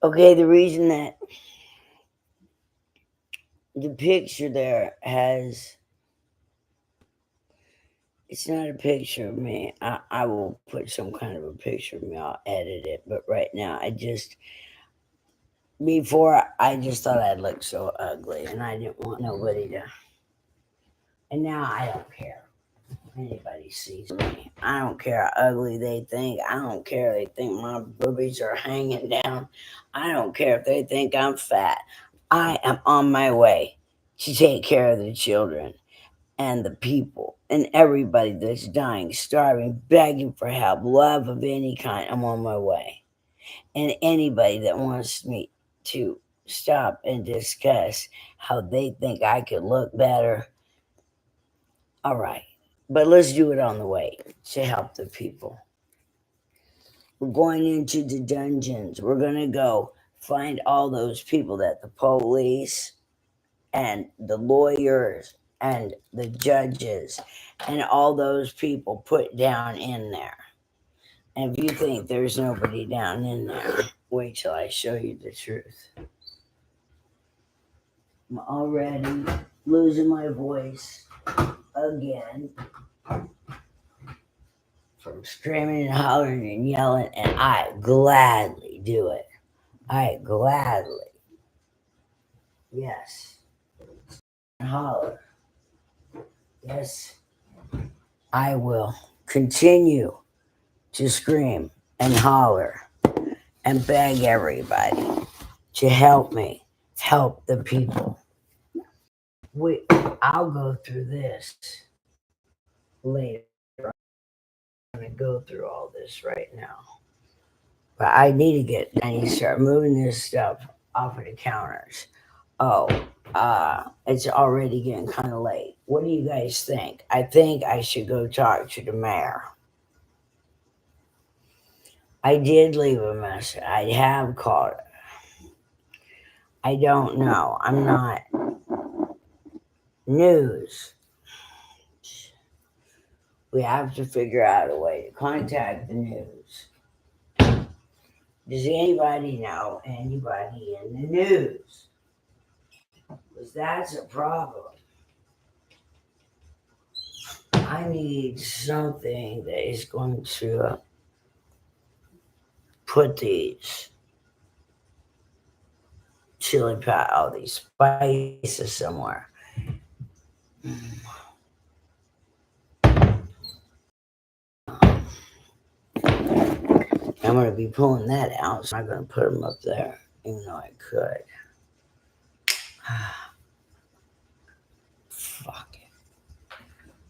Okay, the reason that the picture there has, it's not a picture of me. I will put some kind of a picture of me. I'll edit it. But right now, before, I just thought I'd look so ugly and I didn't want nobody to. And now I don't care. Anybody sees me. I don't care how ugly they think. I don't care if they think my boobies are hanging down. I don't care if they think I'm fat. I am on my way to take care of the children and the people and everybody that's dying, starving, begging for help, love of any kind. I'm on my way. And anybody that wants me to stop and discuss how they think I could look better, all right. But let's do it on the way to help the people. We're going into the dungeons. We're going to go find all those people that the police and the lawyers and the judges and all those people put down in there. And if you think there's nobody down in there, wait till I show you the truth. I'm already losing my voice again from screaming and hollering and yelling, and I gladly do it. I gladly, yes, holler. Yes, I will continue to scream and holler and beg everybody to help me help the people. We, I'll go through this later. I'm going to go through all this right now. But I need to start moving this stuff off of the counters. Oh, it's already getting kind of late. What do you guys think? I think I should go talk to the mayor. I did leave a message. I have called her. I don't know. I'm not news. We have to figure out a way to contact the news. Does anybody know anybody in the news? Because that's a problem. I need something that is going to put these all these spices somewhere. I'm going to be pulling that out, so I'm not going to put them up there, even though I could. Fuck it.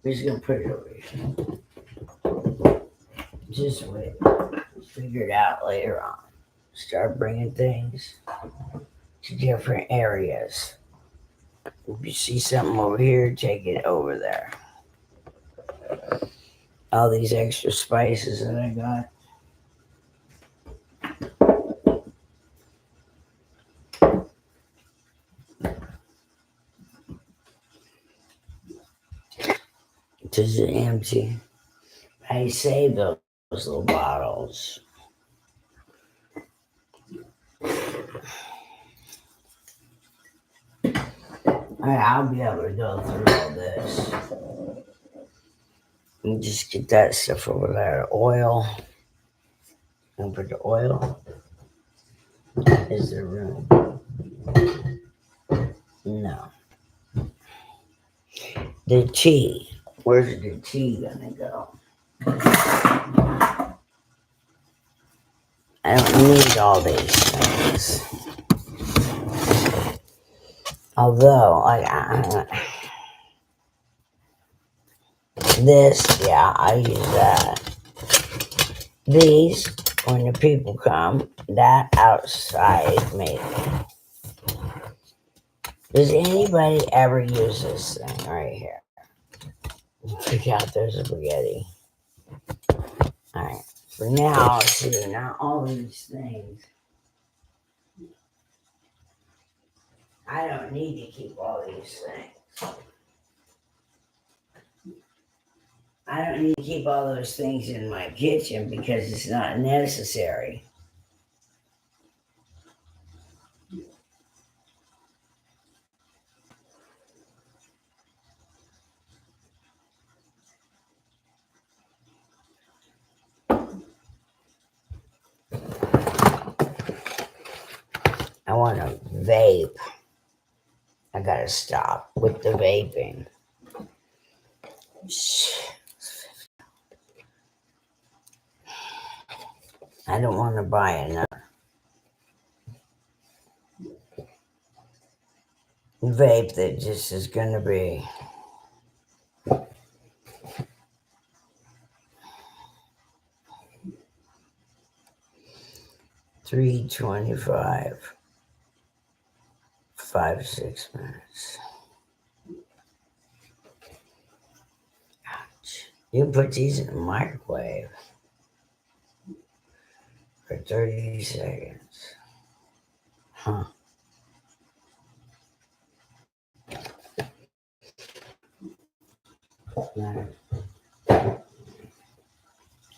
I'm just going to put it over here. Just wait. Figure it out later on. Start bringing things to different areas. If you see something over here, take it over there. All these extra spices that I got. This is empty. I saved those little bottles. I'll be able to go through all this. And just get that stuff over there. Oil. And put the oil. Is there room? No. The tea. Where's the tea gonna go? I don't need all these things. Although, this, yeah, I use that. These, when the people come, that outside maybe. Does anybody ever use this thing right here? Pick out their spaghetti. Alright, for now, see, now all these things. I don't need to keep all these things. I don't need to keep all those things in my kitchen because it's not necessary. I want to vape. I gotta stop with the vaping. I don't want to buy another vape that just is gonna be $3.25, 5 to 6 minutes. Ouch. You can put these in the microwave for 30 seconds. Huh.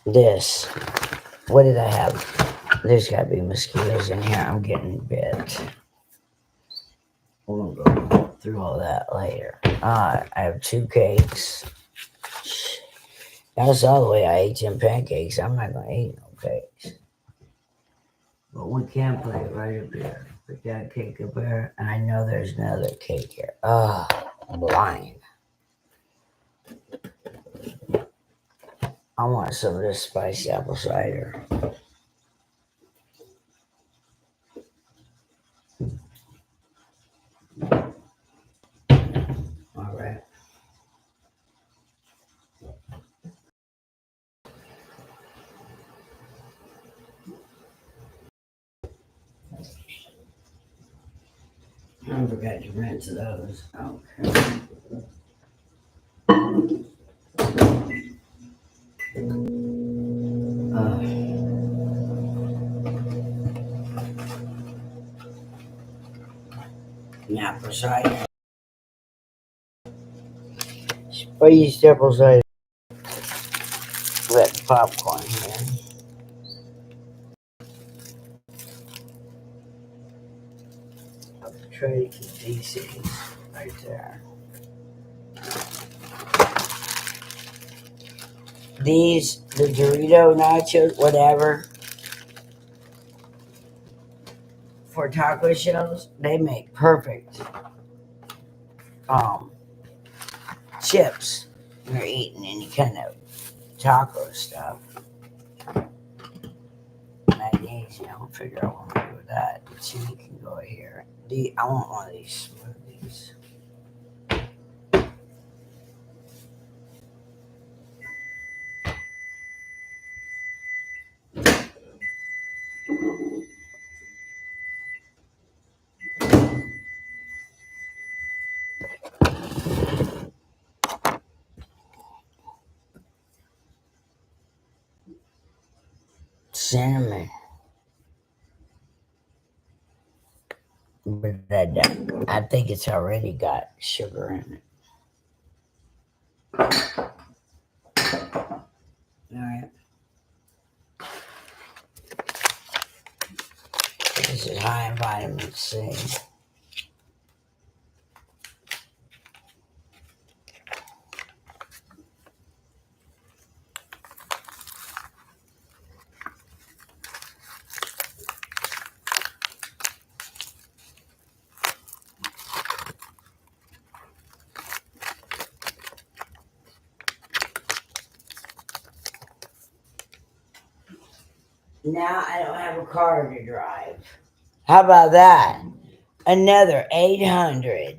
This. What did I have? There's got to be mosquitoes in here. I'm getting bit. We'll go through all that later. I have 2 cakes. That's all the way I ate 10 pancakes. I'm not going to eat no cakes. But we can put it right up here. Put that cake up there. And I know there's another cake here. I'm blind. I want some of this spicy apple cider. All right. I forgot to rinse those. Okay. Now for cider. Spiced apple cider. Wet popcorn here. I'll try to keep these things right there. These, the Dorito nachos, whatever, for taco shells, they make perfect chips when you're eating any kind of taco stuff. Magnesium, I'll figure out what I'm gonna do with that. The chili can go here. I want one of these smoothies. Cinnamon. But I think it's already got sugar in it. Alright. This is high in vitamin C. Now I don't have a car to drive. How about that? Another 800.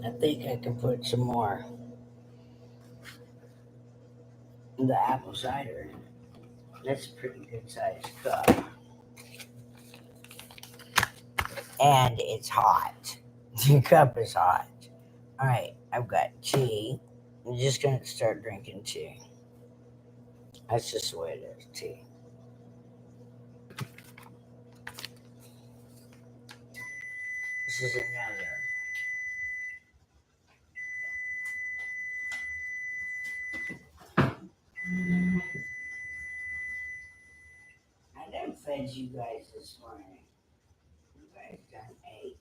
I think I can put some more of the apple cider in it. That's a pretty good sized cup. And it's hot. The cup is hot. Alright, I've got tea. I'm just gonna start drinking tea. That's just the way it is, tea. This is another. I done fed you guys this morning. You guys done ate.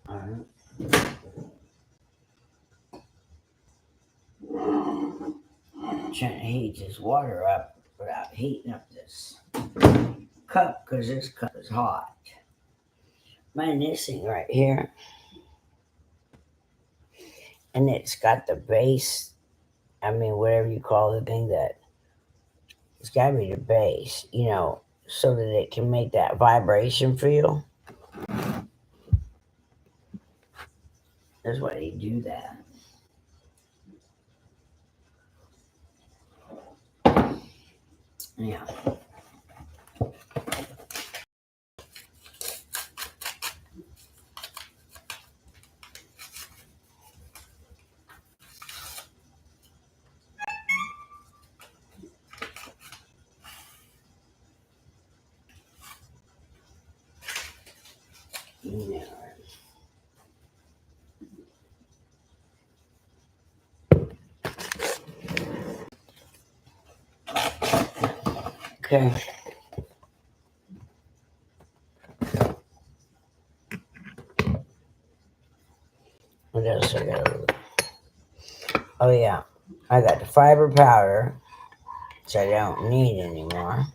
Alright. Trying to heat this water up without heating up this cup because this cup is hot. Mine this thing right here, and it's got the base. I mean, whatever you call the thing that it's got to be the base, so that it can make that vibration feel. That's why they do that. Yeah. Yeah. Okay. What else I got? Oh yeah, I got the fiber powder, which I don't need anymore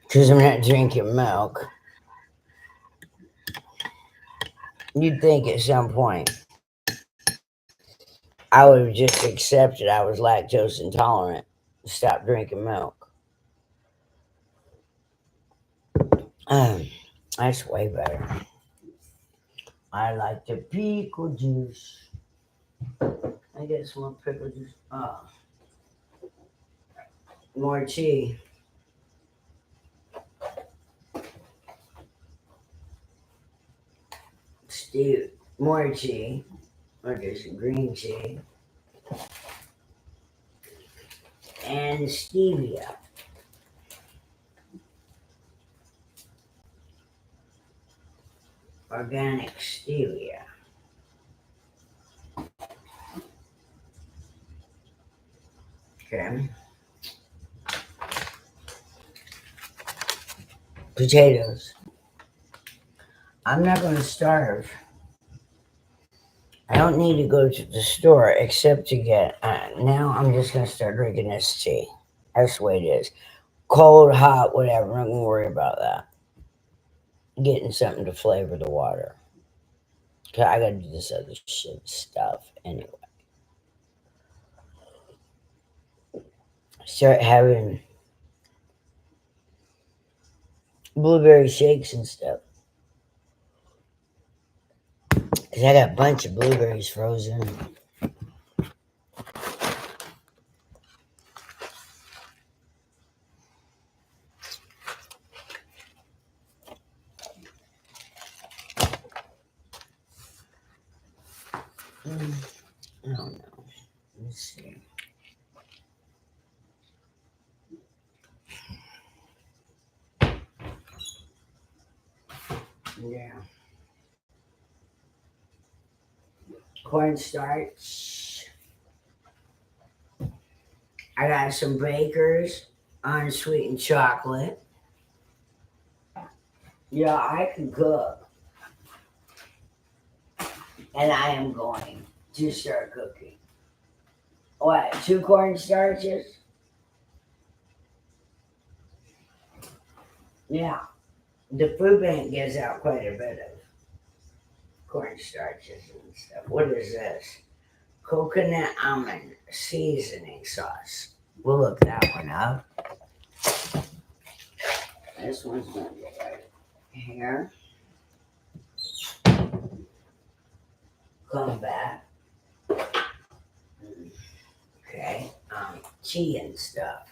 because I'm not drinking milk. You'd think at some point I would have just accepted I was lactose intolerant and stopped drinking milk. That's way better. I like the pickle juice. I get some more pickle juice. More tea. Steve, more tea. Or just green tea. And stevia. Organic stevia. Okay. Potatoes. I'm not going to starve. I don't need to go to the store except to get. Now I'm just going to start drinking this tea. That's the way it is. Cold, hot, whatever. I'm not going to worry about that. Getting something to flavor the water. Cause I got to do this other shit stuff anyway. Start having blueberry shakes and stuff. Because I got a bunch of blueberries frozen. I don't know. Let's see. Yeah. Cornstarch. I got some Baker's unsweetened chocolate. Yeah, I can cook. And I am going to start cooking. What, 2 cornstarches? Yeah. The food bank gives out quite a bit of cornstarches and stuff. What is this? Coconut almond seasoning sauce. We'll look that one up. This one's going to be right here. Come back. Okay. Tea and stuff.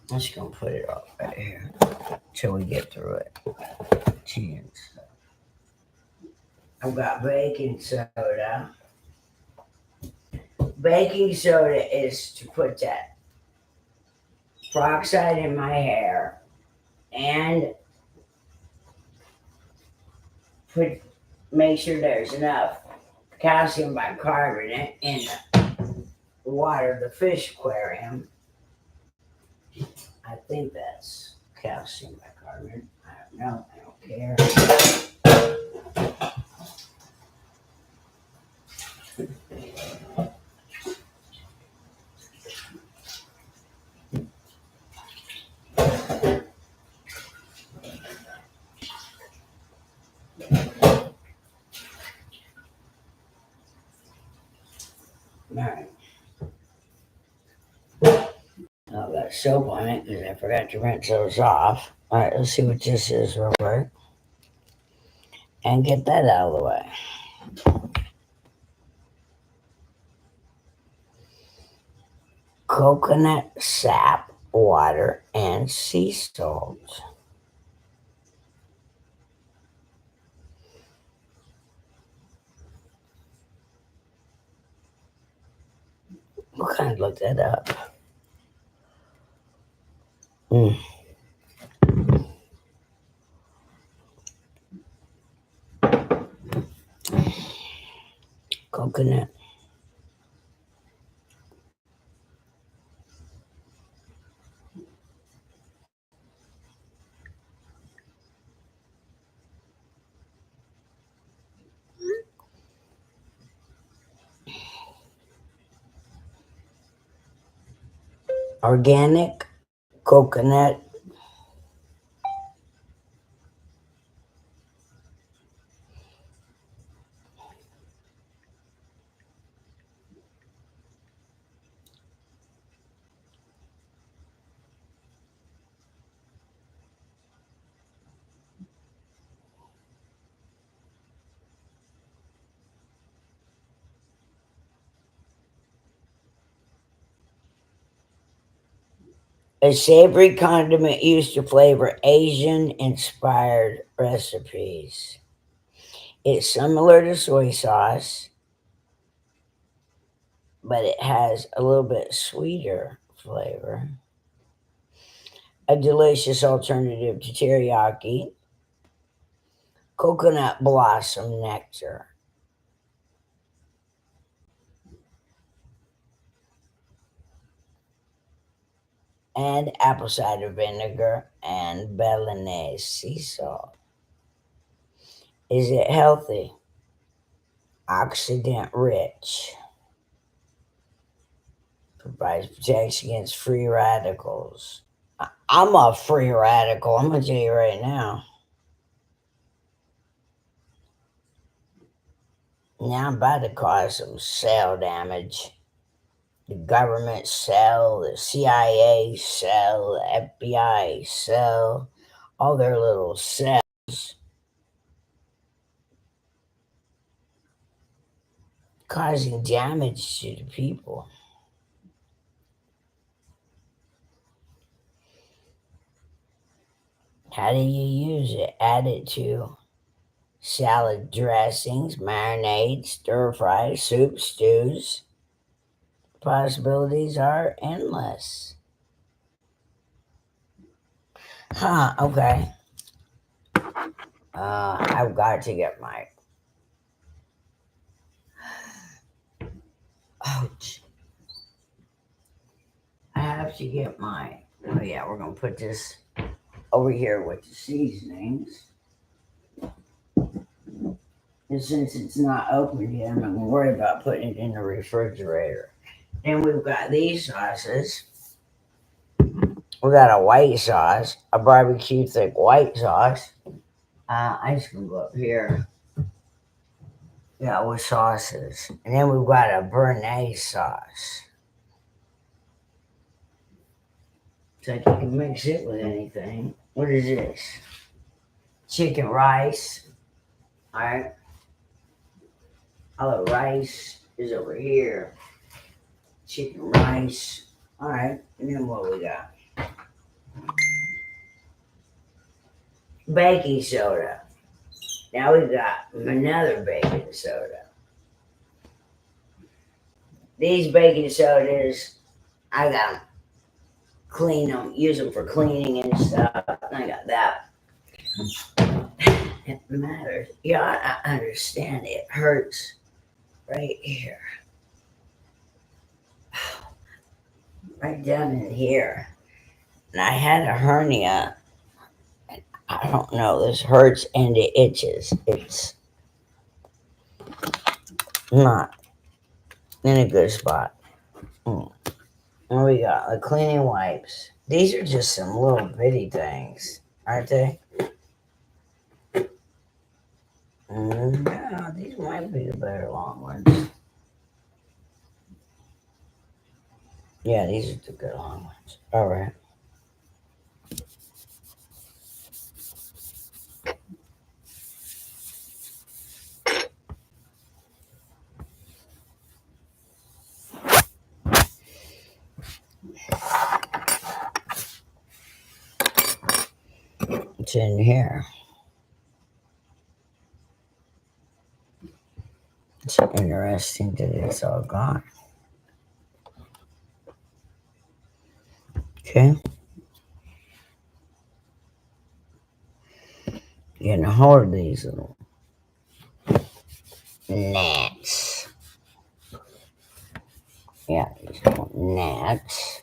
I'm just going to put it up right here till we get through it. Tea and stuff. I've got baking soda. Baking soda is to put that peroxide in my hair and make sure there's enough calcium bicarbonate in the water, the fish aquarium. I think that's calcium bicarbonate. I don't know. I don't care. Alright. I've got soap on it because I forgot to rinse those off. Alright, let's see what this is real quick. And get that out of the way. Coconut sap, water, and sea salt. We'll kind of look that up. Coconut. Organic coconut. A savory condiment used to flavor Asian-inspired recipes. It's similar to soy sauce, but it has a little bit sweeter flavor. A delicious alternative to teriyaki. Coconut blossom nectar. And apple cider vinegar and Balinese sea salt. Is it healthy? Oxidant rich. Provides protection against free radicals. I'm a free radical. I'm going to tell you right now. Now I'm about to cause some cell damage. The government cell, the CIA cell, the FBI cell, all their little cells causing damage to the people. How do you use it? Add it to salad dressings, marinades, stir fries, soups, stews. Possibilities are endless. Huh, okay. I've got to get my. Ouch. I have to get my. Oh, yeah, we're going to put this over here with the seasonings. And since it's not open yet, I'm not going to worry about putting it in the refrigerator. Then we've got these sauces. We got a white sauce, a barbecue thick white sauce. I just gonna go up here. Yeah, with sauces. And then we've got a béarnaise sauce. So you can mix it with anything. What is this? Chicken rice. Alright. All the rice is over here. Chicken rice. Alright. And then what we got? Baking soda. Now we've got another baking soda. These baking sodas, I got them clean them, use them for cleaning and stuff. I got that. It matters. Yeah, I understand. It hurts right here, right down in here. And I had a hernia. I don't know. This hurts and it itches. It's not in a good spot. Mm. What we got? The cleaning wipes. These are just some little bitty things, aren't they? Yeah, these might be the better long ones. Yeah, these are the good long ones. All right. It's in here. It's interesting that it's all gone. Okay. Getting a hold of these little gnats. Yeah, these little gnats.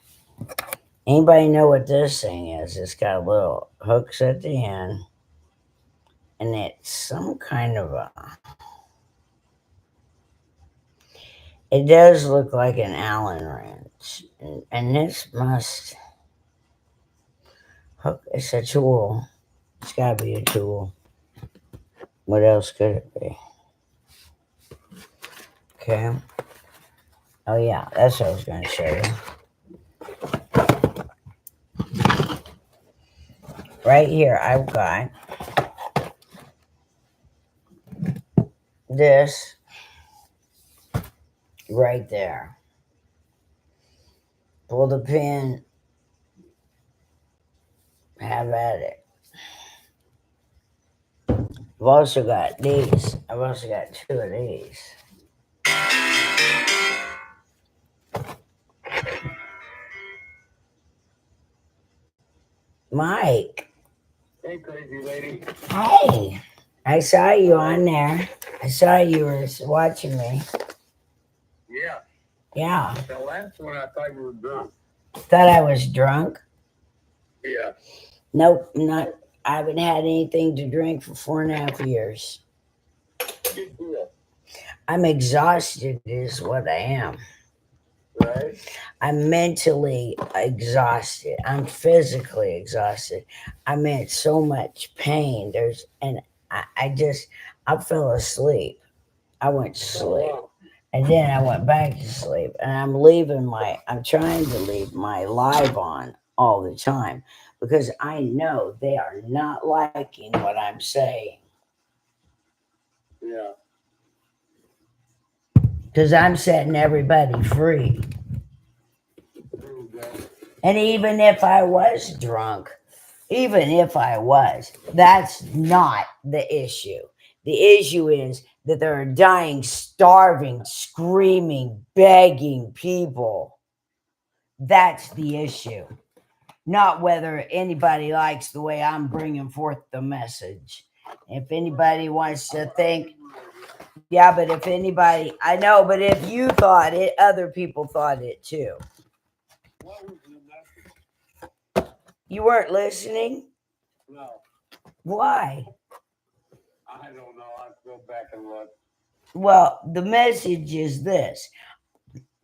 Anybody know what this thing is? It's got little hooks at the end. And it's some kind of a. It does look like an Allen wrench. And this must. Hook. It's a tool. It's gotta be a tool. What else could it be? Okay. Oh, yeah, that's what I was going to show you. Right here, I've got this right there. Pull the pin, have at it. I've also got these. I've also got two of these. Mike. Hey, crazy lady. Hey. I saw you on there. I saw you were watching me. Yeah. Yeah. The last one, I thought you were drunk. Thought I was drunk? Yeah. Nope, not. I haven't had anything to drink for 4.5 years. Good deal. I'm exhausted, is what I am. Right? I'm mentally exhausted. I'm physically exhausted. I'm in so much pain. I fell asleep. I went to sleep. Wow. And then I went back to sleep. And I'm trying to leave my live on all the time because I know they are not liking what I'm saying. Yeah. Because I'm setting everybody free. There you go. And even if I was drunk, that's not the issue. The issue is that there are dying, starving, screaming, begging people. That's the issue. Not whether anybody likes the way I'm bringing forth the message. If anybody wants to think, yeah, but if anybody, I know, but if you thought it, other people thought it too. What was the message? You weren't listening? No. Why? I don't know. I have to go back and look. Well, the message is this,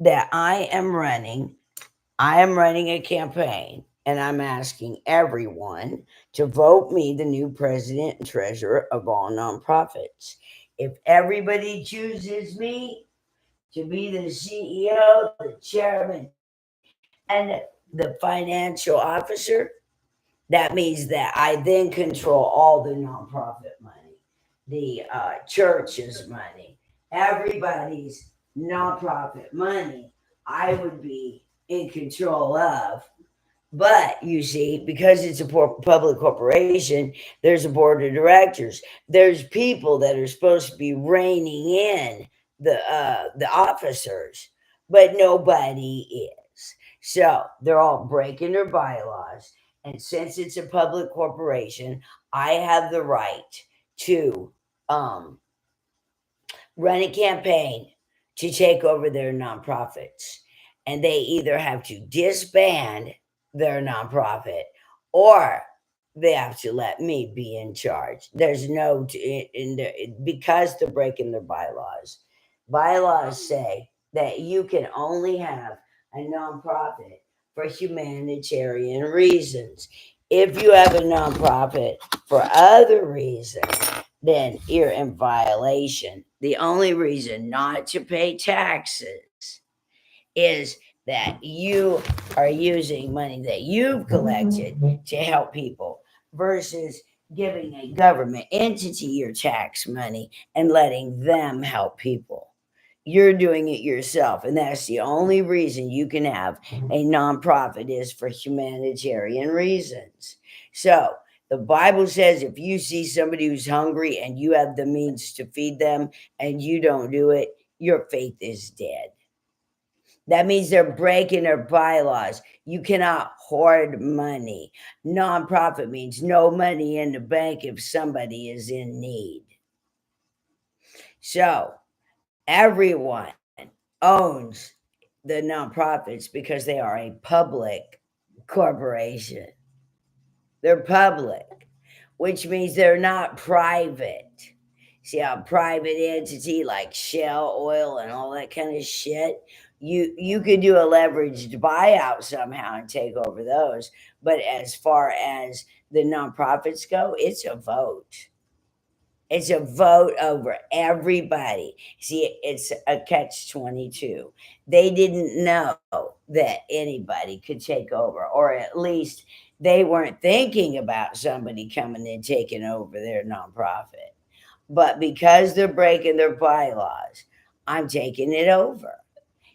that I am running a campaign and I'm asking everyone to vote me the new president and treasurer of all nonprofits. If everybody chooses me to be the CEO, the chairman, and the financial officer, that means that I then control all the nonprofit money, the church's money, everybody's nonprofit money. I would be in control of. But you see, because it's a public corporation, there's a board of directors. There's people that are supposed to be reining in the officers, but nobody is. So they're all breaking their bylaws. And since it's a public corporation, I have the right to um, run a campaign to take over their nonprofits. And they either have to disband their nonprofit or they have to let me be in charge. There's no, because they're breaking their bylaws. Bylaws say that you can only have a nonprofit for humanitarian reasons. If you have a nonprofit for other reasons, then you're in violation. The only reason not to pay taxes is that you are using money that you've collected to help people versus giving a government entity your tax money and letting them help people. You're doing it yourself, and that's the only reason you can have a nonprofit is for humanitarian reasons. So the Bible says if you see somebody who's hungry and you have the means to feed them and you don't do it, your faith is dead. That means they're breaking their bylaws. You cannot hoard money. Nonprofit means no money in the bank if somebody is in need. So everyone owns the nonprofits because they are a public corporation. They're public, which means they're not private. See how private entity like Shell Oil and all that kind of shit, you could do a leveraged buyout somehow and take over those. But as far as the nonprofits go, it's a vote. It's a vote over everybody. See, it's a catch 22. They didn't know that anybody could take over, or at least they weren't thinking about somebody coming and taking over their nonprofit. But because they're breaking their bylaws, I'm taking it over.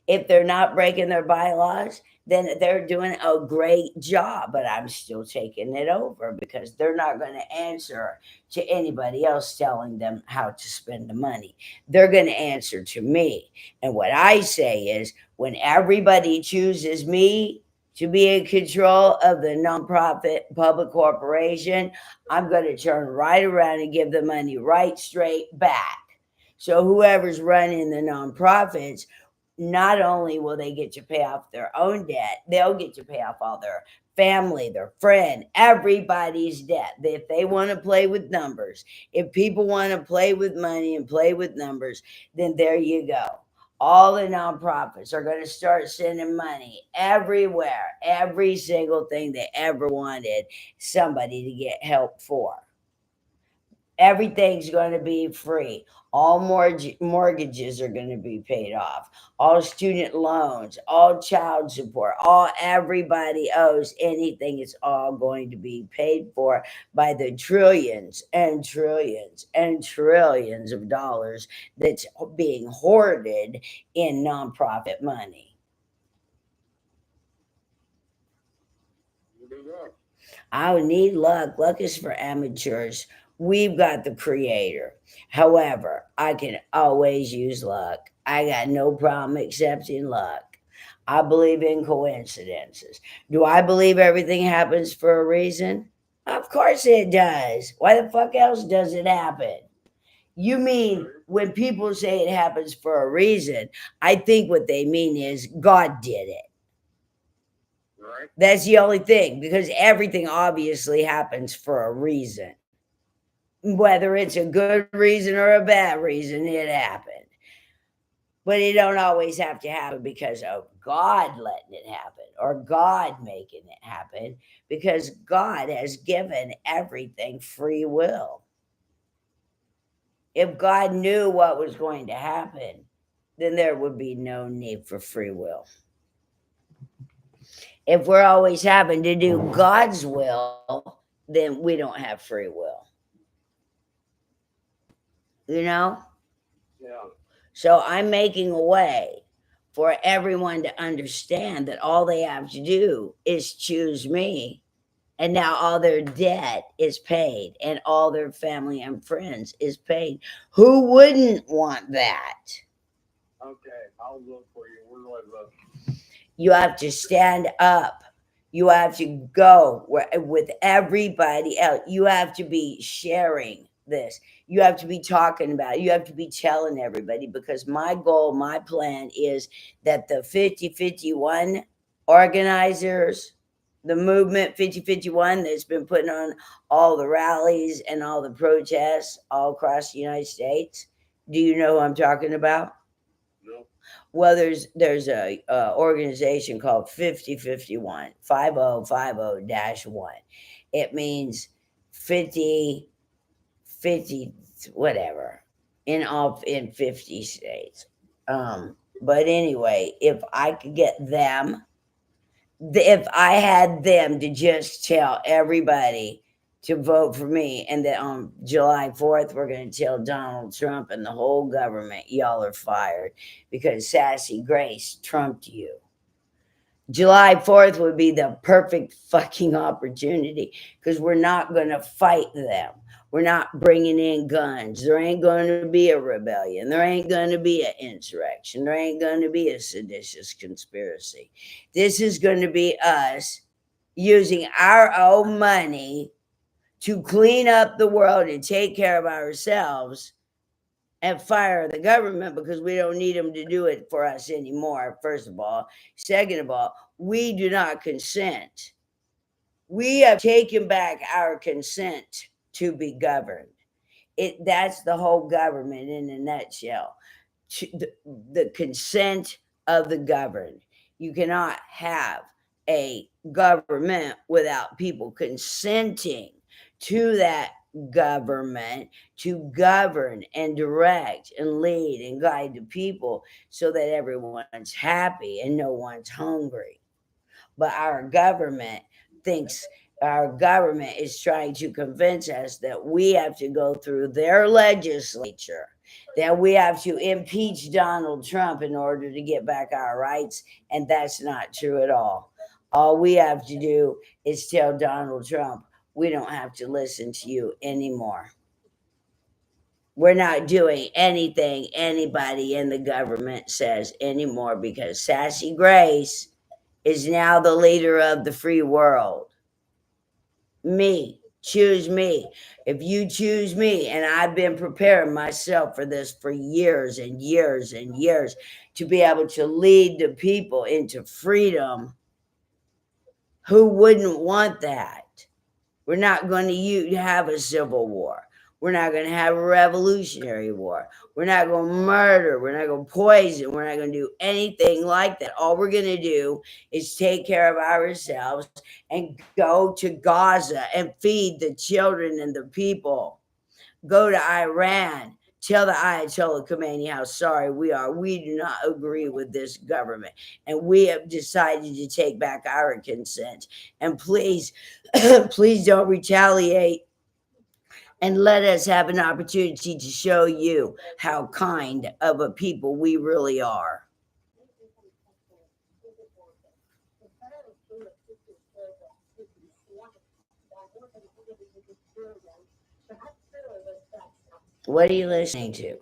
If they're not breaking their bylaws, then they're doing a great job, but I'm still taking it over because they're not going to answer to anybody else telling them how to spend the money. They're going to answer to me. And what I say is when everybody chooses me to be in control of the nonprofit public corporation, I'm going to turn right around and give the money right straight back. So whoever's running the nonprofits, not only will they get to pay off their own debt, they'll get to pay off all their family, their friend, everybody's debt. If they want to play with numbers, if people want to play with money and play with numbers, then there you go. All the nonprofits are going to start sending money everywhere, every single thing they ever wanted somebody to get help for. Everything's going to be free. All mortgages are going to be paid off. All student loans, all child support, all everybody owes anything. It's all going to be paid for by the trillions and trillions and trillions of dollars that's being hoarded in nonprofit money. I don't need luck. Luck is for amateurs. We've got the creator. However, I can always use luck. I got no problem accepting luck. I believe in coincidences. Do I believe everything happens for a reason? Of course it does. Why the fuck else does it happen? You mean when people say it happens for a reason, I think what they mean is God did it. Right. That's the only thing because everything obviously happens for a reason. Whether it's a good reason or a bad reason, it happened. But it don't always have to happen because of God letting it happen or God making it happen because God has given everything free will. If God knew what was going to happen, then there would be no need for free will. If we're always having to do God's will, then we don't have free will. You know? Yeah. So I'm making a way for everyone to understand that all they have to do is choose me. And now all their debt is paid and all their family and friends is paid. Who wouldn't want that? Okay. I'll look for you. Where do I look? You have to stand up. You have to go with everybody else. You have to be sharing this. You have to be talking about it. You have to be telling everybody, because my goal, my plan is that the 5051 organizers, the movement 5051 that's been putting on all the rallies and all the protests all across the United States. Do you know who I'm talking about? No. Well, there's a organization called 5051, 5050-1. It means 50, 50, whatever, in 50 states. But anyway, if I could get them, if I had them to just tell everybody to vote for me, and that on July 4th, we're going to tell Donald Trump and the whole government, y'all are fired because Sassy Grace trumped you. July 4th would be the perfect fucking opportunity, because we're not going to fight them. We're not bringing in guns. There ain't going to be a rebellion. There ain't going to be an insurrection. There ain't going to be a seditious conspiracy. This is going to be us using our own money to clean up the world and take care of ourselves and fire the government, because we don't need them to do it for us anymore, first of all. Second of all, we do not consent. We have taken back our consent to be governed. That's the whole government in a nutshell. The consent of the governed. You cannot have a government without people consenting to that government to govern and direct and lead and guide the people, so that everyone's happy and no one's hungry. But our government is trying to convince us that we have to go through their legislature, that we have to impeach Donald Trump in order to get back our rights. And that's not true at all. All we have to do is tell Donald Trump, we don't have to listen to you anymore. We're not doing anything anybody in the government says anymore, because Sassy Grace is now the leader of the free world. Me. Choose me. If you choose me, and I've been preparing myself for this for years and years and years, to be able to lead the people into freedom, who wouldn't want that? We're not going to have a civil war. We're not going to have a revolutionary war. We're not going to murder. We're not going to poison. We're not going to do anything like that. All we're going to do is take care of ourselves and go to Gaza and feed the children and the people. Go to Iran. Tell the Ayatollah Khomeini how sorry we are. We do not agree with this government, and we have decided to take back our consent. And please, please don't retaliate, and let us have an opportunity to show you how kind of a people we really are. What are you listening to?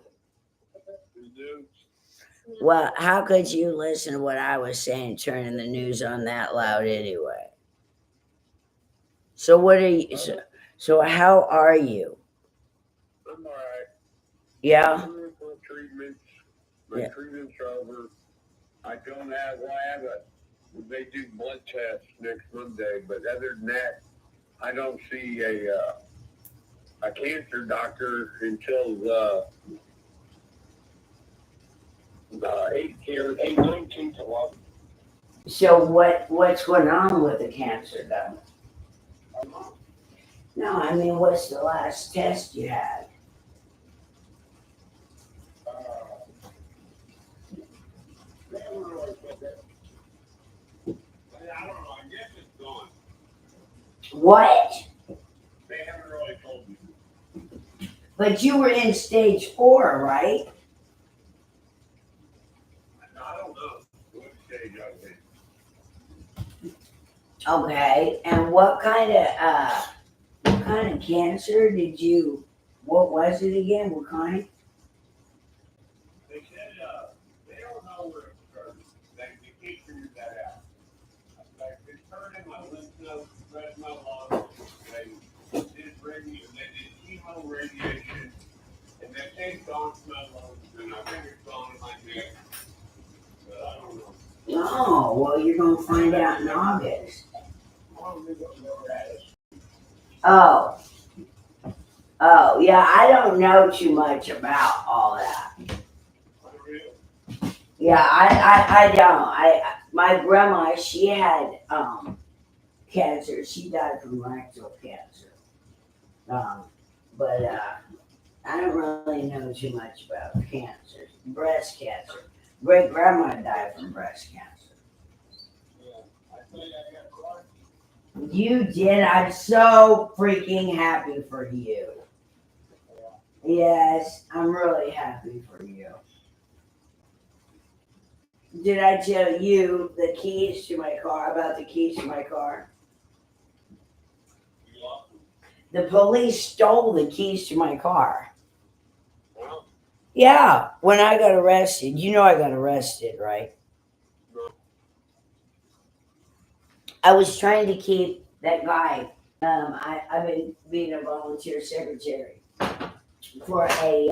Well, how could you listen to what I was saying, turning the news on that loud anyway? So what are you? So how are you? I'm all right. Yeah. I'm doing for treatments. My treatment's over. I don't have. Well, I have a. They do blood tests next Monday, but other than that, I don't see a cancer doctor until the 19th of August. So what's going on with the cancer, though? No, I mean, what's the last test you had? They haven't really said that. I don't know. I guess it's gone. What? They haven't really told me. But you were in stage 4, right? I don't know what stage I was in. Okay. And what kind of cancer did you? What was it again? What kind? They said they don't know where it started. They can't figure that out. no, that's my lawn. They did chemo radiation, and they think it's on my lungs, and I think it's on my neck, but I don't know. Oh, well, you're going to find out in August. I don't think I'll go at it. Oh. Oh, yeah, I don't know too much about all that. Yeah, I don't. My grandma, she had cancer. She died from rectal cancer. Um, but I don't really know too much about cancer. Breast cancer. Great grandma died from breast cancer. Yeah, I think I got lucky. You did. I'm so freaking happy for you. Yes, I'm really happy for you. Did I tell you the keys to my car, about the keys to my car? You lost them. The police stole the keys to my car. Well, Yeah, when I got arrested. You know I got arrested, right? no. I was trying to keep that guy. I've been being a volunteer secretary for a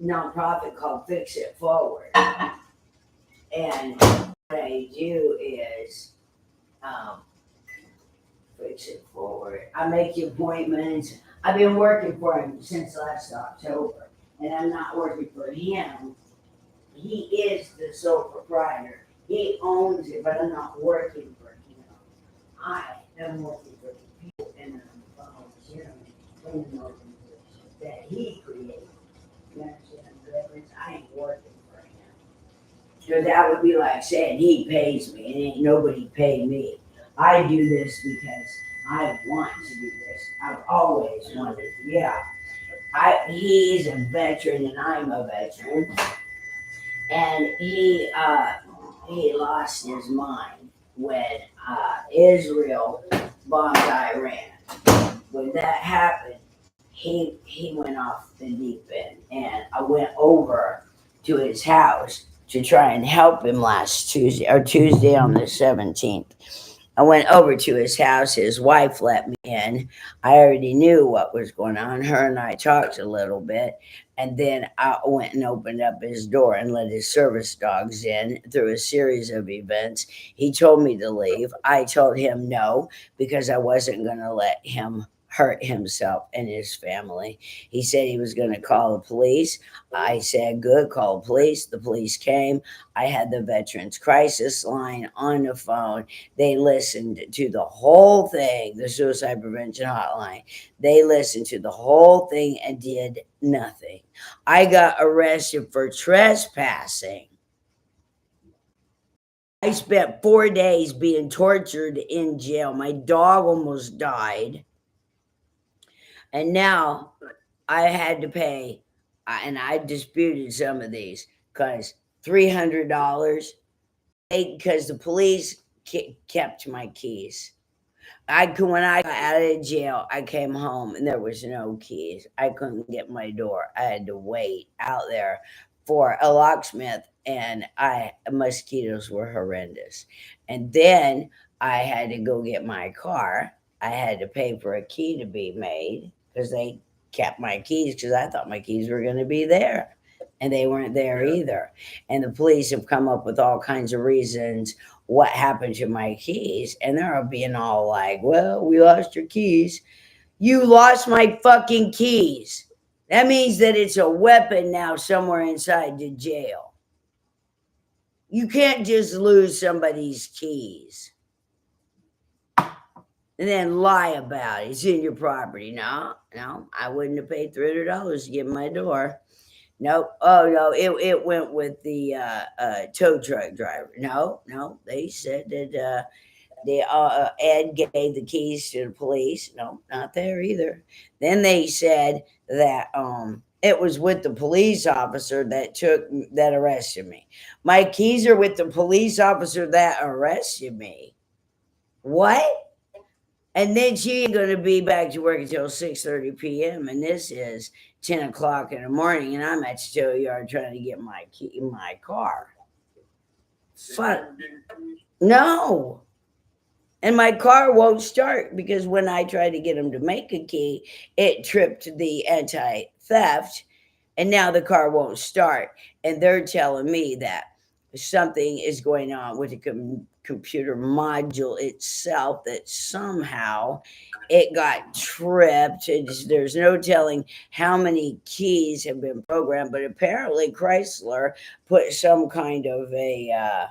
nonprofit called Fix It Forward. And what I do is Fix It Forward. I make the appointments. I've been working for him since last October, and I'm not working for him. He is the sole proprietor. He owns it, but I'm not working for him. I am working for the people in the volunteering in an organization that he created. You understand the difference? I ain't working for him. So that would be like saying he pays me, and ain't nobody paid me. I do this because I want to do this. I've always wanted to. Yeah. He's a veteran and I'm a veteran. And he lost his mind when Israel bombed Iran. When that happened, he went off the deep end, and I went over to his house to try and help him last Tuesday on the 17th. I went over to his house. His wife let me in. I already knew what was going on. Her and I talked a little bit. And then I went and opened up his door and let his service dogs in through a series of events. He told me to leave. I told him no, because I wasn't going to let him hurt himself and his family. He said he was going to call the police. I said, good, call the police. The police came. I had the Veterans Crisis Line on the phone. They listened to the whole thing, the suicide prevention hotline. They listened to the whole thing and did nothing. I got arrested for trespassing. I spent 4 days being tortured in jail. My dog almost died. And now I had to pay, and I disputed some of these, because $300, because the police kept my keys. When I got out of jail, I came home and there was no keys. I couldn't get my door. I had to wait out there for a locksmith, and mosquitoes were horrendous. And then I had to go get my car. I had to pay for a key to be made because they kept my keys, because I thought my keys were going to be there. And they weren't there either. And the police have come up with all kinds of reasons what happened to my keys. And they're being all like, well, we lost your keys. You lost my fucking keys. That means that it's a weapon now somewhere inside the jail. You can't just lose somebody's keys and then lie about it. It's in your property. No, I wouldn't have paid $300 to get my door. Nope. Oh no, it went with the tow truck driver. No, they said that Ed gave the keys to the police. No, not there either. Then they said that it was with the police officer that arrested me. My keys are with the police officer that arrested me. What? And then she ain't going to be back to work until 6:30 p.m. And this is 10 o'clock in the morning, and I'm at the tow yard trying to get my car. Fuck. No. And my car won't start because when I try to get them to make a key, it tripped the anti theft, and now the car won't start. And they're telling me that something is going on with the computer module itself, that somehow it got tripped. There's no telling how many keys have been programmed, but apparently Chrysler put some kind of a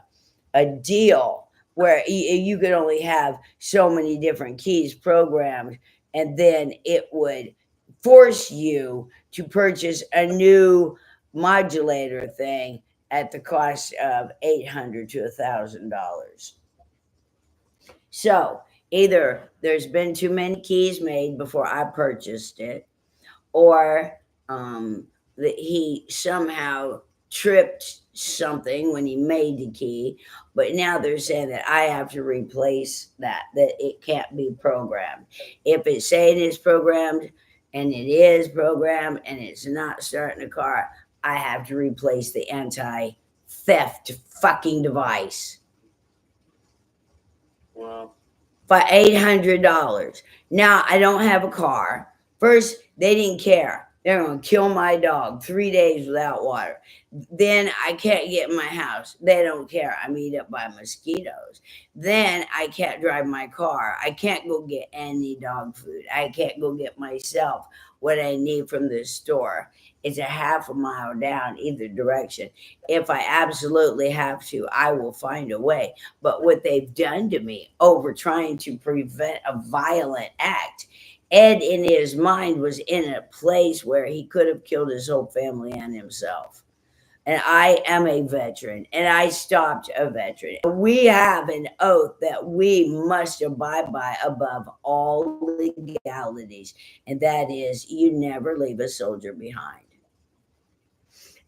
deal where you could only have so many different keys programmed, and then it would force you to purchase a new modulator thing at the cost of $800 to $1,000. So either there's been too many keys made before I purchased it, or um, that he somehow tripped something when he made the key. But now they're saying that I have to replace that it can't be programmed. If it's saying it's programmed and it is programmed and it's not starting the car, I have to replace the anti theft fucking device Well, for $800. Now I don't have a car. First, they didn't care. They're going to kill my dog 3 days without water. Then I can't get in my house. They don't care. I'm eaten up by mosquitoes. Then I can't drive my car. I can't go get any dog food. I can't go get myself what I need from the store. It's a half a mile down either direction. If I absolutely have to, I will find a way. But what they've done to me over trying to prevent a violent act, Ed, in his mind, was in a place where he could have killed his whole family and himself. And I am a veteran, and I stopped a veteran. We have an oath that we must abide by above all legalities, and that is you never leave a soldier behind.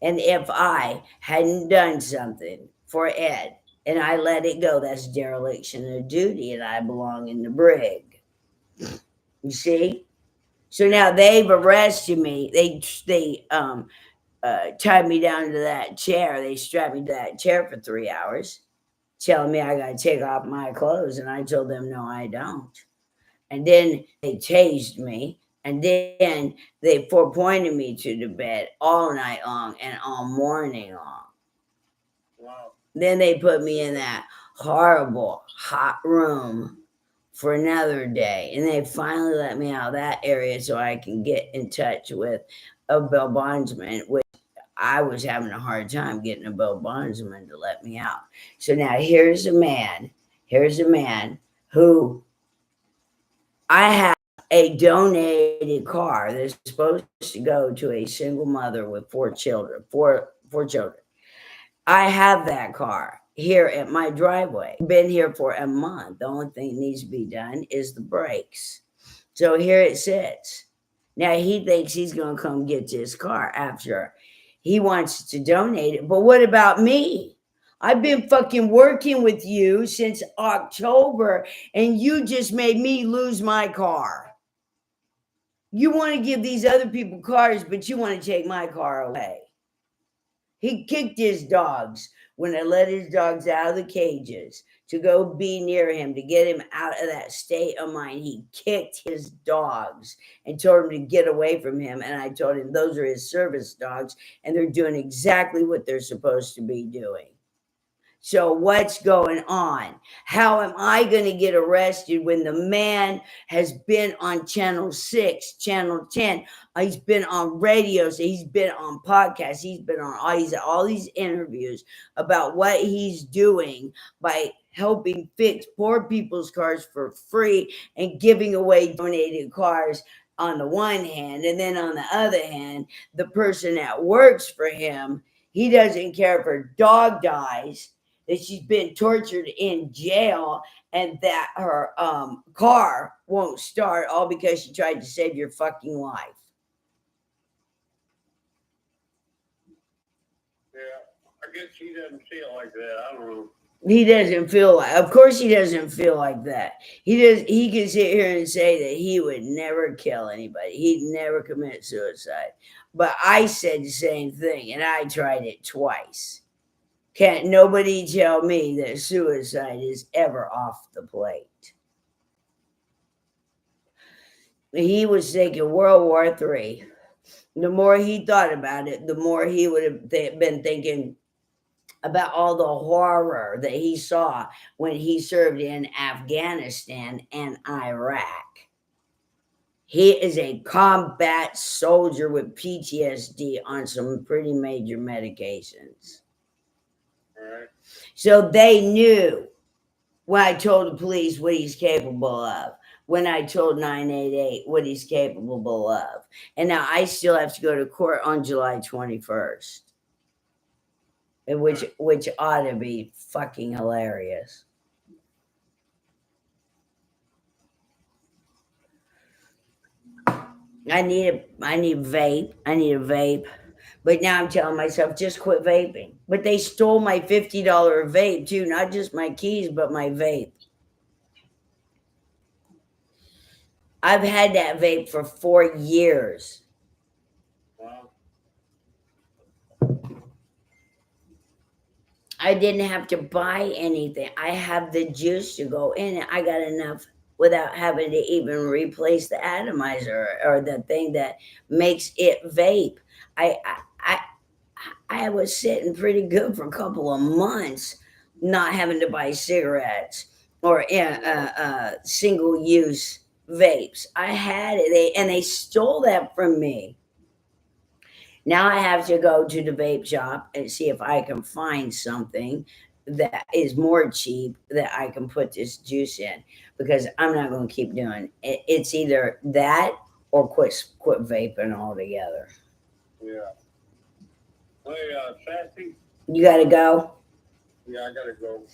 And if I hadn't done something for Ed and I let it go, that's dereliction of duty, and I belong in the brig. You see? So now they've arrested me. They tied me down to that chair. They strapped me to that chair for 3 hours, telling me I got to take off my clothes, and I told them no, I don't. And then they tased me, and then they four-pointed me to the bed all night long and all morning long. wow. Then they put me in that horrible hot room for another day. And they finally let me out of that area so I can get in touch with a bail bondsman, which I was having a hard time getting a bail bondsman to let me out. So now here's a man who I have a donated car that's supposed to go to a single mother with four children. I have that car here at my driveway. Been here for a month. The only thing that needs to be done is the brakes. So here it sits. Now he thinks he's going to come get this car after he wants to donate it. But what about me? I've been fucking working with you since October, and you just made me lose my car. You want to give these other people cars, but you want to take my car away. He kicked his dogs when I let his dogs out of the cages to go be near him to get him out of that state of mind. He kicked his dogs and told him to get away from him. And I told him those are his service dogs and they're doing exactly what they're supposed to be doing. So what's going on? How am I going to get arrested when the man has been on Channel 6, Channel 10? He's been on radios. He's been on podcasts. He's been on all these interviews about what he's doing by helping fix poor people's cars for free and giving away donated cars on the one hand. And then on the other hand, the person that works for him, he doesn't care if her dog dies, that she's been tortured in jail, and that her car won't start, all because she tried to save your fucking life. Yeah, I guess he doesn't feel like that. I don't know. He doesn't feel like, of course he doesn't feel like that. He can sit here and say that he would never kill anybody. He'd never commit suicide. But I said the same thing, and I tried it twice. Can't nobody tell me that suicide is ever off the plate. He was thinking World War III. The more he thought about it, the more he would have been thinking about all the horror that he saw when he served in Afghanistan and Iraq. He is a combat soldier with PTSD on some pretty major medications. All right. So they knew when I told the police what he's capable of, when I told 988 what he's capable of. And now I still have to go to court on July 21st, which ought to be fucking hilarious. I need vape. I need a vape. But now I'm telling myself, just quit vaping. But they stole my $50 vape too, not just my keys, but my vape. I've had that vape for 4 years. Wow. I didn't have to buy anything. I have the juice to go in it. I got enough without having to even replace the atomizer or the thing that makes it vape. I I I was sitting pretty good for a couple of months, not having to buy cigarettes or single use vapes. I had it, they stole that from me. Now I have to go to the vape shop and see if I can find something that is more cheap that I can put this juice in, because I'm not going to keep doing it. It's either that or quit vaping altogether. Yeah. Hey, Sassy. You got to go. Yeah, I gotta go.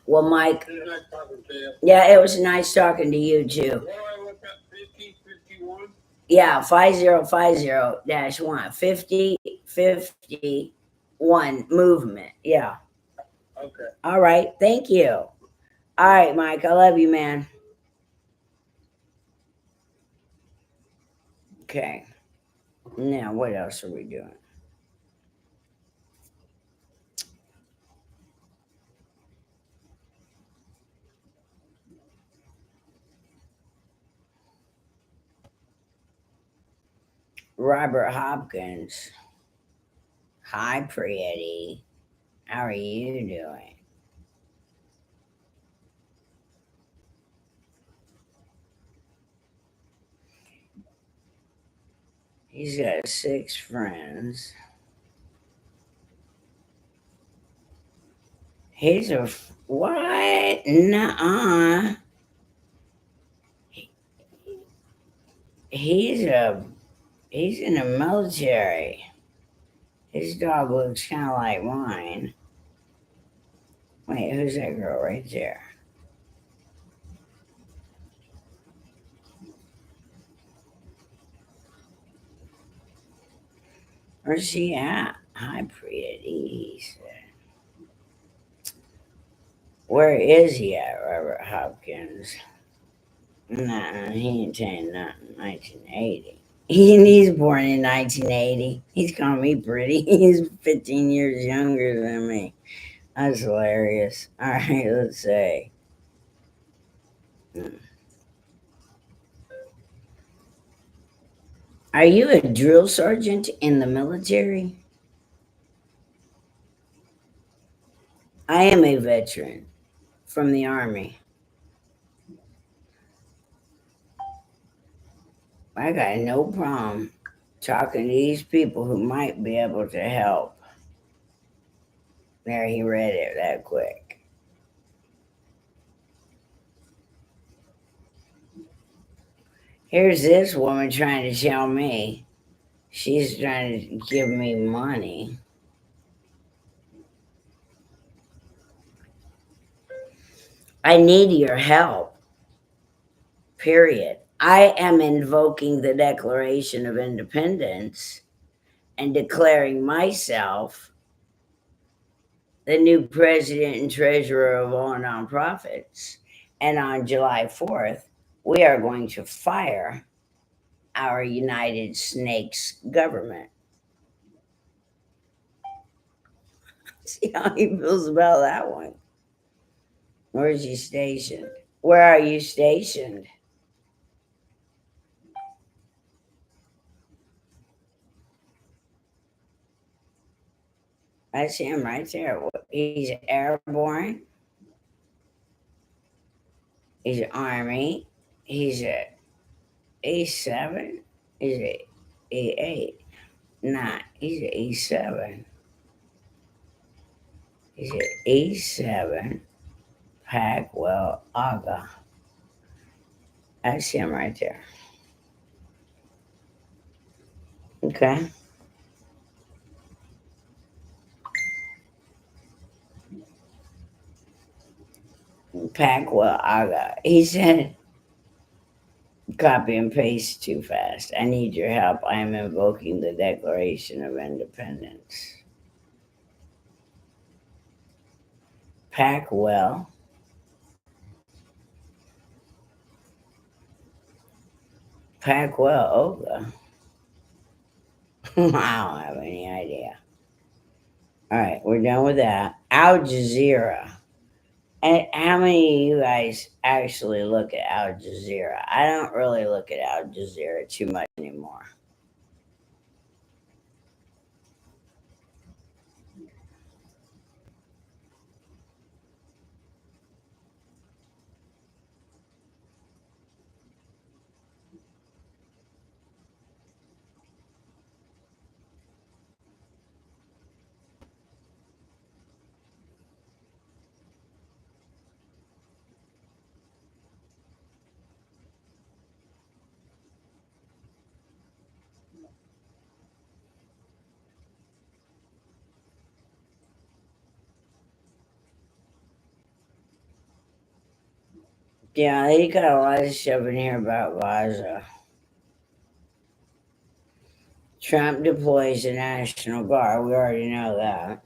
Well, Mike. It was nice talking to you. Yeah, it was nice talking to you too. What do I look up? 5051? Yeah, 5050-1 5051 movement. Yeah. Okay. All right. Thank you. All right, Mike. I love you, man. Okay. Now, what else are we doing? Robert Hopkins. Hi, pretty. How are you doing? He's got 6 friends. He's a what? Nuh-uh. He's in the military. His dog looks kind of like mine. Wait, who's that girl right there? Where's she at? Hi, pretty. He said. Where is he at, Robert Hopkins? Nah, he ain't saying nothing. 1980. He's born in 1980. He's calling me pretty. He's 15 years younger than me. That's hilarious. All right, let's say. Are you a drill sergeant in the military? I am a veteran from the Army. I got no problem talking to these people who might be able to help. There, he read it that quick. Here's this woman trying to tell me she's trying to give me money. I need your help. Period. I am invoking the Declaration of Independence and declaring myself the new president and treasurer of all nonprofits. And on July 4th, we are going to fire our United Snakes government. See how he feels about that one. Where's he stationed? Where are you stationed? I see him right there. He's airborne. He's Army. He's a E7. He's a E8. Nah, he's a E7. He's a E7. Packwell Aga. I see him right there. Okay. Packwell Aga. He said, copy and paste too fast. I need your help. I am invoking the Declaration of Independence. Packwell. Packwell Oga. I don't have any idea. All right, we're done with that. Al Jazeera. And how many of you guys actually look at Al Jazeera? I don't really look at Al Jazeera too much anymore. Yeah, they got a lot of stuff in here about Gaza. Trump deploys the National Guard. We already know that.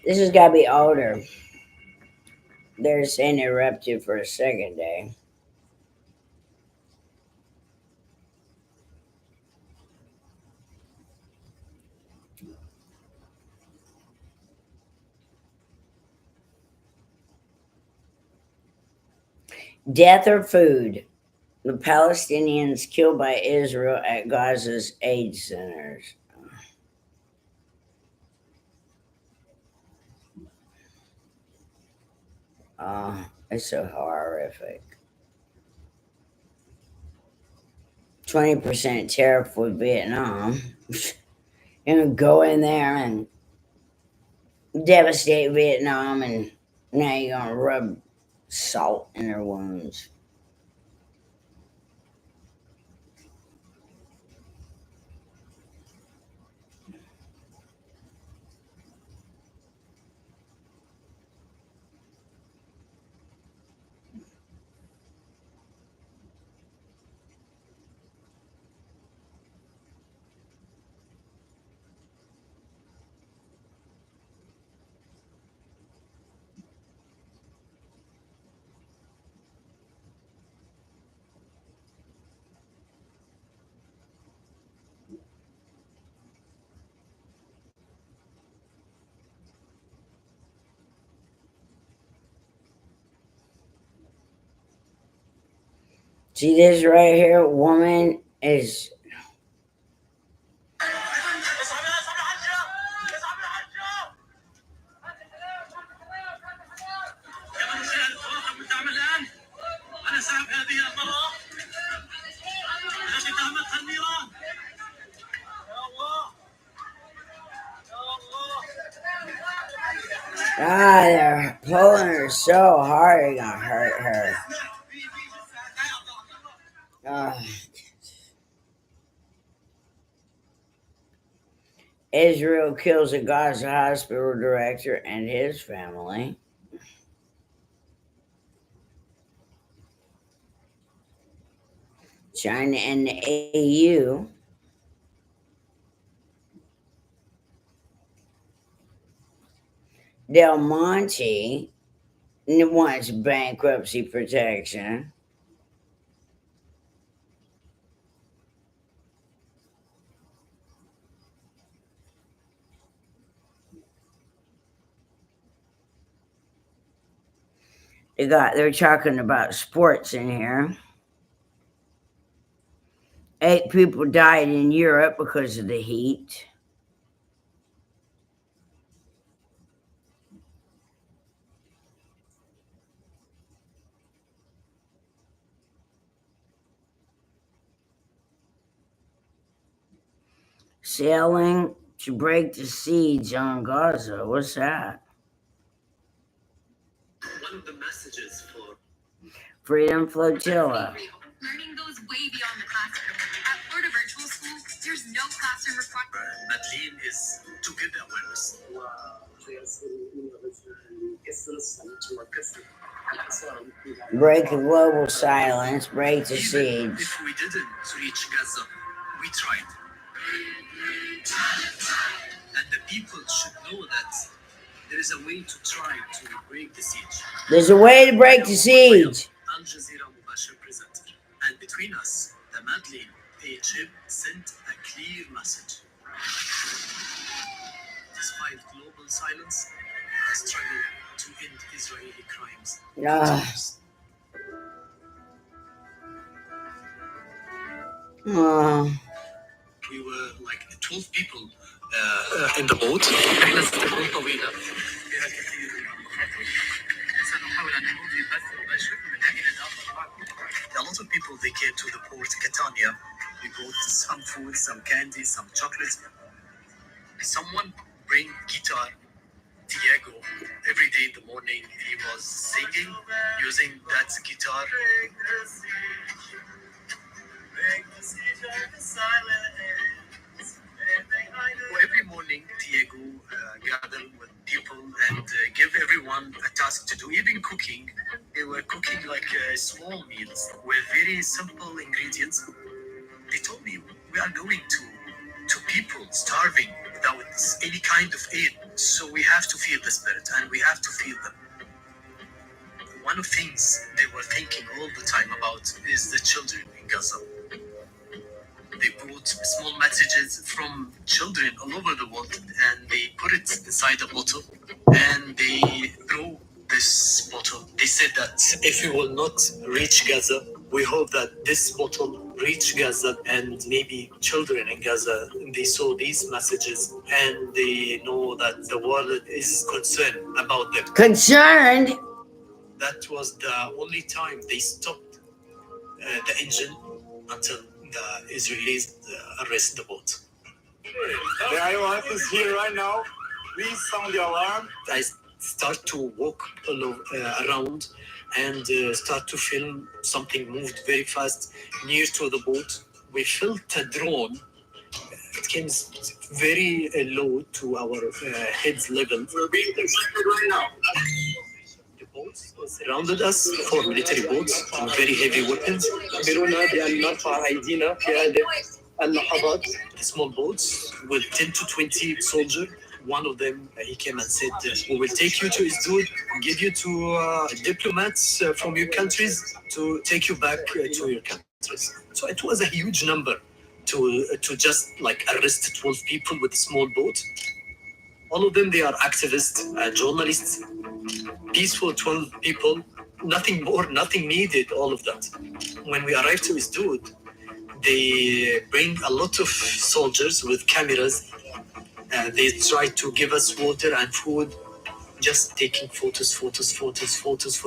This has got to be older. They're saying erupted for a second day. Death or food? The Palestinians killed by Israel at Gaza's aid centers. It's so horrific. 20% tariff with Vietnam. Go in there and devastate Vietnam, and now you're gonna rub salt in their wounds. See this right here? Woman is. They're pulling her so hard, they're gonna hurt her. Ah. Israel kills a Gaza hospital director and his family. China and the AU. Del Monte wants bankruptcy protection. They're talking about sports in here. 8 people died in Europe because of the heat. Sailing to break the siege on Gaza. What's that? One of the messages for Freedom Flotilla. Learning goes way beyond the classroom. At Florida Virtual School, there's no classroom requirement. Madeline is to give awareness. Break the global silence. Break the Even siege. if we didn't reach Gaza, we tried. And the people should know that there is a way to try to break the siege. There's a way to break the siege. Al Jazeera Mubashir presenter. And between us, the Madeline page sent a clear message. Despite global silence, the struggle to end Israeli crimes continues. We were like 12 people in the boat. A lot of people, they came to the port Catania. We brought some food, some candy, some chocolates. Someone bring guitar. Diego, every day in the morning, he was singing using that guitar. Every morning, Diego gathered with people and give everyone a task to do, even cooking. They were cooking like small meals with very simple ingredients. They told me we are going to people starving without any kind of aid. So we have to feel the spirit and we have to feel them. One of the things they were thinking all the time about is the children in Gaza. They brought small messages from children all over the world and they put it inside a bottle and they threw this bottle. They said that if we will not reach Gaza, we hope that this bottle reach Gaza and maybe children in Gaza, they saw these messages and they know that the world is concerned about them. Concerned? That was the only time they stopped the engine until the Israelis arrest the boat. The IOF is here right now. Please sound the alarm. I start to walk around and start to film. Something moved very fast near to the boat. We felt a drone. It came very low to our heads level. We're being protected right now. The boats surrounded us, 4 military boats, very heavy weapons. The small boats with 10 to 20 soldiers. One of them, he came and said, we will take you to Isdud, give you to diplomats from your countries to take you back to your countries. So it was a huge number to just like arrest 12 people with a small boat. All of them, they are activists, journalists, peaceful 12 people, nothing more, nothing needed, all of that. When we arrived to Isdud, they bring a lot of soldiers with cameras. They try to give us water and food, just taking photos for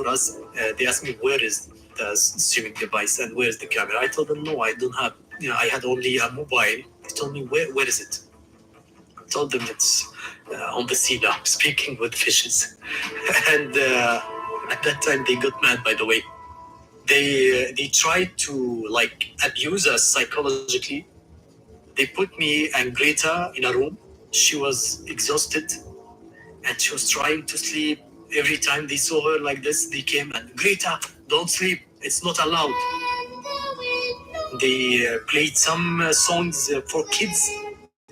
us. They asked me, where is the streaming device and where is the camera? I told them, no, I don't have, I had only a mobile. They told me, where is it? I told them it's on the sea now, speaking with fishes. And at that time, they got mad, by the way. They tried to like abuse us psychologically. They put me and Greta in a room. She was exhausted and she was trying to sleep. Every time they saw her like this, they came and, Greta, don't sleep. It's not allowed. They played some songs for kids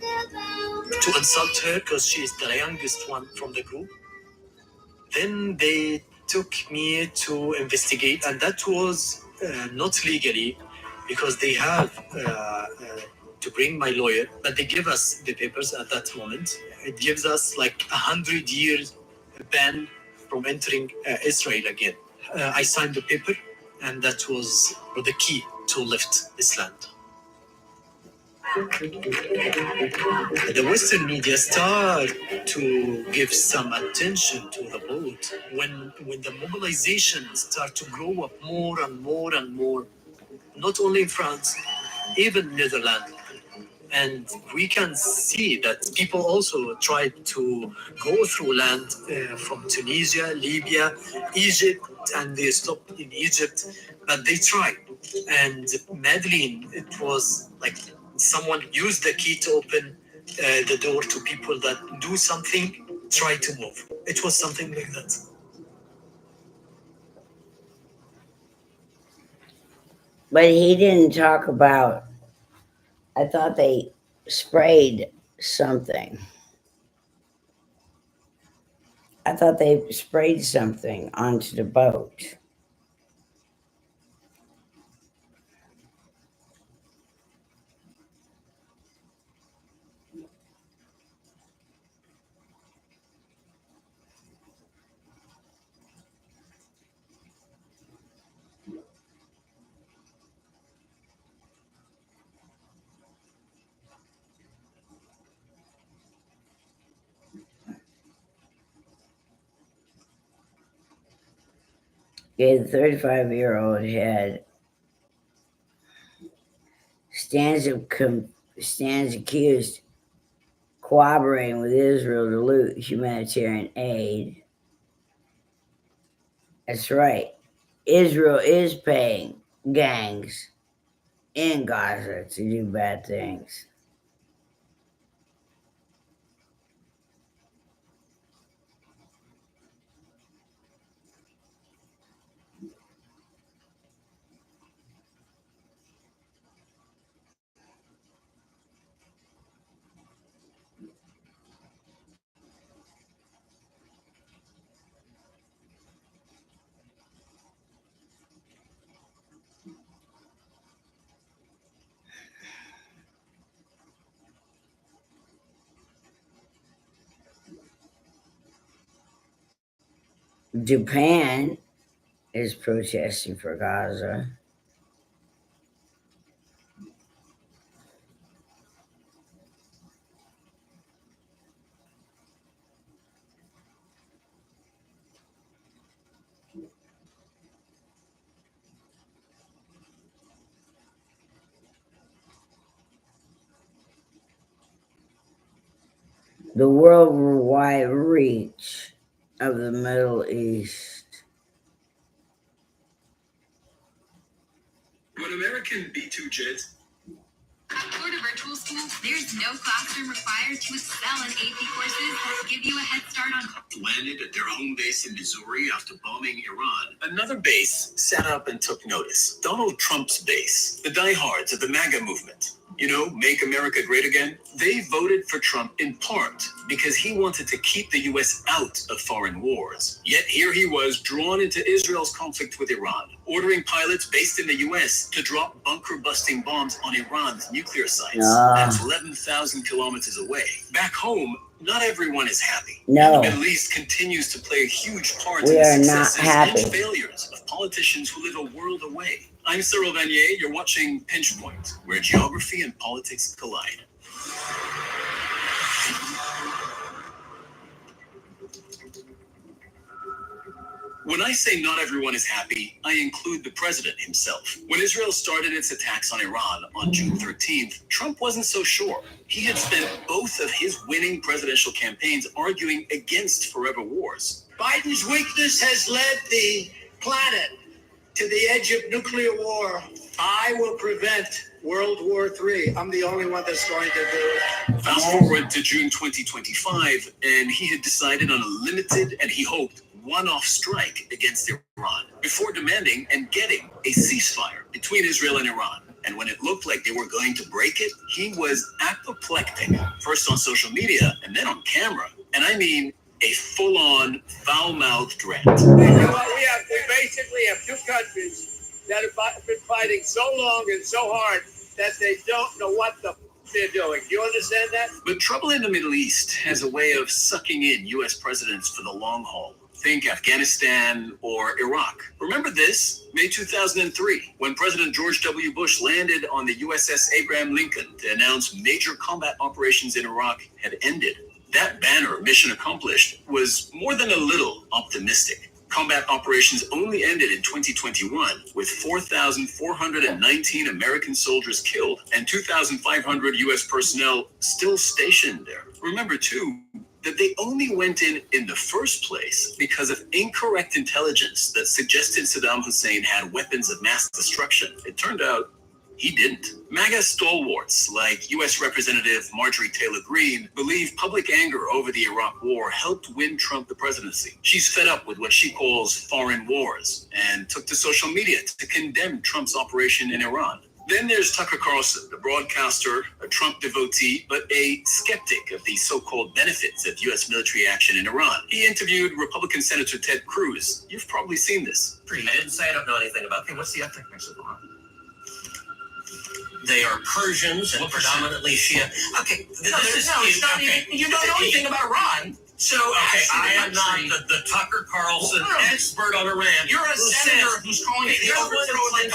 to insult her because she is the youngest one from the group. Then they took me to investigate, and that was not legally because they have to bring my lawyer, but they give us the papers at that moment. It gives us like 100 years ban from entering Israel again. I signed the paper, and that was the key to lift this land. The Western media start to give some attention to the vote when the mobilization start to grow up more and more and more, not only in France, even Netherlands. And we can see that people also try to go through land from Tunisia, Libya, Egypt, and they stopped in Egypt, but they tried. And Medellin, it was like someone used the key to open the door to people that do something, try to move. It was something like that. But he didn't talk about. I thought they sprayed something. I thought they sprayed something onto the boat. Yeah, the 35-year-old had stands accused cooperating with Israel to loot humanitarian aid. That's right. Israel is paying gangs in Gaza to do bad things. Japan is protesting for Gaza. The worldwide reach of the Middle East. When American B-2 jets. At Florida Virtual School, there's no classroom required to excel in AP courses that give you a head start on. Landed at their home base in Missouri after bombing Iran. Another base sat up and took notice. Donald Trump's base. The diehards of the MAGA movement. You know, Make America Great Again. They voted for Trump in part because he wanted to keep the U.S. out of foreign wars. Yet here he was drawn into Israel's conflict with Iran, ordering pilots based in the U.S. to drop bunker-busting bombs on Iran's nuclear sites. That's 11,000 kilometers away. Back home, not everyone is happy. No. And the Middle East continues to play a huge part We in the are not successes happy. and failures of politicians who live a world away. I'm Cyril Vanier. You're watching Pinch Point, where geography and politics collide. When I say not everyone is happy, I include the president himself. When Israel started its attacks on Iran on June 13th, Trump wasn't so sure. He had spent both of his winning presidential campaigns arguing against forever wars. Biden's weakness has led the planet to the edge of nuclear war. I will prevent World War III. I'm the only one that's going to do it. Fast forward to June 2025, and he had decided on a limited, and he hoped, one-off strike against Iran before demanding and getting a ceasefire between Israel and Iran. And when it looked like they were going to break it, he was apoplectic, first on social media and then on camera. And I mean a full-on, foul-mouthed rant. You know what? We basically have two countries that have been fighting so long and so hard that they don't know what the they're doing. Do you understand that? But trouble in the Middle East has a way of sucking in U.S. presidents for the long haul. Think Afghanistan or Iraq. Remember this? May 2003, when President George W. Bush landed on the USS Abraham Lincoln to announce major combat operations in Iraq had ended. That banner, mission accomplished, was more than a little optimistic. Combat operations only ended in 2021, with 4,419 American soldiers killed and 2,500 U.S. personnel still stationed there. Remember, too, that they only went in the first place because of incorrect intelligence that suggested Saddam Hussein had weapons of mass destruction. It turned out he didn't. MAGA stalwarts like U.S. Representative Marjorie Taylor Greene believe public anger over the Iraq War helped win Trump the presidency. She's fed up with what she calls foreign wars and took to social media to condemn Trump's operation in Iran. Then there's Tucker Carlson, the broadcaster, a Trump devotee, but a skeptic of the so-called benefits of U.S. military action in Iran. He interviewed Republican Senator Ted Cruz. You've probably seen this. I didn't say I don't know anything about them. What's the ethnic mix of Iran? They are Persians and predominantly Shia. Okay, it's not even, you don't know anything about Iran. So I am not the Tucker Carlson expert on Iran. You're a senator who's calling it the overthrow of the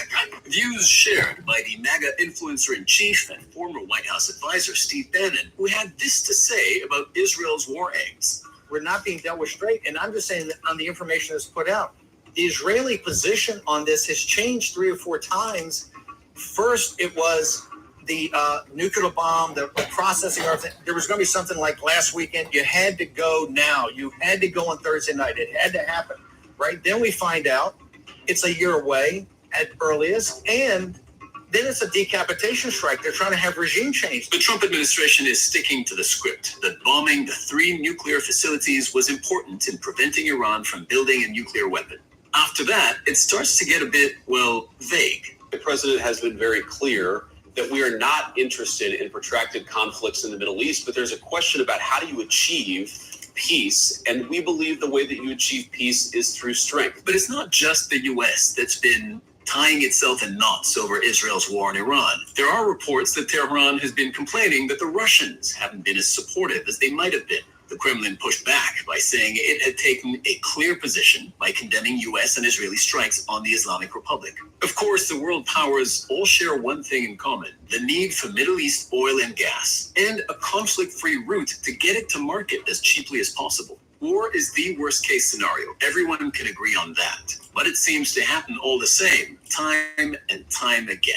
government. Views shared by the MAGA influencer-in-chief and former White House advisor Steve Bannon, who had this to say about Israel's war aims. We're not being dealt with straight, and I'm just saying that on the information that's put out, the Israeli position on this has changed 3 or 4 times. First, it was the nuclear bomb, the processing, everything. There was going to be something like last weekend. You had to go now. You had to go on Thursday night. It had to happen, right? Then we find out it's a year away at earliest, and then it's a decapitation strike. They're trying to have regime change. The Trump administration is sticking to the script that bombing the 3 nuclear facilities was important in preventing Iran from building a nuclear weapon. After that, it starts to get a bit, well, vague. The president has been very clear that we are not interested in protracted conflicts in the Middle East, but there's a question about how do you achieve peace, and we believe the way that you achieve peace is through strength. But it's not just the U.S. that's been tying itself in knots over Israel's war in Iran. There are reports that Tehran has been complaining that the Russians haven't been as supportive as they might have been. The Kremlin pushed back by saying it had taken a clear position by condemning U.S. and Israeli strikes on the Islamic Republic. Of course, the world powers all share one thing in common: the need for Middle East oil and gas, and a conflict-free route to get it to market as cheaply as possible. War is the worst-case scenario. Everyone can agree on that. But it seems to happen all the same, time and time again.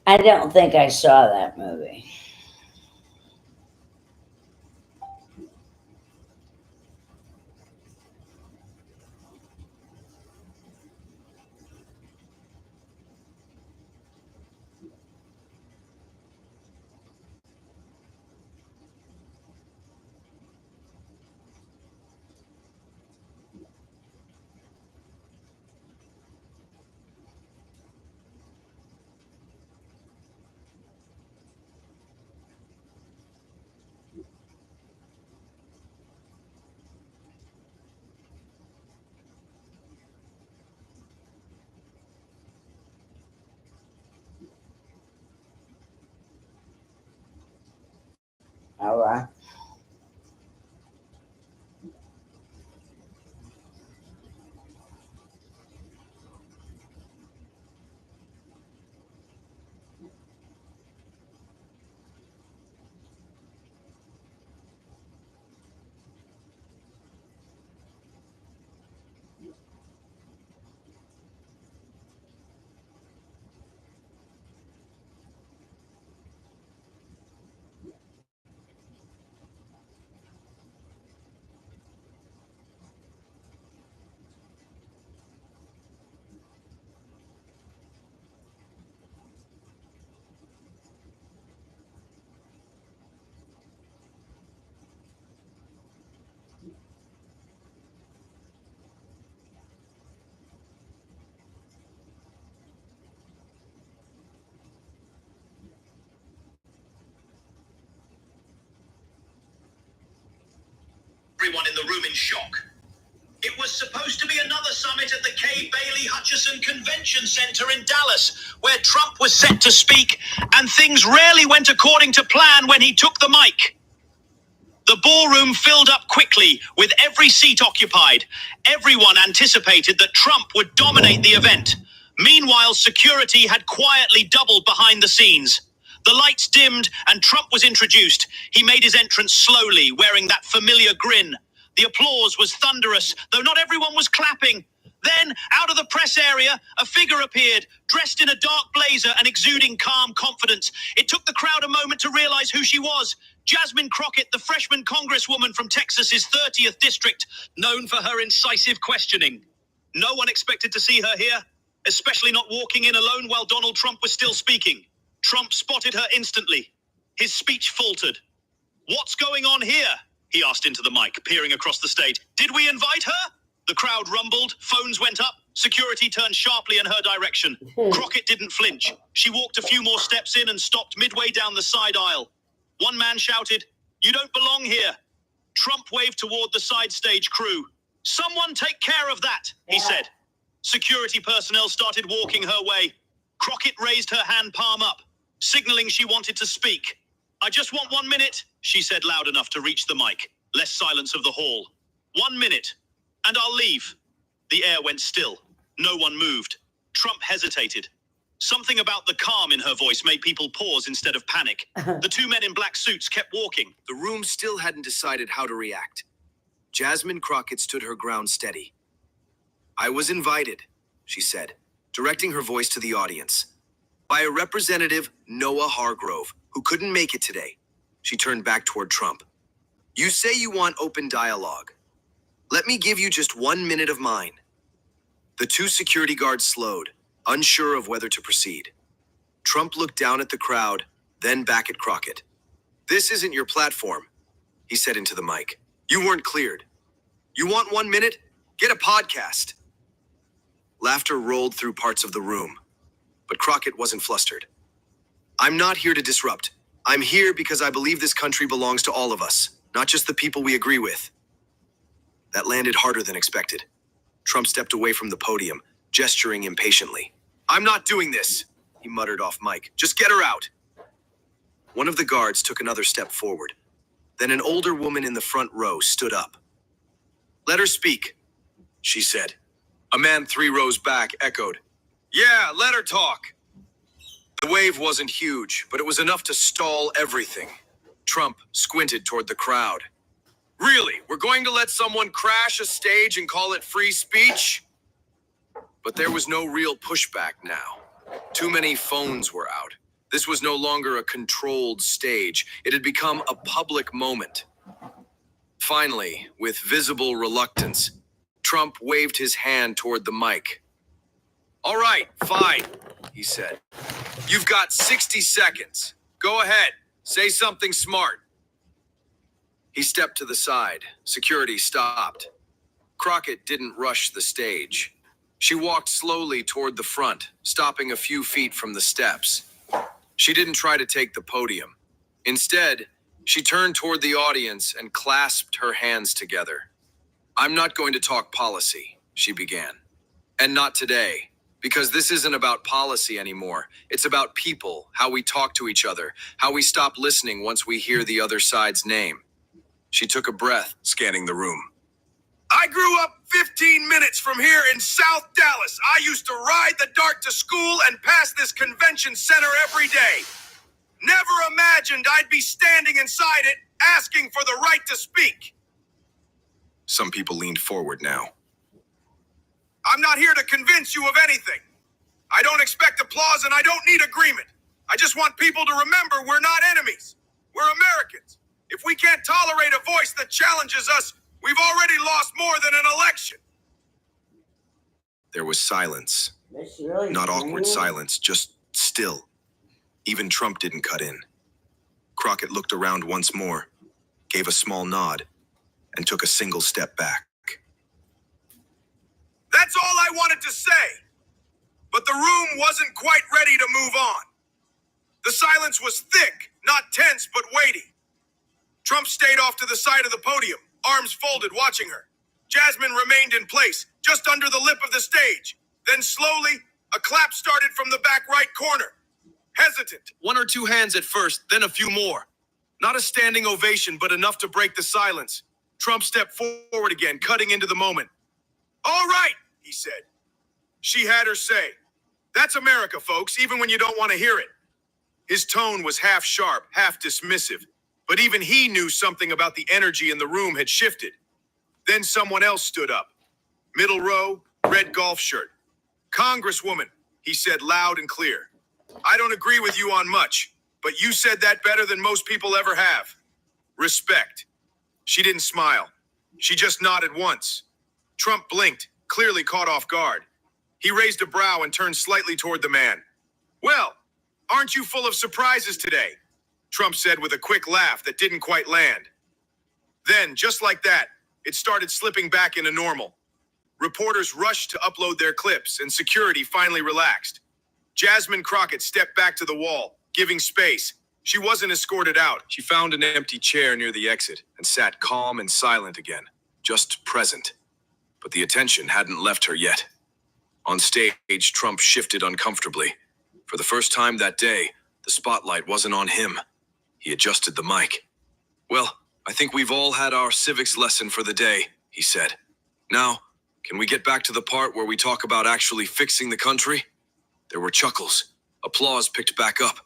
I don't think I saw that movie. All right. Everyone in the room in shock. It was supposed to be another summit at the Kay Bailey Hutchison Convention Center in Dallas, where Trump was set to speak, and things rarely went according to plan when he took the mic. The ballroom filled up quickly, with every seat occupied. Everyone anticipated that Trump would dominate the event. Meanwhile, security had quietly doubled behind the scenes. The lights dimmed and Trump was introduced. He made his entrance slowly, wearing that familiar grin. The applause was thunderous, though not everyone was clapping. Then, out of the press area, a figure appeared, dressed in a dark blazer and exuding calm confidence. It took the crowd a moment to realize who she was. Jasmine Crockett, the freshman congresswoman from Texas's 30th district, known for her incisive questioning. No one expected to see her here, especially not walking in alone while Donald Trump was still speaking. Trump spotted her instantly. His speech faltered. "What's going on here?" he asked into the mic, peering across the stage. "Did we invite her?" The crowd rumbled, phones went up, security turned sharply in her direction. Crockett didn't flinch. She walked a few more steps in and stopped midway down the side aisle. One man shouted, "You don't belong here." Trump waved toward the side stage crew. "Someone take care of that," he said. Security personnel started walking her way. Crockett raised her hand palm up, signaling she wanted to speak. "I just want 1 minute," she said loud enough to reach the mic. Less silence of the hall. 1 minute, and I'll leave." The air went still. No one moved. Trump hesitated. Something about the calm in her voice made people pause instead of panic. The two men in black suits kept walking. The room still hadn't decided how to react. Jasmine Crockett stood her ground steady. "I was invited," she said, directing her voice to the audience, "by a Representative Noah Hargrove, who couldn't make it today." She turned back toward Trump. "You say you want open dialogue. Let me give you just 1 minute of mine." The two security guards slowed, unsure of whether to proceed. Trump looked down at the crowd, then back at Crockett. "This isn't your platform," he said into the mic. "You weren't cleared. You want 1 minute? Get a podcast." Laughter rolled through parts of the room, but Crockett wasn't flustered. "I'm not here to disrupt. I'm here because I believe this country belongs to all of us, not just the people we agree with." That landed harder than expected. Trump stepped away from the podium, gesturing impatiently. "I'm not doing this," he muttered off mic. "Just get her out." One of the guards took another step forward. Then an older woman in the front row stood up. "Let her speak," she said. A man 3 rows back echoed, "Yeah, let her talk." The wave wasn't huge, but it was enough to stall everything. Trump squinted toward the crowd. "Really, we're going to let someone crash a stage and call it free speech?" But there was no real pushback now. Too many phones were out. This was no longer a controlled stage. It had become a public moment. Finally, with visible reluctance, Trump waved his hand toward the mic. "All right, fine," he said. "You've got 60 seconds. Go ahead. Say something smart." He stepped to the side. Security stopped. Crockett didn't rush the stage. She walked slowly toward the front, stopping a few feet from the steps. She didn't try to take the podium. Instead, she turned toward the audience and clasped her hands together. "I'm not going to talk policy," she began. "And not today, because this isn't about policy anymore. It's about people, how we talk to each other, how we stop listening once we hear the other side's name." She took a breath, scanning the room. "I grew up 15 minutes from here in South Dallas. I used to ride the DART to school and pass this convention center every day. Never imagined I'd be standing inside it, asking for the right to speak." Some people leaned forward now. "I'm not here to convince you of anything. I don't expect applause and I don't need agreement. I just want people to remember we're not enemies. We're Americans. If we can't tolerate a voice that challenges us, we've already lost more than an election." There was silence. Really Not awkward strange. silence, just still. Even Trump didn't cut in. Crockett looked around once more, gave a small nod, and took a single step back. "That's all I wanted to say. But the room wasn't quite ready to move on. The silence was thick, not tense, but weighty. Trump stayed off to the side of the podium, arms folded, watching her. Jasmine remained in place, just under the lip of the stage. Then slowly, a clap started from the back right corner. Hesitant. One or two hands at first, then a few more. Not a standing ovation, but enough to break the silence. Trump stepped forward again, cutting into the moment. "All right," he said. She had her say. "That's America, folks, even when you don't want to hear it." His tone was half sharp, half dismissive, but even he knew something about the energy in the room had shifted. Then someone else stood up. Middle row, red golf shirt. "Congresswoman," he said loud and clear. "I don't agree with you on much, but you said that better than most people ever have. Respect." She didn't smile. She just nodded once. Trump blinked, clearly caught off guard. He raised a brow and turned slightly toward the man. "Well, aren't you full of surprises today?" Trump said with a quick laugh that didn't quite land. Then, just like that, it started slipping back into normal. Reporters rushed to upload their clips, and security finally relaxed. Jasmine Crockett stepped back to the wall, giving space. She wasn't escorted out. She found an empty chair near the exit and sat calm and silent again, just present. But the attention hadn't left her yet. On stage, Trump shifted uncomfortably. For the first time that day, the spotlight wasn't on him. He adjusted the mic. "Well, I think we've all had our civics lesson for the day," he said. "Now, can we get back to the part where we talk about actually fixing the country?" There were chuckles. Applause picked back up.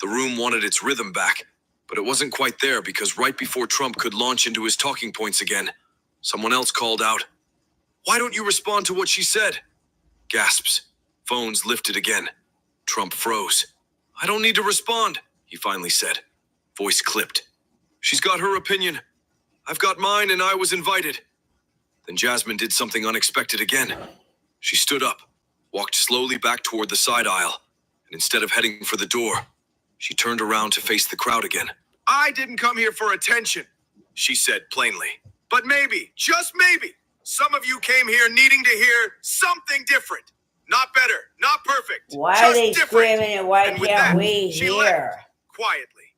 The room wanted its rhythm back, but it wasn't quite there because right before Trump could launch into his talking points again, someone else called out, "Why don't you respond to what she said?" Gasps. Phones lifted again. Trump froze. "I don't need to respond," he finally said. Voice clipped. "She's got her opinion. I've got mine and I was invited." Then Jasmine did something unexpected again. She stood up, walked slowly back toward the side aisle, and instead of heading for the door, she turned around to face the crowd again. "I didn't come here for attention," she said plainly. "But maybe, just maybe, some of you came here needing to hear something different. Not better, not perfect. Why just are they different." screaming and why And with can't that, we she hear? left quietly.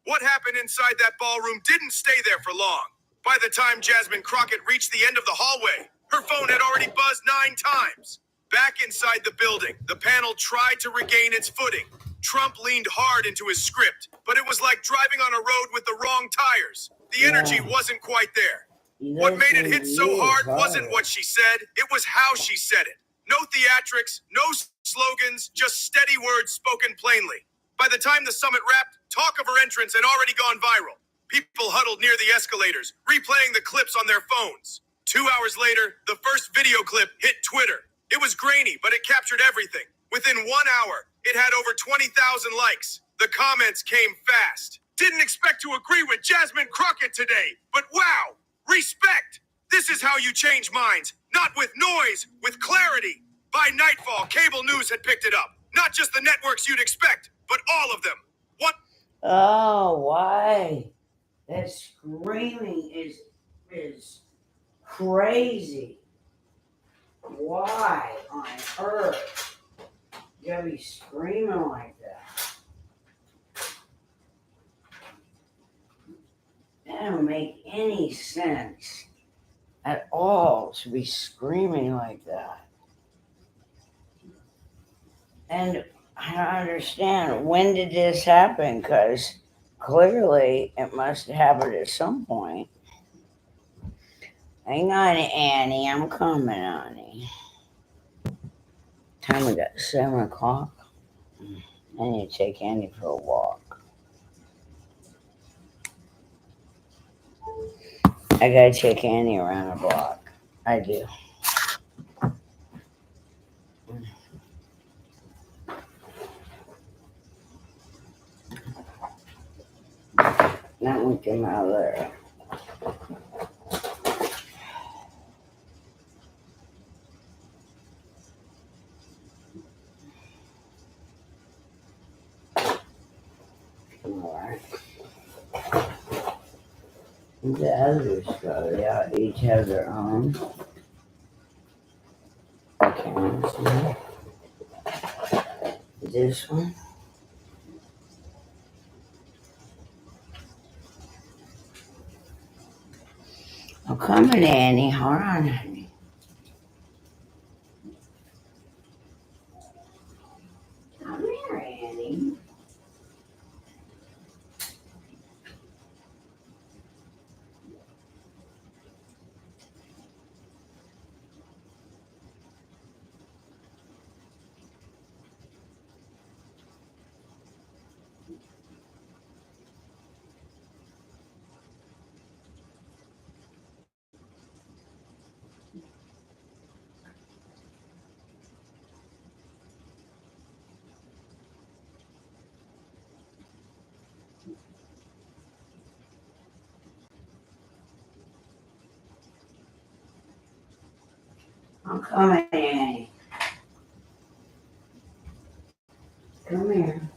What happened inside that ballroom didn't stay there for long. By the time Jasmine Crockett reached the end of the hallway, her phone had already buzzed 9 times. Back inside the building, the panel tried to regain its footing. Trump leaned hard into his script, but it was like driving on a road with the wrong tires. The energy wasn't quite there. What made it hit so hard wasn't what she said, it was how she said it. No theatrics, no slogans, just steady words spoken plainly. By the time the summit wrapped, talk of her entrance had already gone viral. People huddled near the escalators, replaying the clips on their phones. 2 hours later, the first video clip hit Twitter. It was grainy, but it captured everything. Within 1 hour, it had over 20,000 likes. The comments came fast. Didn't expect to agree with Jasmine Crockett today, but wow, respect. This is how you change minds, not with noise, with clarity. By nightfall, cable news had picked it up. Not just the networks you'd expect, but all of them. What? Oh, why? That screaming is crazy. Why on earth you gotta be screaming like that? That don't make any sense at all to be screaming like that. And I don't understand, when did this happen? Because clearly it must have happened at some point. Hang on, Annie, I'm coming, Annie. Time we got 7 o'clock. I need to take Annie for a walk. I gotta take Annie around the block. I do. Not with your mother. Alright. The others go, yeah, each have their own accounts. This one. I'm coming, Annie. Hold on, honey. Come here, Annie. I'm coming, Annie. Come here.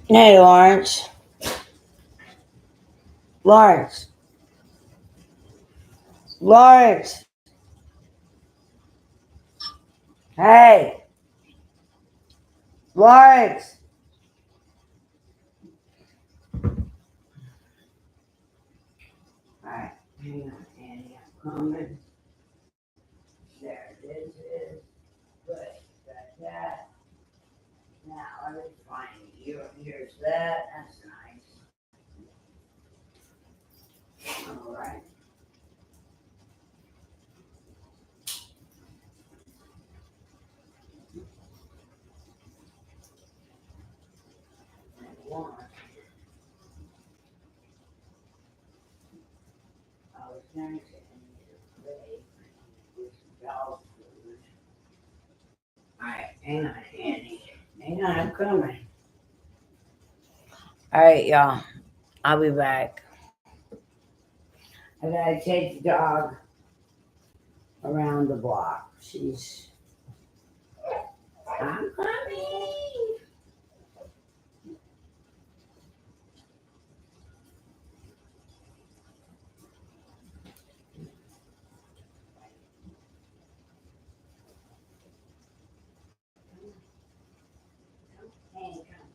Hey, Lawrence. Lawrence. Lawrence. Hey. Lawrence. Alright, hang on, Annie. I'm coming. There, this is good. Got that. Now, let me find you. Here's that. That's nice. Alright. One. I was going to say, Hang on, Annie. Hang on, I'm coming. All right, y'all. I'll be back. I gotta take the dog around the block. I'm coming. Hey, come.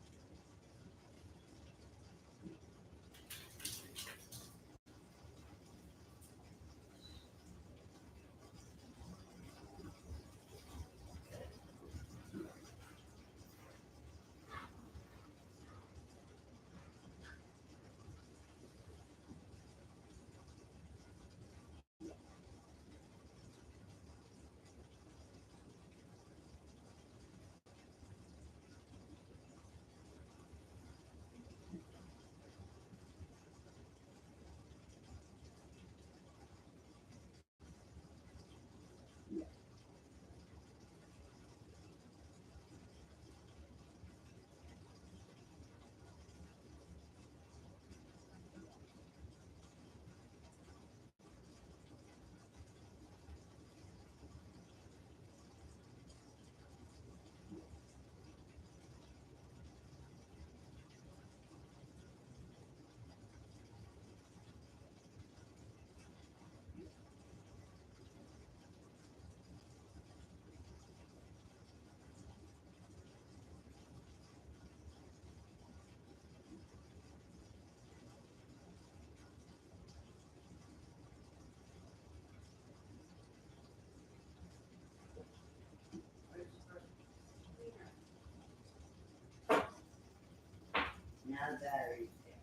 Now the battery's dead.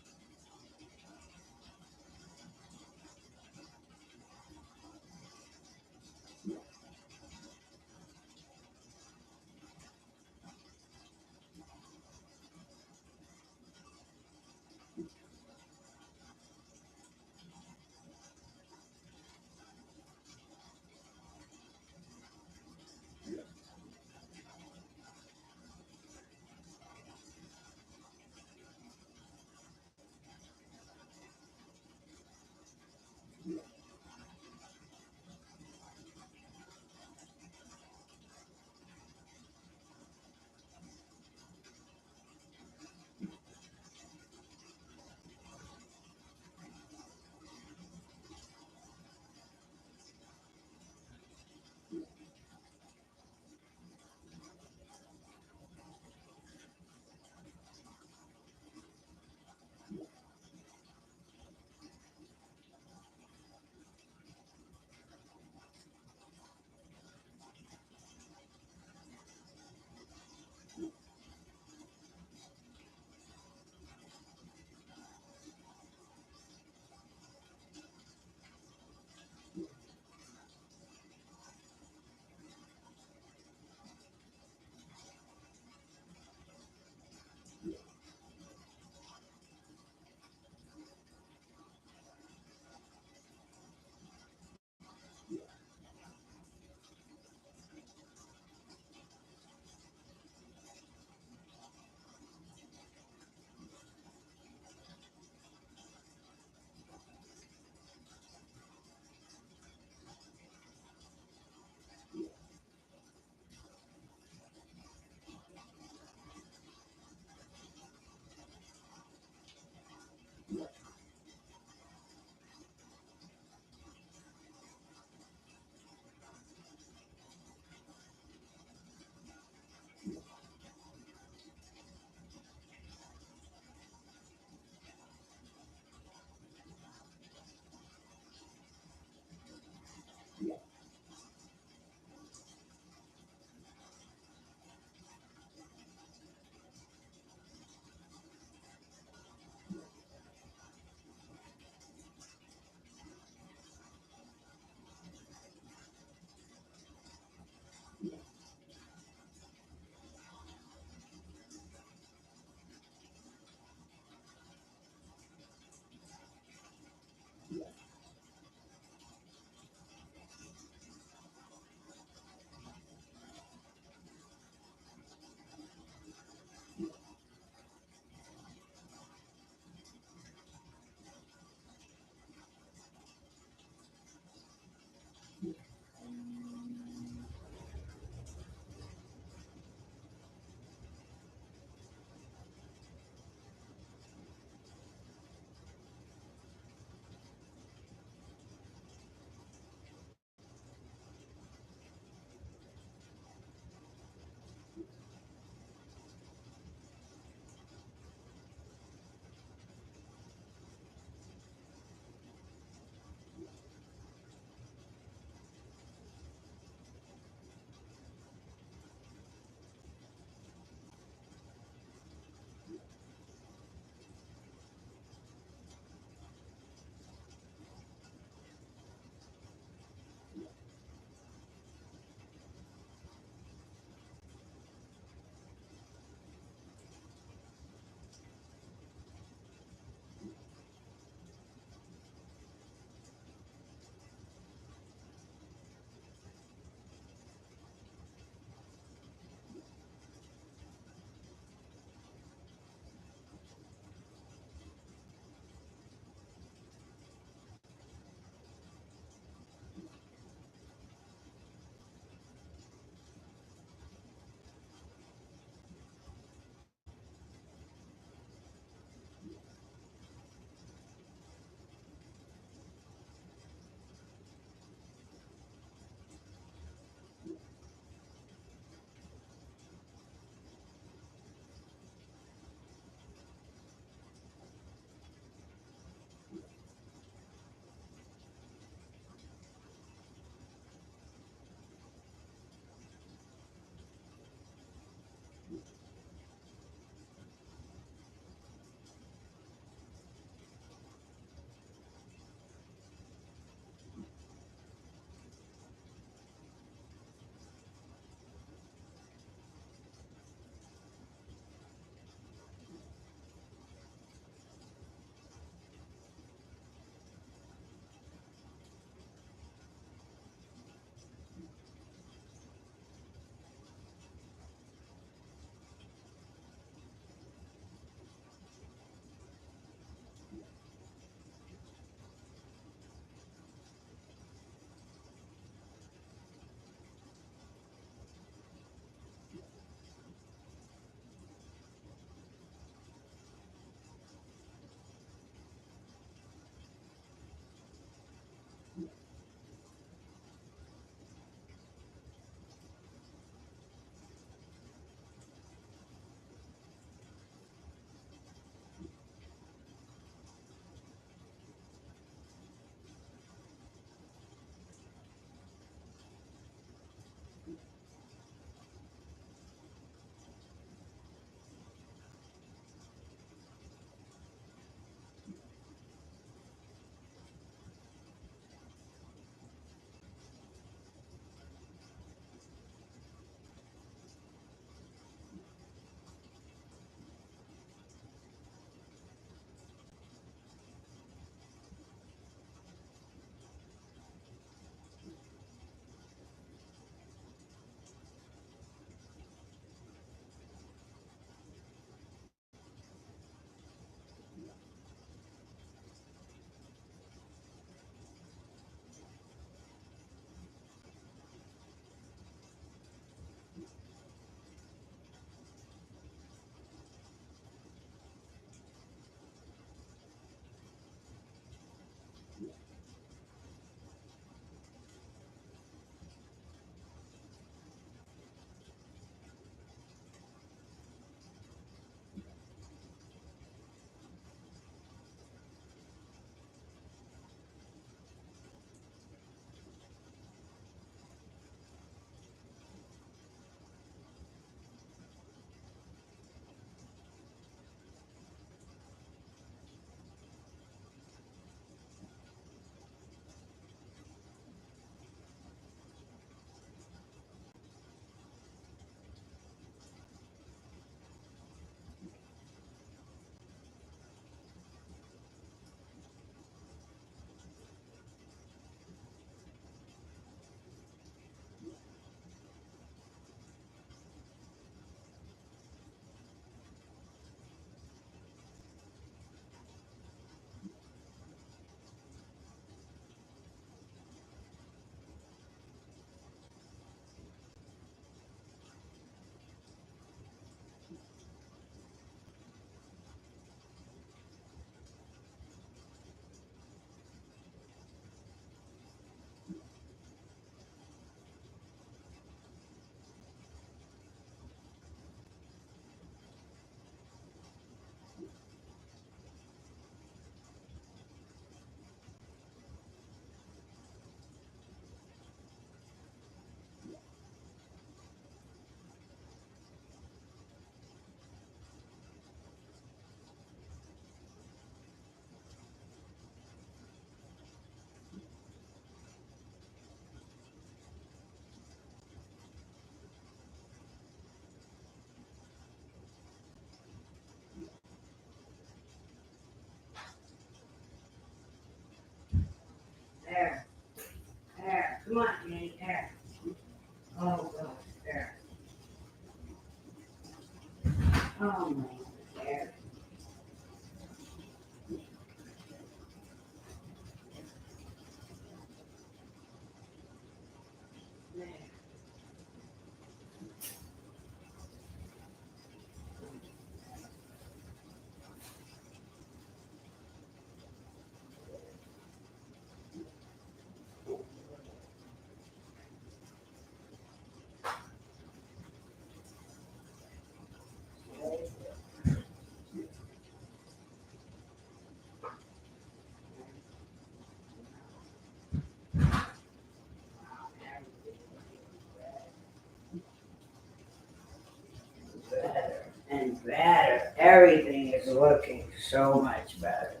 Everything is looking so much better.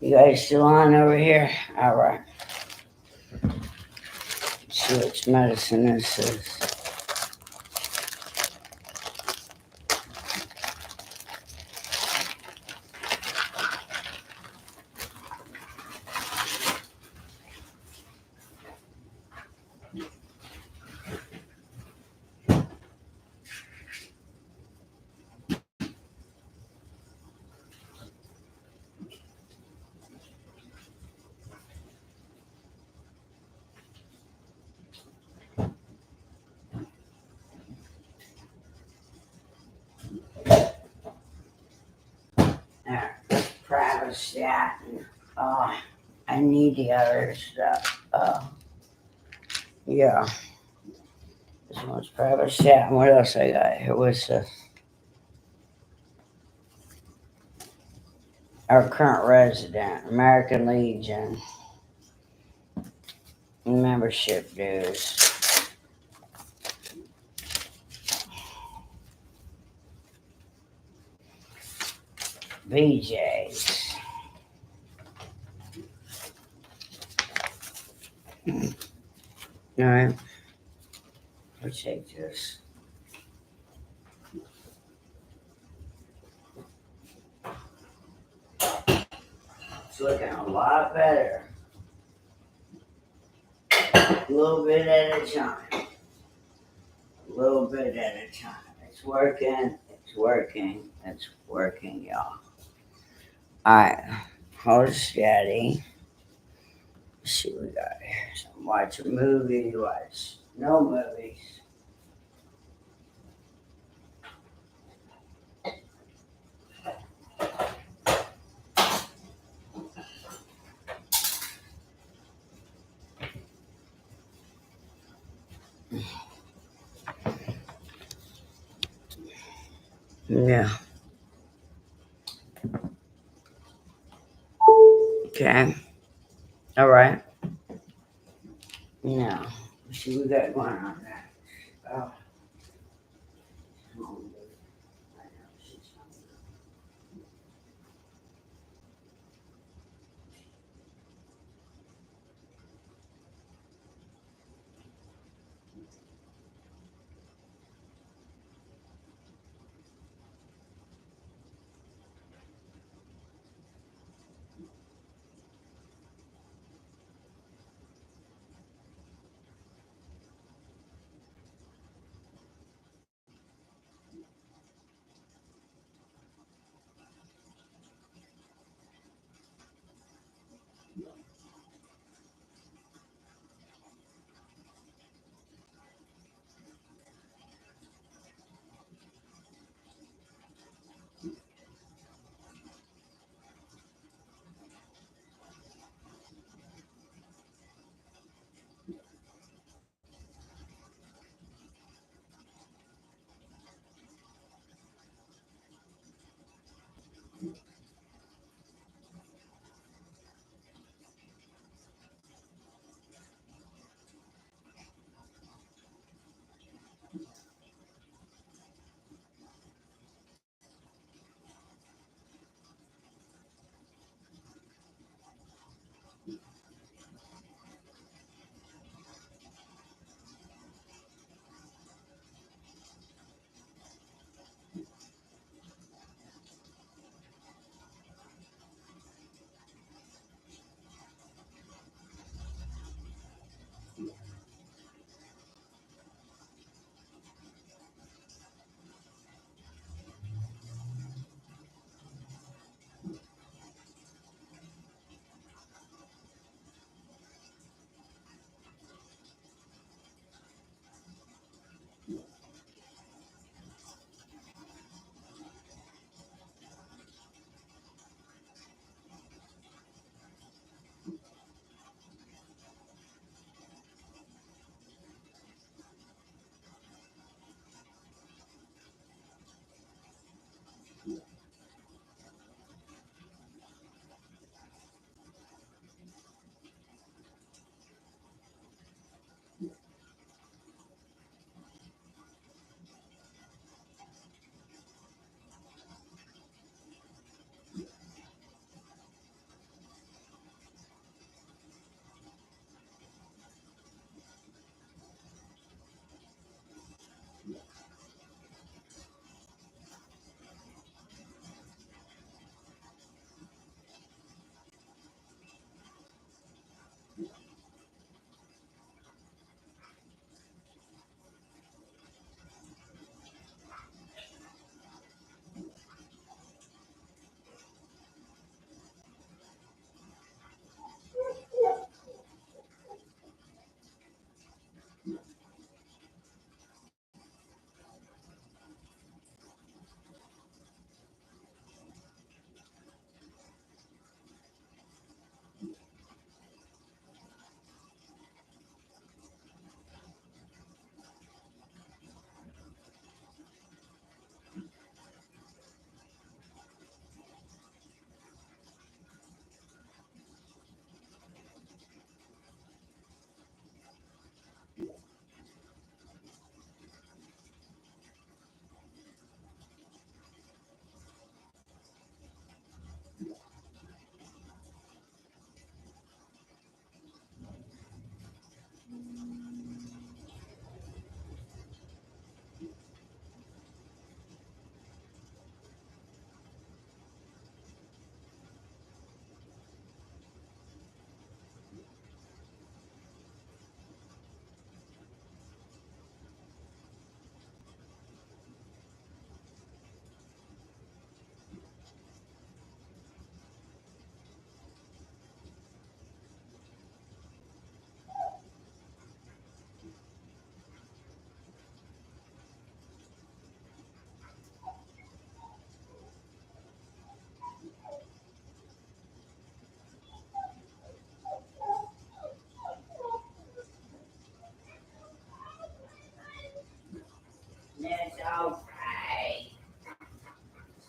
You guys still on over here? All right. Let's see which medicine this is. Pravastatin. I need the other stuff. Yeah. This one's pravastatin. What else I got here? What's this? Our current resident, American Legion. Membership dues. BJ's. Alright. We'll take this. It's looking a lot better. A little bit at a time. A little bit at a time. It's working. It's working. It's working, y'all. Alright. Hold steady. Let's see what we got here. So watch a movie. Watch no movies. Yeah. Okay. All right. Now, let's see what we got going on there. Oh.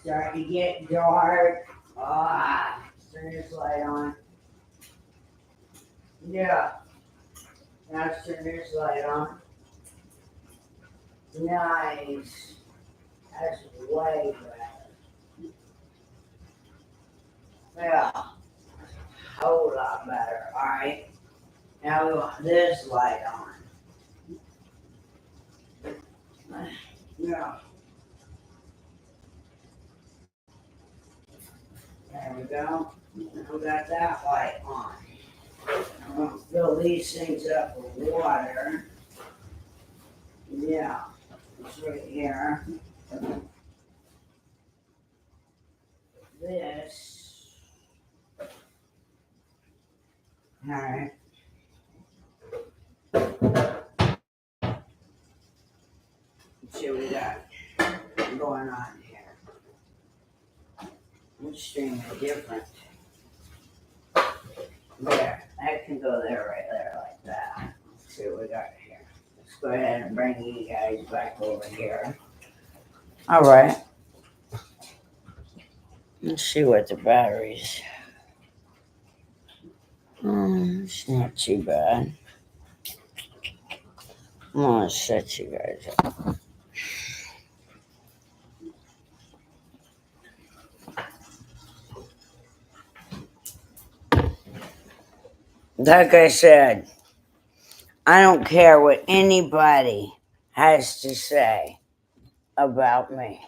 Starting to get dark. Turn this light on. Yeah. Now let's turn this light on. Nice. That's way better. Yeah. A whole lot better. Alright. Now we want this light on. Yeah. There we go. Now we got that light on. I'm going to fill these things up with water. Yeah. It's right here. This. Alright. Let's see what we got going on here. Extremely different. There. That can go there, right there, like that. Let's see what we got here. Let's go ahead and bring you guys back over here. Alright. Let's see what the batteries. It's not too bad. I'm gonna set you guys up. Like I said, I don't care what anybody has to say about me.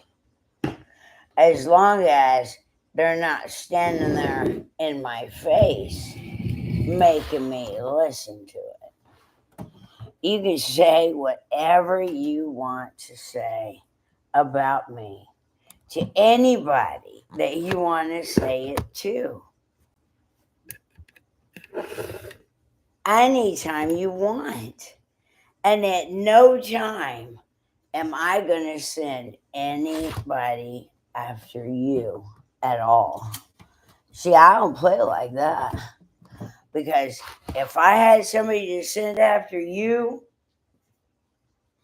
As long as they're not standing there in my face making me listen to it. You can say whatever you want to say about me to anybody that you want to say it to. Anytime you want. And at no time am I going to send anybody after you at all. See, I don't play like that. Because if I had somebody to send after you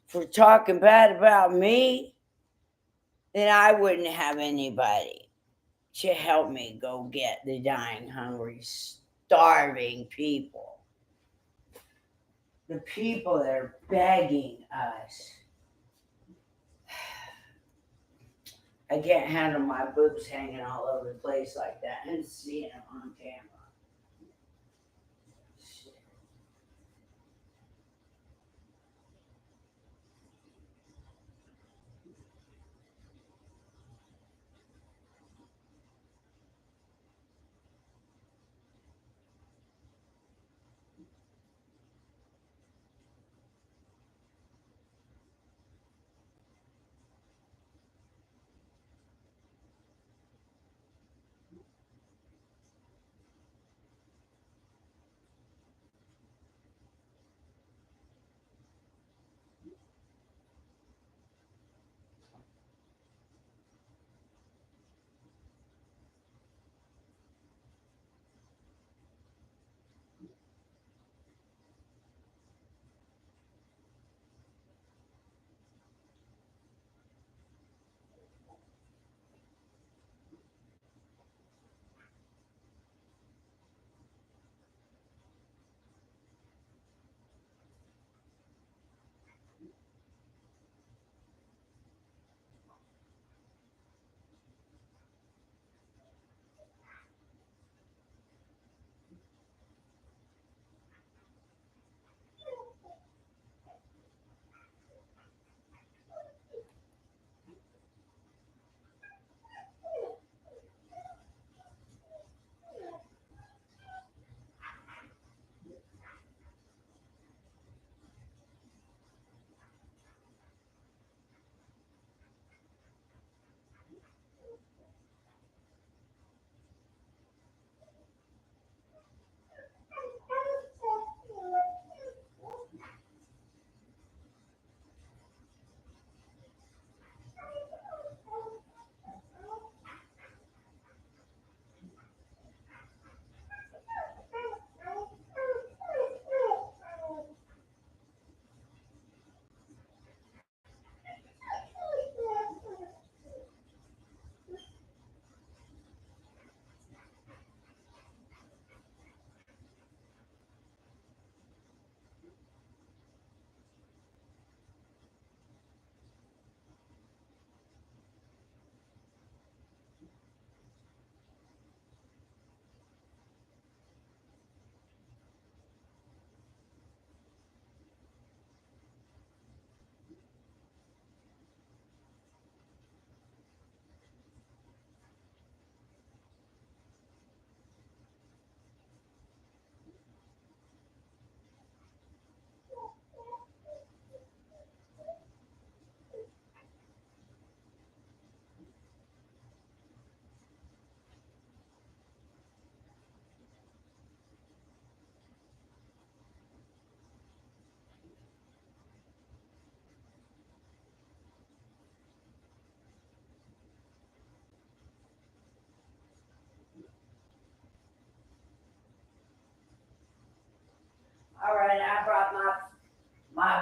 for talking bad about me, then I wouldn't have anybody to help me go get the dying, hungry, starving people. The people that are begging us. I can't handle my boobs hanging all over the place like that and seeing them on camera.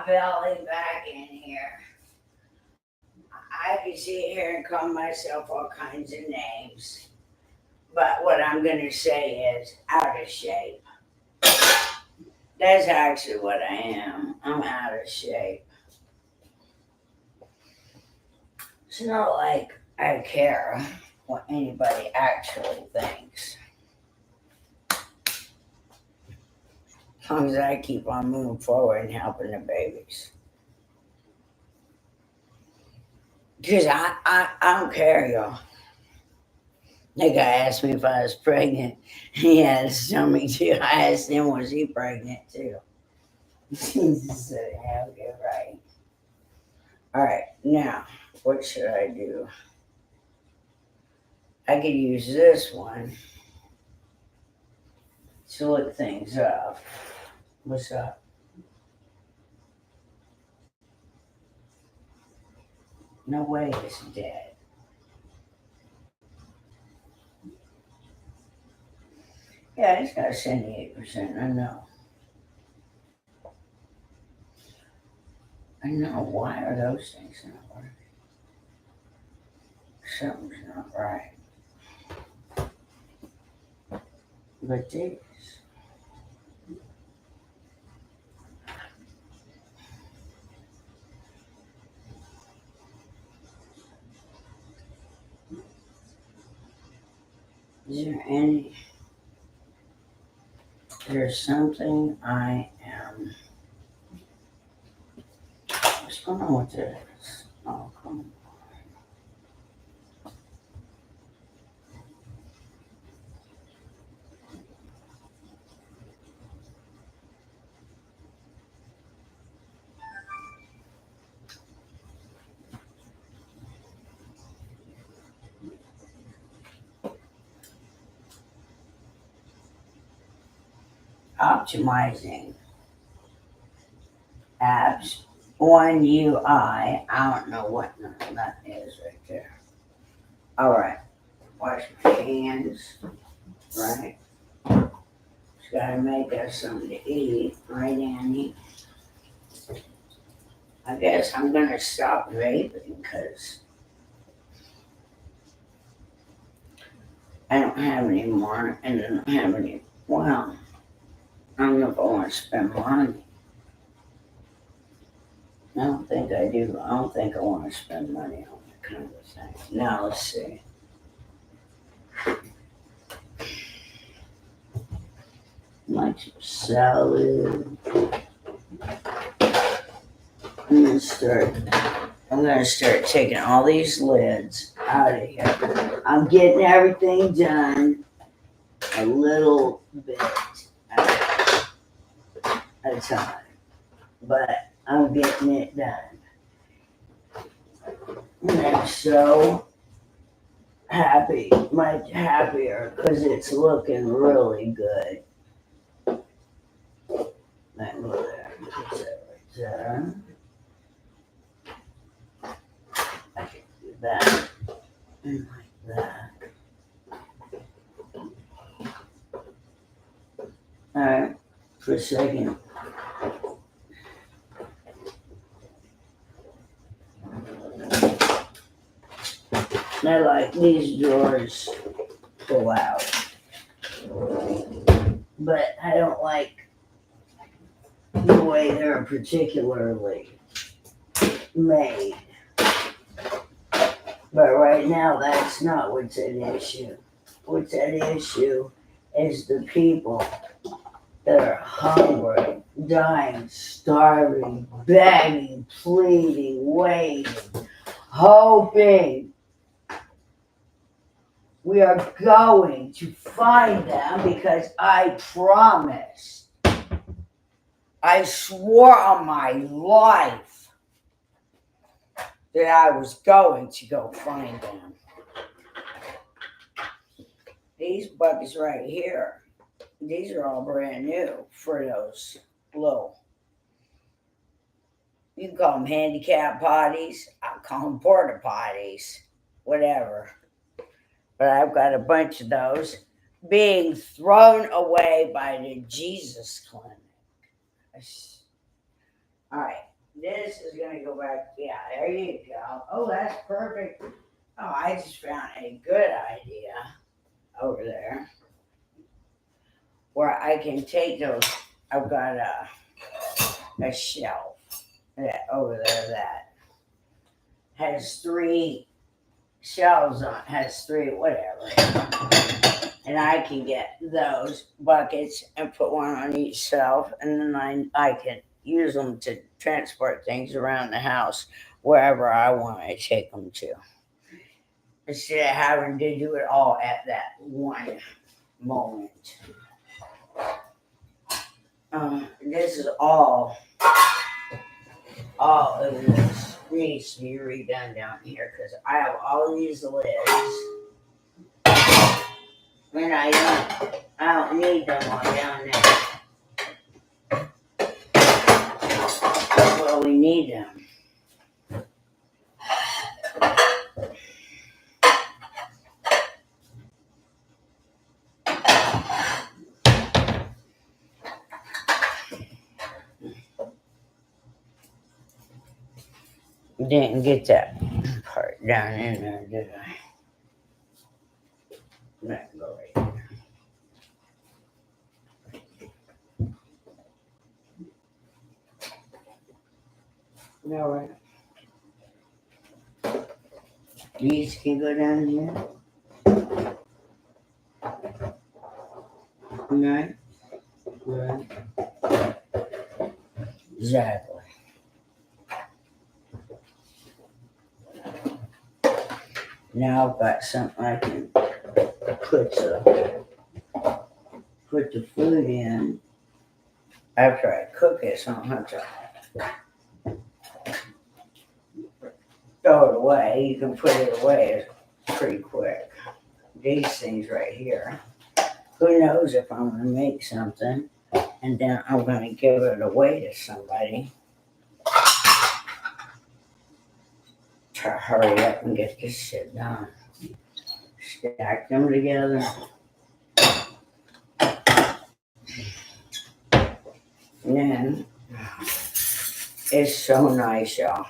belly back in here. I can sit here and call myself all kinds of names, but what I'm going to say is out of shape. That's actually what I am. I'm out of shape. It's not like I care what anybody actually thinks. As long as I keep on moving forward and helping the babies. Because I don't care, y'all. That guy asked me if I was pregnant. He had a stomach too. I asked him, was he pregnant too? He said, yeah, okay, right. All right, now, what should I do? I could use this one to look things up. What's up? No way it's dead. Yeah, it's got 78%. I know. I know. Why are those things not working? Something's not right. But these. Is there any? There's something I am. What's going on with this? Oh, come on. Optimizing apps. One UI. I don't know what that is right there. All right. Wash my hands. Right. Just gotta make us something to eat. Right, Annie? I guess I'm gonna stop vaping because I don't have any more and I don't have any. Well, I don't know if I want to spend money. I don't think I do. I don't think I want to spend money on that kind of thing. Now, let's see. Like some salad. I'm gonna start taking all these lids out of here. I'm getting everything done a little bit at a time, but I'm getting it done. And I'm so happy, much happier, because it's looking really good. That go there. Put that right there. I can do that. And like that. Alright, for a second. And I like these drawers pull out. But I don't like the way they're particularly made. But right now, that's not what's at issue. What's at issue is the people that are hungry, dying, starving, begging, pleading, waiting, hoping. We are going to find them because I promised. I swore on my life that I was going to go find them. These buckets right here, these are all brand new for those little, you can call them handicap potties, I call them porta potties, whatever. But I've got a bunch of those being thrown away by the Jesus Clinic. All right, This is gonna go back. Yeah, there you go. Oh, that's perfect. Oh, I just found a good idea over there where I can take those. I've got a shelf that over there that has 3 shelves on, has 3 whatever, and I can get those buckets and put one on each shelf, and then I can use them to transport things around the house wherever I want to take them to, instead of having to do it all at that one moment. This is all of this needs to be redone down here because I have all these lids, and I don't need them all down there. Well, we need them. Didn't get that part down in there, did I? That can go right there. All right. These can go down here. Right. Right. Exactly. Now I've got something I can put the food in after I cook it, so I don't have to throw it away. You can put it away pretty quick. These things right here. Who knows if I'm going to make something and then I'm going to give it away to somebody to hurry up and get this shit done. Stack them together. And then it's so nice, y'all.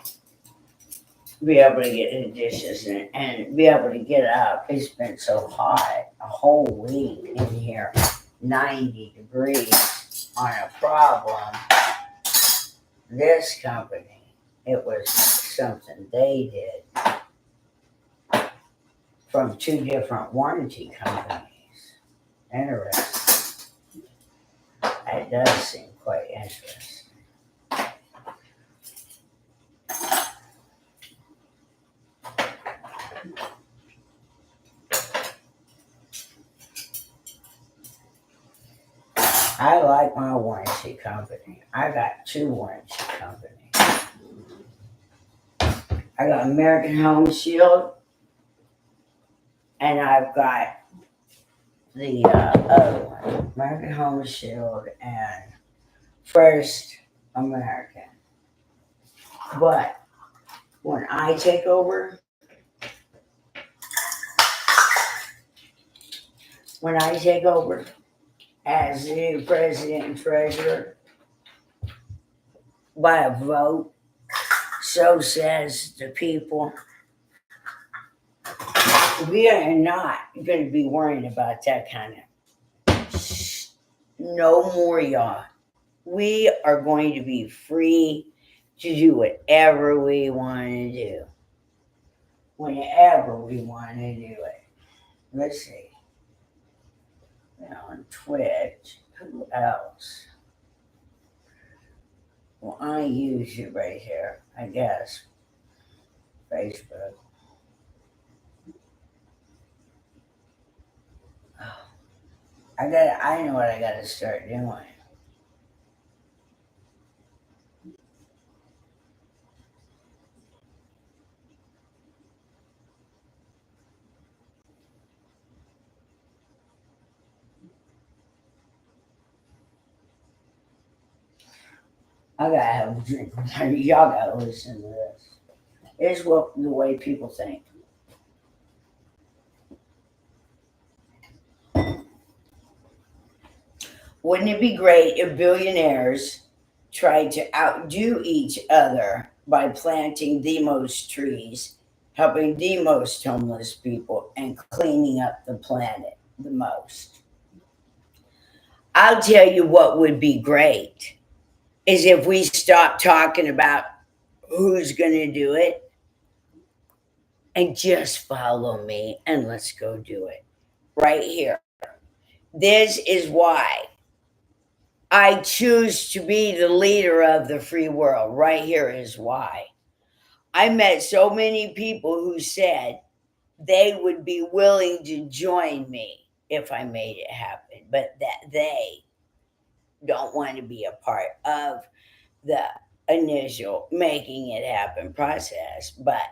Be able to get the dishes and be able to get up. It's been so hot a whole week in here, 90 degrees on a problem. This company, it was something they did from 2 different warranty companies. Interesting. That does seem quite interesting. I like my warranty company. I got 2 warranty companies. I got American Home Shield, and I've got the other one, American Home Shield and First American. But when I take over, as the new president and treasurer by a vote, so says the people, we are not going to be worrying about that kind of no more, y'all. We are going to be free to do whatever we want to do, whenever we want to do it. Let's see. On Twitch, who else? Well, I use you right here, I guess. Facebook. I know what I gotta start doing. I gotta have a drink. Y'all gotta listen to this. It's the way people think. Wouldn't it be great if billionaires tried to outdo each other by planting the most trees, helping the most homeless people, and cleaning up the planet the most. I'll tell you what would be great is if we stop talking about who's going to do it and just follow me and let's go do it right here. This is why I choose to be the leader of the free world. Right here is why. I met so many people who said they would be willing to join me if I made it happen, but that they don't want to be a part of the initial making it happen process, but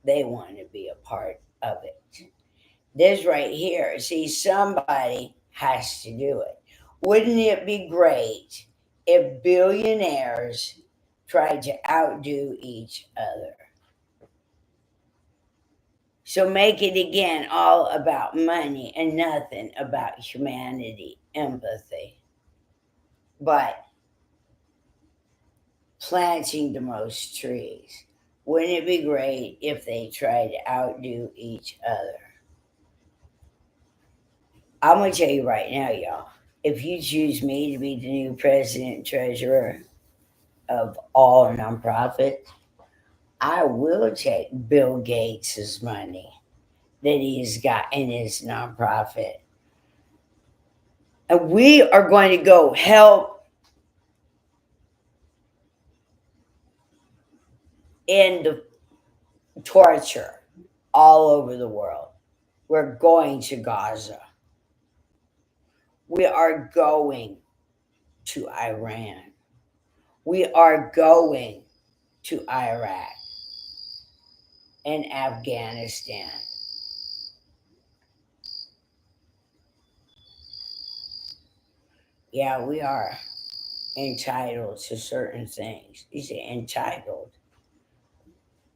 they want to be a part of it. This right here, see, somebody has to do it. Wouldn't it be great if billionaires tried to outdo each other? So make it again all about money and nothing about humanity, empathy, but planting the most trees. Wouldn't it be great if they tried to outdo each other? I'm going to tell you right now, y'all, if you choose me to be the new president and treasurer of all nonprofits, I will take Bill Gates' money that he's got in his nonprofit. And we are going to go help end the torture all over the world. We're going to Gaza. We are going to Iran. We are going to Iraq and Afghanistan. Yeah, we are entitled to certain things. You say entitled.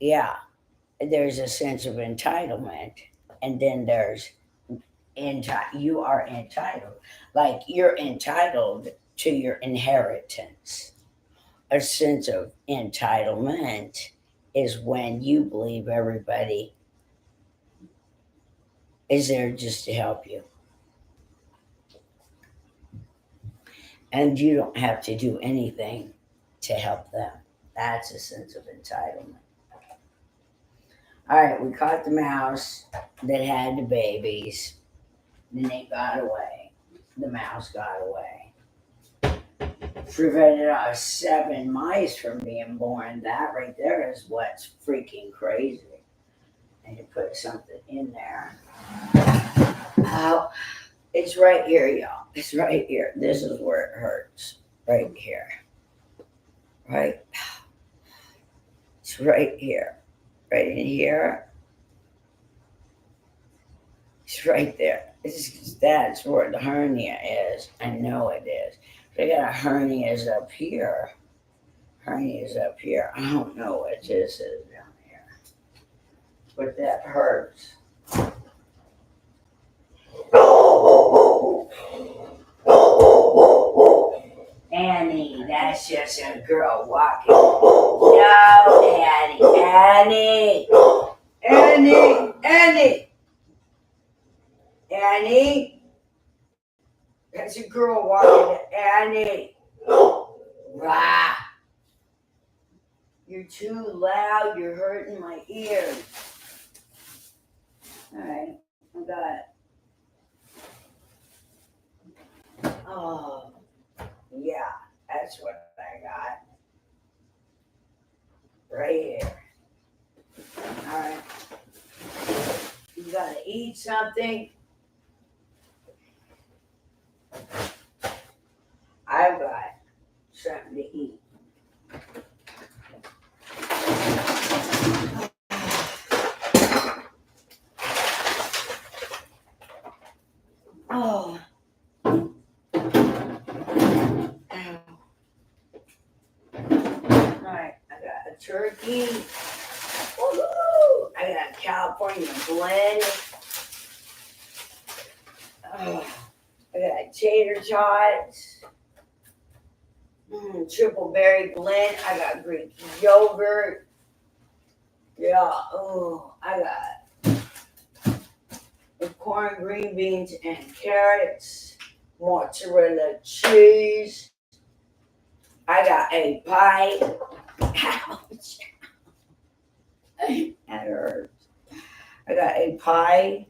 Yeah, there's a sense of entitlement, and then there's you are entitled. Like you're entitled to your inheritance. A sense of entitlement is when you believe everybody is there just to help you. And you don't have to do anything to help them. That's a sense of entitlement. All right, we caught the mouse that had the babies. Then they got away. The mouse got away. Prevented us 7 mice from being born. That right there is what's freaking crazy. And you put something in there. Oh, it's right here, y'all. It's right here. This is where it hurts. Right here. Right? It's right here. Right in here. It's right there. That's where the hernia is. I know it is. They got a hernia's up here. Hernia's up here. I don't know what this is down here. But that hurts. Annie, that's just a girl walking. No, Annie. Annie. That's a girl walking. Annie. Rah. You're too loud. You're hurting my ears. All right, I got it. Oh, yeah, that's what I got. Right here. All right. You gotta eat something. I've got something to eat. Oh. Alright, I got a turkey. Woo-hoo! I got California blend. Oh, I got tater tots. Triple berry blend. I got Greek yogurt. Yeah. Oh, I got with corn, green beans, and carrots. Mozzarella cheese. I got a pie. Ouch. That hurts. I got a pie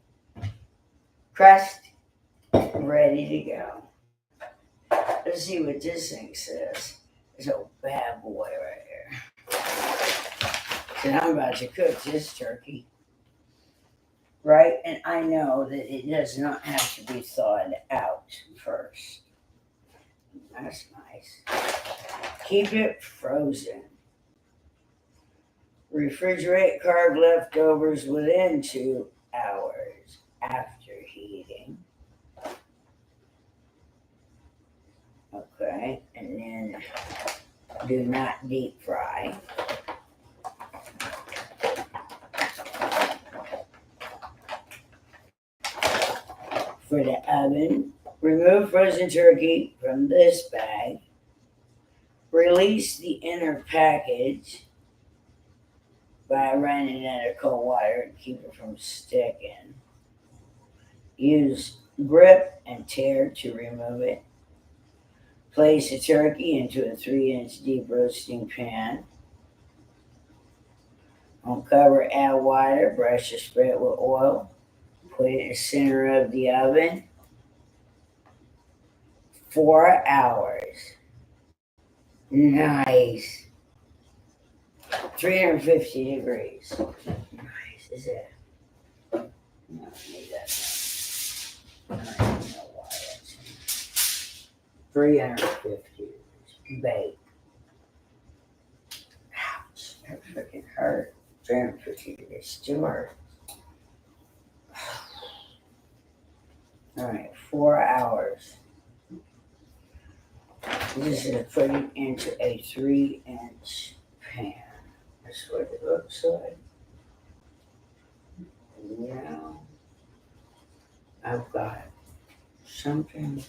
crust ready to go. Let's see what this thing says. It's a bad boy right here. So I'm about to cook this turkey. Right? And I know that it does not have to be thawed out first. That's nice. Keep it frozen. Refrigerate carb leftovers within 2 hours after heating. Okay, and then do not deep fry. For the oven, remove frozen turkey from this bag. Release the inner package by running it under cold water and keep it from sticking. Use grip and tear to remove it. Place the turkey into a 3-inch deep roasting pan. On cover, add water, brush or spread with oil. Put it in the center of the oven. 4 hours. Nice. 350 degrees. Nice. Is it? No, I need that. I don't know why that's 350 bake. Ouch. That freaking hurt. 350 degrees still hurt. Alright, 4 hours. This is put it into a 3-inch pan. That's what it looks like. Now, I've got something.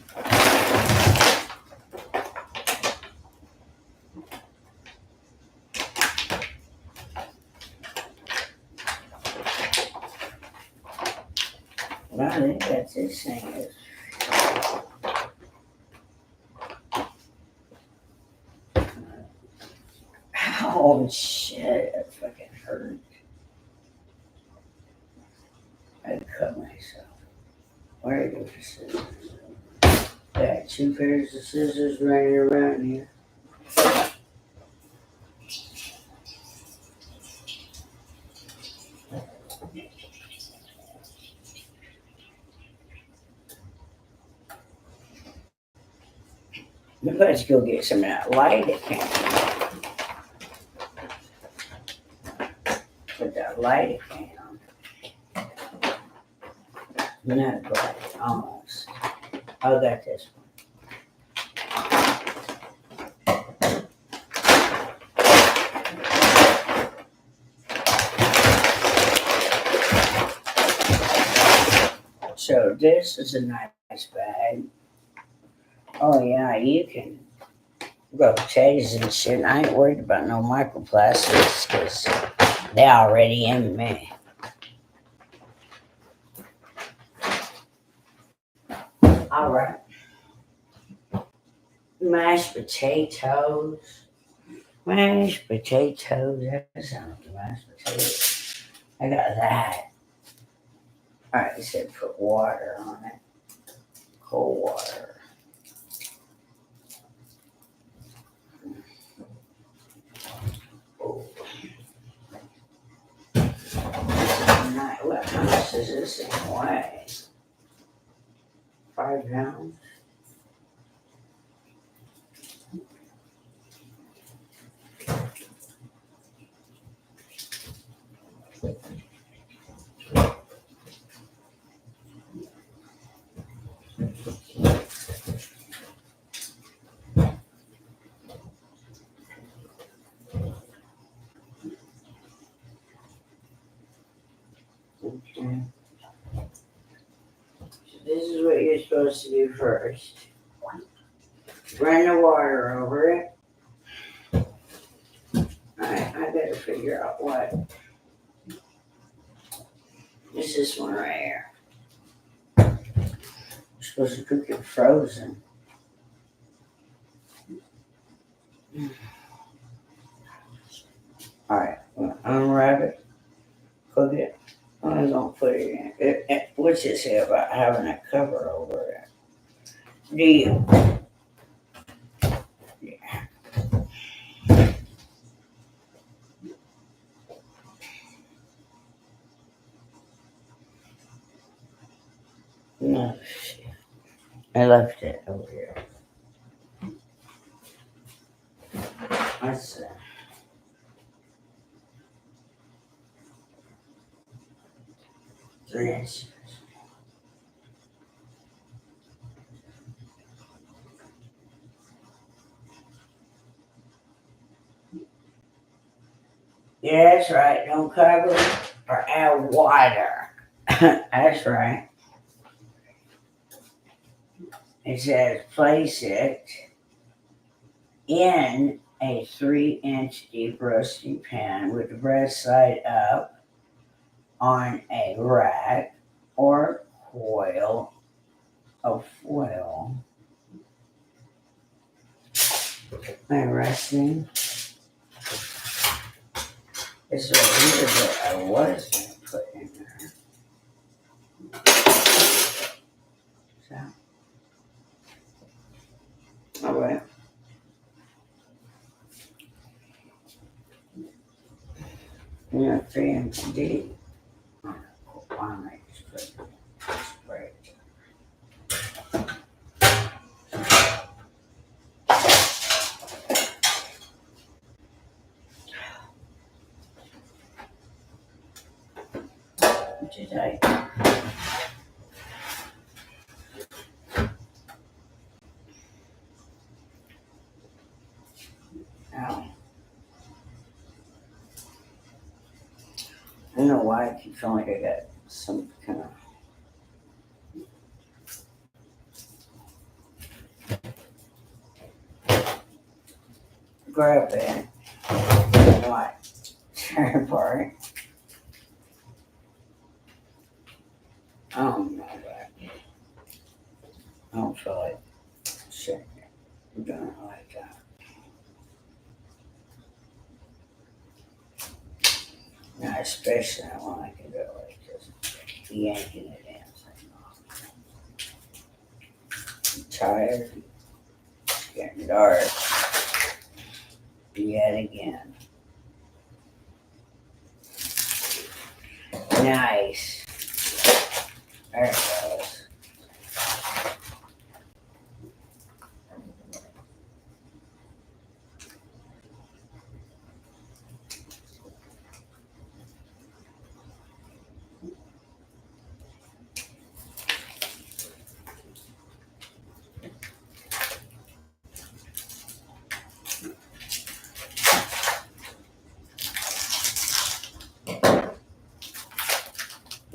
Well, I think that's this thing is. Oh shit, that fucking hurt. I cut myself. Where are the scissors? Got 2 pairs of scissors running around here. Let's go get some of that light that came. Put that light can on. Not quite, almost. I got this one. So this is a nice bag. Oh yeah, you can grow potatoes and shit. I ain't worried about no microplastics because they're already in me. All right. Mashed potatoes. Mashed potatoes. That sounds like mashed potatoes. I got that. All right, you said put water on it. Cold water. Oh. What, how much does this thing weigh? 5 pounds? Okay. So this is what you're supposed to do first. Run the water over it. I better figure out what. It's this one right here. You're supposed to cook it frozen. Alright, unwrap it, cook it. I'm gonna put it in. What's it say about having a cover over it? Do you? Yeah. No, shit. I left it over here. Let's see. Yes. Yeah, that's right. Don't cover or add water. That's right. It says place it in a 3-inch deep roasting pan with the breast side up on a rack or coil of foil. Interesting. It's a little bit I was going to put in there. So, all right. Yeah, 3-inch deep. I might just put spray it. Today. Ow. I don't know why I keep feeling like I got some kind of. Grab it. What? Tear it apart. I don't know that. I don't feel like shaking it. I'm doing it like that. Now, especially when I can do it like this. Yanking it in. I'm tired. It's getting dark. Yet again. Nice. There it goes.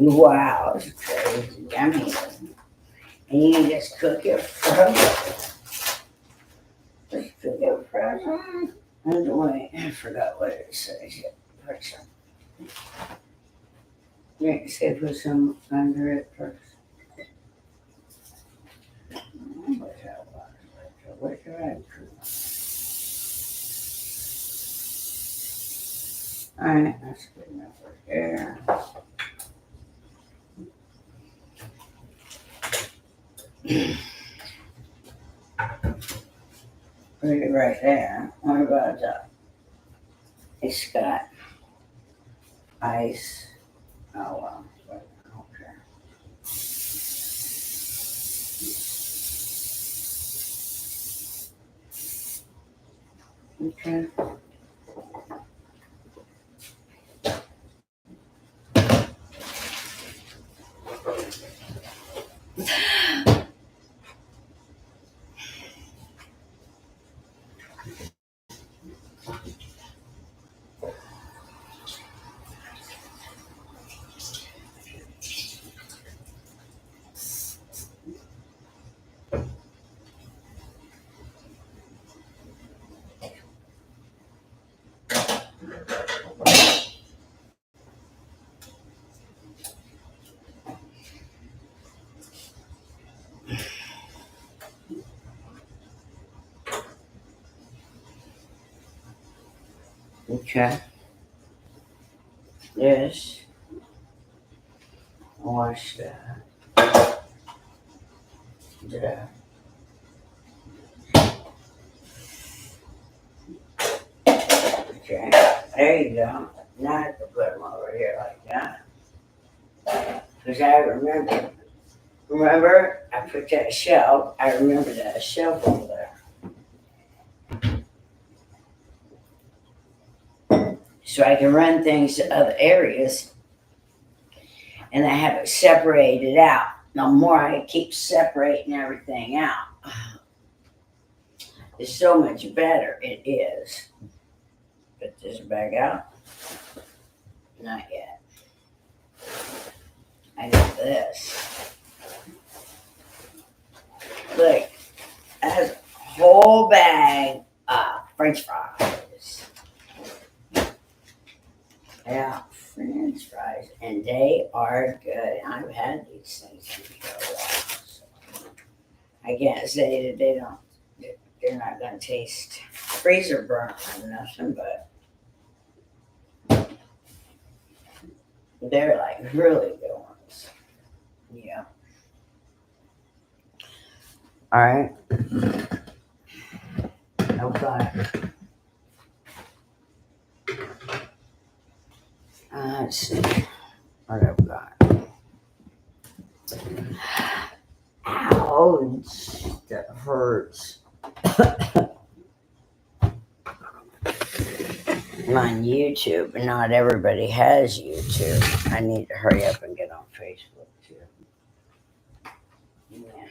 Wow, it's crazy. Yummy. And you just cook it frozen. Just cook it frozen. And wait, I forgot what it says. Put some. Yeah, say put some under it first. What that was. What did I do? Alright, that's good enough for there. Put it right there. What about that? It's got ice. Oh well, but I don't care. Okay. Okay. This. Wash that. There. Okay. There you go. Now I can put them over here like that. Because I remember. Remember, I put that shelf. I remember that shelf over there. So I can run things to other areas and I have it separated out. The more I keep separating everything out, it's so much better. It is. Put this back out. Not yet. I got this. Look, that's a whole bag of French fries. Yeah, French fries, and they are good. I've had these things for a while, so I can't say that they're not gonna taste freezer burnt or nothing, but they're like really good ones. Yeah. All right. Okay. Let's see what I've got. Ouch, that hurts. I'm on YouTube, and not everybody has YouTube. I need to hurry up and get on Facebook too. Yeah.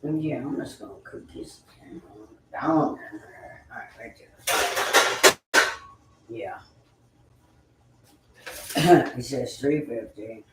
Yeah, I'm just gonna cook this down in there. All right, right there. Yeah. It says 350.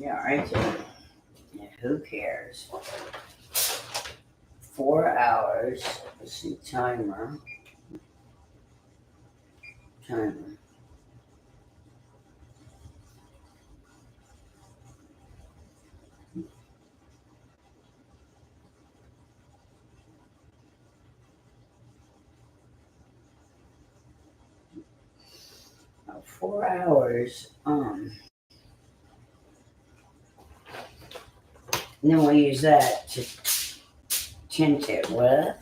Yeah, right there. Yeah, who cares? 4 hours. Let's see, timer. 4 hours. And then we'll use that to tint it with.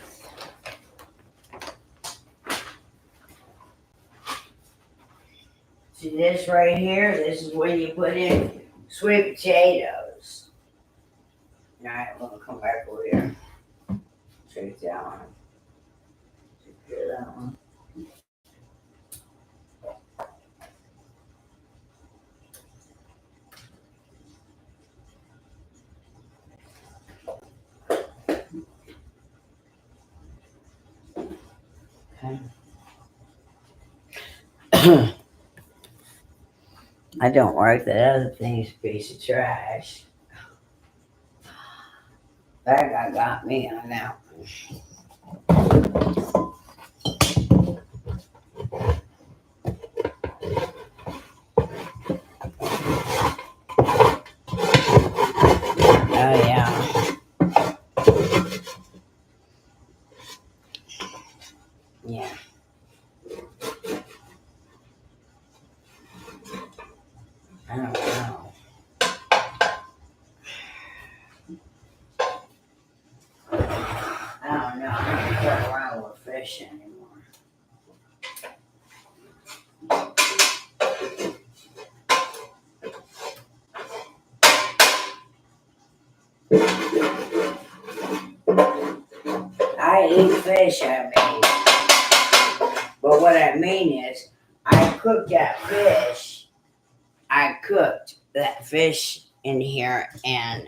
See this right here? This is when you put in sweet potatoes. Alright, we'll come back over here. Take that one. Take care of that one. Okay. I don't work. That other thing's a piece of trash. That guy got me on that one. Oh yeah. Yeah. I don't know. I don't know. I don't play around with fish anymore. I eat fish, I mean. But what I mean is, I cook that fish I cooked that fish in here, and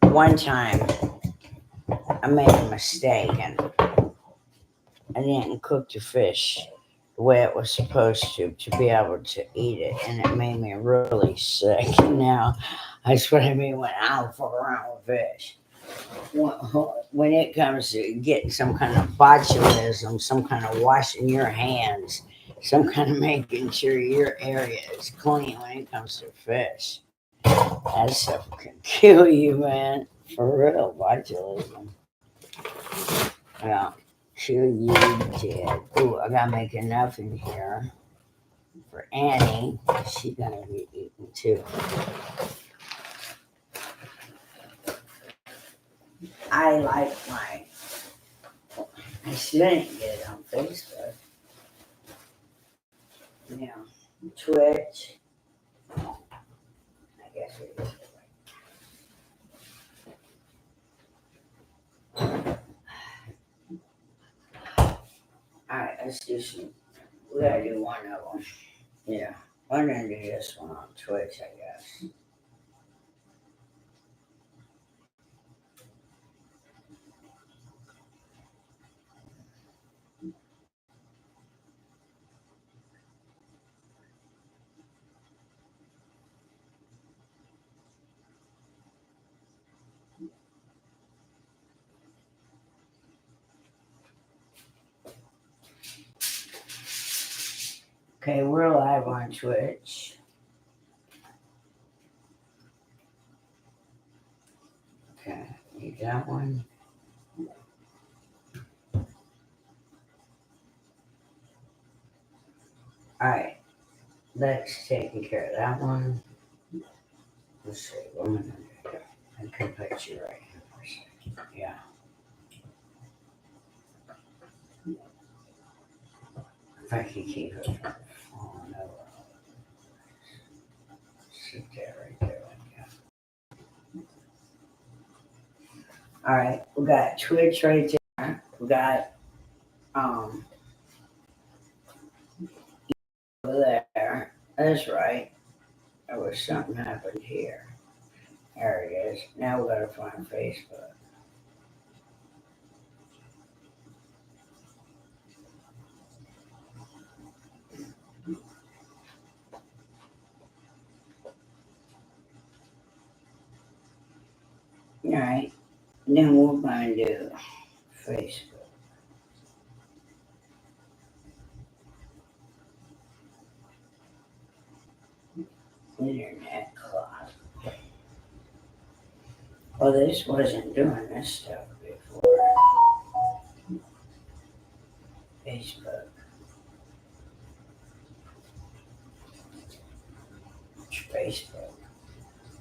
one time I made a mistake, and I didn't cook the fish the way it was supposed to be able to eat it, and it made me really sick. And now that's what I mean when I don't fuck around with fish. When it comes to getting some kind of botulism, some kind of washing your hands, some kind of making sure your area is clean when it comes to fish, that stuff can kill you, man. For real, botulism. Yeah, kill you dead. Ooh, I gotta make enough in here for Annie. She's gonna be eating too. I like my. I shouldn't get it on Facebook. Yeah, Twitch. I guess it is. Alright, let's do some. We gotta do one of them. Yeah, we're gonna do this one on Twitch, I guess. Okay, we're live on Twitch. Okay, need that one. Alright, that's taking care of that one. Let's see, what am I gonna do here? I can put you right here for a second. Yeah. If I can keep it from falling over. Sit there right there. Yeah. Alright, we got Twitch right there. We got over there. That's right. There was something happened here. There it is. Now we gotta find Facebook. Alright. Then we're gonna do Facebook. Internet clock. Well, this wasn't doing this stuff before. Facebook. Facebook.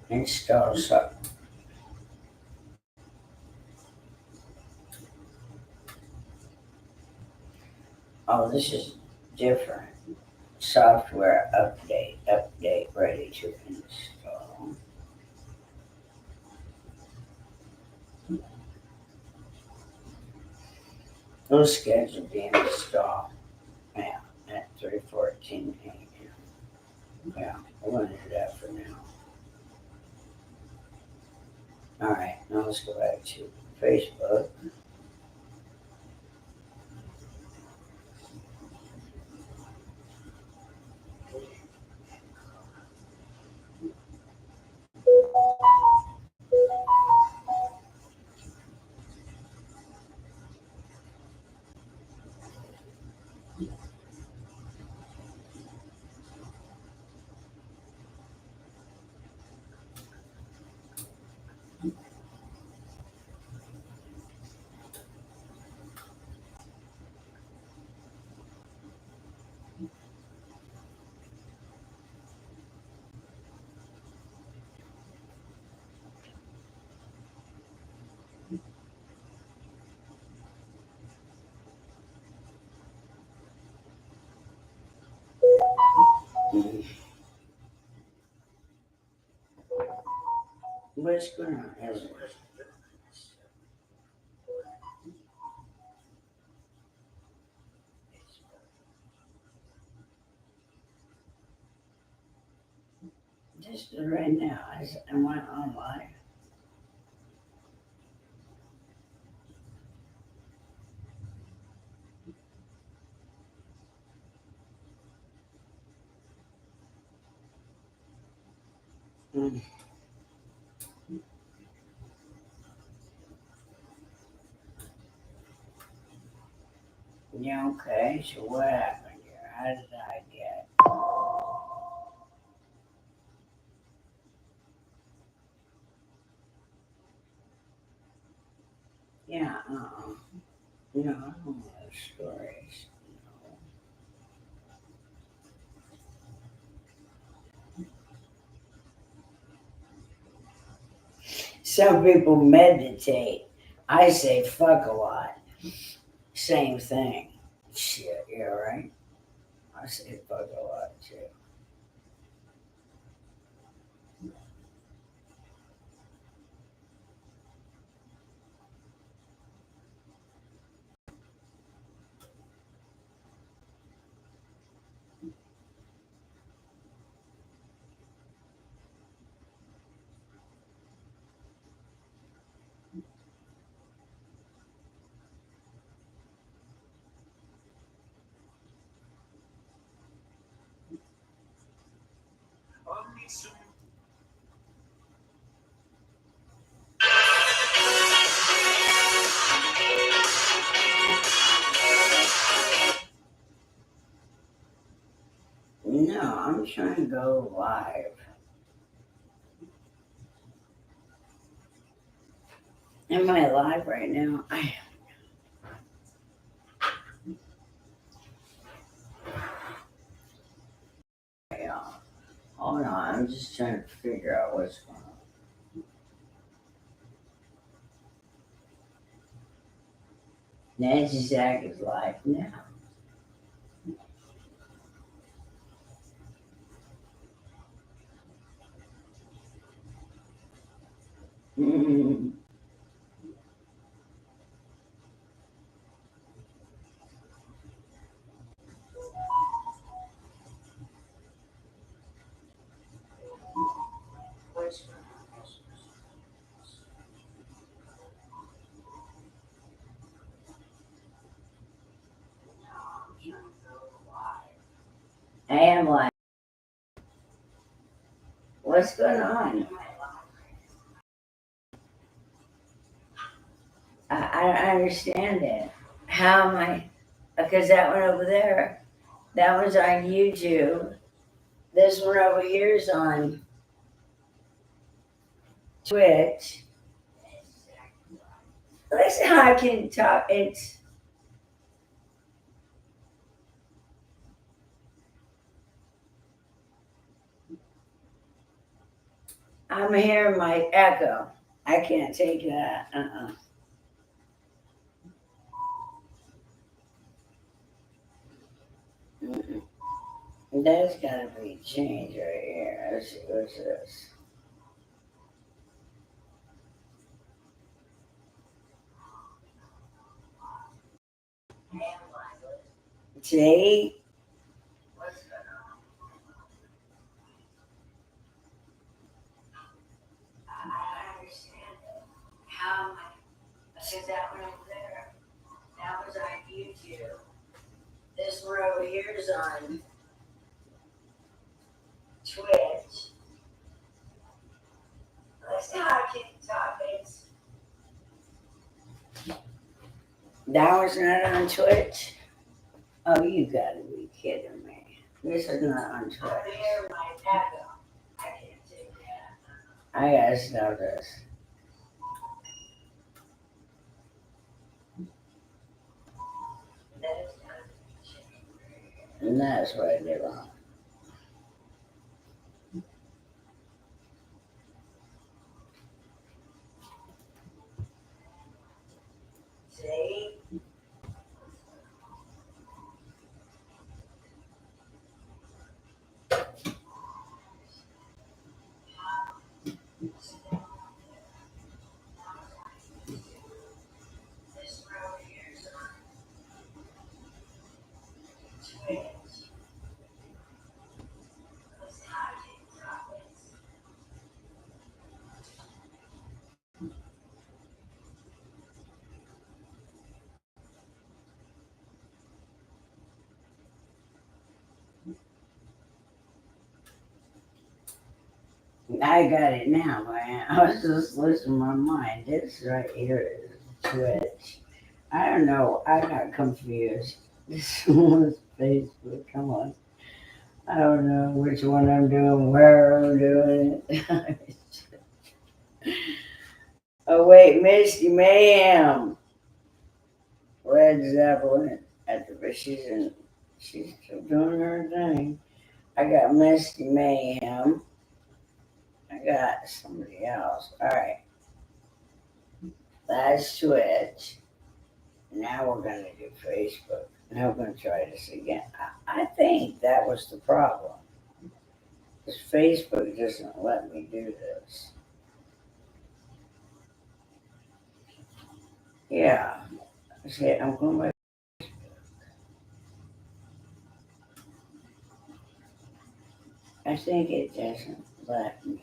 Install something. Oh, this is different. Software update ready to install. Those scheduled being installed. Yeah, at 3:14 a.m. Yeah, we're gonna do that for now. Alright, now let's go back to Facebook. What's going on? just did right now. I went on live. Mm. Yeah, okay. So what happened here? How did I get? Yeah, No, I don't know those stories. Some people meditate. I say fuck a lot. Same thing. Shit, yeah, right? I say fuck a lot too. No, I'm trying to go live. Am I live right now? Yeah. Hold on, I'm just trying to figure out what's going on. Nancy Zach is live now. I am live. What's going on? I don't understand it. How am I? Because that one over there, that one's on YouTube. This one over here is on Twitch. Listen, how I can talk. It's I'm hearing my echo. I can't take that. Mm-mm. That's gotta be changed right here. Let's see, what's this? See? What's going on? I understand it. How am I? Because that one over there, that was on YouTube. This one over here is on Twitch. Listen, how I can talk. It's that was not on Twitch. Oh, you gotta be kidding me. This is not on Twitch. I hear my echo. I can't take that. I gotta stop this. That is gotta be changed. And that's what I did wrong. See? This road here is on Twitch. I got it now, man. I was just losing my mind. This right here is Twitch. I don't know. I got confused. This one's Facebook. Come on. I don't know which one I'm doing, where I'm doing it. Oh, wait. Misty Mayhem. Red Zeppelin. She's still doing her thing. I got Misty Mayhem. I got somebody else. All right. That's Twitch. Now we're going to do Facebook. Now we're going to try this again. I think that was the problem. Because Facebook doesn't let me do this. Yeah. See, I'm going back. I think it doesn't let me.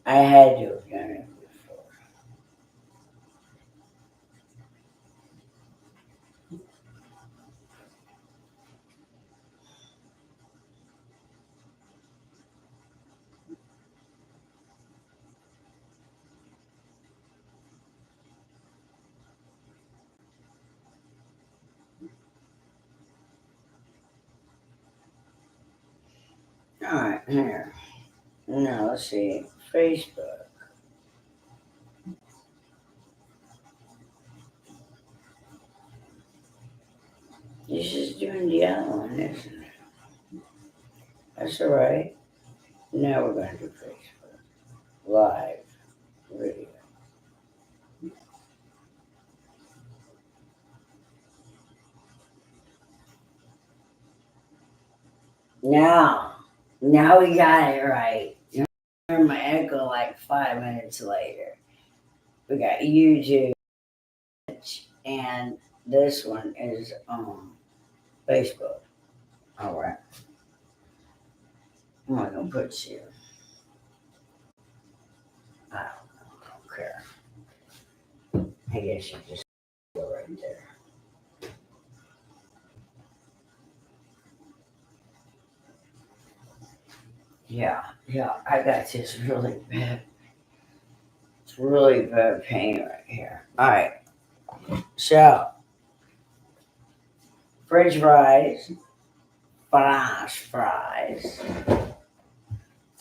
I had to have done it before. All right, here. Now let's see. Facebook. This is doing the other one, isn't it? That's all right. Now we're going to do Facebook. Live video. Now we got it right. You heard my echo like 5 minutes later. We got YouTube, and this one is Facebook. All right. I'm not gonna put you. I don't care. I guess you just go right there. Yeah, I got this really bad. It's really bad pain right here. All right. So, French fries,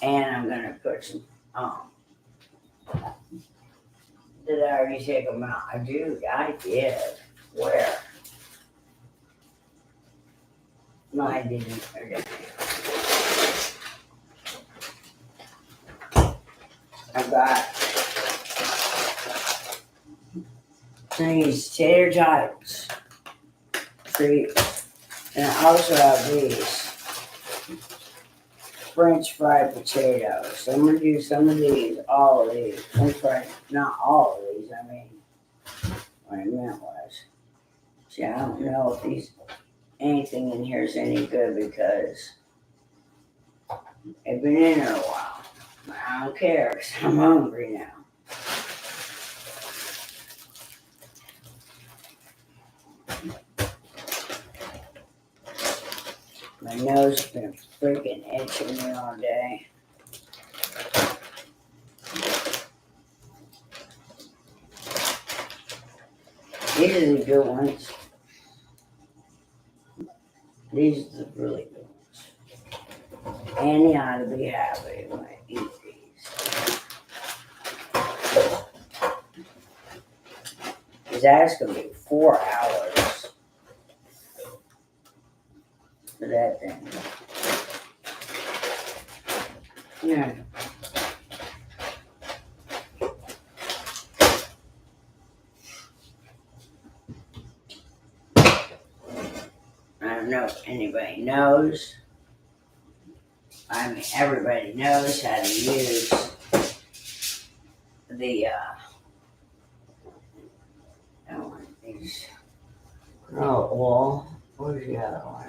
and I'm gonna put some. Did I already take them out? I did. Where? No, I didn't. I got these tater tots. See? And I also have these French fried potatoes. So I'm going to do some of these, all of these. French fried, not all of these, I mean, what I meant was. See, I don't know if anything in here is any good because I've been in there a while. I don't care because I'm hungry now. My nose has been freaking itching me all day. These are the good ones. These are the really good ones. Annie ought to be happy when I eat these. Because that's going to be 4 hours for that thing. Yeah. I don't know if anybody knows. I mean, everybody knows how to use the, these canola oil. Where's the other one?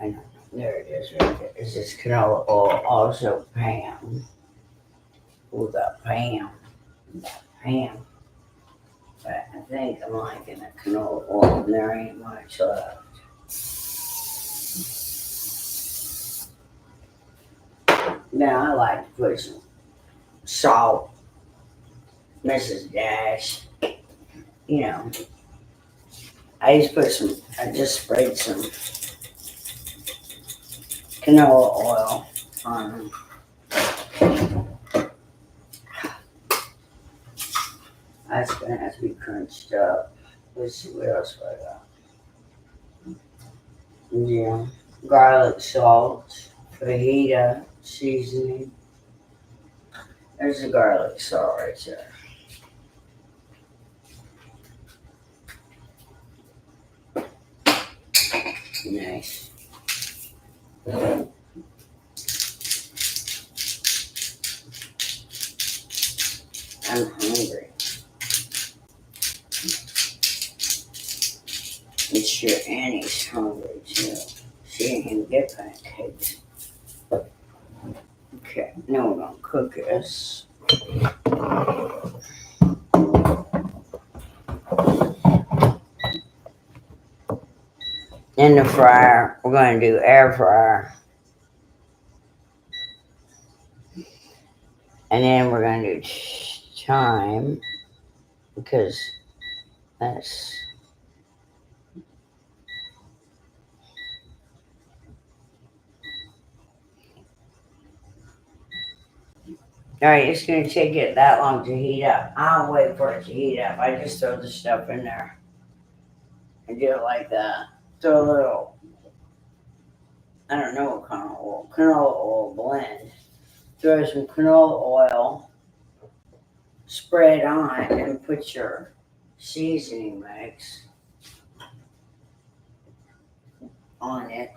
I know. There it is right there. Is this canola oil? Also Pam. Ooh, that Pam. But I think I'm liking the canola oil, and there ain't much left. Now I like to put some salt, Mrs. Dash. You know, I just sprayed some canola oil on them. That's gonna have to be crunched up. Let's see what else I got. Yeah, garlic salt, fajita seasoning. There's the garlic salt right there. Nice. I'm hungry. And sure Annie's hungry too. She ain't gonna get pancakes. Okay, now we're gonna cook this. In the fryer, we're gonna do air fryer. And then we're gonna do thyme because that's alright. It's gonna take it that long to heat up. I don't wait for it to heat up. I just throw the stuff in there and do it like that. Throw a little, I don't know what kind of oil, canola oil blend. Throw some canola oil, spray it on, and put your seasoning mix on it.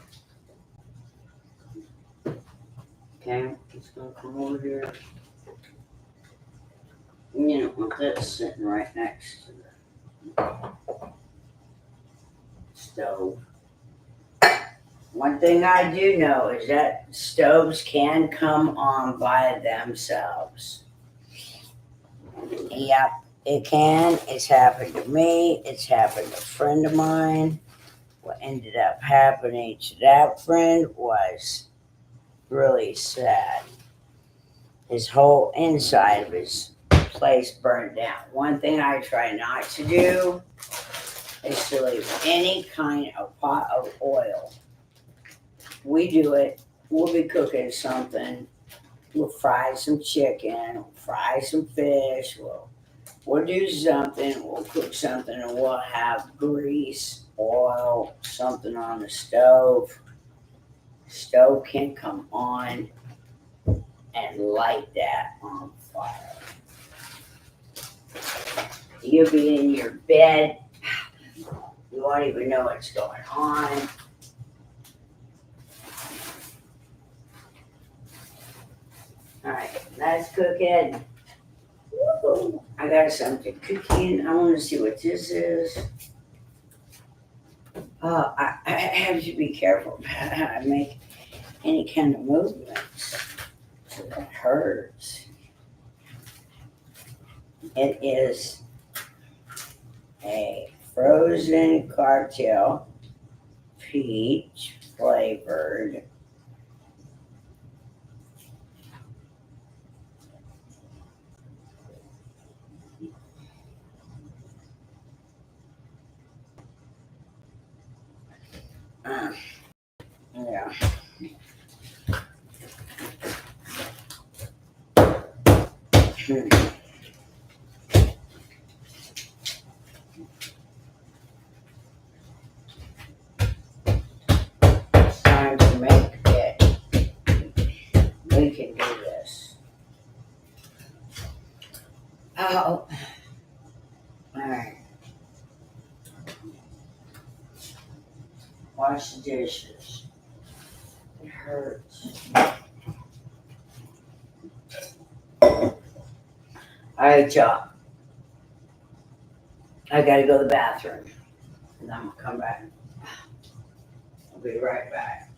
Okay, it's gonna come over here. You don't want this sitting right next to the stove. One thing I do know is that stoves can come on by themselves. Yep, it can. It's happened to me. It's happened to a friend of mine. What ended up happening to that friend was really sad. His whole inside of his place burned down. One thing I try not to do is to leave any kind of pot of oil. We do it. We'll be cooking something. We'll fry some chicken. We'll fry some fish. We'll do something. We'll cook something, and we'll have grease, oil, something on the stove. Stove can come on and light that on fire. You'll be in your bed. You won't even know what's going on. Alright, that's cooking. Woo-hoo. I got something cooking. I want to see what this is. I have to be careful about how I make any kind of movements. So that hurts. It is a frozen cocktail, peach flavored. Yeah. It's time to make it. We can do this. Oh. Alright. Wash the dishes. It hurts. Alright, y'all. I gotta go to the bathroom. And I'm gonna come back. I'll be right back.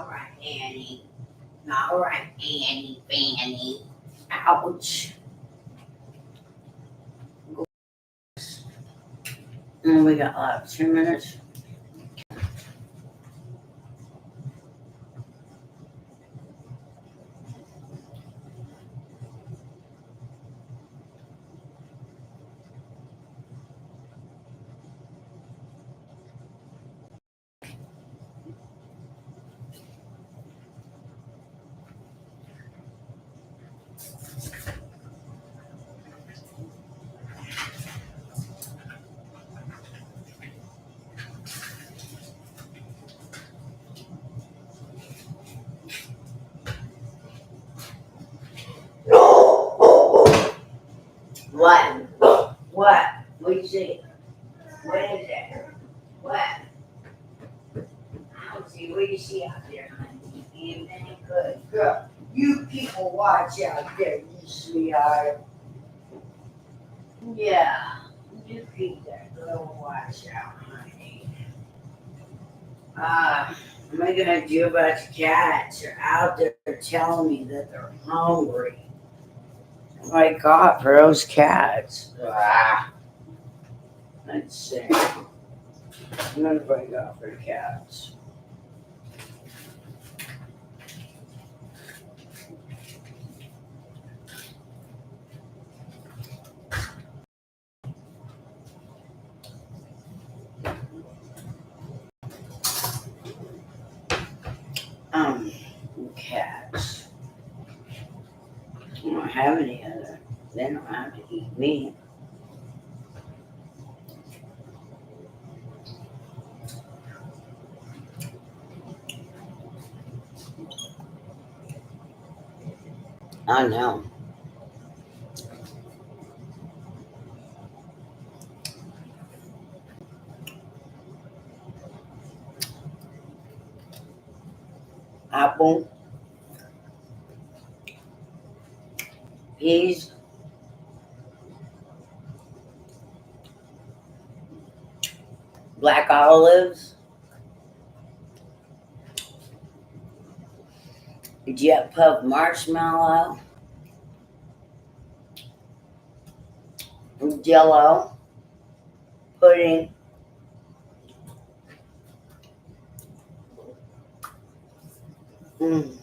All right, Annie. All right, Annie, Fanny. Ouch. And we got like 2 minutes. What? What? What do you see? What is that? What? I don't see. What do you see out there, honey? Anything good? Girl, you people watch out there, you sweetheart. Yeah, you keep that little watch out, honey. What am I gonna do about the cats? They're out there telling me that they're hungry. Oh my God, for those cats. Let's see. I'm gonna break off for the cats. Cats. I don't have any other. They don't have to eat me. I know. Apple, peas, black olives, jet puff marshmallow, jello, pudding, mm-hmm.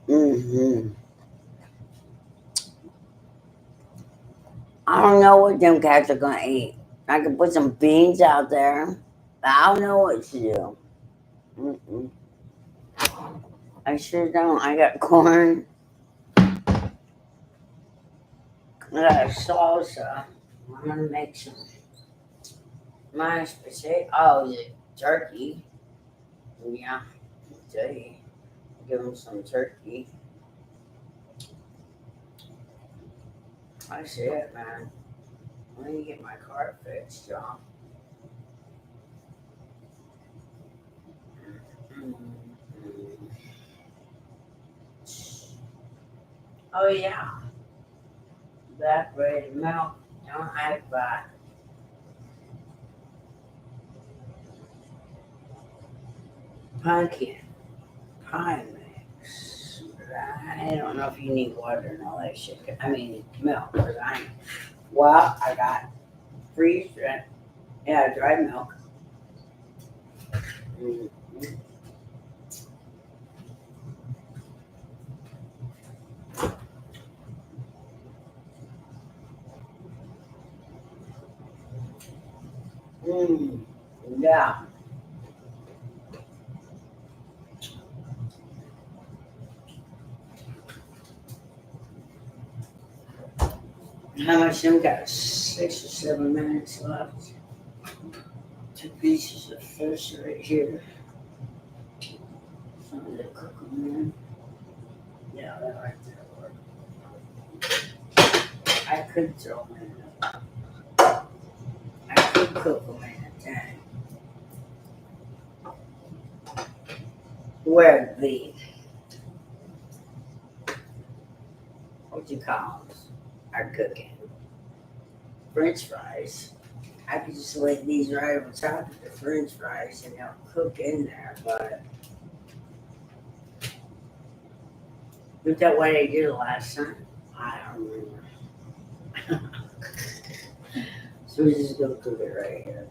Mm-hmm. I don't know what them cats are gonna eat. I could put some beans out there, but I don't know what to do. Mm-mm. I sure don't. I got corn. I got a salsa. I'm gonna make some mashed potato. Oh, the turkey. Yeah, turkey. Give them some turkey. That's it, man. Let me get my car fixed, y'all. Oh yeah, evaporated milk. Don't add that. Pumpkin pie mix. I don't know if you need water and all that shit. I mean milk. I got freeze dried. Yeah, dried milk. Mm. Mm. Yeah. How much them got? 6 or 7 minutes left. 2 pieces of fish right here. Some of the cook them in. Yeah, that right there work. I could throw them in. I could cook them in a tank. Where the what you call them are cooking. French fries. I could just lay these right on top of the French fries and they'll cook in there, but is that what I did last time? I don't remember. So we're just gonna cook it right here.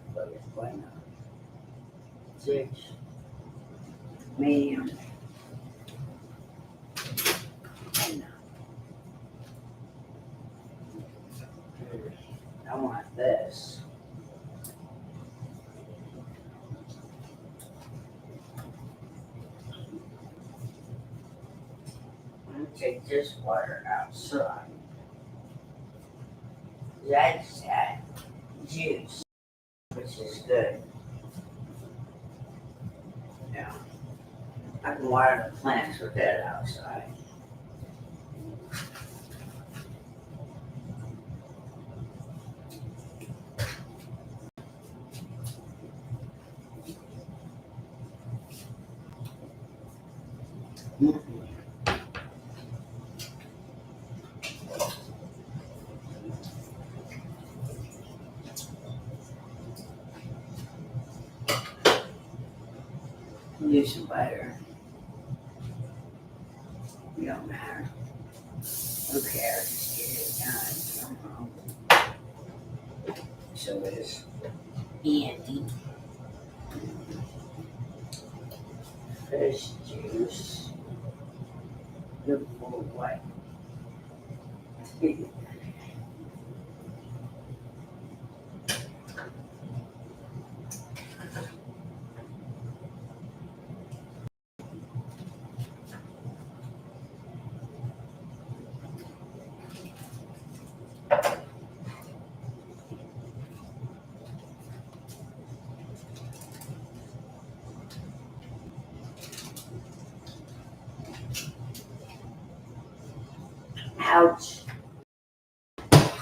Why not? 6 medium. Why not? I want this. I'm gonna take this water outside. That's that juice, which is good. Yeah. I can water the plants with that outside. Use some butter. It don't matter. Who cares? Just get it done. So it's Andy. Fish juice. Look for what? Ouch. Ugh.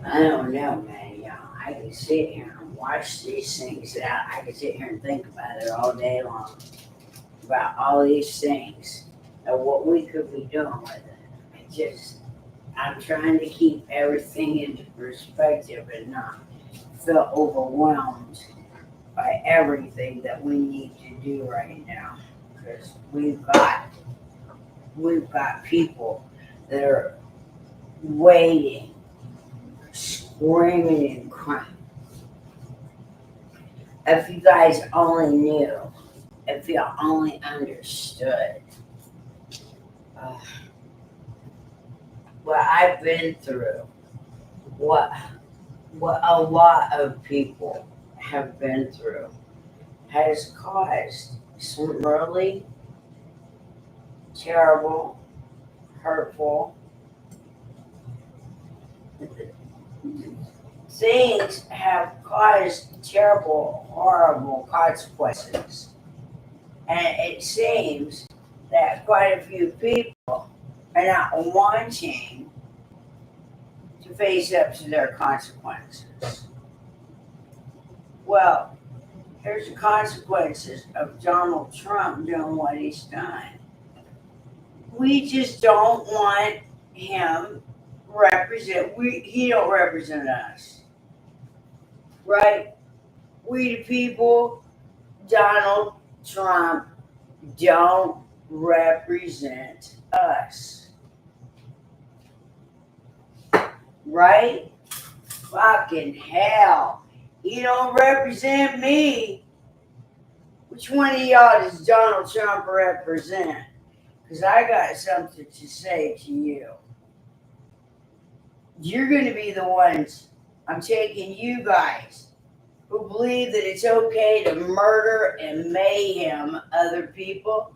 I don't know, man. Yeah, I can sit here and watch these things out. I can sit here and think about it all day long. About all these things and what we could be doing with it. I'm trying to keep everything into perspective and not feel overwhelmed by everything that we need to do right now. Because we've got people that are waiting, screaming and crying. If you guys only knew, if you only understood what I've been through, what a lot of people have been through, has caused some really terrible, hurtful things, have caused terrible, horrible consequences. And it seems that quite a few people are not wanting to face up to their consequences. Well, here's the consequences of Donald Trump doing what he's done. We just don't want him he don't represent us. Right? We the people, Donald Trump don't represent us. Right? Fucking hell. He don't represent me. Which one of y'all does Donald Trump represent? Because I got something to say to you. You're going to be the ones, I'm taking you guys who believe that it's okay to murder and mayhem other people.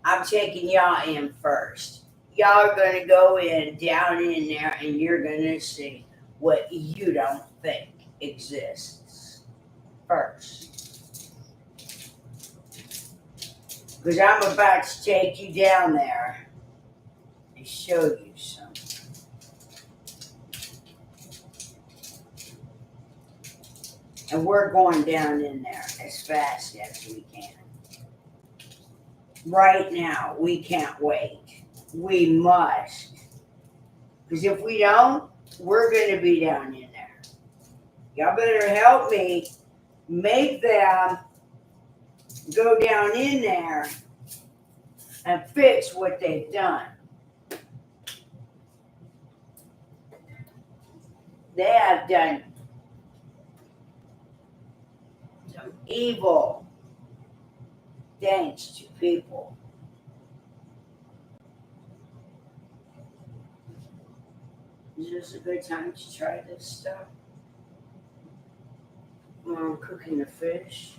I'm taking y'all in first. Y'all are going to go down in there, and you're going to see what you don't think exists first. Because I'm about to take you down there and show you something. And we're going down in there as fast as we can. Right now, we can't wait. We must. Because if we don't, we're going to be down in there. Y'all better help me make them go down in there and fix what they've done. They have done some evil things to people. Is this a good time to try this stuff? While I'm cooking the fish?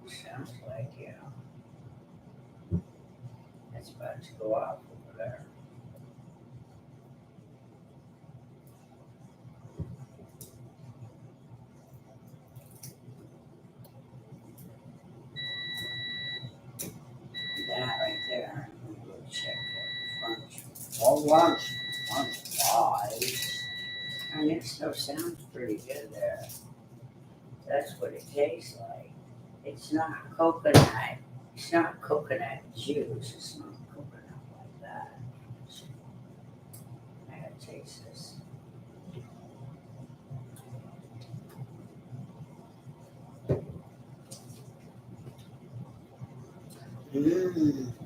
Sounds like, yeah. That's about to go off over there. That right there. We'll check that lunch. Oh, lunch flies. And it still sounds pretty good there. That's what it tastes like. It's not coconut. It's not coconut juice. It's not coconut like that. I gotta taste this.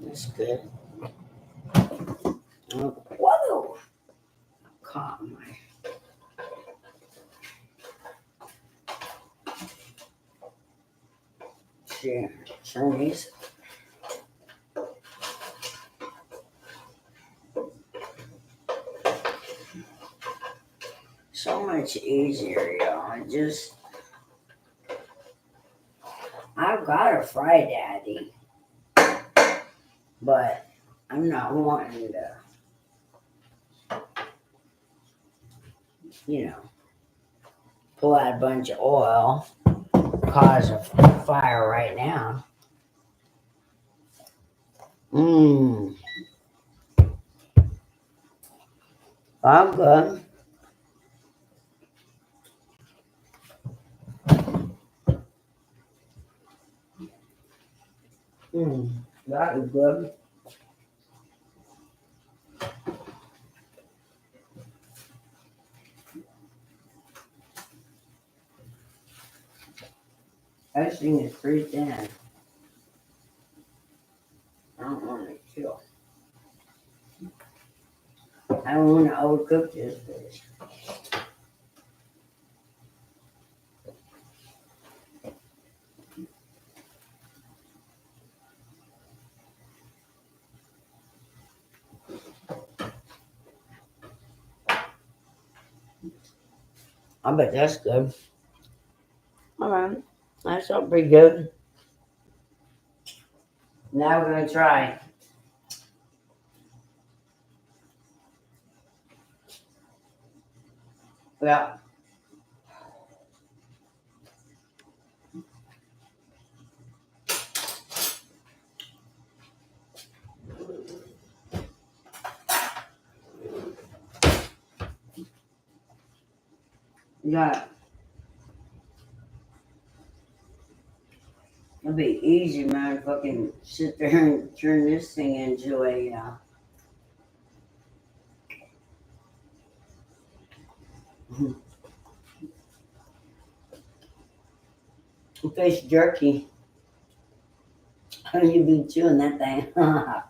That's good. Oh, whoa! Caught my. Chinese. So much easier, y'all. I've got a fry daddy, but I'm not wanting to, pull out a bunch of oil, cause a fire right now. I'm good. That is good. Everything is pretty thin. I don't want to kill. I don't want to overcook this fish. I bet that's good. Alright, that's all pretty good. Now we're gonna try. Yeah. Yeah. It'll be easy, man. Fucking sit there and turn this thing into a fish jerky. You be chewing that thing. I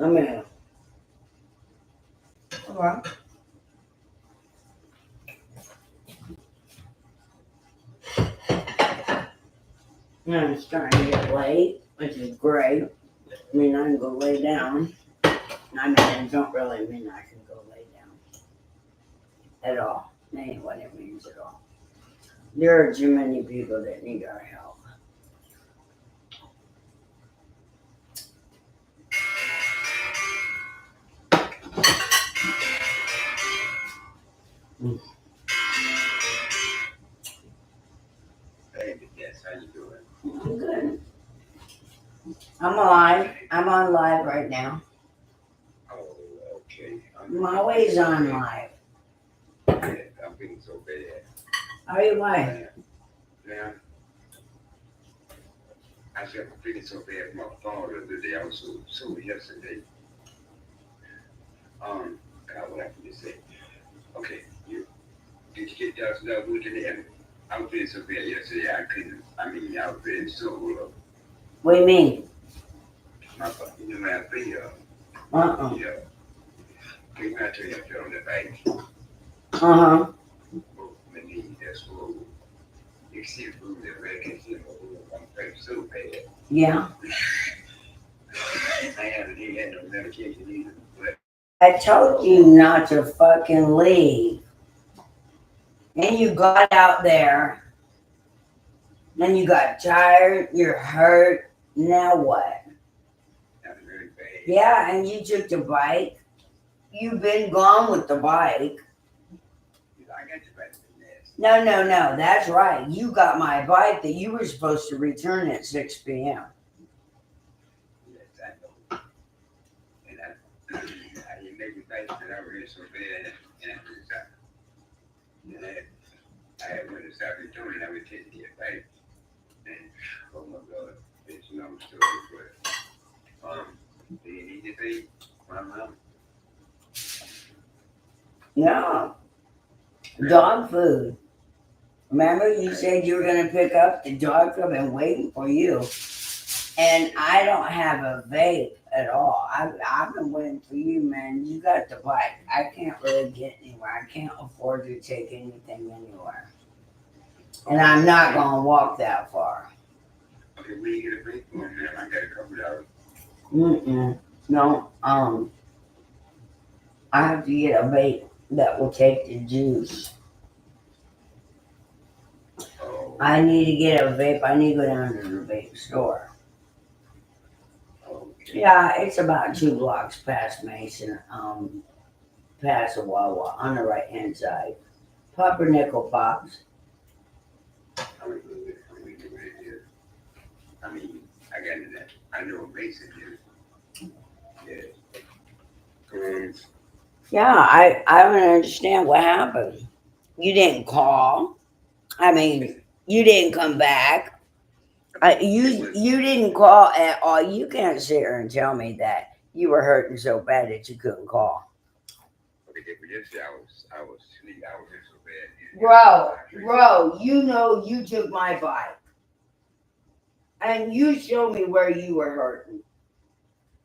mean, alright. Yeah, it's starting to get late, which is great. I mean, I can go lay down. I mean, it don't really mean I can go lay down at all. That ain't what it means at all. There are too many people that need our help. Hey, yes, how you doing? I'm alive. I'm on live right now. Oh, okay. I'm always on live. I'm feeling so bad. Are you why? Now, I said I'm feeling so bad for my phone the other day. I was so yesterday. God, what I can just say? Okay, did you get that stuff looking at it? I was feeling so bad yesterday. I couldn't. I mean, I was feeling so. What do you mean? My fucking new man feel. Yeah. Can I tell you I feel on the back? Uh-huh. My knee, that's what you see food that red can see I'm feeling so bad. Yeah. I haven't even had no medication either. But I told you not to fucking leave. And you got out there. Then you got tired. You're hurt. Now what? that's really bad. Yeah, and you took the bike. You've been gone with the bike. I got you back to the nest. No. That's right. You got my bike that you were supposed to return at 6 p.m. Yes, I know. And I didn't make me think that I really so bad and I had went to South Dakota and I would take to get back. And oh my God, it's no story, but do you need anything? My mom? No. Dog food. Remember you said you were going to pick up the dog food? I've been waiting for you. And I don't have a vape at all. I've been waiting for you, man. You got the bike. I can't really get anywhere. I can't afford to take anything anywhere. And I'm not going to walk that far. Okay, we get a vape for him, man. I got a couple dollars. No, I have to get a vape that will take the juice. Oh, I need to get a vape. I need to go down to the vape store. okay. Yeah, it's about 2 blocks past Mason, past Wawa on the right hand side. Pumpernickel Pops. How many do it here? I mean, I got into that. I know what makes it here. Yeah. Yeah, I don't understand what happened. You didn't call. I mean, you didn't come back. You didn't call at all. You can't sit here and tell me that you were hurting so bad that you couldn't call. Okay, but yesterday I was asleep. I was just so bad. Bro, you know you took my bike. And you showed me where you were hurting.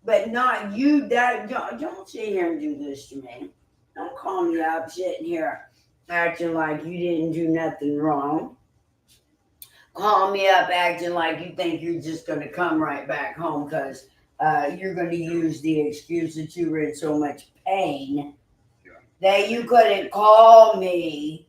But not you. Don't sit here and do this to me. Don't call me up sitting here acting like you didn't do nothing wrong. Call me up acting like you think you're just going to come right back home because you're going to use the excuse that you were in so much pain that you couldn't call me.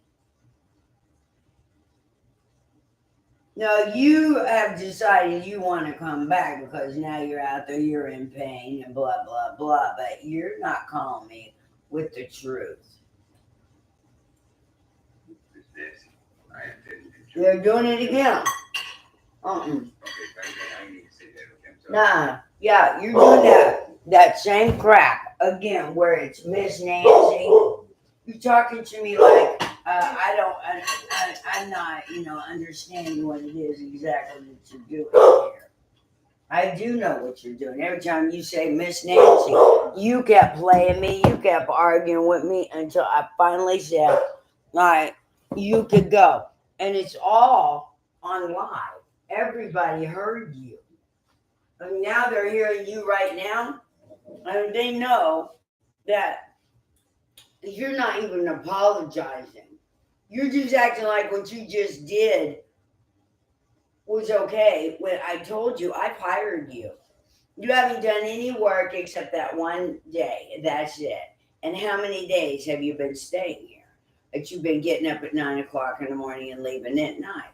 No, you have decided you want to come back because now you're out there, you're in pain and blah, blah, blah, but you're not calling me with the truth. You're doing it again. Nah, yeah, you're doing that same crap again where it's Miss Nancy. You're talking to me like I'm not, understanding what it is exactly that you're doing here. I do know what you're doing. Every time you say Miss Nancy, you kept playing me, you kept arguing with me until I finally said, all right, you could go. And it's all on live. Everybody heard you. And now they're hearing you right now, and they know that you're not even apologizing. You're just acting like what you just did was okay when I told you I've hired you. You haven't done any work except that one day. That's it. And how many days have you been staying here? That you've been getting up at 9 o'clock in the morning and leaving at night.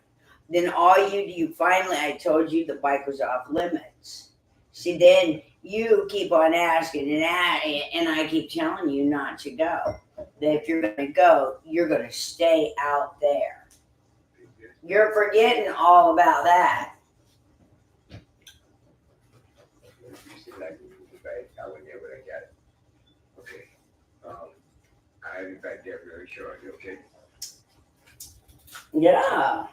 Then finally, I told you the bike was off limits. See, then you keep on asking and I keep telling you not to go. That if you're going to go, you're going to stay out there. You're forgetting all about that. you back there very shortly, okay? Yeah.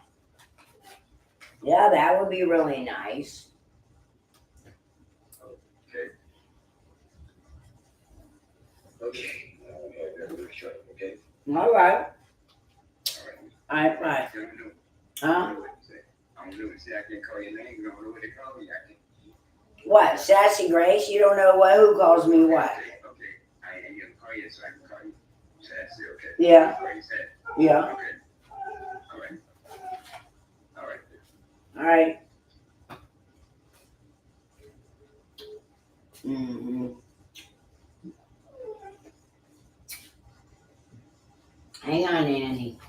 Yeah, that would be really nice. Okay. Okay. I'll be back there very shortly, okay? All right. All right. All right, bye. I don't know. Huh? I don't know what to say. I don't know what to say. I can't call your name. I don't know what to call you. I can't. What, Sassy Grace? You don't know what? Who calls me what? Okay. I ain't gonna call you, so I can call you Sassy, okay? Yeah. Call you Sassy. Yeah. Okay. All right. All right. All right. Mm-hmm. Hang on, Annie.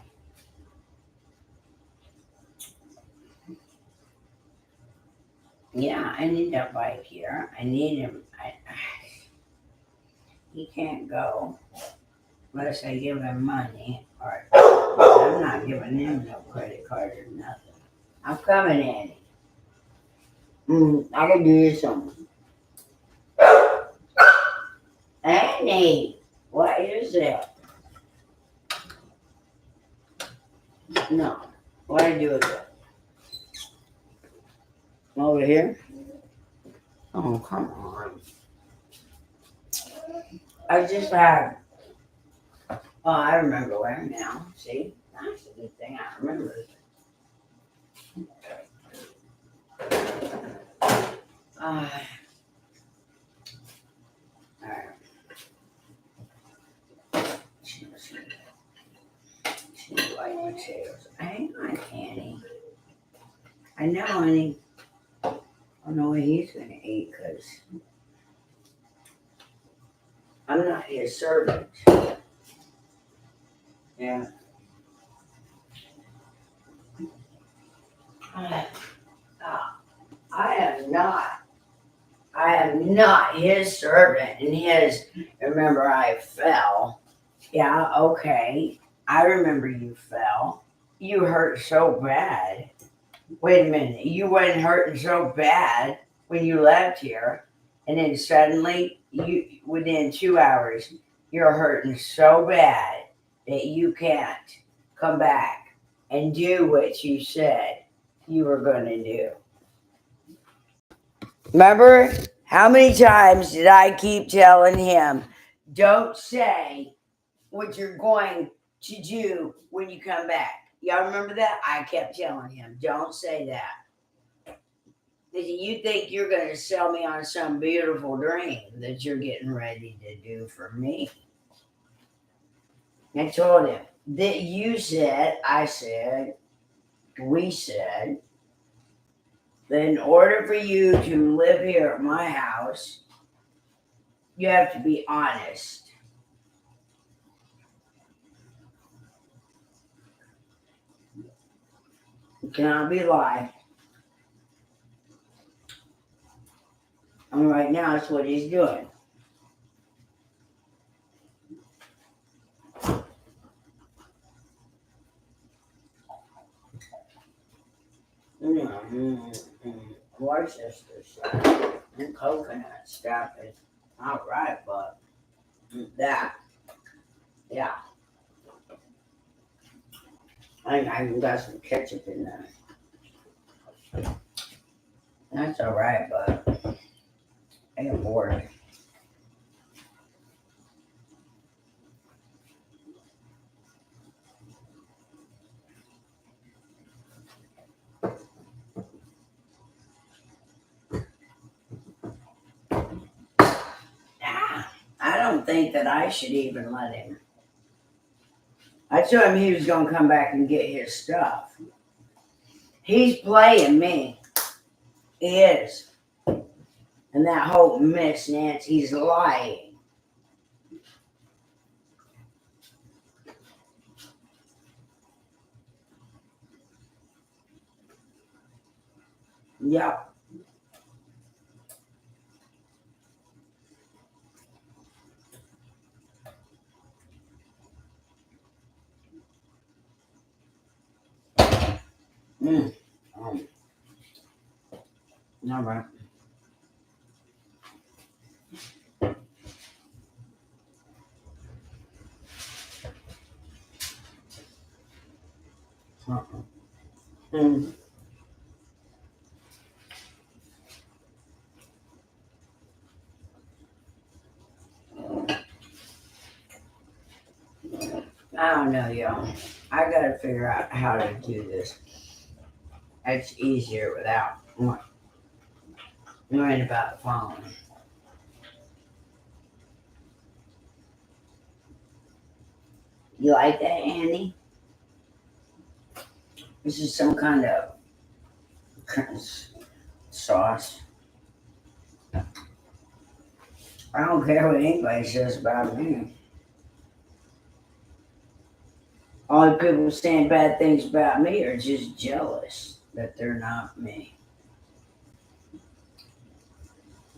Yeah, I need that bike here. I need him. He can't go unless I give him money. Or I'm not giving him no credit card or nothing. I'm coming, Annie. I can do you something. Annie, what is it? No. What do I do with it? Over here? Oh, come on. I just had. Oh, I remember where now. See? That's a good thing I remember. Alright. She like potatoes. Hang on, Annie. I know, honey. I don't know what he's going to eat because I'm not his servant. Yeah. I am not his servant and his, remember I fell. Yeah, okay. I remember you fell. You hurt so bad. Wait a minute. You weren't hurting so bad when you left here. And then suddenly, within 2 hours, you're hurting so bad that you can't come back and do what you said you were going to do. Remember, how many times did I keep telling him, don't say what you're going to do when you come back? Y'all remember that? I kept telling him, don't say that. You think you're going to sell me on some beautiful dream that you're getting ready to do for me. I told him that you said, I said, we said, that in order for you to live here at my house, you have to be honest. You cannot be lying. And right now, that's what he's doing. Worcester stuff and coconut stuff is all right, but that, yeah. I even got some ketchup in there. That's all right, but I get bored. I don't think that I should even let him. I told him he was going to come back and get his stuff. He's playing me. He is. And that whole Miss Nancy's lying. Yep. All right. Mm. I don't know, y'all. I gotta figure out how to do this. It's easier without worrying about the phone. You like that, Andy? This is some kind of sauce. I don't care what anybody says about me. All the people saying bad things about me are just jealous that they're not me.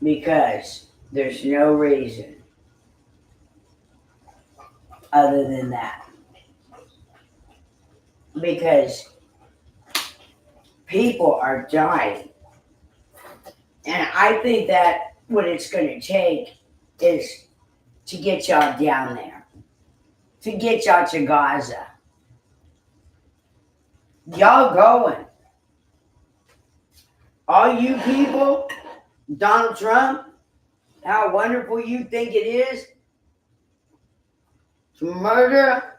Because there's no reason other than that. Because people are dying. And I think that what it's going to take is to get y'all down there, to get y'all to Gaza. Y'all going. All you people, Donald Trump, how wonderful you think it is to murder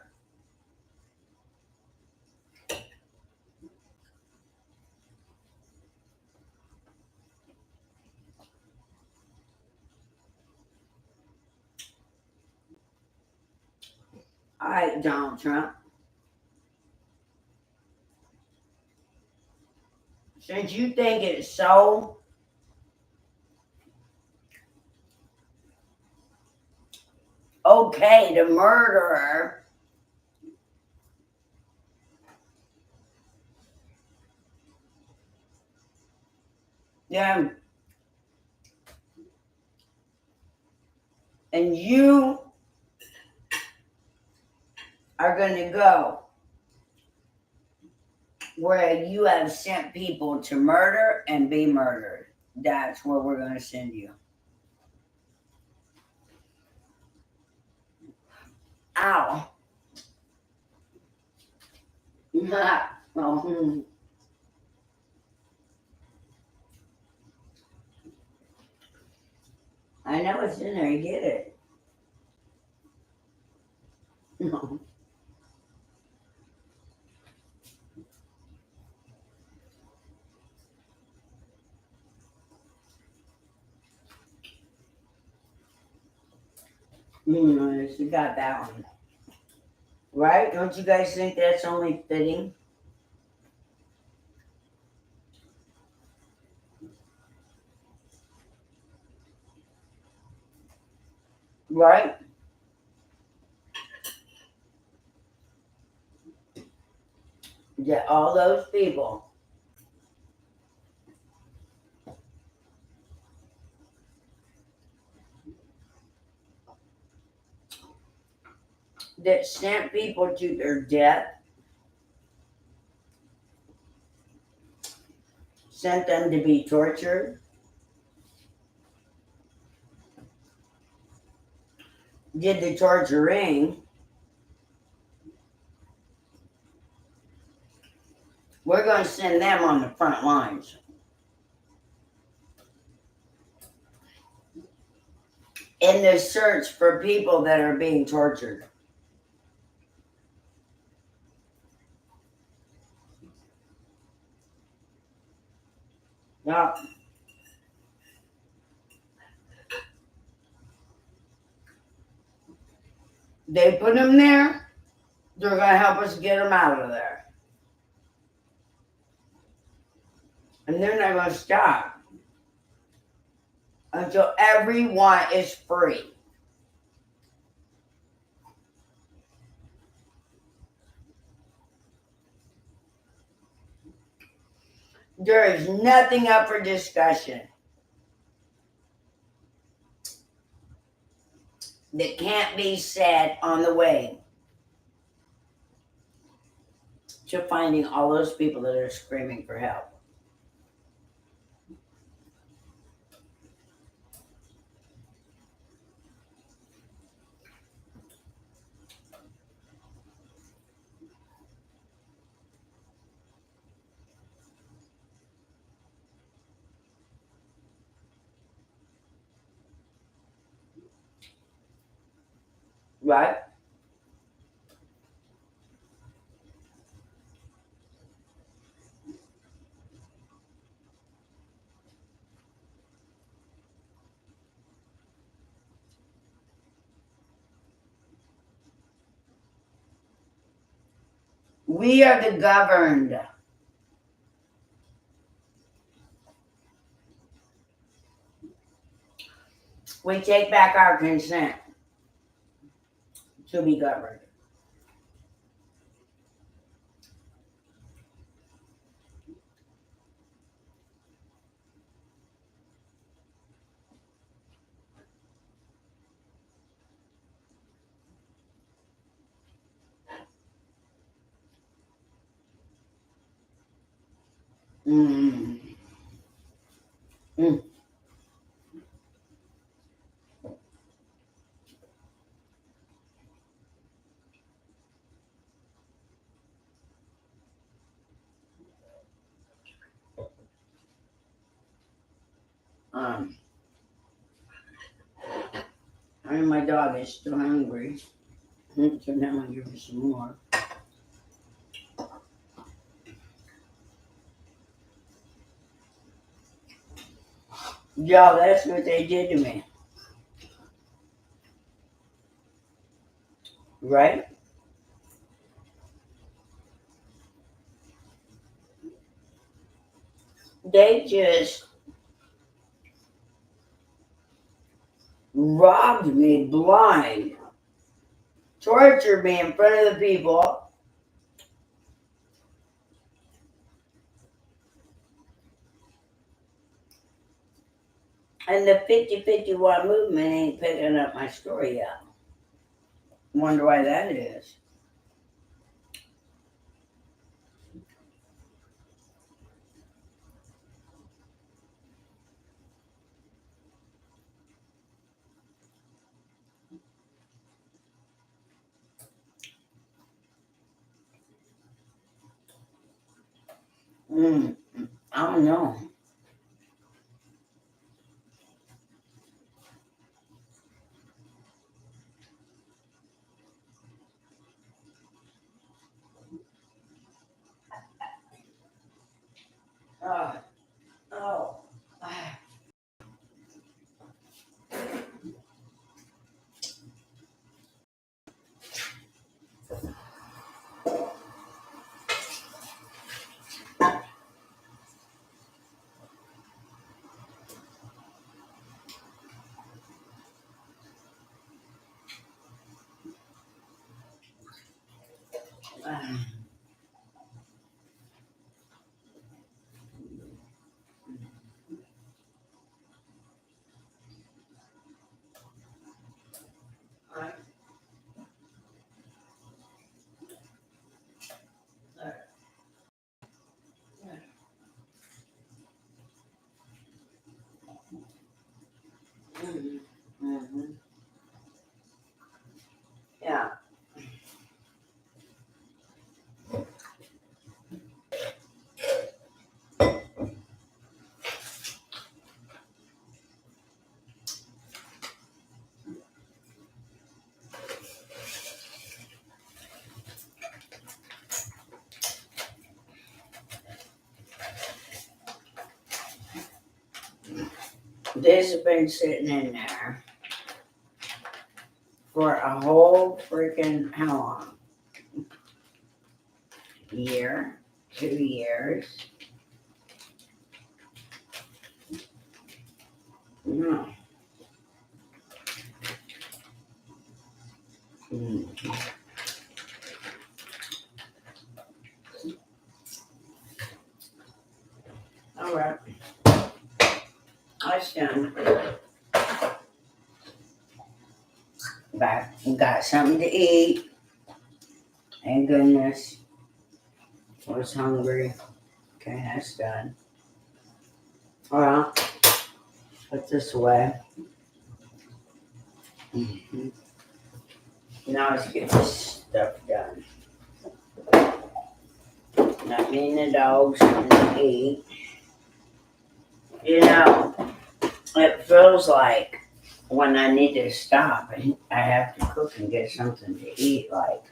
all right, Donald Trump. Since you think it's so okay to murder her, then, and you are going to go where you have sent people to murder and be murdered. That's where we're going to send you. Ow. Oh, I know it's in there. You get it. No. You got that one. Right? Don't you guys think that's only fitting? Right? That all those people that sent people to their death, sent them to be tortured, did the torturing, we're going to send them on the front lines. In the search for people that are being tortured. Now, they put them there, they're going to help us get them out of there. And they're not going to stop until everyone is free. There is nothing up for discussion that can't be said on the way to finding all those people that are screaming for help. Right? We are the governed. We take back our consent to be governed. Mm. Mm. I mean, my dog is still hungry. So now I'll give her some more. Y'all, that's what they did to me. Right? They just robbed me blind, tortured me in front of the people. And the 50-51 movement ain't picking up my story yet. Wonder why that is. I don't know. Oh. Mm-hmm. Yeah. This has been sitting in there for a whole freaking how long? Year, 2 years. No. All right. That's done. Back. Got something to eat. Thank goodness. Was hungry. Okay, that's done. All right. Put this away. Mm-hmm. Now let's get this stuff done. Not me and the dogs something to eat. You know, it feels like when I need to stop and I have to cook and get something to eat. Like,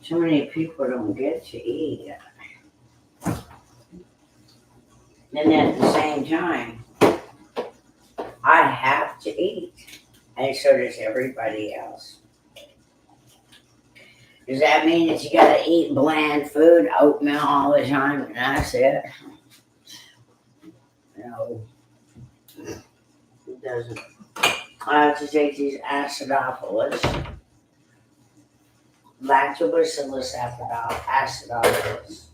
so many people don't get to eat. And at the same time, I have to eat. And so does everybody else. Does that mean that you gotta eat bland food, oatmeal all the time, and that's it? No, it doesn't. I have to take these acidophilus, lactobacillus acidophilus.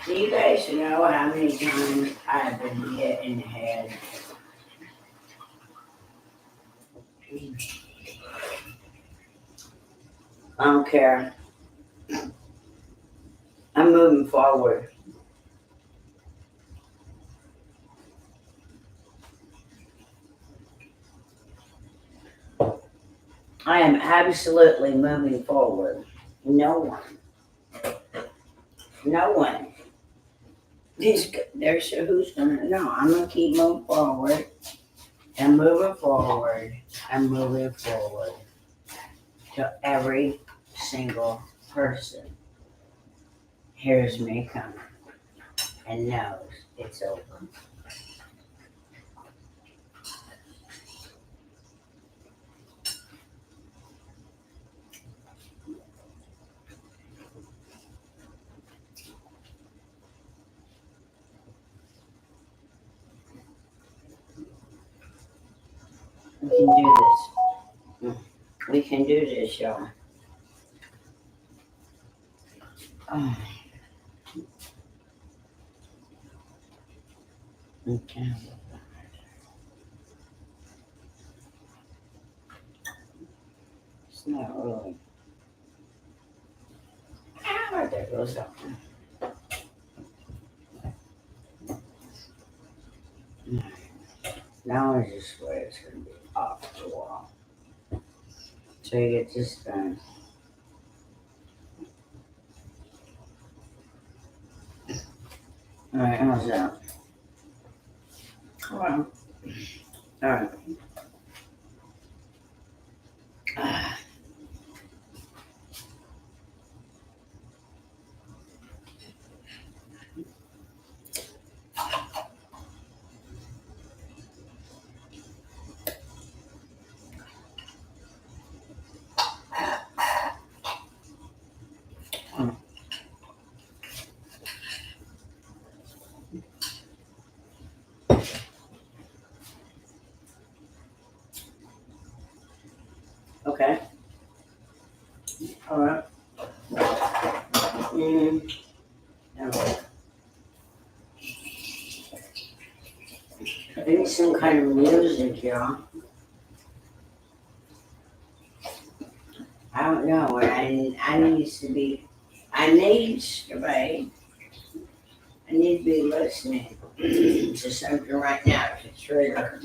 Do you guys know how many times I've been hit in the head? I don't care. I'm moving forward. I am absolutely moving forward. No one. There's who's gonna know. I'm gonna keep moving forward. And moving forward. And moving forward. Till every single person hears me coming and knows it's over. We can do this. We can do this, y'all. Oh. Okay. It's not really. Ah, there goes that one. Now I just swear it's gonna be off the wall. So you get this done. Alright, how's that? Well, alright. Okay. Alright. Okay. I need some kind of music, y'all. I don't know. I need to be listening to something right now to trigger.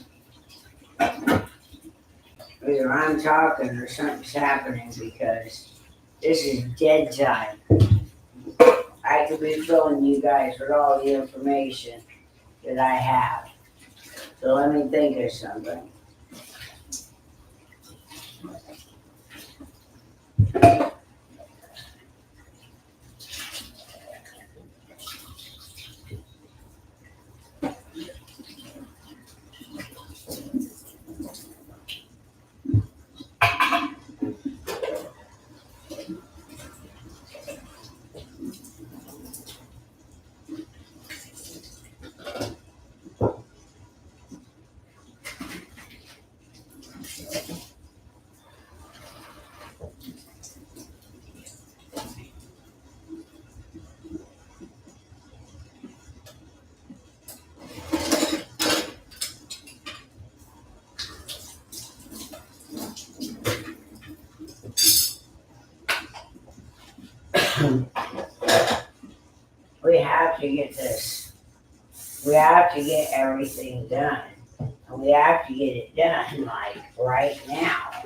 Either I'm talking or something's happening because this is dead time. I could be filling you guys with all the information that I have. So let me think of something. We have to get this. We have to get everything done. And we have to get it done like right now.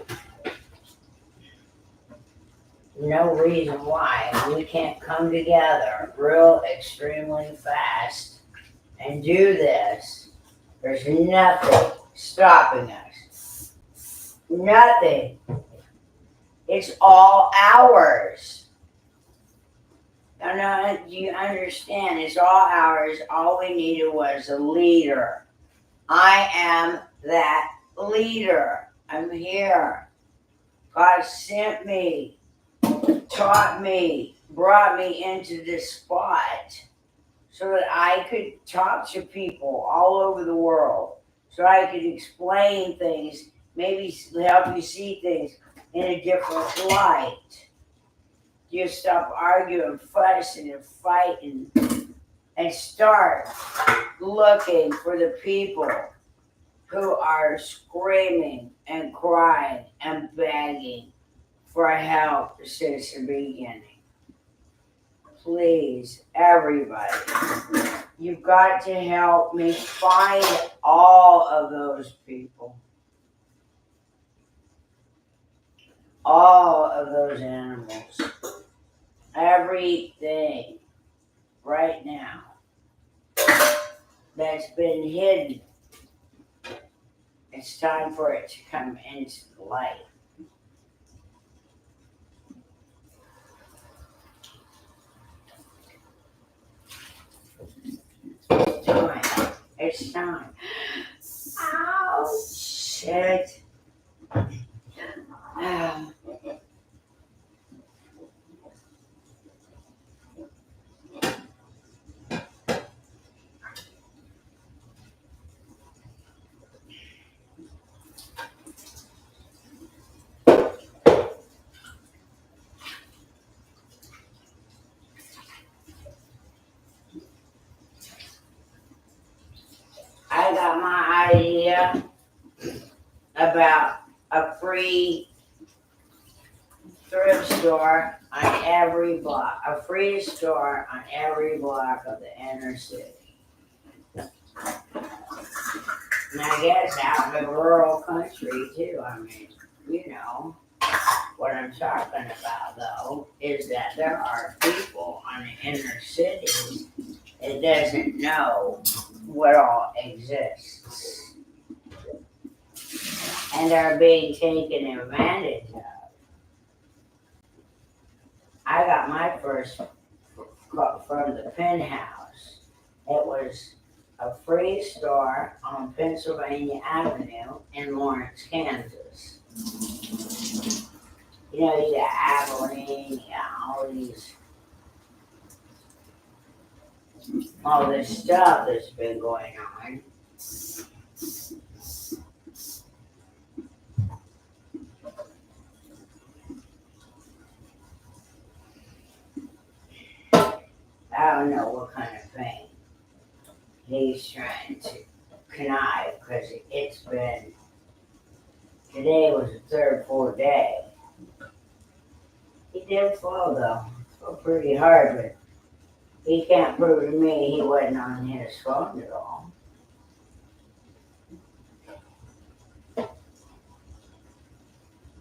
No reason why we can't come together real extremely fast and do this, there's nothing stopping us. Nothing. It's all ours. No, you understand? It's all ours. All we needed was a leader. I am that leader. I'm here. God sent me, taught me, brought me into this spot so that I could talk to people all over the world, so I could explain things, maybe help you see things in a different light. You stop arguing, fussing, and fighting, and start looking for the people who are screaming and crying and begging for help since the beginning. Please, everybody, you've got to help me find all of those people. All of those animals. Everything right now that's been hidden. It's time for it to come into the light. It's time. Ow, shit. I got my idea about a free thrift store on every block, a free store on every block of the inner city. And I guess out in the rural country too. I mean, you know, what I'm talking about though is that there are people on the inner cities that doesn't know what all exists. And are being taken advantage of. I got my first from the penthouse. It was a free store on Pennsylvania Avenue in Lawrence, Kansas. You know, you got Abilene, you got all this stuff that's been going on. I don't know what kind of thing he's trying to connive, because it's been, today was the third, fourth day. He did fall though, fell pretty hard, but he can't prove to me he wasn't on his phone at all.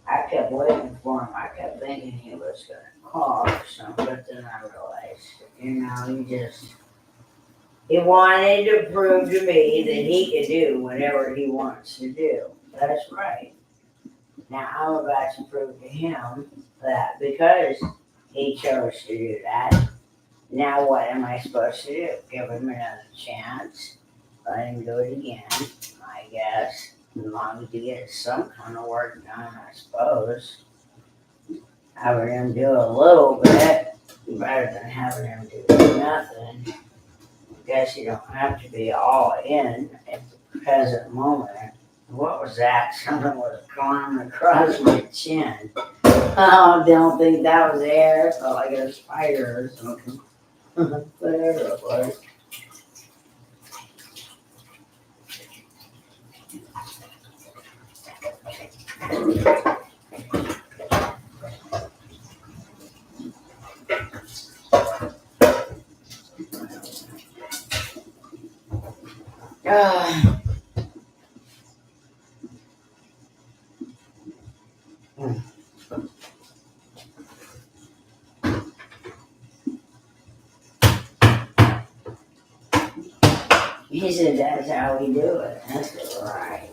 I kept waiting for him. I kept thinking he was going to call or something, but then I realized, you know, he wanted to prove to me that he could do whatever he wants to do. That's right. Now I'm about to prove to him that because he chose to do that, now what am I supposed to do? Give him another chance? Let him do it again, I guess. As long as he gets some kind of work done, I suppose. Having him do a little bit better than having him do nothing. I guess you don't have to be all in at the present moment. What was that? Something was climbing across my chin. Oh, don't think that was air. Felt like a spider or something. Whatever it was. He said, that's how we do it. I said, right.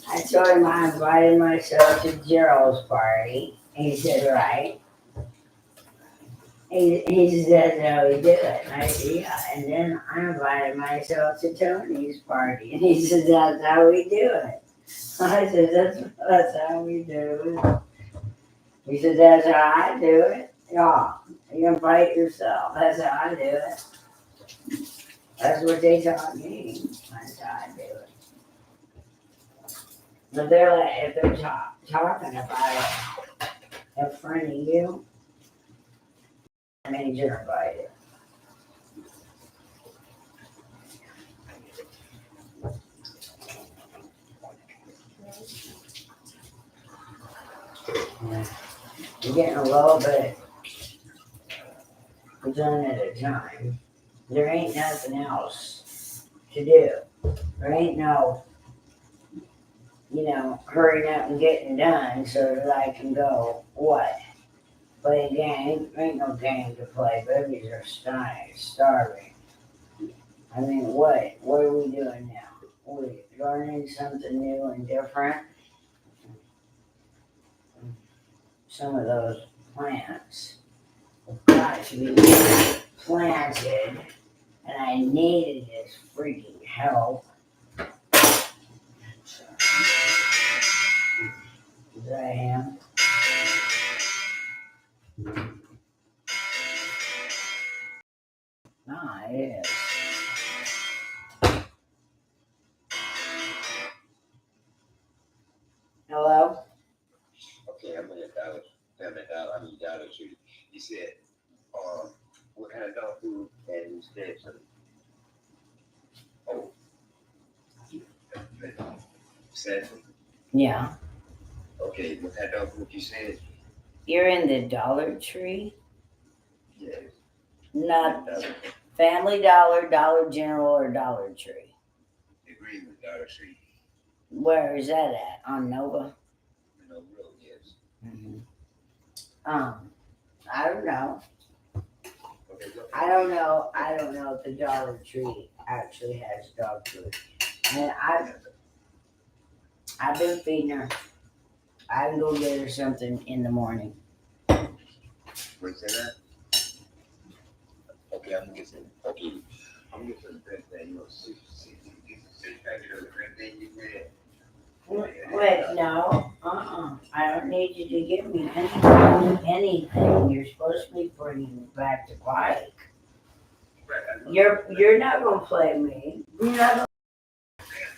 I told him I invited myself to Gerald's party. He said, right. He said, that's how we do it. And I said, yeah. And then I invited myself to Tony's party. And he said, that's how we do it. I said, that's how we do it. He said, that's how I do it. Yeah, you invite yourself. That's how I do it. That's what they taught me. That's how I do it. But they're like, if they're talking about it in front of you, that means you're invited. Yeah. You're getting a little bit done at a time. There ain't nothing else to do. There ain't no, hurrying up and getting done so that I can go, what? Play a game? There ain't no game to play. Babies are starving. I mean, what are we doing now? We're learning something new and different. Some of those plants have got to be planted, and I needed this freaking help. There I am. Ah, it is. Hello? Okay, how many dollars? How many dollars you said? What kind of dog food and you said something? Oh. Said? Yeah. Okay, what kind of dog food you said? You're in the Dollar Tree? Yes. Not Family Dollar, Dollar General, or Dollar Tree. Agree with Dollar Tree. Where is that at? On Nova? No road, yes. Mm-hmm. I don't know. Okay, go. I don't know if the Dollar Tree actually has dog food. And I've been feeding her. I can go get her something in the morning. What's that? Okay, I'm gonna get some. Okay, I'm gonna get some bread that six packets of the bread thing you said. Wait, no, I don't need you to give me anything. You're supposed to be bringing me back to Pike. You're not gonna play me. You're not gonna.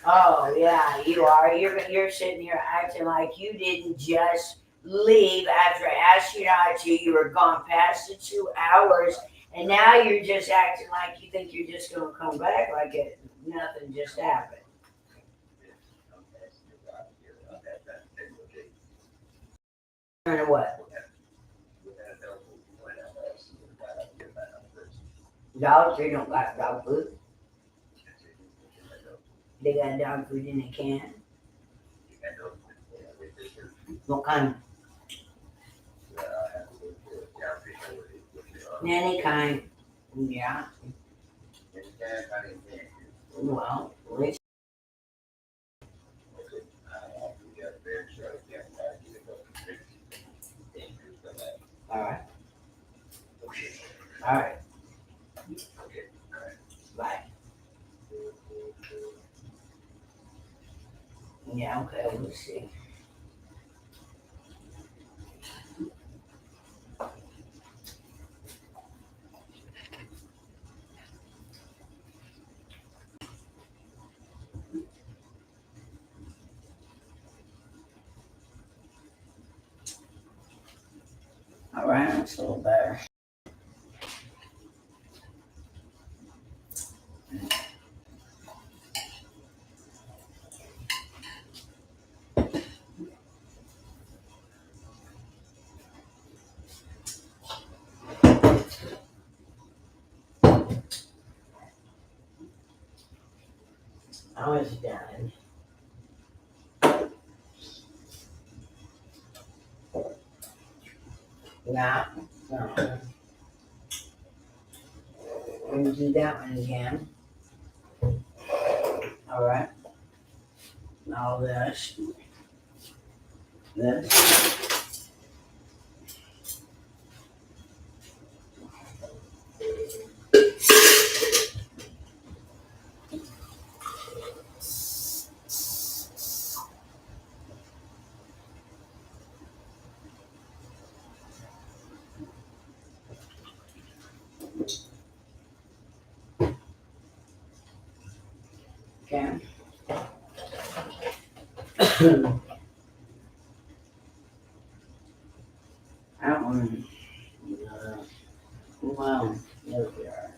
Oh yeah, you are. You're sitting here acting like you didn't just leave after I asked you not to. You were gone past the 2 hours, and now you're just acting like you think you're just gonna come back like nothing just happened. Or what? Dollar Tree don't got dog food. They got dog food in a can. What kind? Any kind. Yeah. Well, let's. All right. All right. Bye. Yeah, okay, we'll see. All right, that's a little better. I was done. Nah, no. We'll do that one again. All right. Now this. Okay. That one. Well, there we are.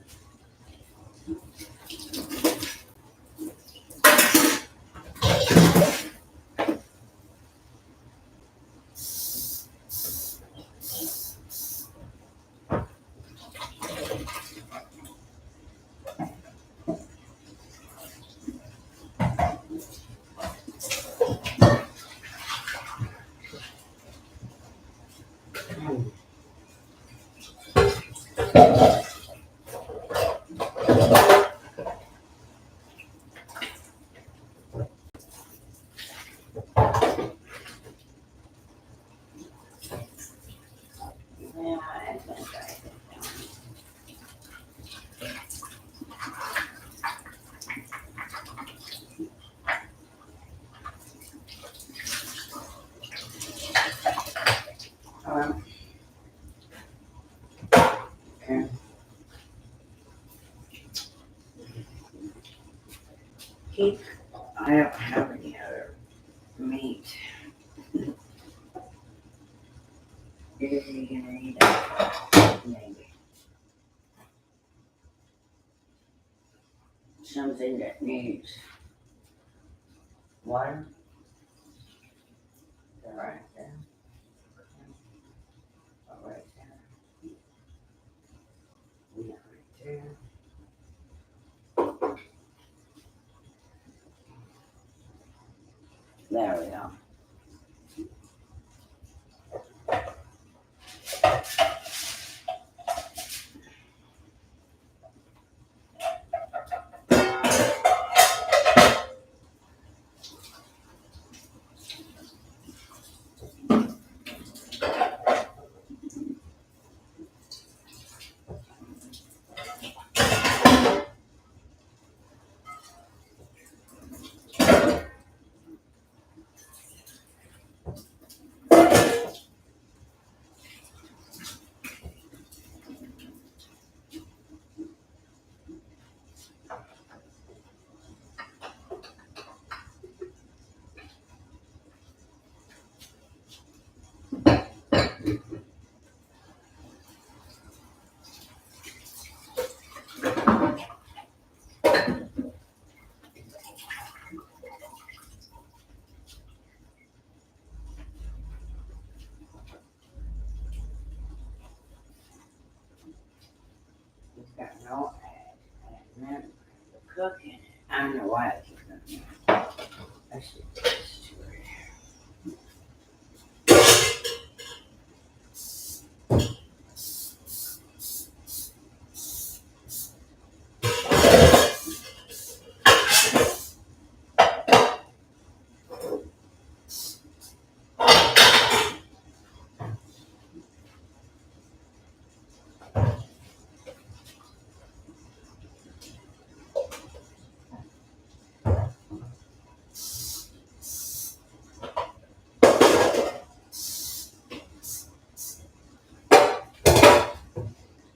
Yeah, I think I okay. Keep. I don't have any other meat. Is he gonna eat it? Maybe. Something that needs water. They're right there. Oh, right there. Yeah, right there. There we go. It's got no egg. And then the cooking it. I don't know why I keep cooking it. I should do this to it.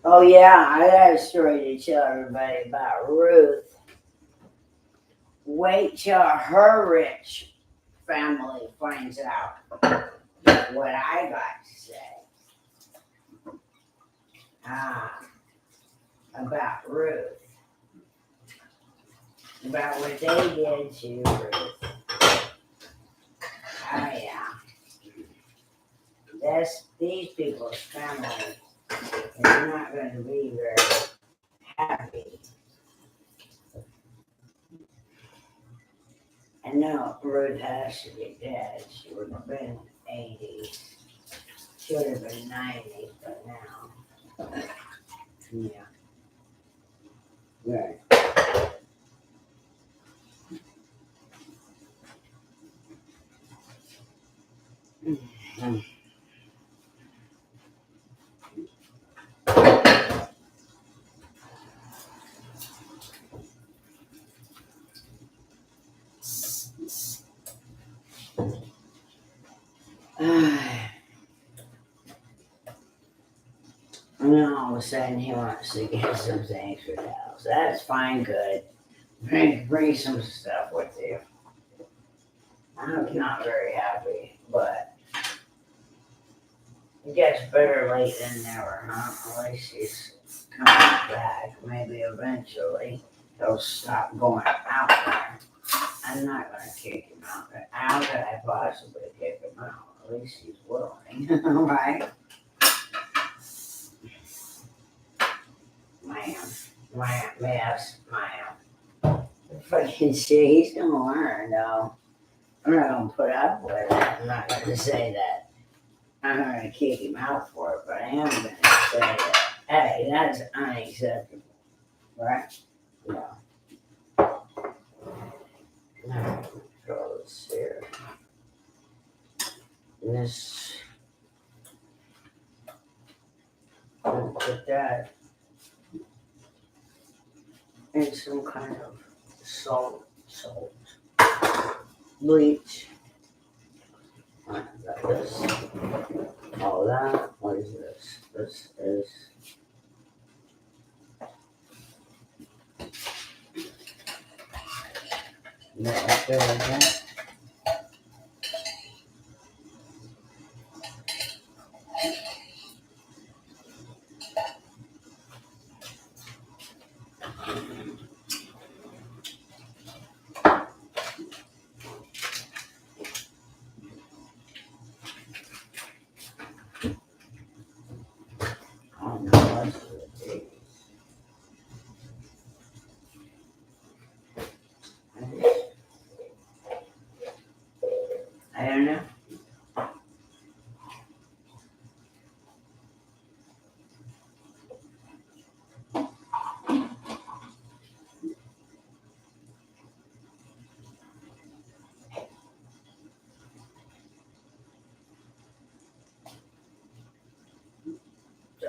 Oh yeah, I got a story to tell everybody about Ruth. Wait till her rich family finds out what I got to say. About Ruth. About what they did to Ruth. Oh yeah. These people's family is not going to be very happy. I know Ruth has to be dead. She would have been 80. She would have been 90 by now. Yeah. Right. of a sudden he wants to get some things for Dallas. That's fine, good. Bring some stuff with you. I'm not very happy, but it gets better late than never, huh? At least he's coming back. Maybe eventually he'll stop going out there. I'm not going to kick him out. How could I possibly kick him out? At least he's willing, right? Yes, fucking shit, he's going to learn, though. I'm not going to put up with it. I'm not going to say that I'm going to kick him out for it, but I am going to say that, hey, that's unacceptable, right? No. No, throw this here. This. Put that in some kind of salt, bleach. Got this. All that. What is this? This is. Right there again. I don't know.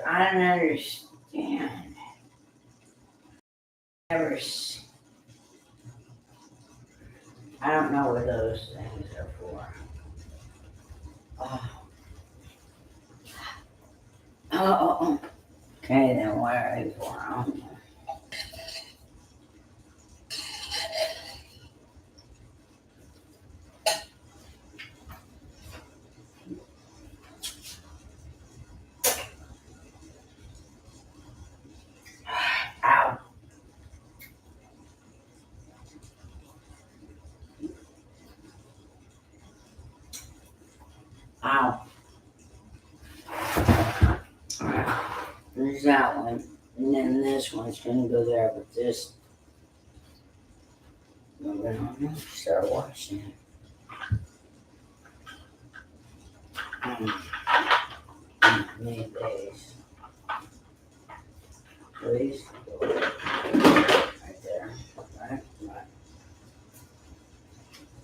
I don't understand. I don't know what those things are for. Oh. Okay, then what are they for? I don't know. Ow. Ow. There's that one. And then this one's gonna go there, but this. I'm gonna start watching it. Need these. Please. Right there. Right.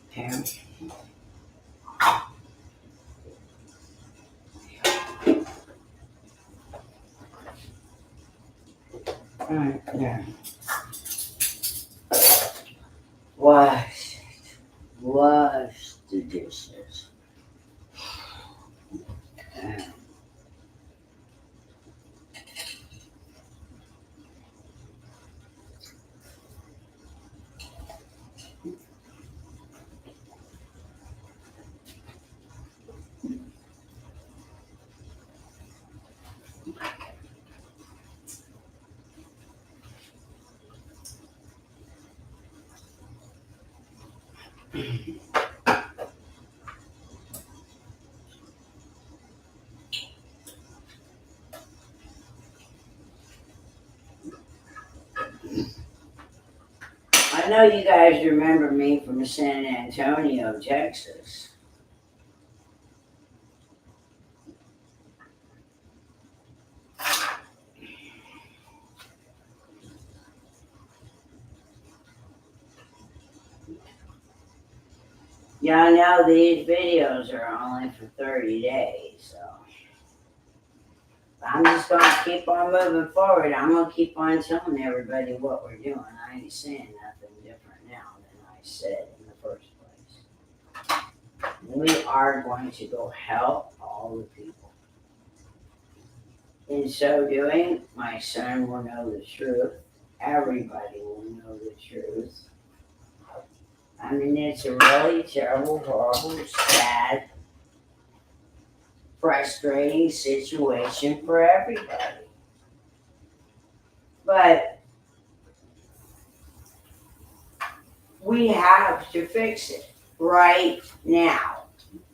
Here. Alright, there. Wash the dishes. I know you guys remember me from San Antonio, Texas. Y'all know these videos are only for 30 days, so I'm just going to keep on moving forward. I'm going to keep on telling everybody what we're doing. I ain't saying nothing different now than I said in the first place. We are going to go help all the people. In so doing, my son will know the truth. Everybody will know the truth. I mean, it's a really terrible, horrible, sad, frustrating situation for everybody. But we have to fix it right now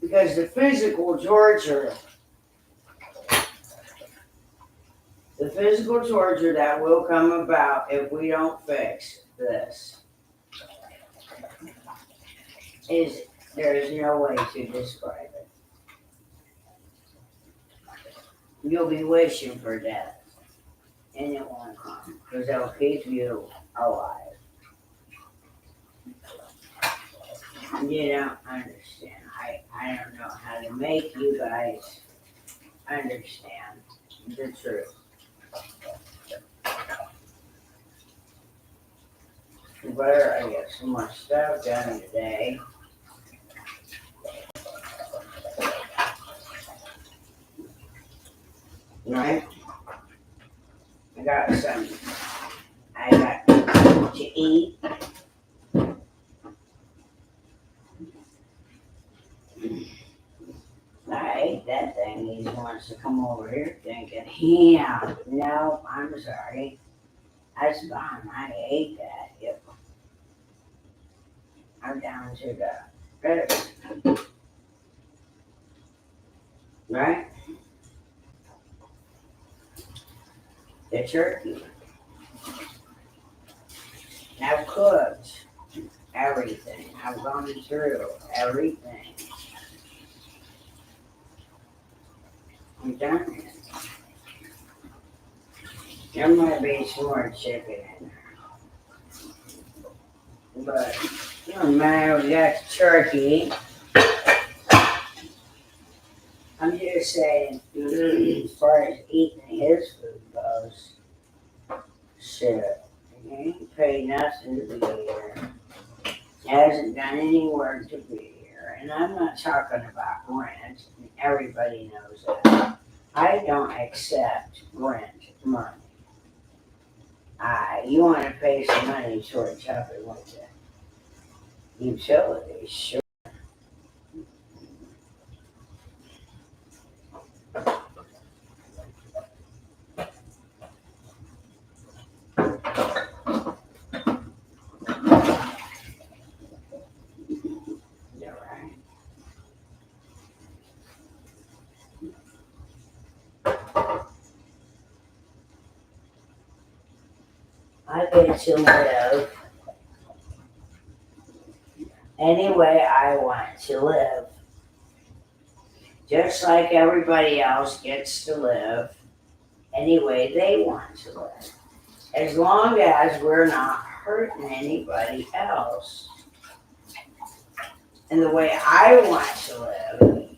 because the physical torture that will come about if we don't fix this is there is no way to describe it. You'll be wishing for death and it won't come because they'll keep you alive. You don't understand. I don't know how to make you guys understand the truth. But I get some more stuff done today. Right? I got to eat. I ate that thing. He wants to come over here thinking, yeah, no, I'm sorry. That's gone. I ate that. Yep. I'm down to the ribs. Right? The turkey. I've cooked everything. I've gone through everything. I'm done it. There might be some more chicken in there. But, oh man, we got the turkey. I'm just saying, as far as eating his food goes, shit, he ain't paid nothing to be here. He hasn't done any work to be here. And I'm not talking about rent. Everybody knows that. I don't accept rent money. You want to pay some money towards helping with the utilities, sure. You're right. I get to live any way I want to live. Just like everybody else gets to live any way they want to live. As long as we're not hurting anybody else. And the way I want to live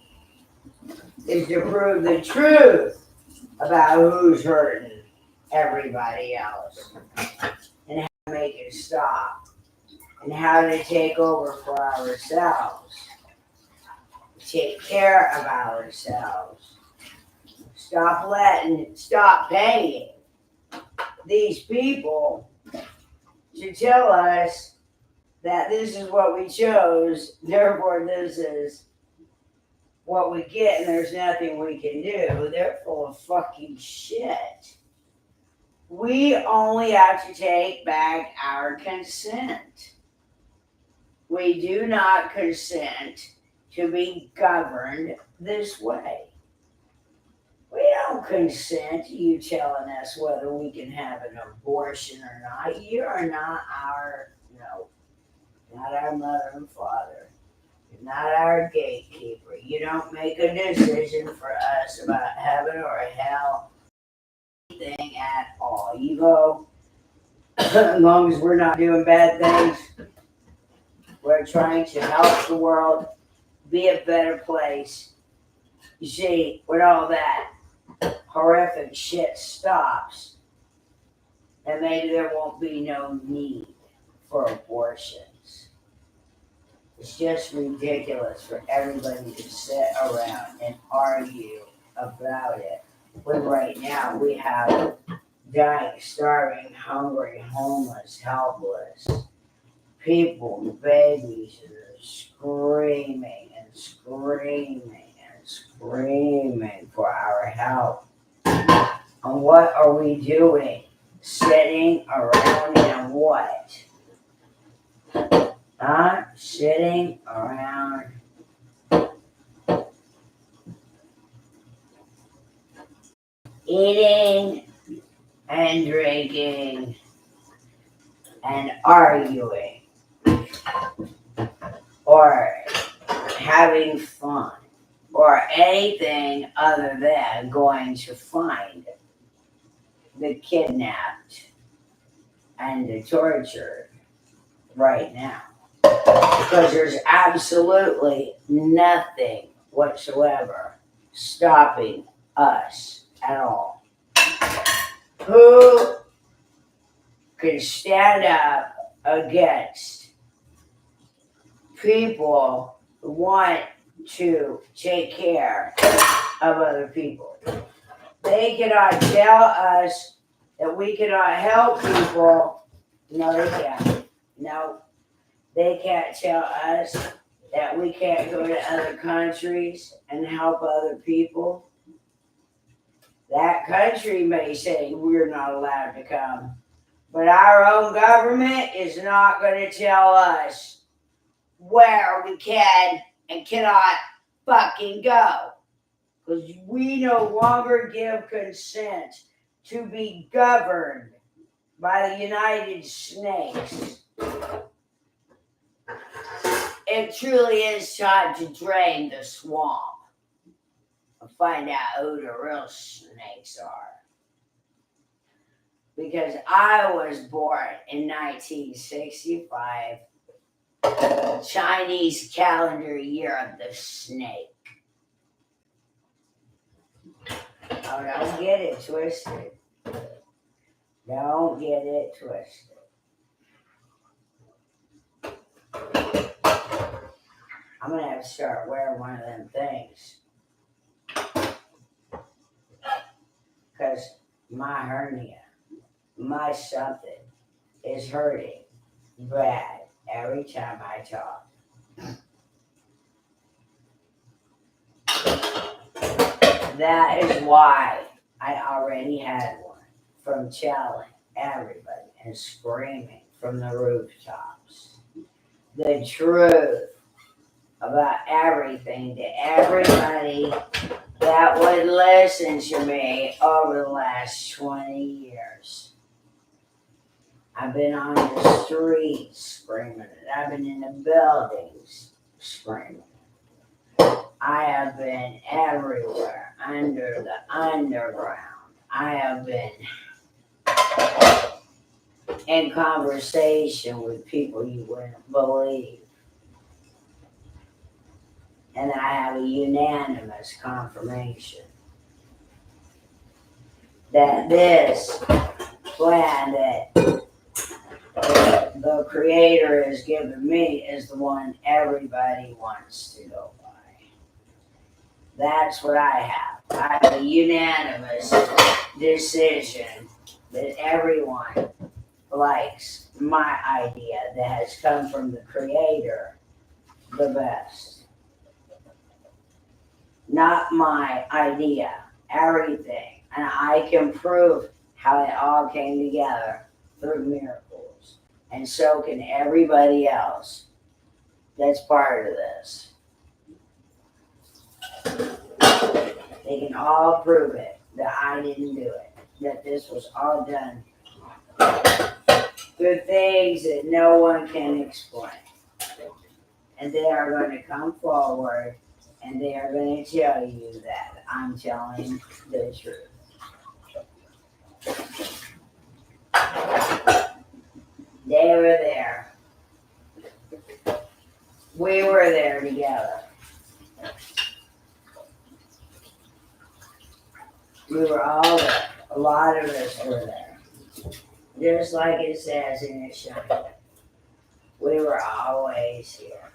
is to prove the truth about who's hurting everybody else and how to make it stop and how to take over for ourselves, take care of ourselves, stop paying these people to tell us that this is what we chose, therefore this is what we get and there's nothing we can do. They're full of fucking shit. We only have to take back our consent. We do not consent to be governed this way. We don't consent to you telling us whether we can have an abortion or not. You are not our mother and father. You're not our gatekeeper. You don't make a decision for us about heaven or hell, anything at all. You go, as long as we're not doing bad things, we're trying to help the world be a better place. You see, when all that horrific shit stops, and maybe there won't be no need for abortions. It's just ridiculous for everybody to sit around and argue about it when right now we have dying, starving, hungry, homeless, helpless people, babies that are screaming and screaming and screaming for our help. And what are we doing? Sitting around and what? Sitting around eating and drinking and arguing or having fun or anything other than going to find the kidnapped and the tortured right now. Because there's absolutely nothing whatsoever stopping us at all. Who can stand up against people who want to take care of other people? They cannot tell us that we cannot help people. No, they can't. No, they can't tell us that we can't go to other countries and help other people. That country may say we're not allowed to come, but our own government is not going to tell us where we can and cannot fucking go. Because we no longer give consent to be governed by the United Snakes. It truly is time to drain the swamp and find out who the real snakes are. Because I was born in 1965, Chinese calendar year of the snake. Oh, don't get it twisted. Don't get it twisted. I'm going to have to start wearing one of them things. Because my hernia, my something is hurting bad every time I talk. That is why I already had one from telling everybody and screaming from the rooftops the truth about everything to everybody that would listen to me over the last 20 years. I've been on the streets screaming it. I've been in the buildings screaming it. I have been everywhere, under the underground. I have been in conversation with people you wouldn't believe. And I have a unanimous confirmation that this plan that the Creator has given me is the one everybody wants to go by. That's what I have. I have a unanimous decision that everyone likes my idea that has come from the Creator the best. Not my idea, everything. And I can prove how it all came together through miracles. And so can everybody else that's part of this. They can all prove it, that I didn't do it, that this was all done through things that no one can explain. And they are going to come forward and they are going to tell you that I'm telling the truth. They were there. We were there together. We were all there. A lot of us were there. Just like it says in the shine. We were always here.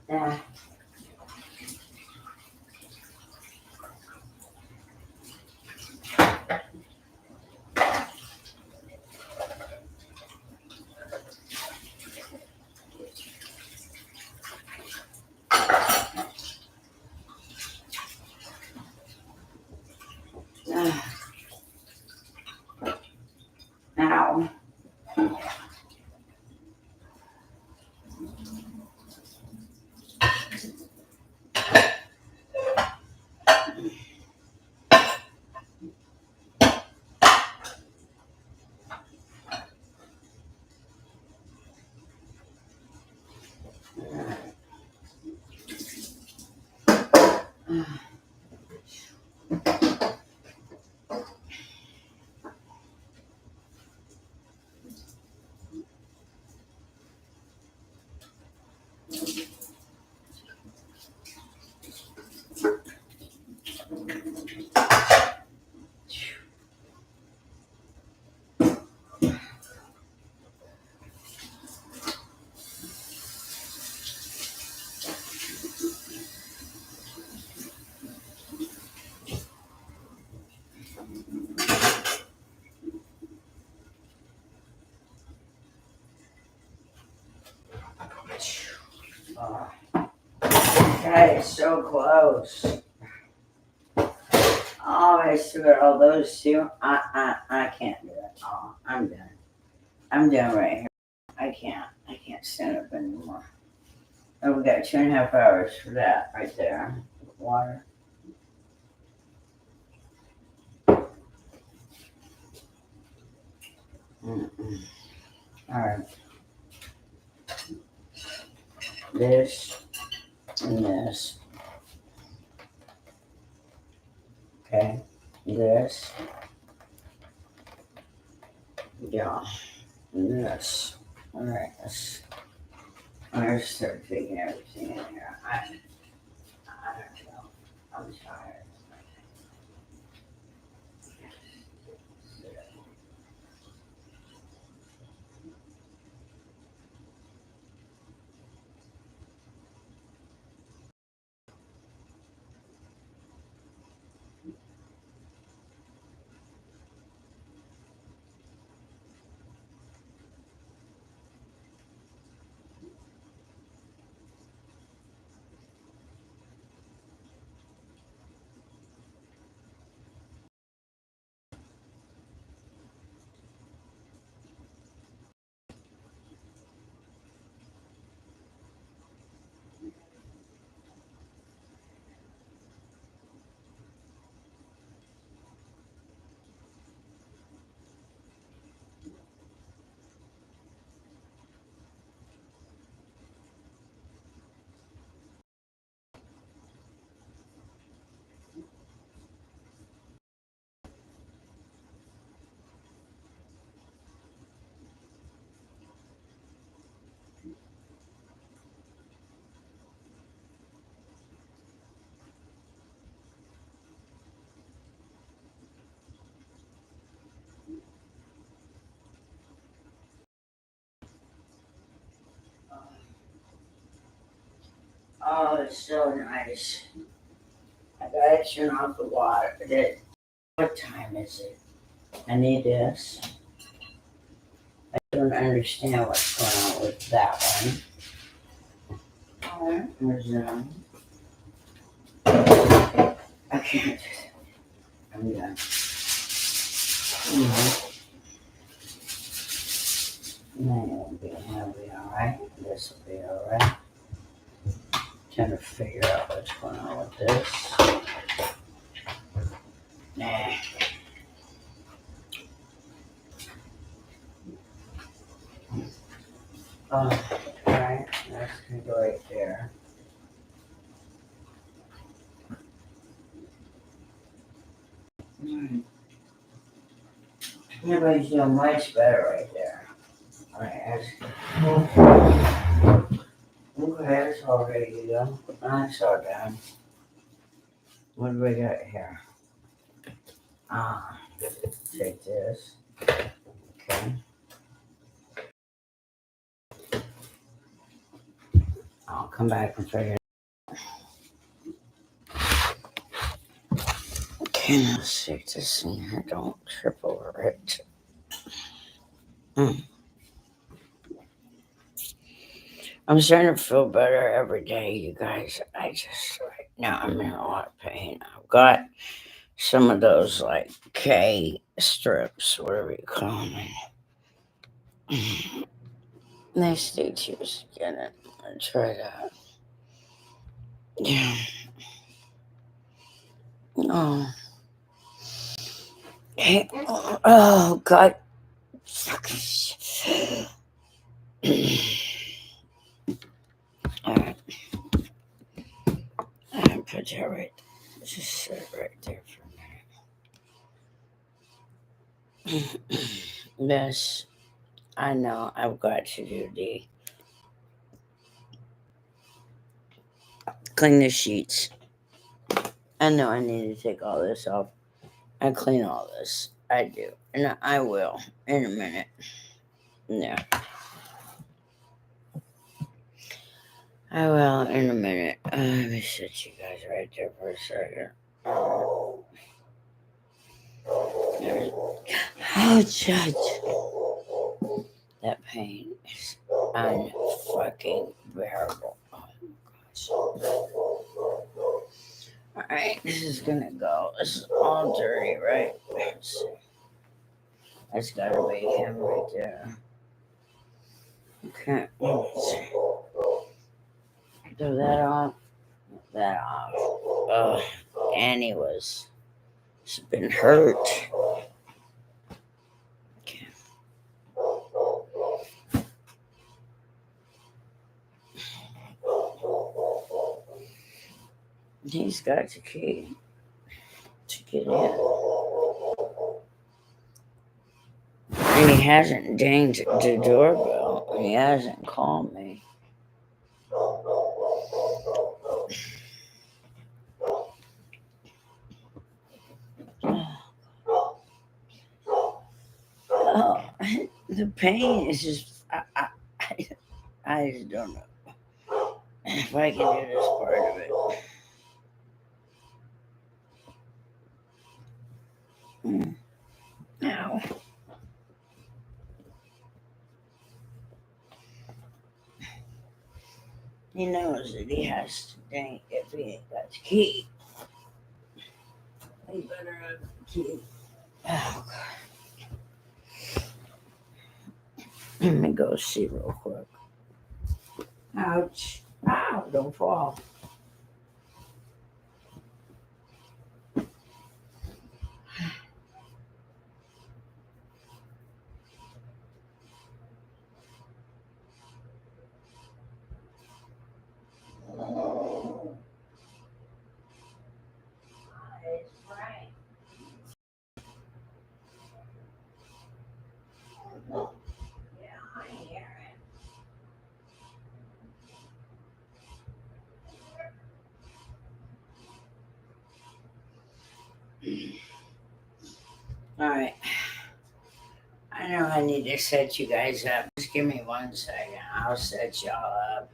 Yeah. Ow. Oh. God, it's so close. Oh, I swear, all those two, I can't do it. Oh, I'm done. I'm done right here. I can't stand up anymore. And we got 2.5 hours for that right there. Water. Mm-mm. All right. This and this. Okay. This. Yeah. And this. All right. Let's start taking everything in here. I don't know. I'm tired. Oh, it's so nice. I gotta turn off the water. What time is it? I need this. I don't understand what's going on with that one. Alright, resume. I can't. I'm done. That'll be alright. This will be alright. Trying to figure out what's going on with this. Alright, that's gonna go right there. Everybody's doing much better right there. Alright, okay, that's all ready to go. That's all done. What do we got here? Take this. Okay. I'll come back and figure it out. Okay, now stick this in here. Don't trip over it. I'm starting to feel better every day, you guys. Right now, I'm in a lot of pain. I've got some of those, like, K strips, whatever you call them. They stay to your skin. I try that. Yeah. Oh. Hey. Oh, God. Fucking shit. Alright. I'll put that right there. Just sit right there for a minute. Yes, I know I've got to do the clean the sheets. I know I need to take all this off. I clean all this. I do. And I will in a minute. Yeah. I will in a minute. Let me sit you guys right there for a second. Oh, Judge. That pain is unfucking bearable. Oh my gosh. Alright, this is gonna go. This is all dirty, right? Let's see. That's gotta be him right there. Okay. Let's see. Throw that off. That off. Oh, Annie she's been hurt. Okay. He's got the key to get in. And he hasn't dinged the doorbell. He hasn't called me. Oh, the pain is just, I just don't know if I can do this part of it. Ow. He knows that he has to dang if he ain't got the key. He better have the key. Oh, God. Let me go see real quick. Ouch. Ow, don't fall. It's right. Yeah, I hear it. All right. I know I need to set you guys up. Just give me 1 second. I'll set y'all up.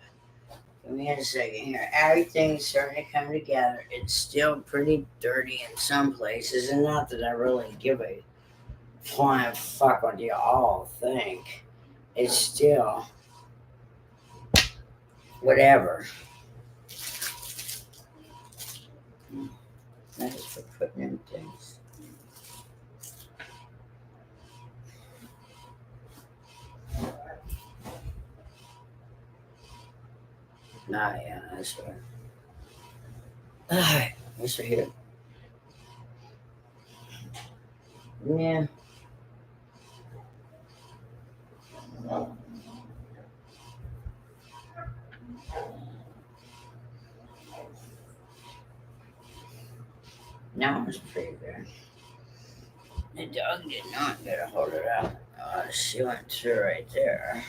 Give me a second here. Everything's starting to come together. It's still pretty dirty in some places, and not that I really give a flying fuck what you all think. It's still whatever. That is for putting in things. Nah, yeah, that's right. Alright, this right here. Yeah. That was pretty good. The dog did not get a hold of that. She went through right there.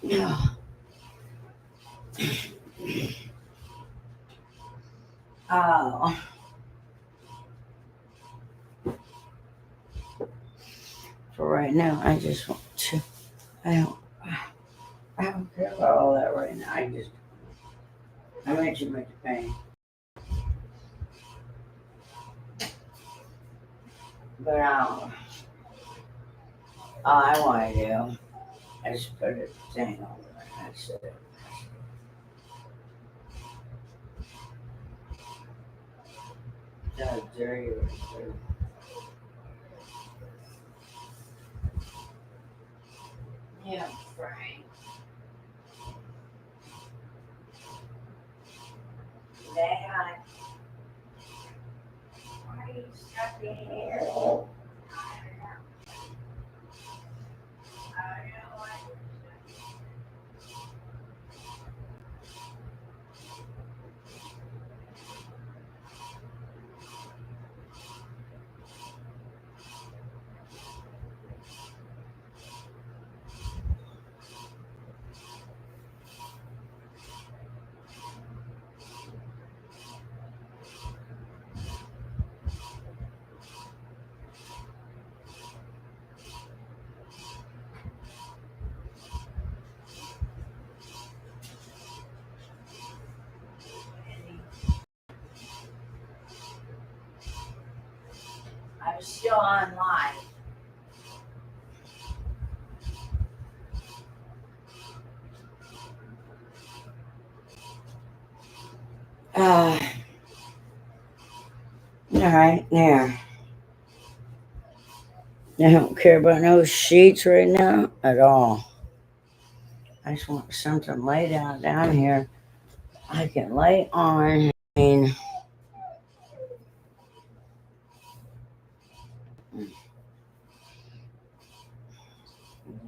Yeah. Oh. For right now, I just want to. I don't care about all that right now. I'm in too much pain. But all I want to do is put a thing over there. That's it. That's dirty right there. Yeah, Frank. Dad, why are you stuck in here? I don't know. I don't know why you're stuck. I'm still online. All right, there. I don't care about no sheets right now at all. I just want something laid out down here. I can lay on.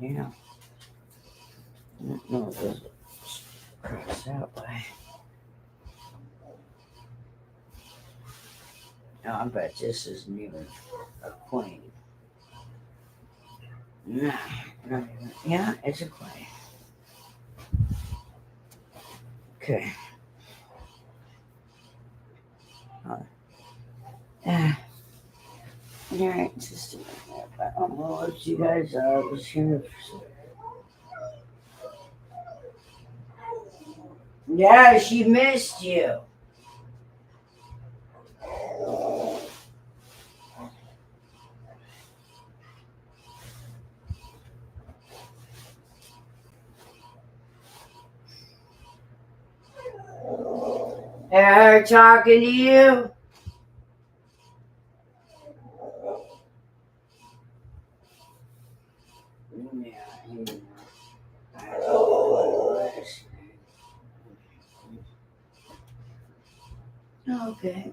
Yeah. I don't know if this cracks that way. No, I bet this isn't even a queen. Nah, not even. Yeah, it's a queen. Okay. All right, just a minute. I don't know what you guys are. I was here. Yeah, she missed you. Her talking to you? Yeah. Okay.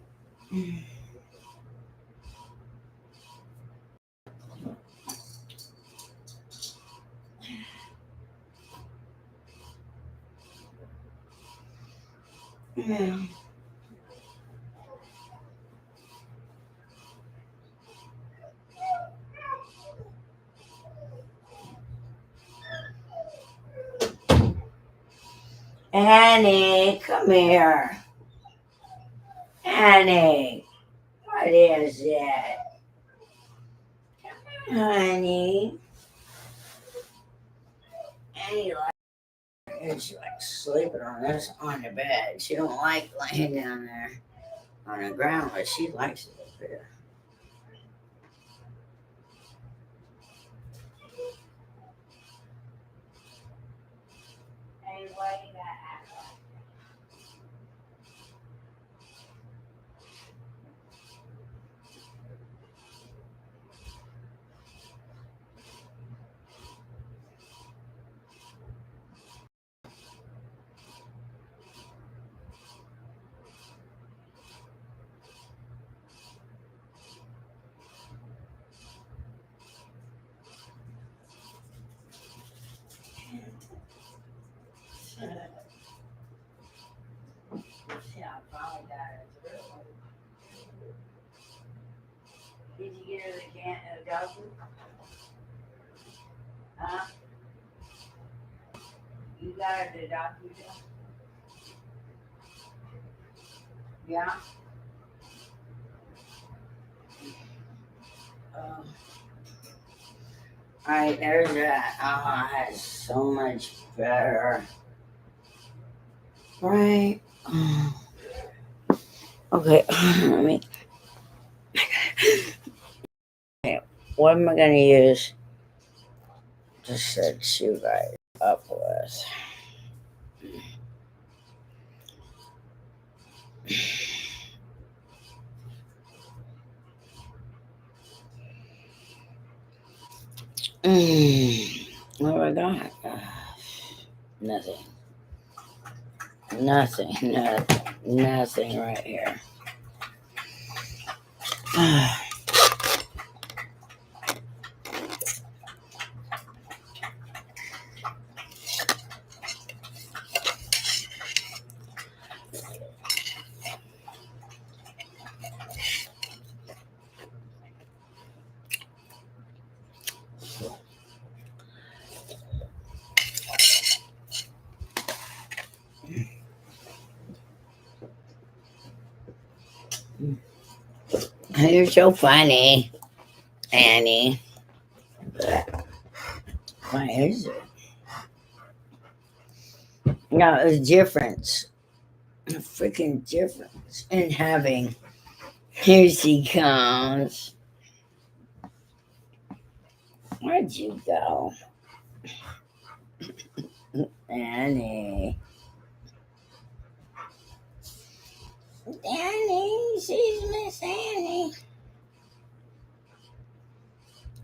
Yeah. Annie, come here. Annie, what is it? Honey. Annie she likes sleeping on the bed. She don't like laying down there on the ground, but she likes it up there. Hey, why you gotta act like doctor? Huh? You got her to the doctor yet? Yeah? Alright, there's that. Oh, that's so much better. Right? Okay, let me. Okay, what am I gonna use to set you guys up with? What have I got? Nothing. Nothing right here. You're so funny, Annie. What is it? No, there's a difference. A freaking difference in having. Here she comes. Where'd you go? Annie. Annie, she's Miss Annie.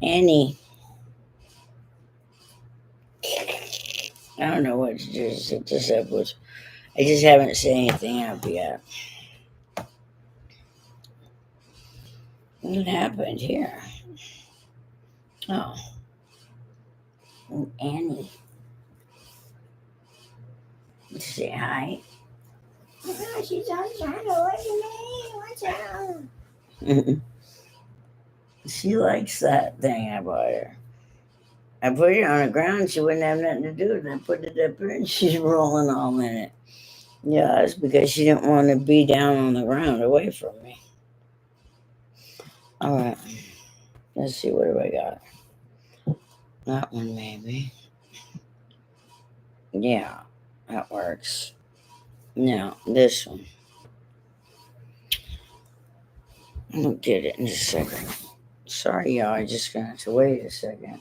Annie. I don't know what to do. Set this up with. I just haven't set anything up yet. What happened here? Oh. Annie. Say hi. Oh, she's on trying to look at me. Watch out. She likes that thing I bought her. I put it on the ground, she wouldn't have nothing to do with it. I put it up there and she's rolling all in it. Yeah, it's because she didn't want to be down on the ground away from me. All right. Let's see, what do I got? That one, maybe. Yeah, that works. Now, this one. I'll get it in a second. Sorry, y'all. I just gonna have to wait a second.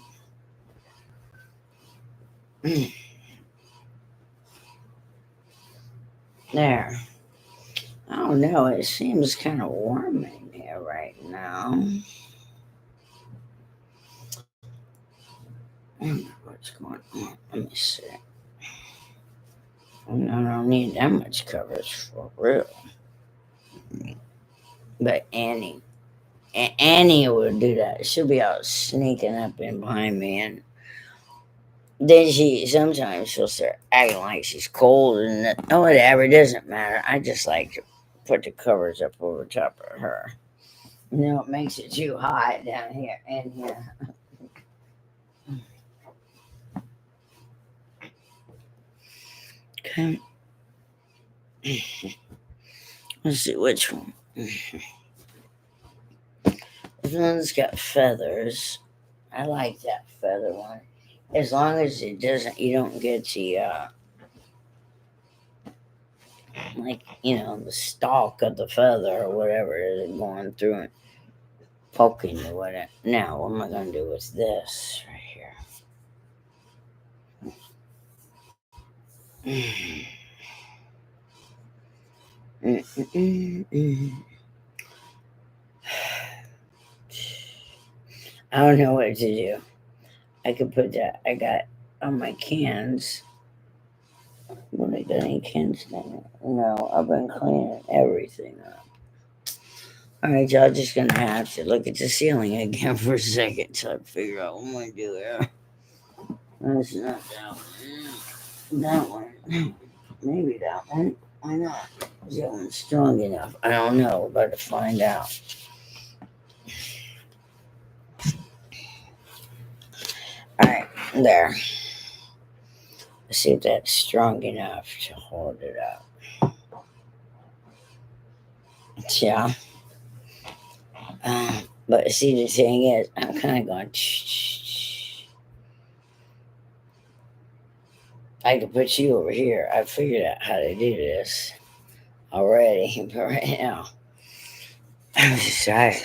There. I don't know. It seems kind of warm in here right now. I don't know what's going on. Let me see. I don't need that much coverage for real. But Annie would do that. She'll be out sneaking up in behind me, and then sometimes she'll start acting like she's cold, and whatever, it doesn't matter. I just like to put the covers up over top of her. It makes it too hot down here and here. Okay. Let's see which one. This one's got feathers. I like that feather one. As long as you don't get the the stalk of the feather or whatever it is going through and poking you with it. Now, what am I going to do with this right here? I don't know what to do. I could put that. I got on my cans. What, I got any cans down? No, I've been cleaning everything up. All right, y'all, just gonna have to look at the ceiling again for a second till I figure out what I'm gonna do here. That's not that one. That one. Maybe that one. Why not? Is that one strong enough? I don't know. About to find out. There. Let's see if that's strong enough to hold it up. Yeah. But see, the thing is, I'm kind of going. I could put you over here. I figured out how to do this already, but right now, I'm just tired.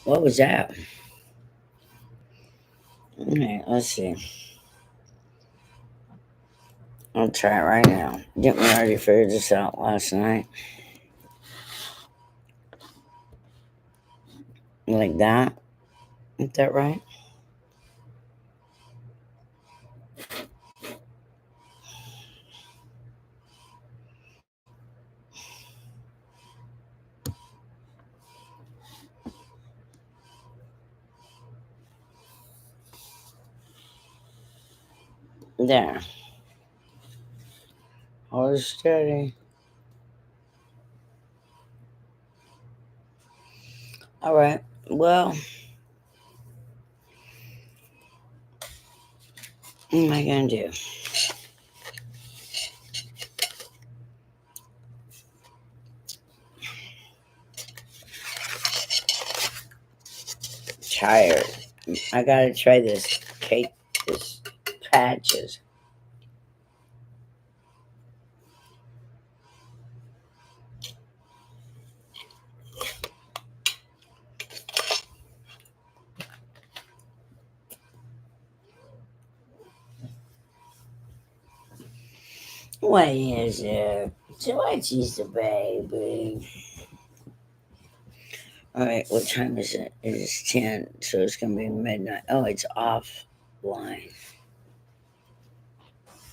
What was that? Okay, let's see. I'll try it right now. Didn't we already figure this out last night? Like that? Is that right? There. Hold steady. All right. Well, what am I going to do? Tired. I got to try this cake, this patches. What is it? So what is the baby? All right, what time is it? It is 10, so it's going to be midnight. Oh, it's offline.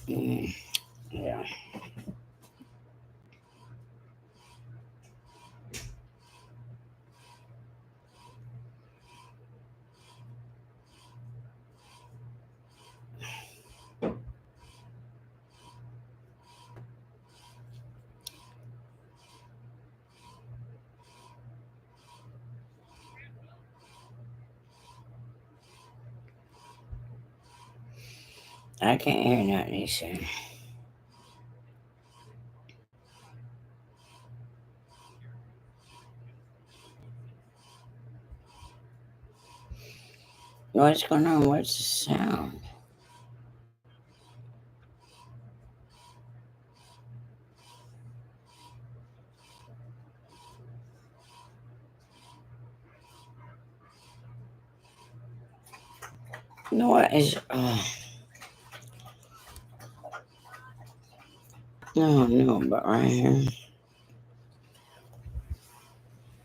Yeah. I can't hear nothing he said. What's going on? What's the sound? No, what is. No, but right here.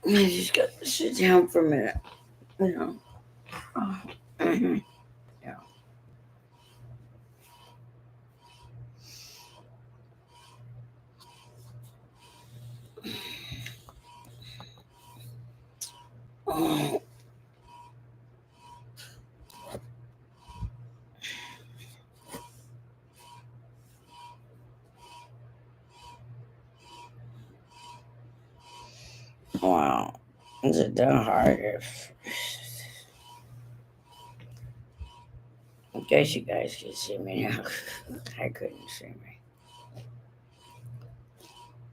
I just got to sit down for a minute. You know. Mhm. Yeah. Oh, wow. Is it that hard? I guess you guys can see me now. I couldn't see me.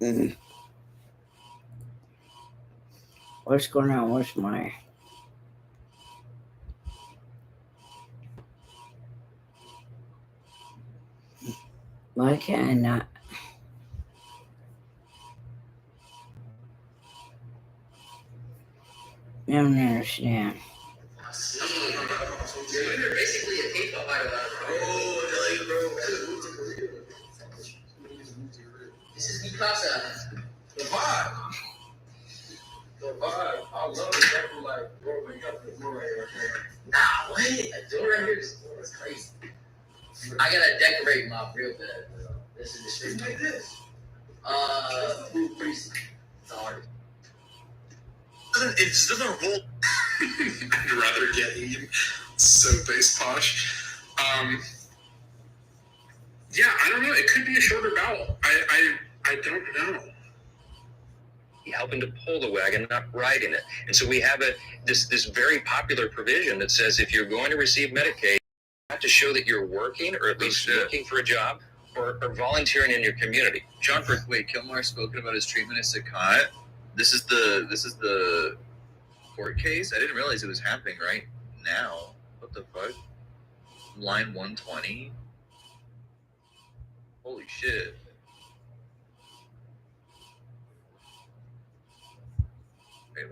Mm. What's going on? What's my. Why can't I not? I don't understand. I gotta decorate my real bed. This is the shit like this. Food priest. It's hard. It's just a whole. I'd rather get eaten. So base posh. Yeah, I don't know. It could be a shorter battle. I don't know. Helping to pull the wagon, not riding it. And so we have this very popular provision that says if you're going to receive Medicaid, you have to show that you're working or at least looking for a job or volunteering in your community. John wait, Kilmar's spoken about his treatment at Sakat. This is the court case. I didn't realize it was happening right now. What the fuck? Line 120. Holy shit. Wait.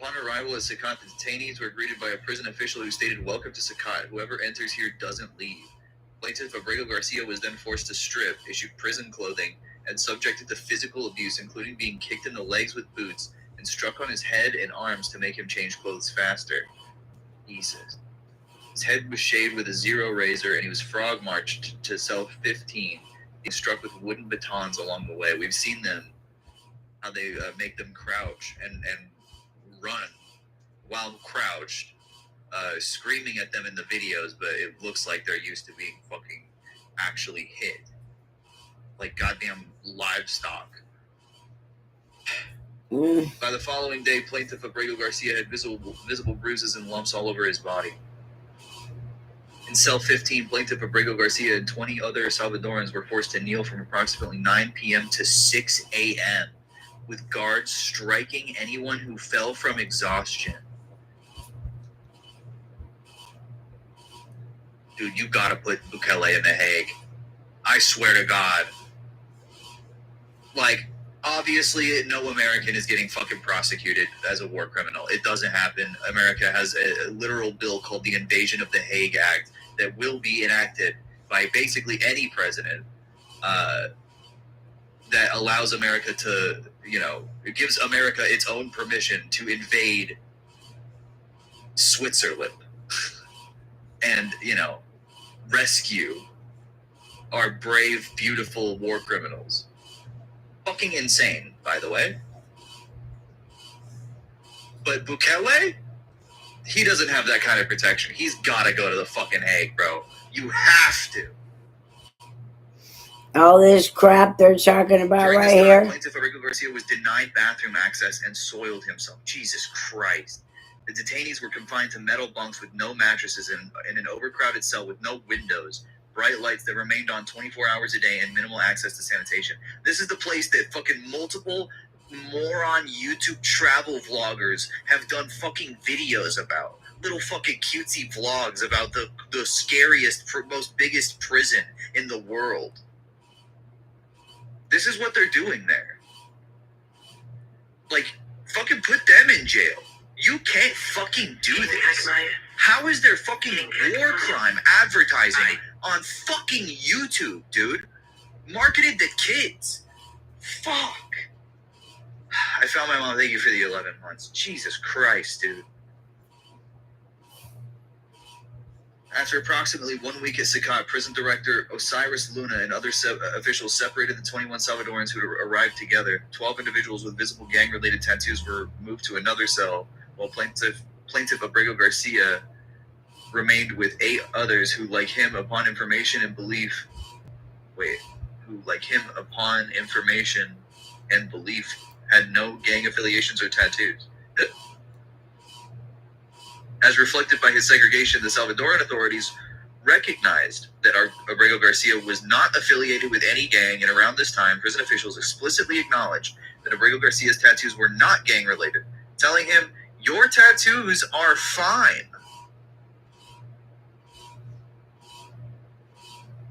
Upon arrival at Sakat, the detainees were greeted by a prison official who stated, "Welcome to Sakat. Whoever enters here doesn't leave." Plaintiff Abrego Garcia was then forced to strip, issued prison clothing, and subjected to physical abuse, including being kicked in the legs with boots and struck on his head and arms to make him change clothes faster. Jesus. His head was shaved with a zero razor, and he was frog marched to cell 15, being struck with wooden batons along the way. We've seen them, how they make them crouch and run while crouched, screaming at them in the videos, but it looks like they're used to being fucking actually hit. Like goddamn livestock. By the following day, plaintiff Abrego Garcia had visible bruises and lumps all over his body. In cell 15, plaintiff Abrego Garcia and 20 other Salvadorans were forced to kneel from approximately 9 p.m. to 6 a.m., with guards striking anyone who fell from exhaustion. Dude, you gotta put Bukele in The Hague. I swear to God. Like, obviously, no American is getting fucking prosecuted as a war criminal. It doesn't happen. America has a literal bill called the Invasion of the Hague Act that will be enacted by basically any president that allows America to, it gives America its own permission to invade Switzerland and, rescue our brave, beautiful war criminals. Fucking insane, by the way. But Bukele, he doesn't have that kind of protection. He's gotta go to the fucking Hague, bro. You have to. All this crap they're talking about During right this time, here. Plaintiff Abrego Garcia was denied bathroom access and soiled himself. Jesus Christ. The detainees were confined to metal bunks with no mattresses in an overcrowded cell with no windows, bright lights that remained on 24 hours a day, and minimal access to sanitation. This is the place that fucking multiple moron YouTube travel vloggers have done fucking videos about. Little fucking cutesy vlogs about the scariest, most biggest prison in the world. This is what they're doing there. Like, fucking put them in jail. You can't fucking do this. How is there fucking war crime advertising on fucking YouTube, dude? Marketed to kids. Fuck. I found my mom. Thank you for the 11 months. Jesus Christ, dude. After approximately 1 week at Sakat, prison director Osiris Luna and other officials separated the 21 Salvadorans who had arrived together. 12 individuals with visible gang-related tattoos were moved to another cell, while plaintiff Abrego Garcia remained with 8 others who, like him, upon information and belief, had no gang affiliations or tattoos. As reflected by his segregation, the Salvadoran authorities recognized that Abrego Garcia was not affiliated with any gang, and around this time, prison officials explicitly acknowledged that Abrego Garcia's tattoos were not gang-related, telling him, "Your tattoos are fine."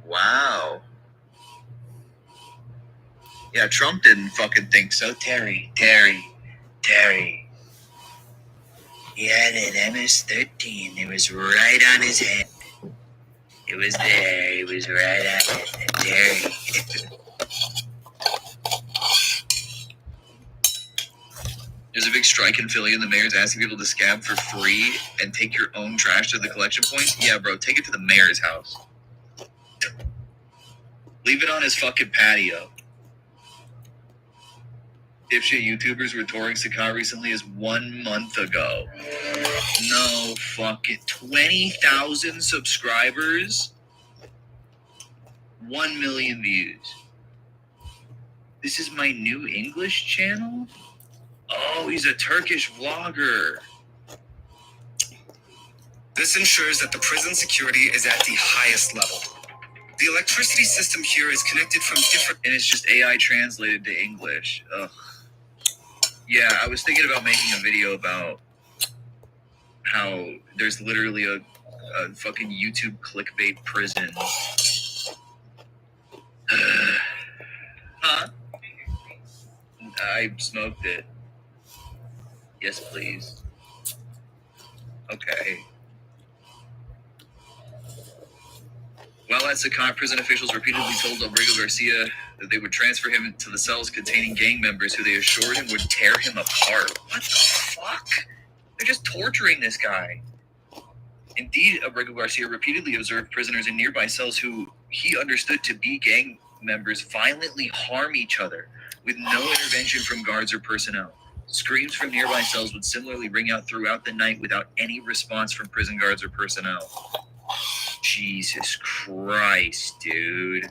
Wow. Yeah, Trump didn't fucking think so. Terry. He had an MS-13. It was right on his head. It was there. It was right on it. Terry. There's a big strike in Philly and the mayor's asking people to scab for free and take your own trash to the collection point? Yeah, bro, take it to the mayor's house. Leave it on his fucking patio. Dipshit YouTubers were touring Sakai recently as 1 month ago. No fucking 20,000 subscribers, 1 million views. This is my new English channel? Oh, he's a Turkish vlogger. This ensures that the prison security is at the highest level. The electricity system here is connected from different... And it's just AI translated to English. Ugh. Yeah, I was thinking about making a video about how there's literally a fucking YouTube clickbait prison. Huh? I smoked it. Yes, please. Okay. While at Sakai, prison officials repeatedly told Abrego Garcia that they would transfer him to the cells containing gang members who they assured him would tear him apart. What the fuck? They're just torturing this guy. Indeed, Abrego Garcia repeatedly observed prisoners in nearby cells who he understood to be gang members violently harm each other with no intervention from guards or personnel. Screams from nearby cells would similarly ring out throughout the night without any response from prison guards or personnel. Jesus Christ, dude.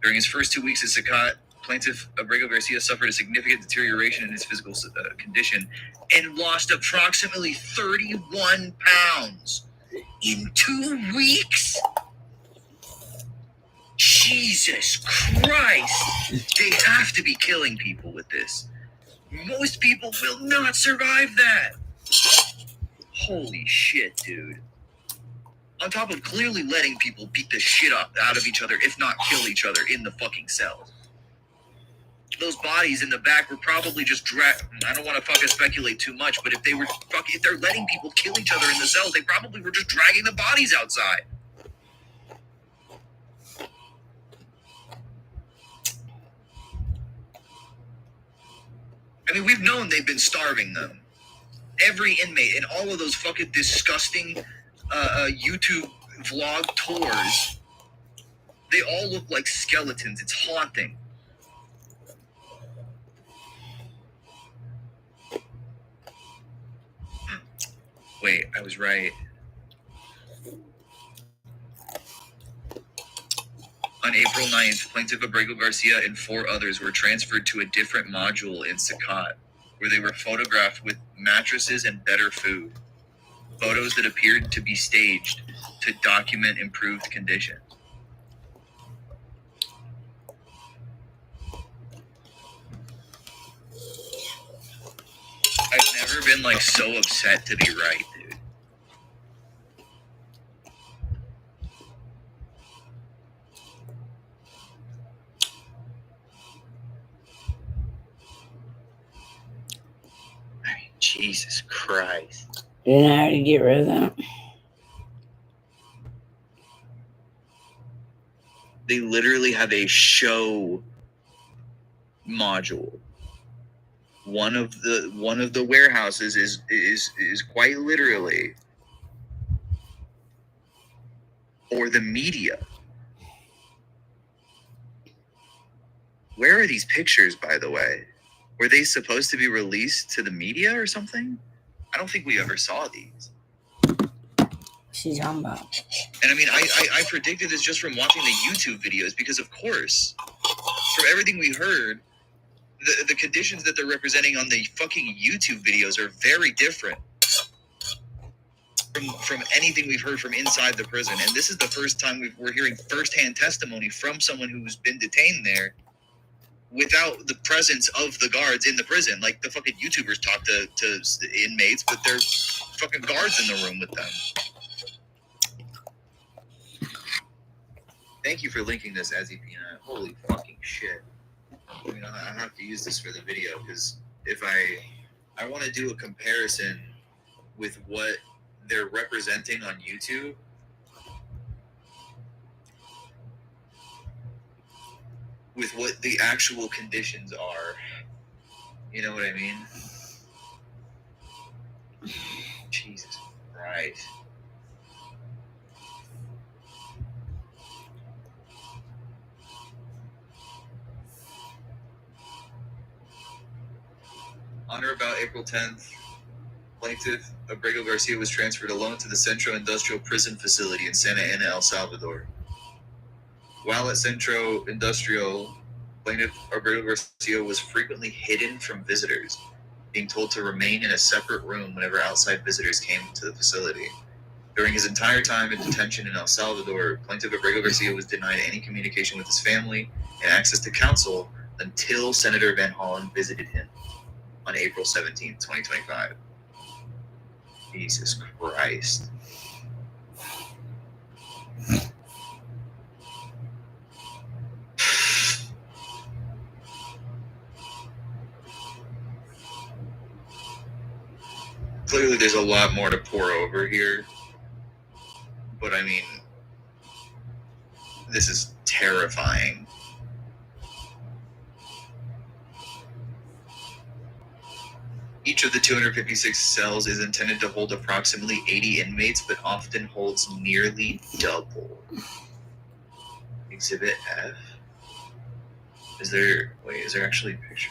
During his first 2 weeks at Sakai, plaintiff Abrego Garcia suffered a significant deterioration in his physical condition and lost approximately 31 pounds in 2 weeks. Jesus Christ. They have to be killing people with this. Most people will not survive that. Holy shit, dude. On top of clearly letting people beat the shit out of each other, if not kill each other, in the fucking cells. Those bodies in the back were probably just dragged. I don't want to fucking speculate too much, but if they're letting people kill each other in the cells, they probably were just dragging the bodies outside. I mean, we've known they've been starving them. Every inmate in all of those fucking disgusting YouTube vlog tours, they all look like skeletons. It's haunting. Wait, I was right. On April 9th, plaintiff Abrego Garcia and 4 others were transferred to a different module in Sakai, where they were photographed with mattresses and better food. Photos that appeared to be staged to document improved conditions. I've never been like so upset to be right, dude. I mean, Jesus Christ. You know how to get rid of that? They literally have a show module. One of the warehouses is quite literally for the media. Where are these pictures, by the way? Were they supposed to be released to the media or something? I don't think we ever saw these. She's talking about. And I mean, I predicted this just from watching the YouTube videos because, of course, from everything we heard, the conditions that they're representing on the fucking YouTube videos are very different from anything we've heard from inside the prison. And this is the first time we're hearing firsthand testimony from someone who's been detained there without the presence of the guards in the prison. Like, the fucking YouTubers talk to inmates, but they're fucking guards in the room with them. Thank you for linking this, Azzy Peanut. Holy fucking shit. I mean, I have to use this for the video because if I want to do a comparison with what they're representing on YouTube with what the actual conditions are. You know what I mean? Christ. On or about April 10th, plaintiff Abrego Garcia was transferred alone to the Centro Industrial Prison Facility in Santa Ana, El Salvador. While at Centro Industrial, plaintiff Abrego Garcia was frequently hidden from visitors, being told to remain in a separate room whenever outside visitors came to the facility. During his entire time in detention in El Salvador, plaintiff Abrego Garcia was denied any communication with his family and access to counsel until Senator Van Hollen visited him on April 17, 2025. Jesus Christ. Clearly there's a lot more to pour over here, but I mean, this is terrifying. Each of the 256 cells is intended to hold approximately 80 inmates, but often holds nearly double. Exhibit F? Is there actually a picture?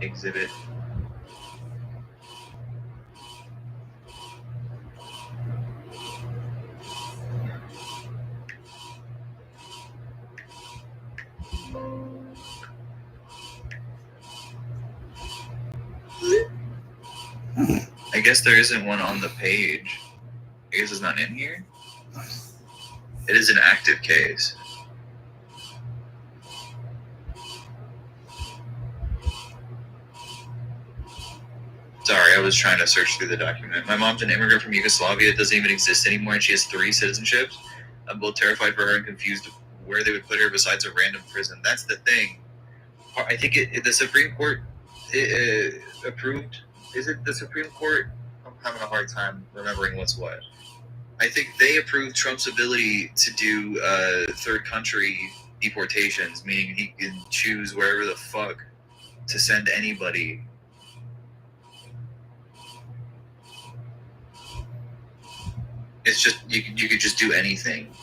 Exhibit. I guess there isn't one on the page. I guess it's not in here. It is an active case. Sorry, I was trying to search through the document. My mom's an immigrant from Yugoslavia. It doesn't even exist anymore, and she has 3 citizenships. I'm both terrified for her and confused where they would put her besides a random prison. That's the thing. I think the Supreme Court approved. Is it the Supreme Court? I'm having a hard time remembering what's what. I think they approved Trump's ability to do third country deportations, meaning he can choose wherever the fuck to send anybody. It's just you could just do anything.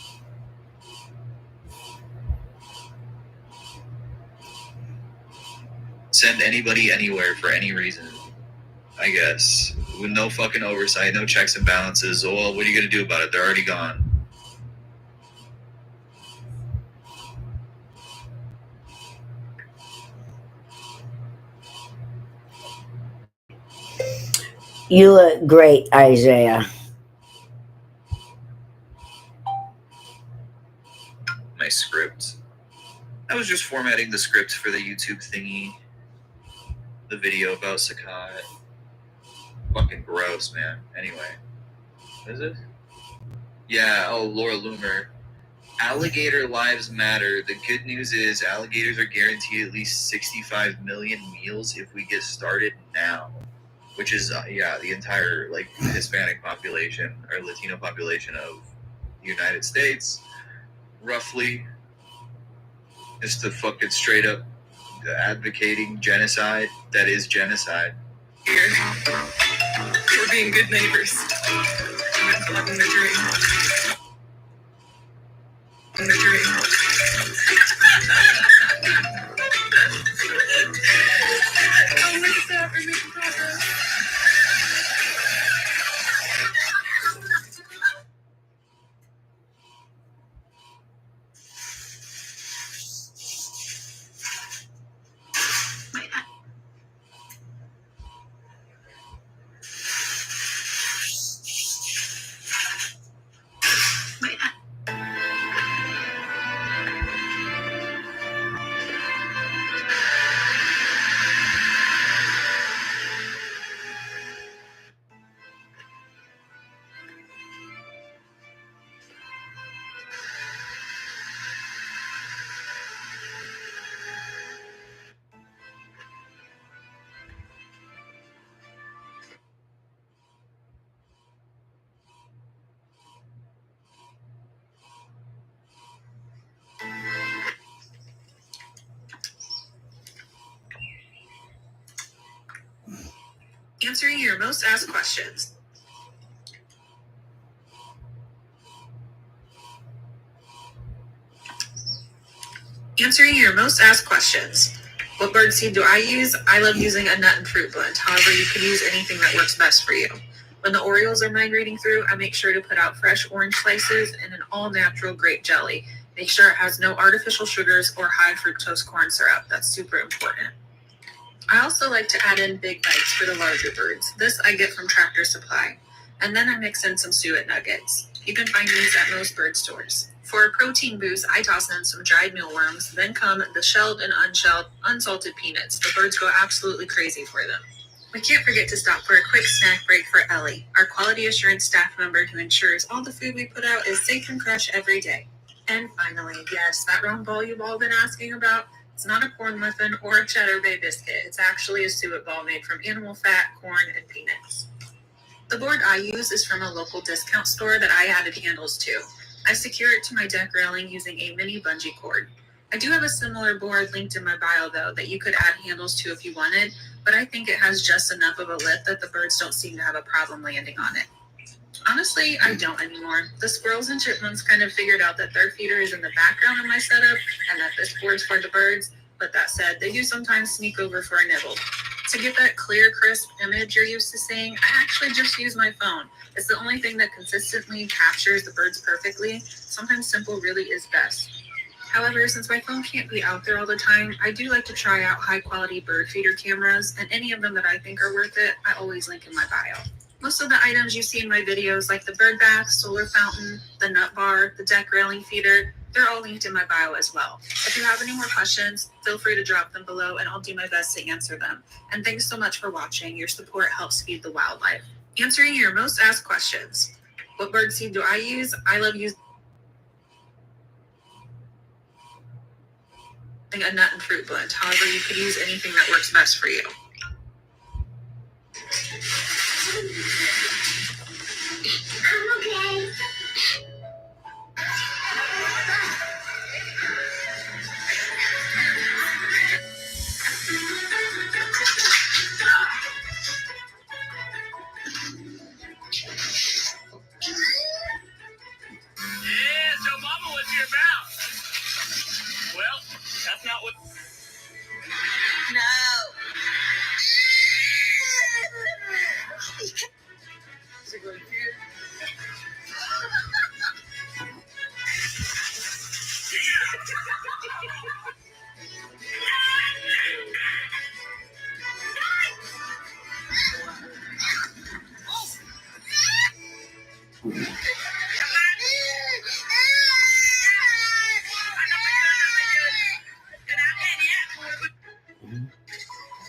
Send anybody anywhere for any reason, I guess. With no fucking oversight, no checks and balances. Oh, well, what are you gonna do about it? They're already gone. You look great, Isaiah. My script. I was just formatting the script for the YouTube thingy. The video about Sakai. Fucking gross, man. Anyway. What is this? Yeah, oh, Laura Loomer. Alligator lives matter. The good news is alligators are guaranteed at least 65 million meals if we get started now. Which is, the entire, Hispanic population, or Latino population of the United States. Roughly. Just to fucking straight up advocating genocide. That is genocide. Here. We're being good neighbors. I'm living the dream. The dream. Oh, look at that. We're making progress. Answering your most asked questions. Answering your most asked questions. What birdseed do I use? I love using a nut and fruit blend. However, you can use anything that works best for you. When the Orioles are migrating through, I make sure to put out fresh orange slices and an all-natural grape jelly. Make sure it has no artificial sugars or high fructose corn syrup. That's super important. I also like to add in big bites for the larger birds. This I get from Tractor Supply. And then I mix in some suet nuggets. You can find these at most bird stores. For a protein boost, I toss in some dried mealworms, then come the shelled and unshelled, unsalted peanuts. The birds go absolutely crazy for them. We can't forget to stop for a quick snack break for Ellie, our quality assurance staff member who ensures all the food we put out is safe and fresh every day. And finally, yes, that round ball you've all been asking about, it's not a corn muffin or a cheddar bay biscuit. It's actually a suet ball made from animal fat, corn, and peanuts. The board I use is from a local discount store that I added handles to. I secure it to my deck railing using a mini bungee cord. I do have a similar board linked in my bio though that you could add handles to if you wanted, but I think it has just enough of a lip that the birds don't seem to have a problem landing on it. Honestly, I don't anymore. The squirrels and chipmunks kind of figured out that their feeder is in the background of my setup and that this board's for the birds, but that said, they do sometimes sneak over for a nibble. To get that clear, crisp image you're used to seeing, I actually just use my phone. It's the only thing that consistently captures the birds perfectly. Sometimes simple really is best. However, since my phone can't be out there all the time, I do like to try out high-quality bird feeder cameras, and any of them that I think are worth it, I always link in my bio. Most of the items you see in my videos, like the bird bath, solar fountain, the nut bar, the deck railing feeder, they're all linked in my bio as well. If you have any more questions, feel free to drop them below and I'll do my best to answer them. And thanks so much for watching. Your support helps feed the wildlife. Answering your most asked questions. What birdseed do I use? I love using a nut and fruit blend. However, you could use anything that works best for you. I'm okay. Yeah, so Mama, what's you about? Well, that's not what. No. Is it going here?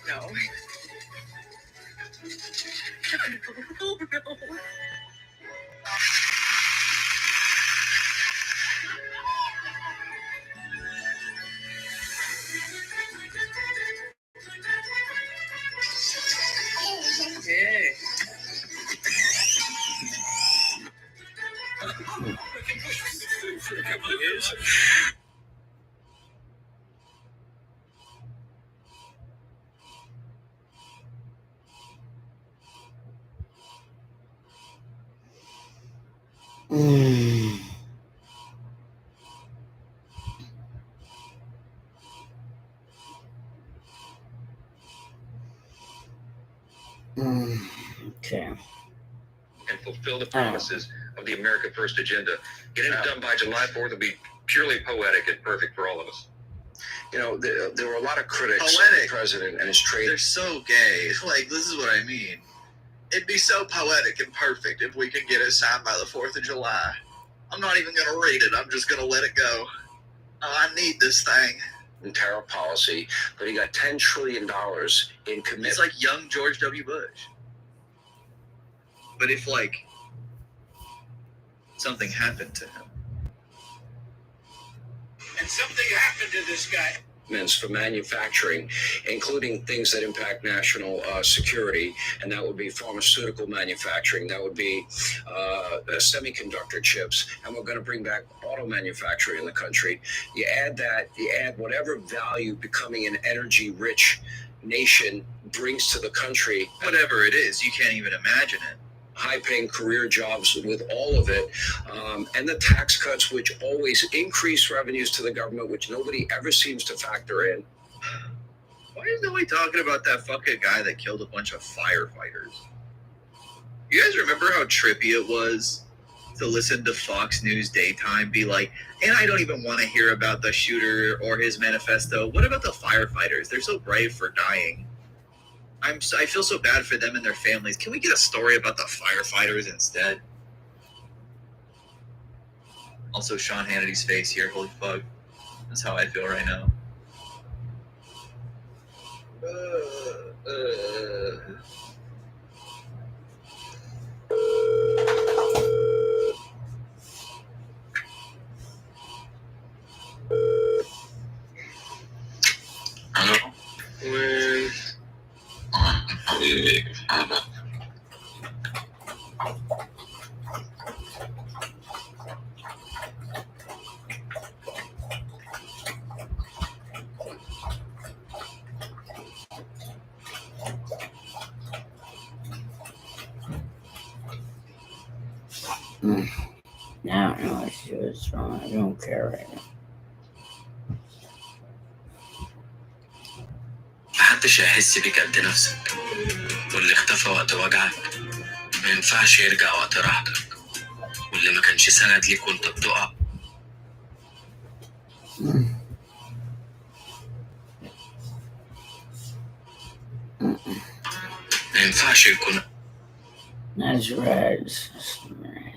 No. Oh, no. Yeah. For a couple of years. Okay. And fulfill the promises of the America First agenda. Getting it done by July 4th will be purely poetic and perfect for all of us. You know, there were a lot of critics of Poetic. the president and his trade. They're so gay. Like, this is what I mean. It'd be so poetic and perfect if we could get it signed by the 4th of July. I'm not even going to read it. I'm just going to let it go. Oh, I need this thing. and tariff policy, but he got $10 trillion in commitment. It's like young George W. Bush. But if, like, something happened to him. And something happened to this guy. for manufacturing, including things that impact national security, and that would be pharmaceutical manufacturing, that would be semiconductor chips, and we're going to bring back auto manufacturing in the country. You add that, you add whatever value becoming an energy-rich nation brings to the country. Whatever it is, you can't even imagine it. High-paying career jobs with all of it, and the tax cuts, which always increase revenues to the government, which nobody ever seems to factor in. Why is nobody talking about that fucking guy that killed a bunch of firefighters? You guys remember how trippy it was to listen to Fox News daytime be like, and I don't even want to hear about the shooter or his manifesto. What about the firefighters? They're so brave for dying. I feel so bad for them and their families. Can we get a story about the firefighters instead? Also, Sean Hannity's face here. Holy fuck. That's how I feel right now. I don't know what's wrong. I don't care right now. محدش هيحس بيك قد نفسك، واللي اختفى وقت وجعك ما ينفعش يرجع وقت راحتك، واللي ما كانش سند ليك وانت بتقع ما ينفعش يكون. That's right. That's right.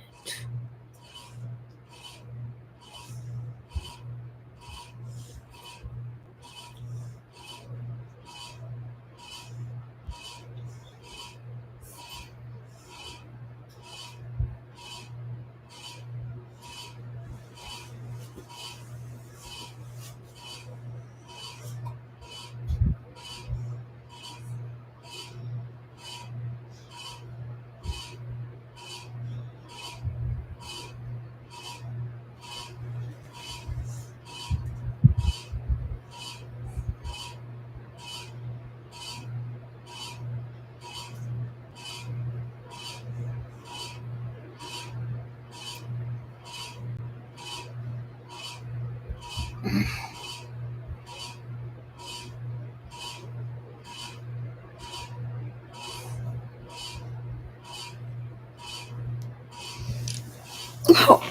Oh,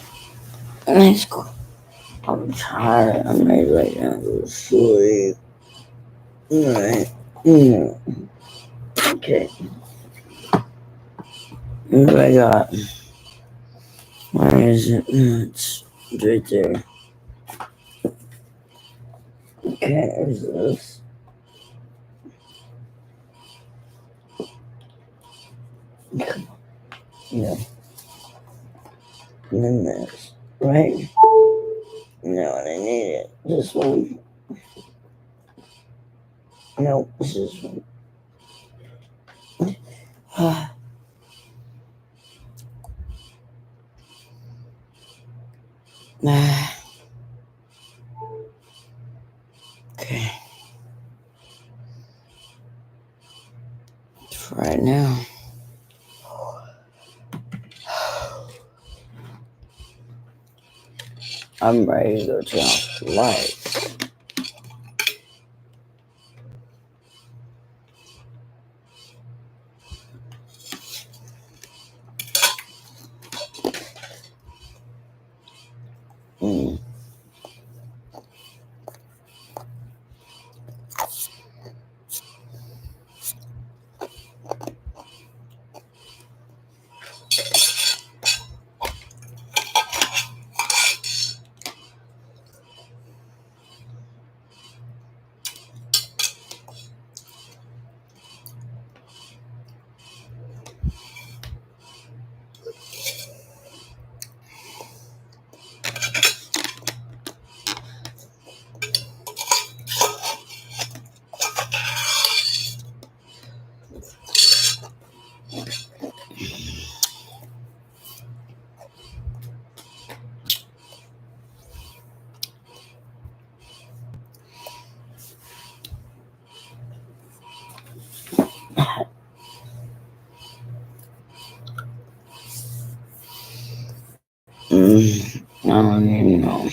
let's go. I'm tired. I'm ready to lay down and go to sleep. Alright. Okay. What do I got? Where is it? It's right there. Okay, there's this. Yeah. And then this. Right? No, and I need it. This one. No, this is one. Okay. For right now. I'm ready to go turn off the lights. No.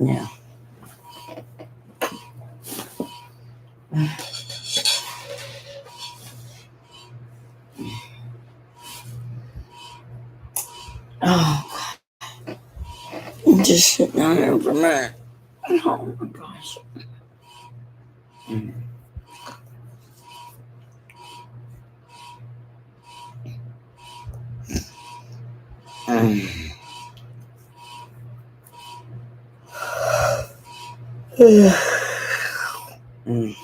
Yeah. Oh, I'm just sitting down there for a minute. Oh my gosh. Mm. Mm. Mm.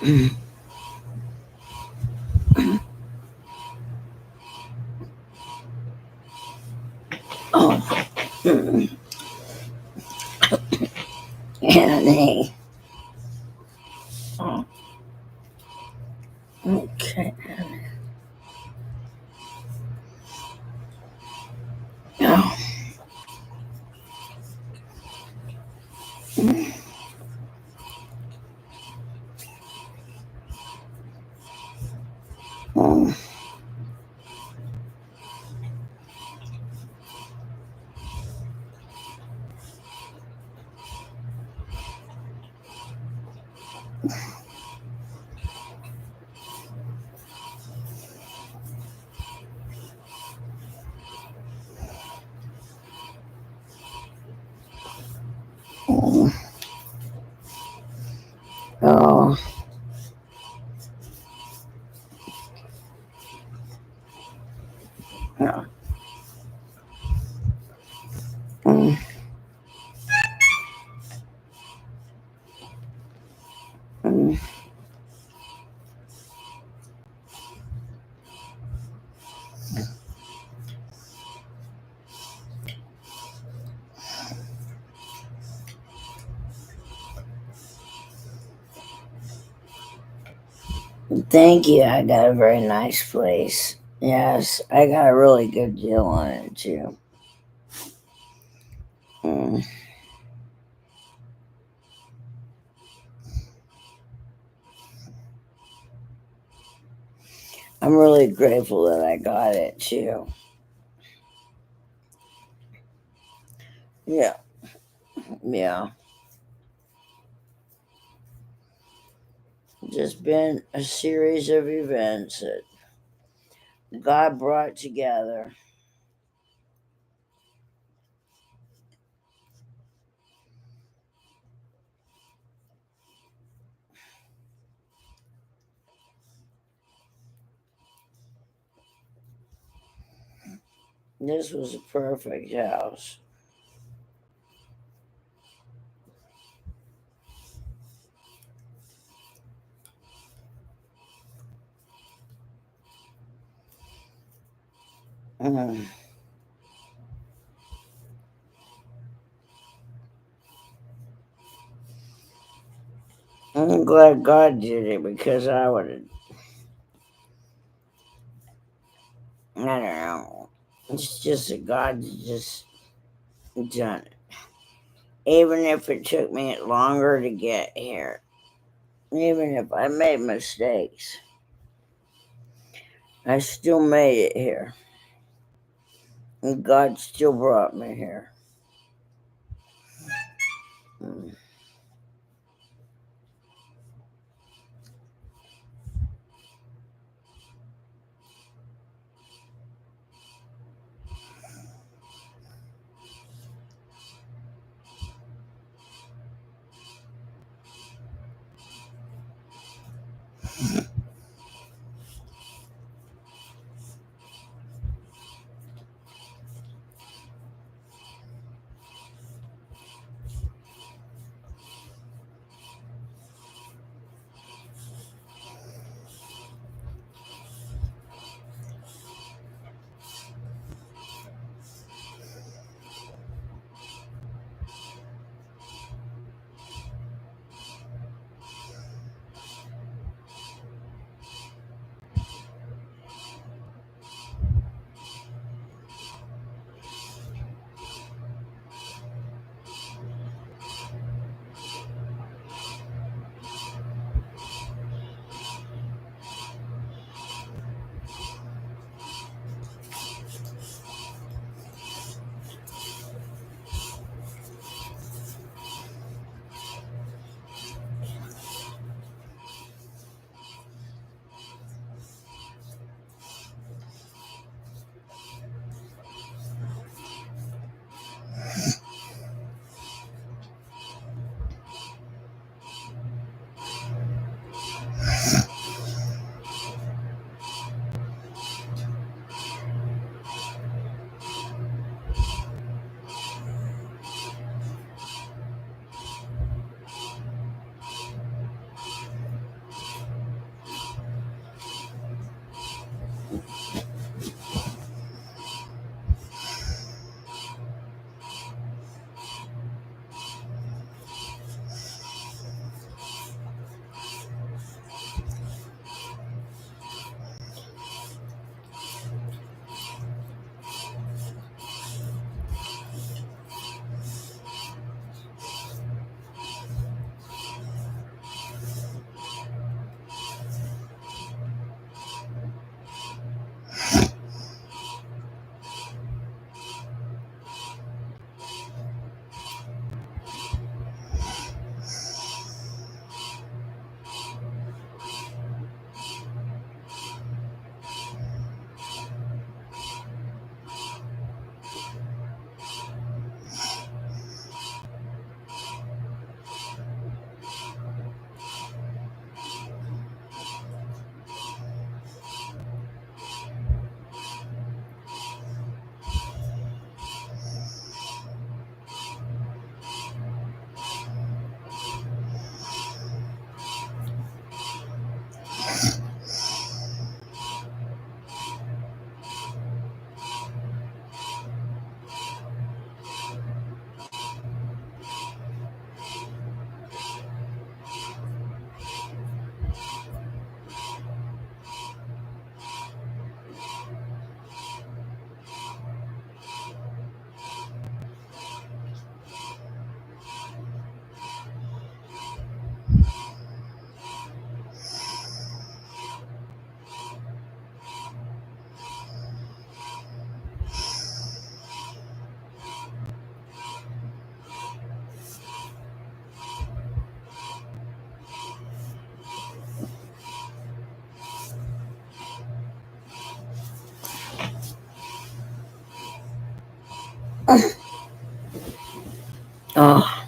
Mm. Oh. Mm. Annie. Oh. Okay. Oh. Oh. Oh. Oh. Yeah. Mm. Mm. Thank you. I got a very nice place. Yes, I got a really good deal on it too. Mm. I'm really grateful that I got it too. Yeah, yeah. Just been a series of events that God brought together. This was a perfect house. Mm. I'm glad God did it because I would have, I don't know. It's just that God just done it. Even if it took me longer to get here, even if I made mistakes, I still made it here. And God still brought me here. Mm. Oh.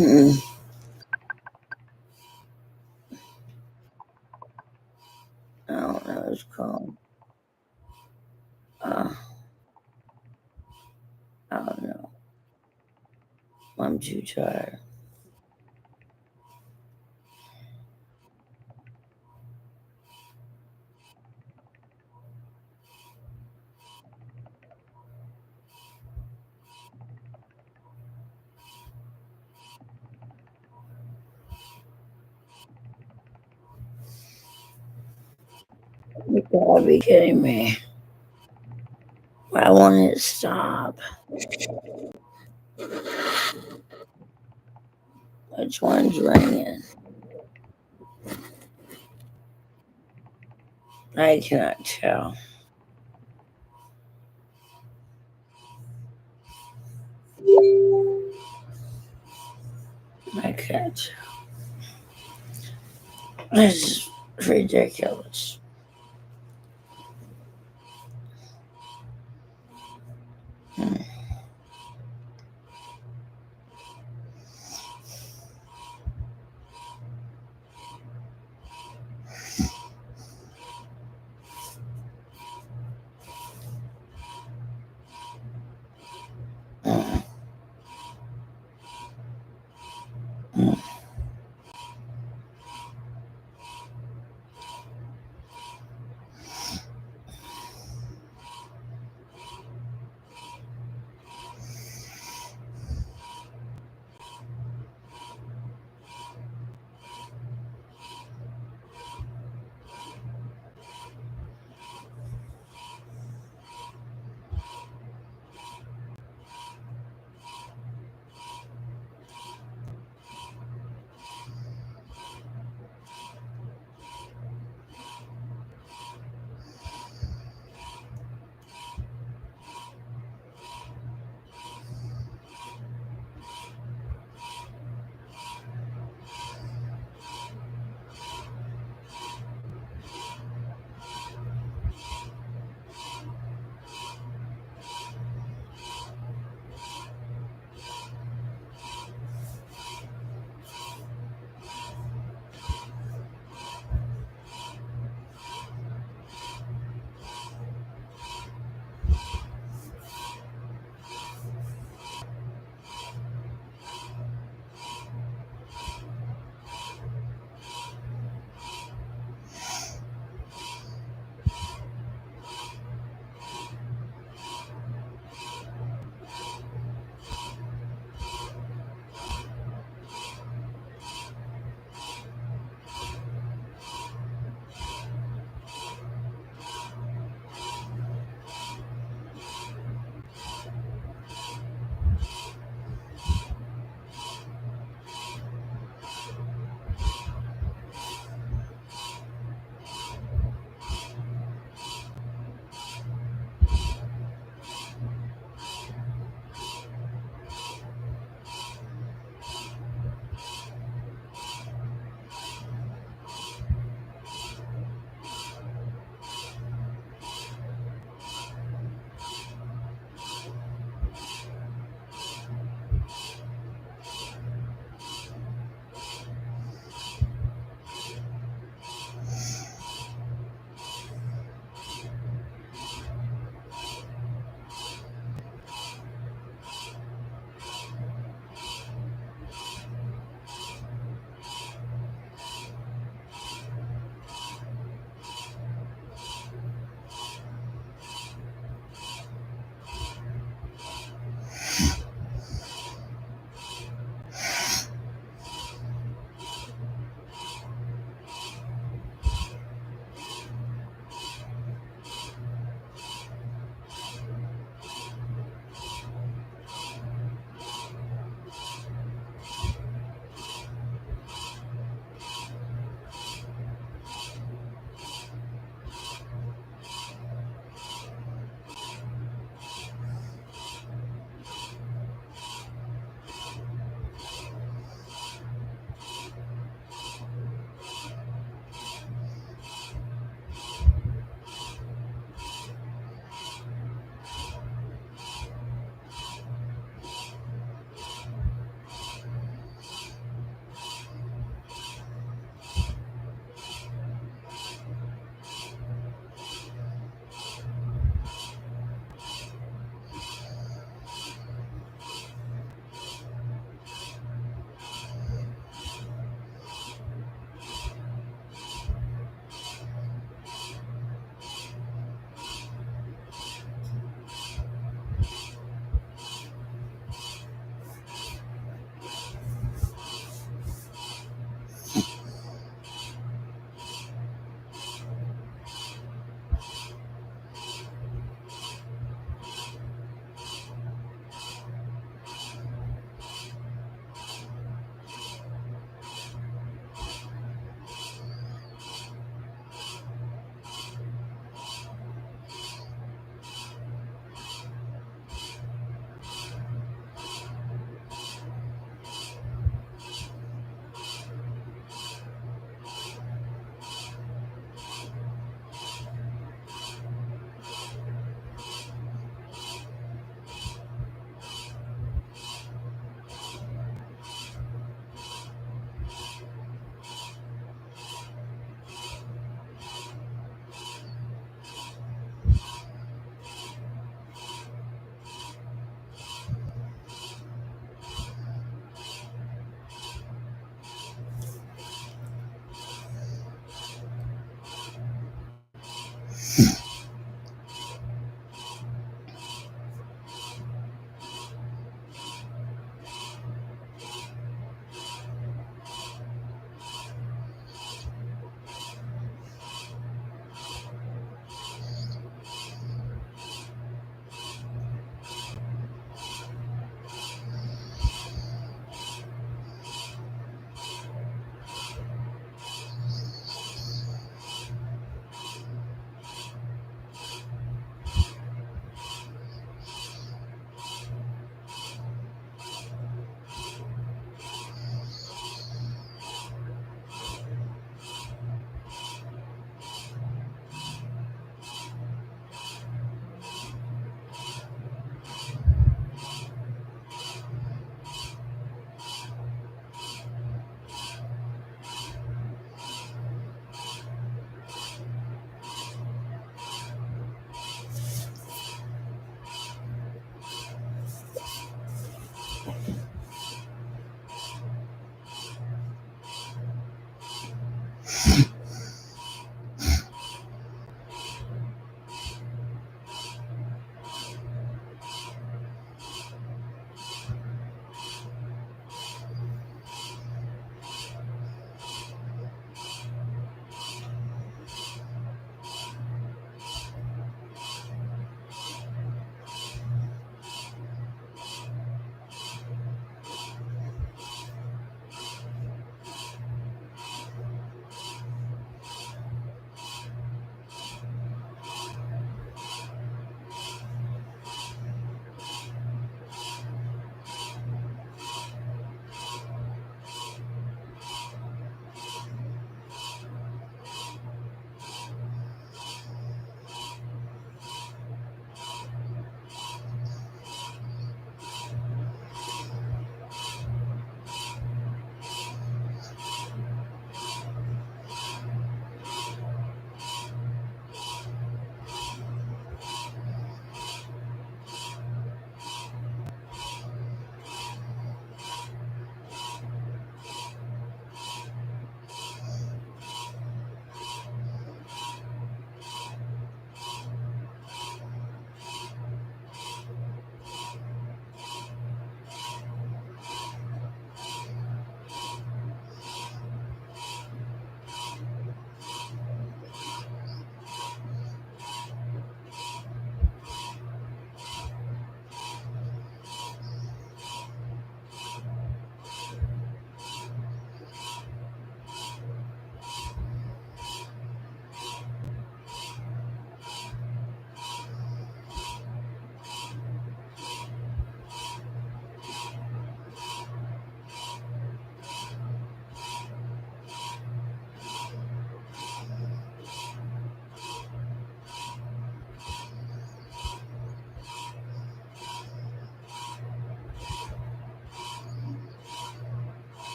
I don't know what it's called. I don't know. I'm too tired. You gotta be kidding me. I want it to stop. Which one's ringing? I cannot tell. I can't tell. This is ridiculous.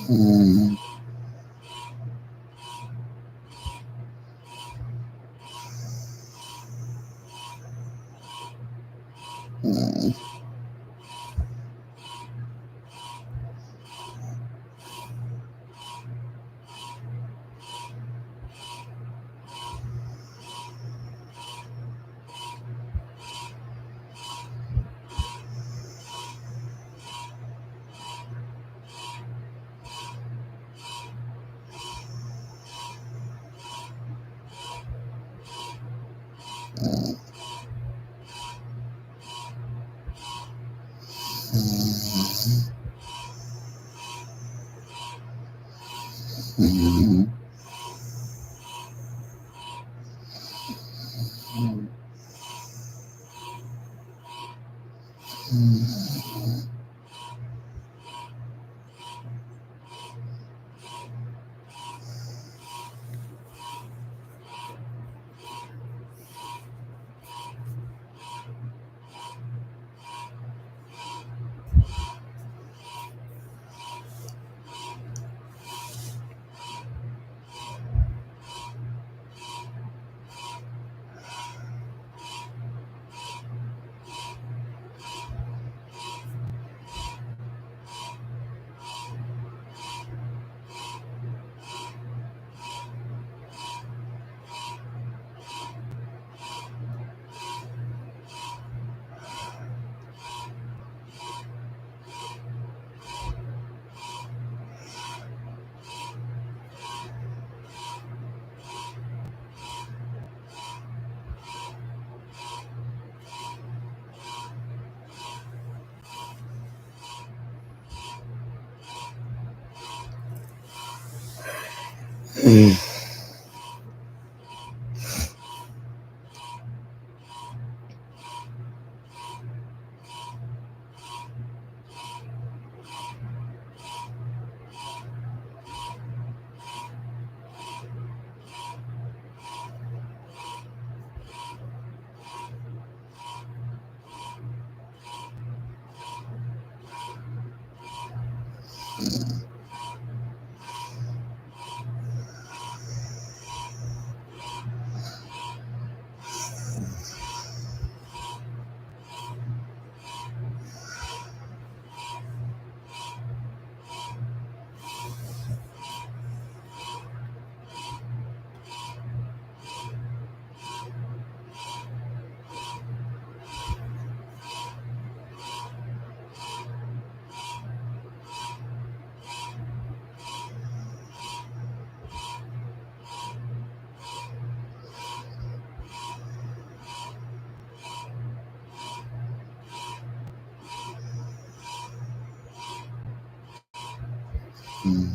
Mm. Mm. Mm. Mm. Mm.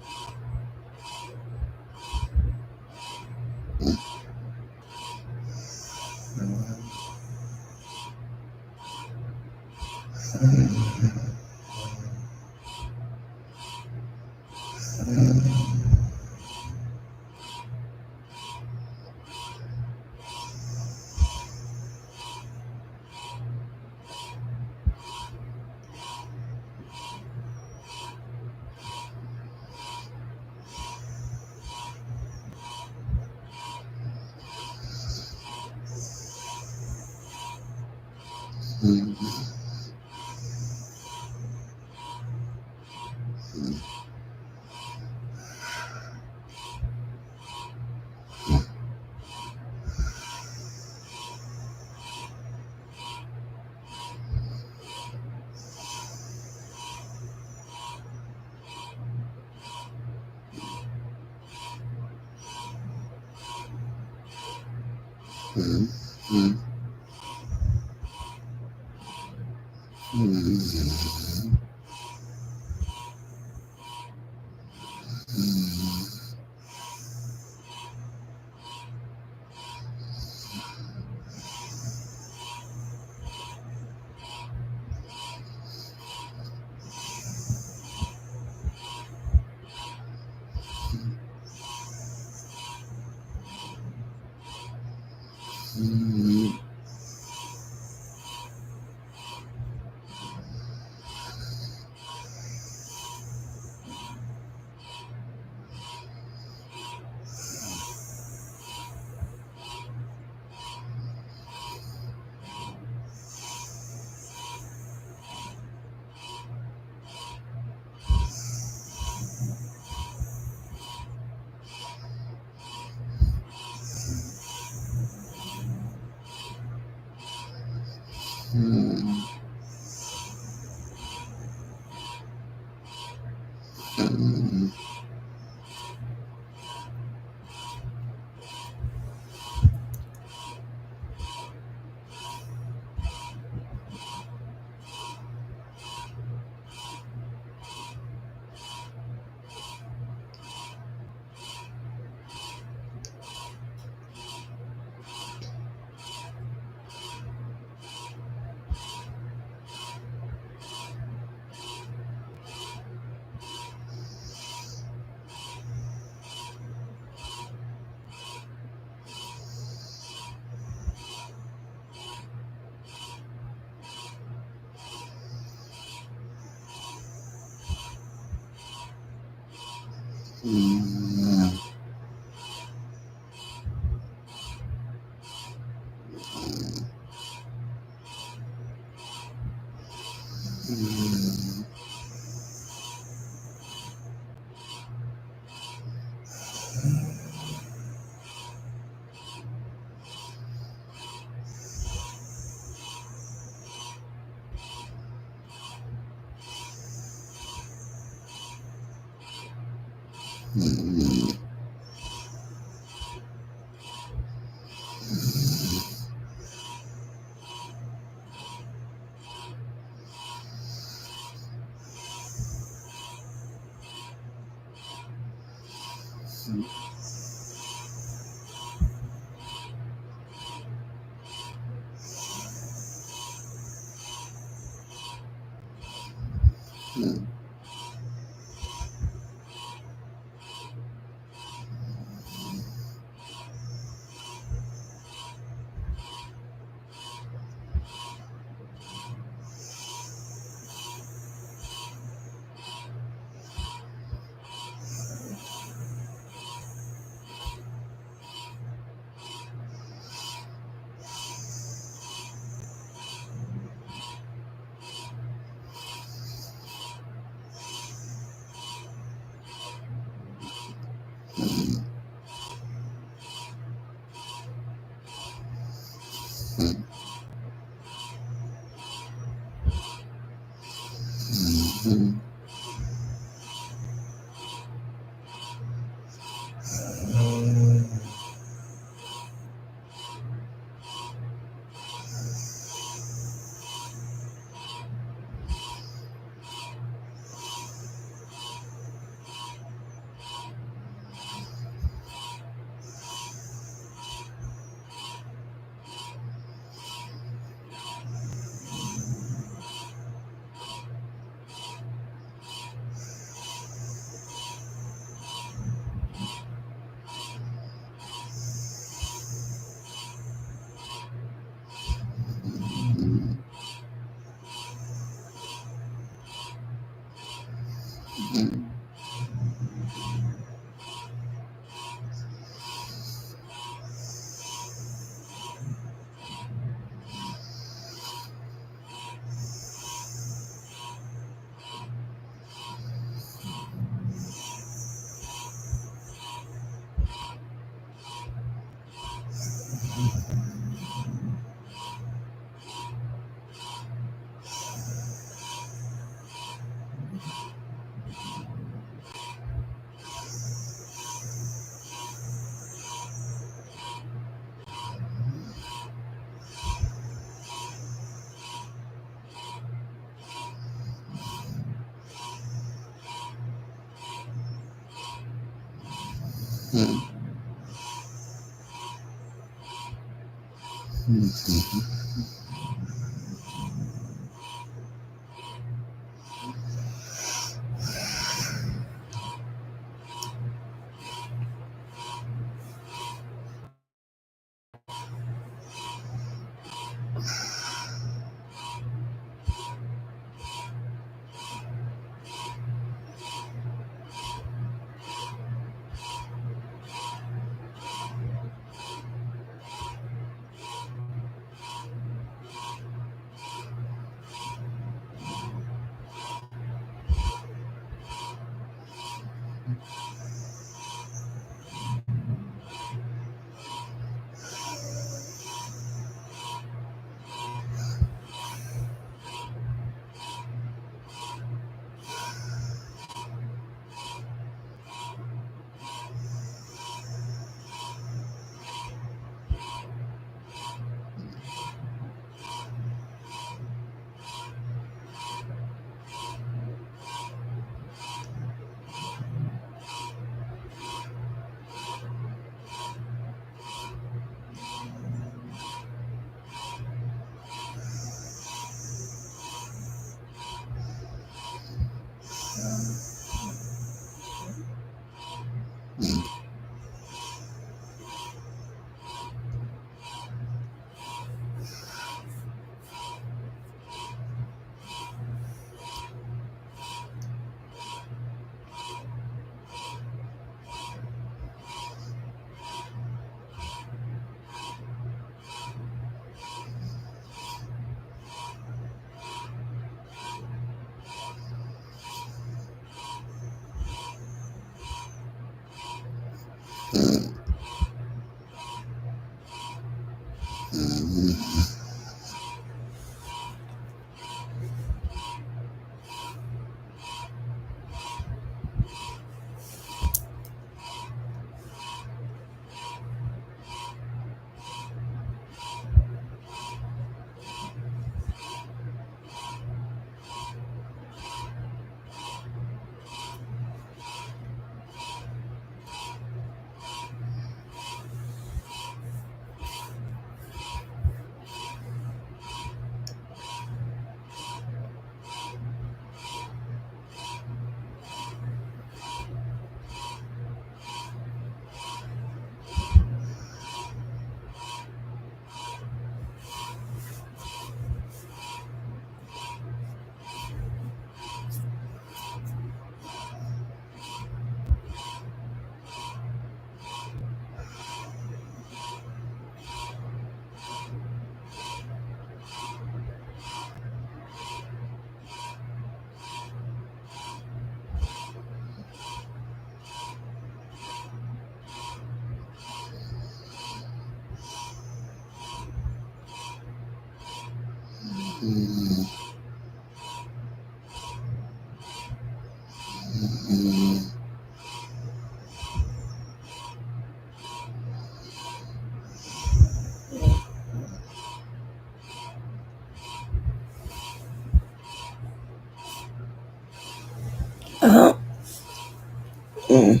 Oh.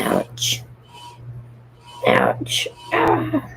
Ouch. Ouch. Ah.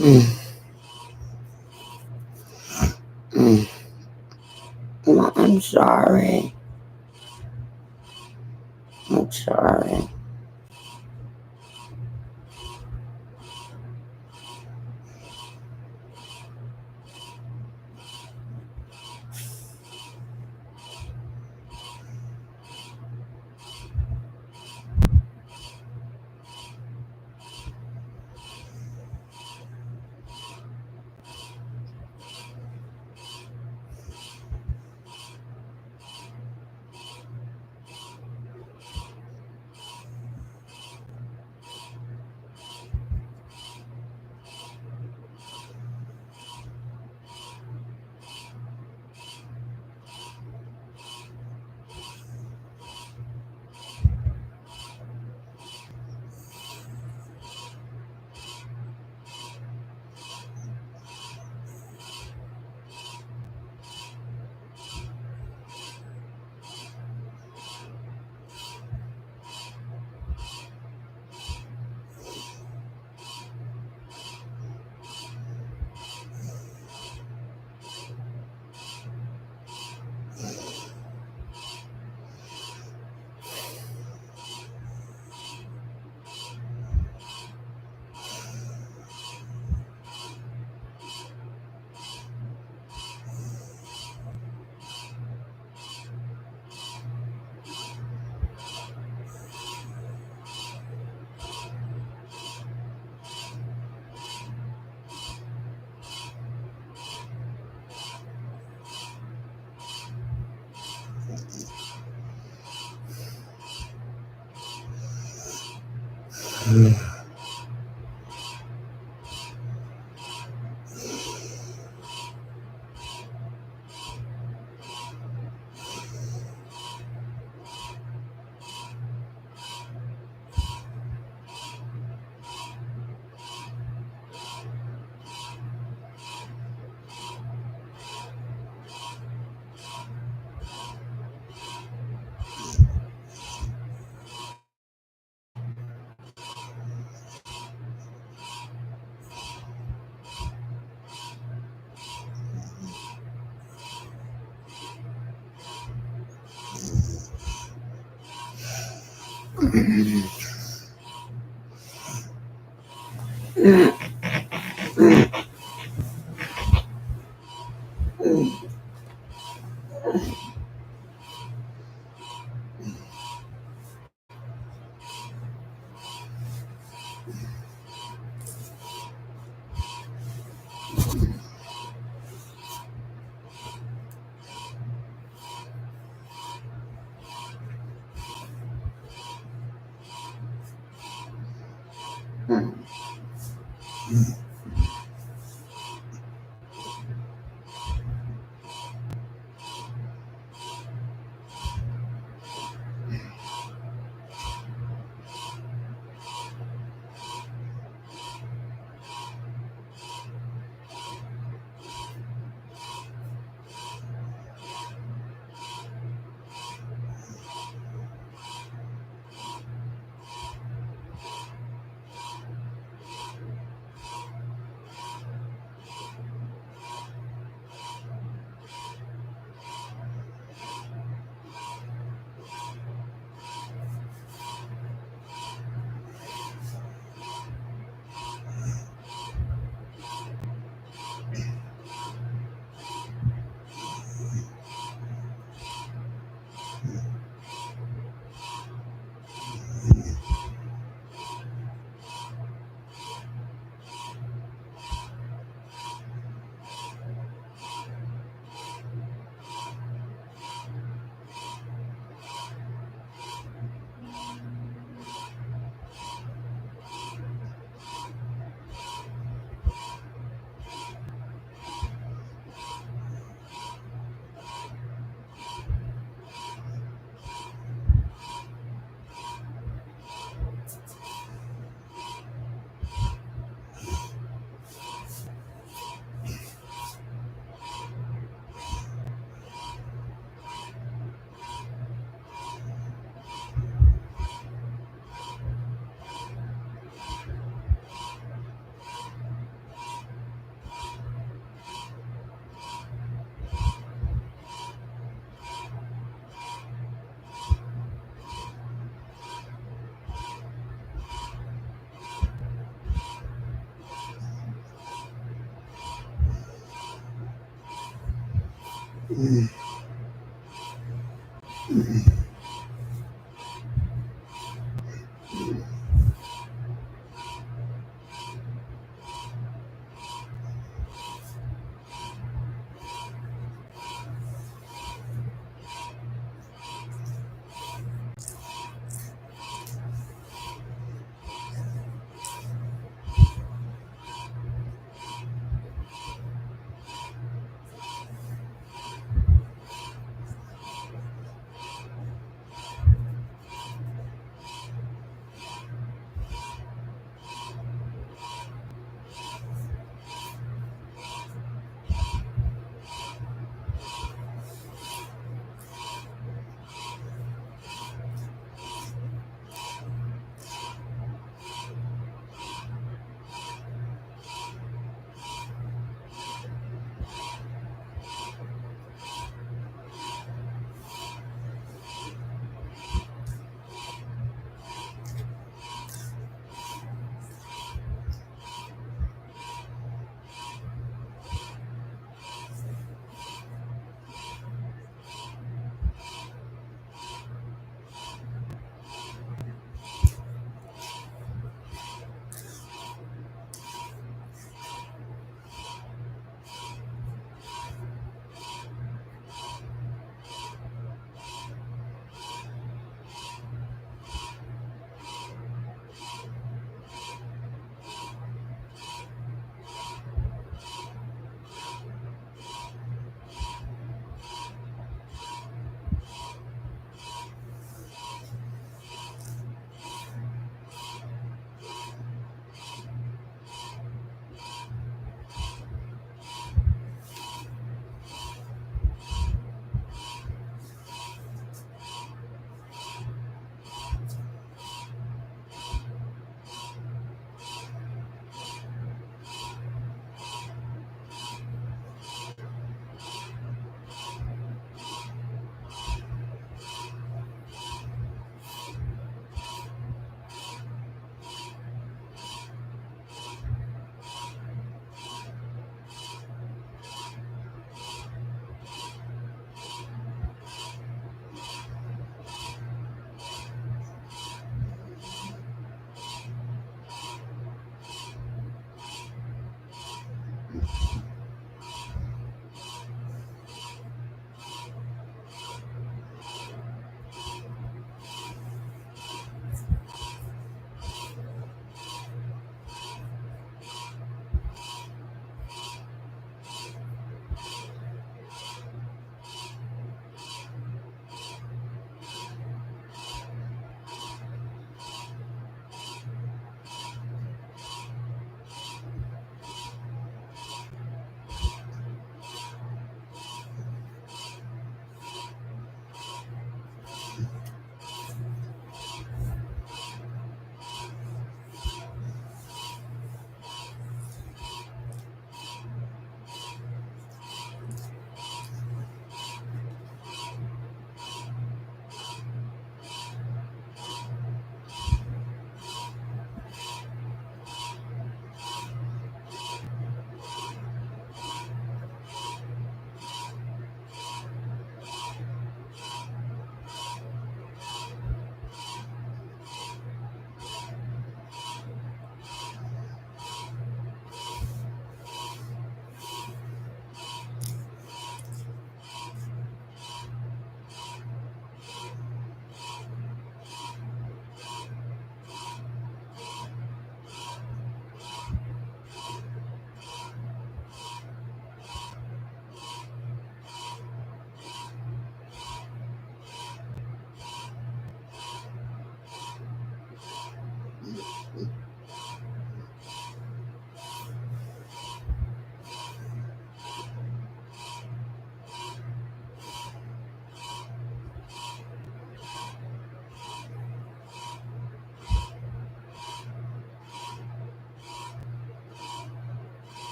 I'm sorry. I'm sorry.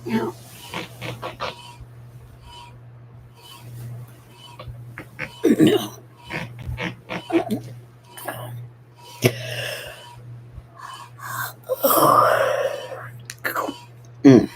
Yeah. No. Mm.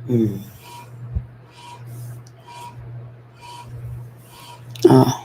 Mm. Oh.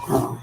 Oh.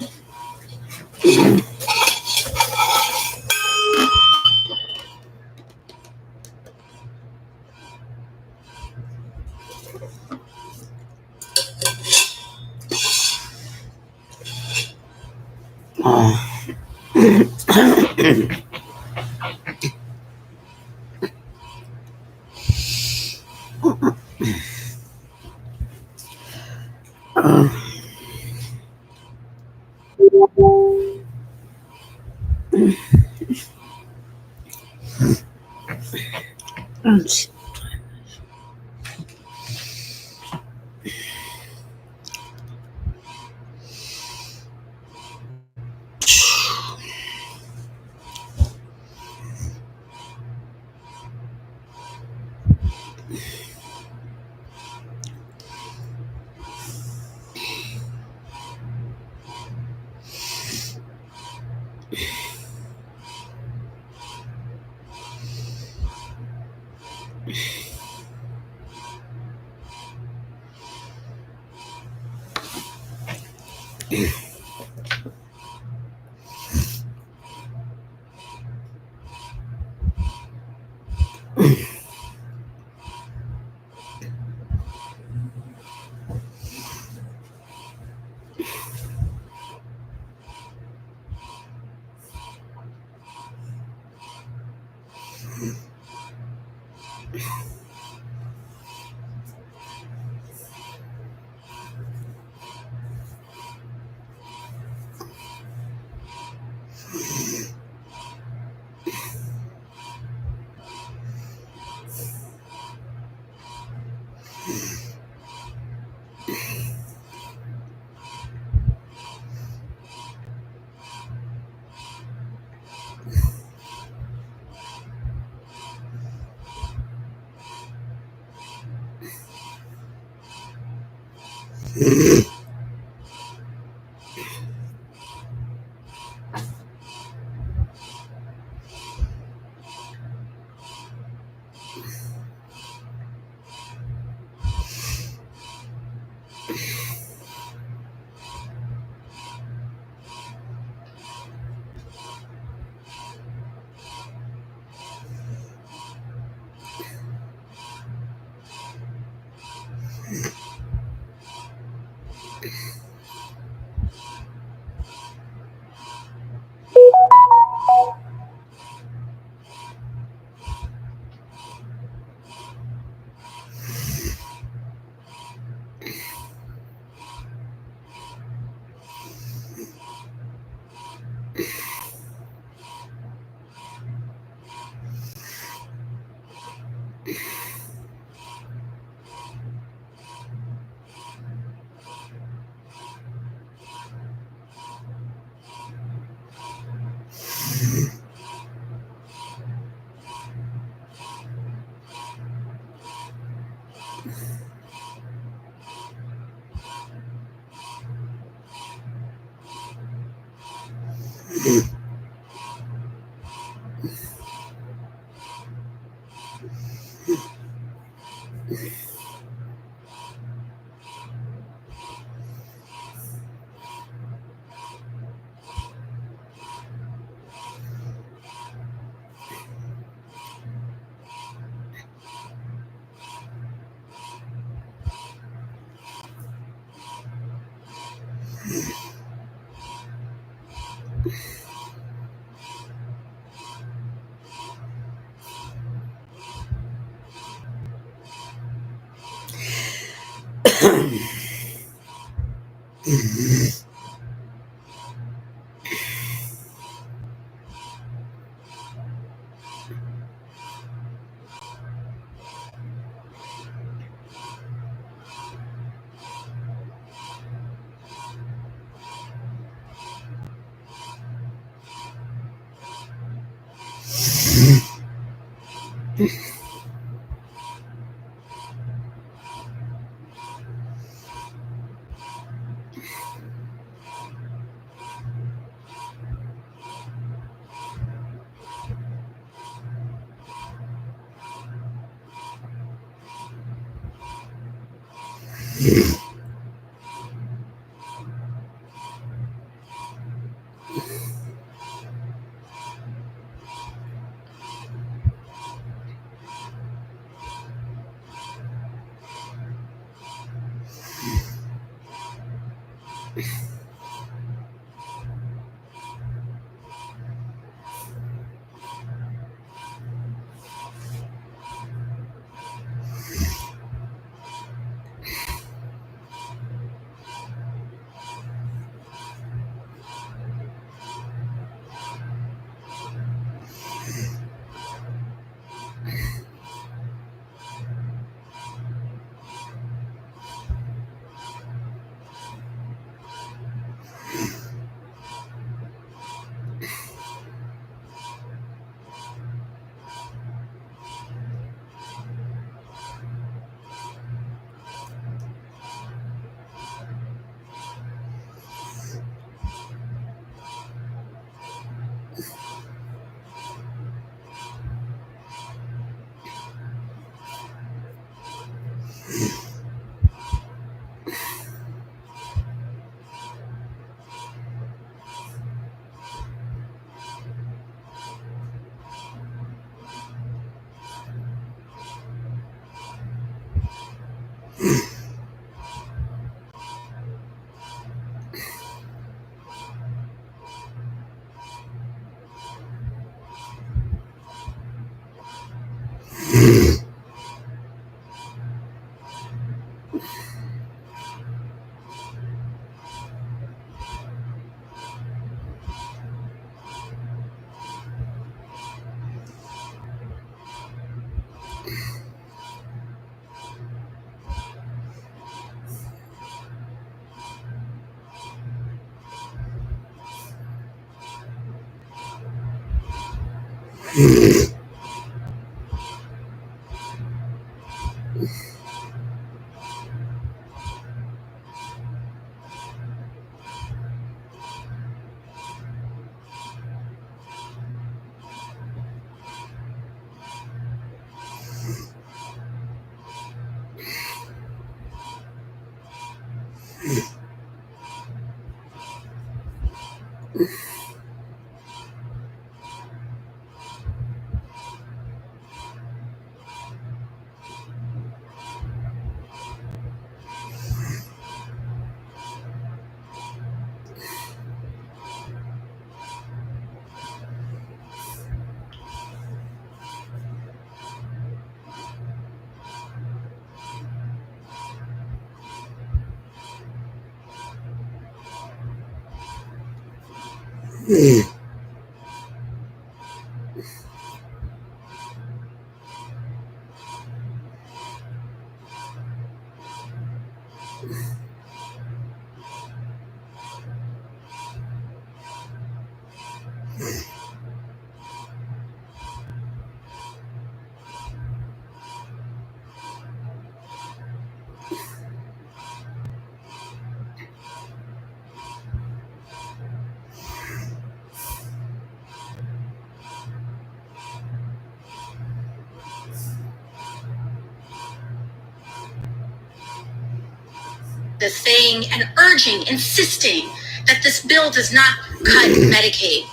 The saying and urging, insisting that this bill does not cut Medicaid.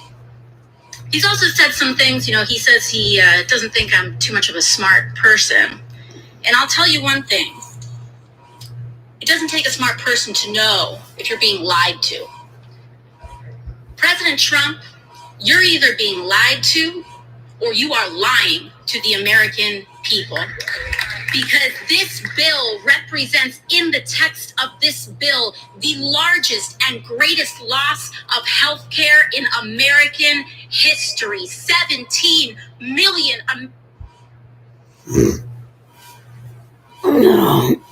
He's also said some things, he says he doesn't think I'm too much of a smart person. And I'll tell you one thing. It doesn't take a smart person to know if you're being lied to. President Trump, you're either being lied to or you are lying to the American people. Because this bill represents, in the text of this bill, the largest and greatest loss of health care in American history. 17 million. No.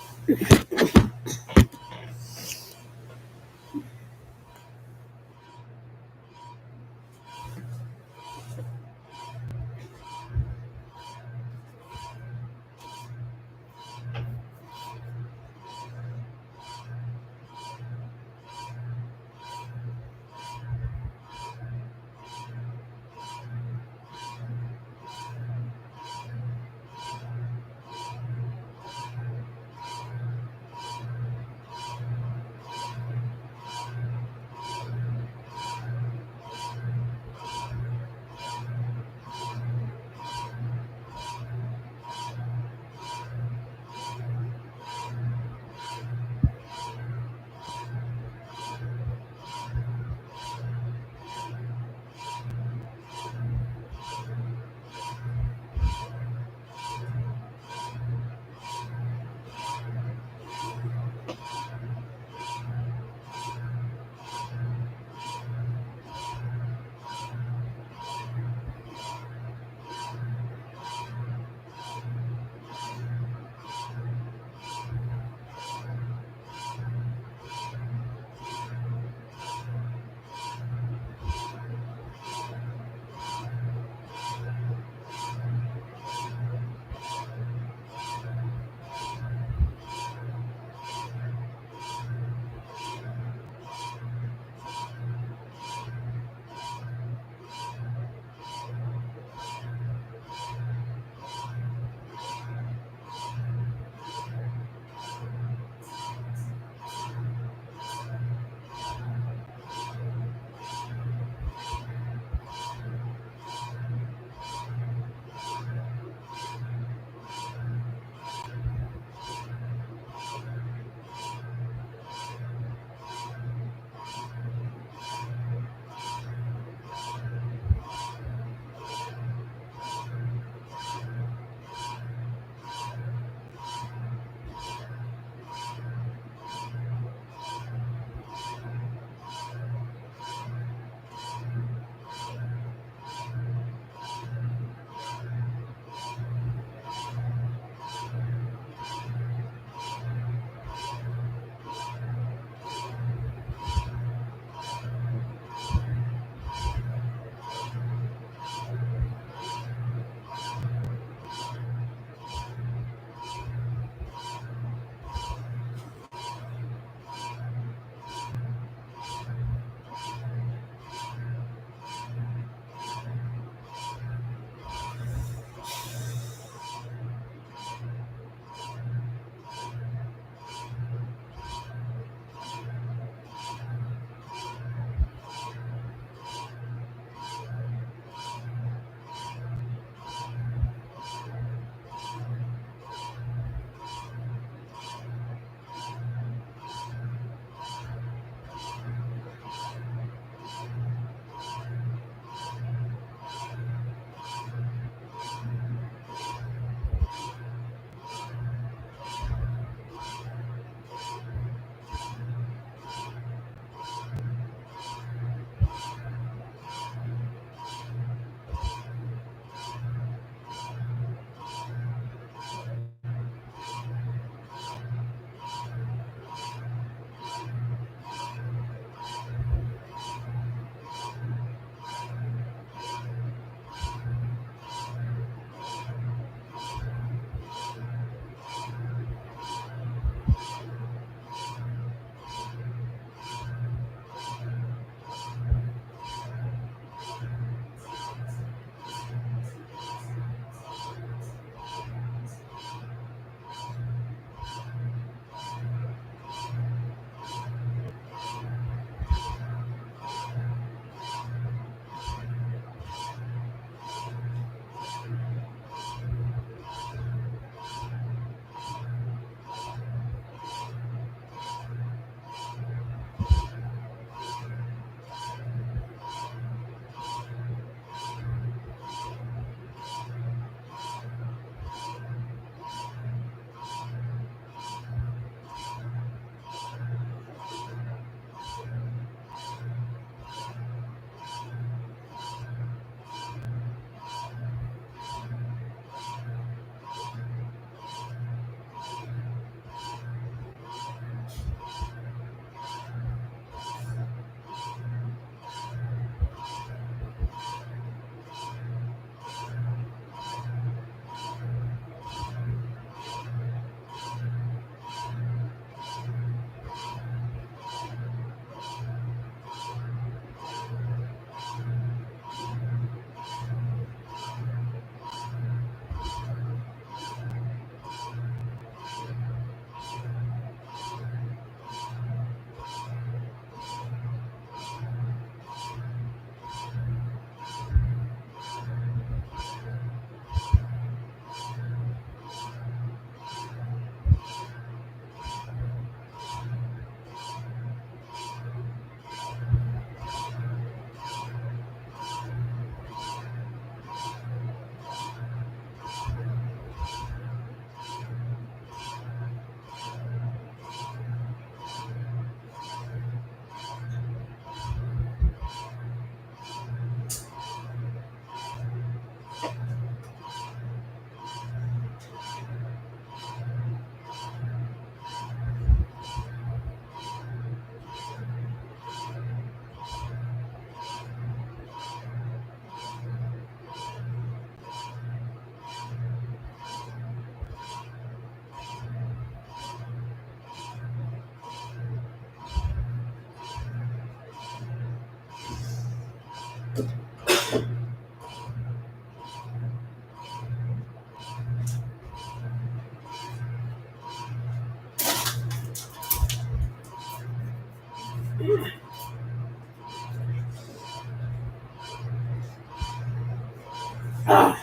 Ah.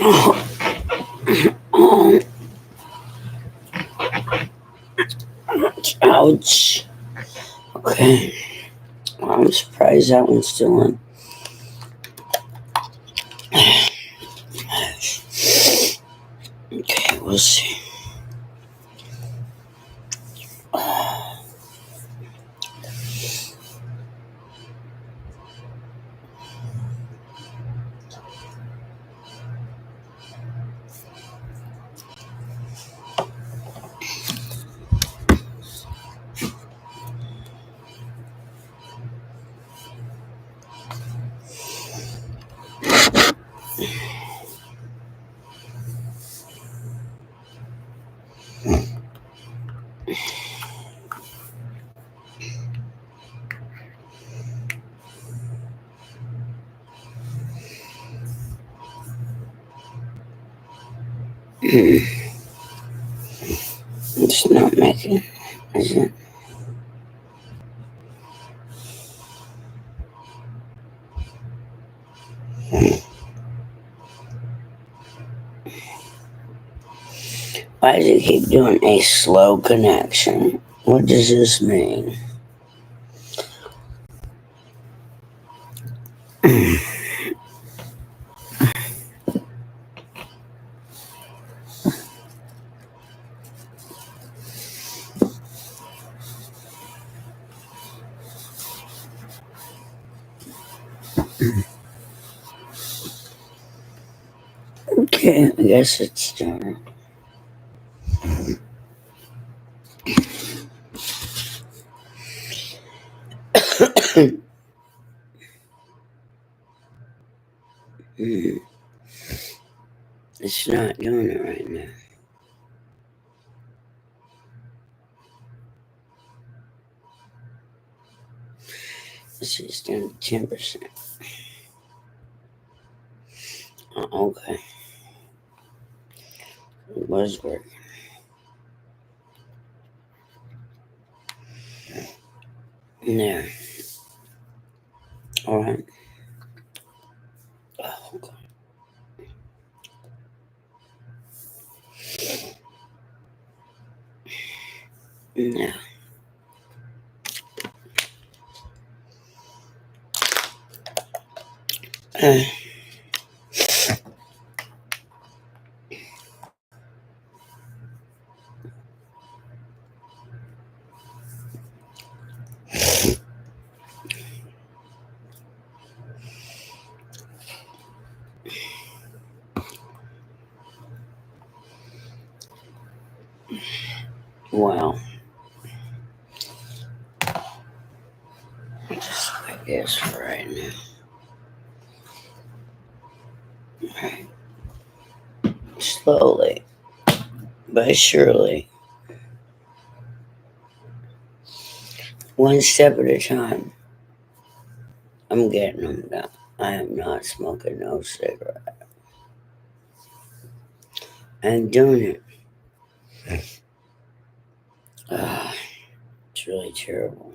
Oh. Ouch. Okay. Well, I'm surprised that one's still on. Okay, we'll see. It's not making, is it? Why does it keep doing a slow connection? What does this mean? Okay, I guess it's done. It's not doing it right now. Let's see, it's down to 10%. Oh, okay. It was working. There. Alright. Oh, okay. Now. Well. Just like this for right now. Right. Slowly, but surely. One step at a time. I'm getting them done. I am not smoking no cigarette. I'm doing it. It's really terrible.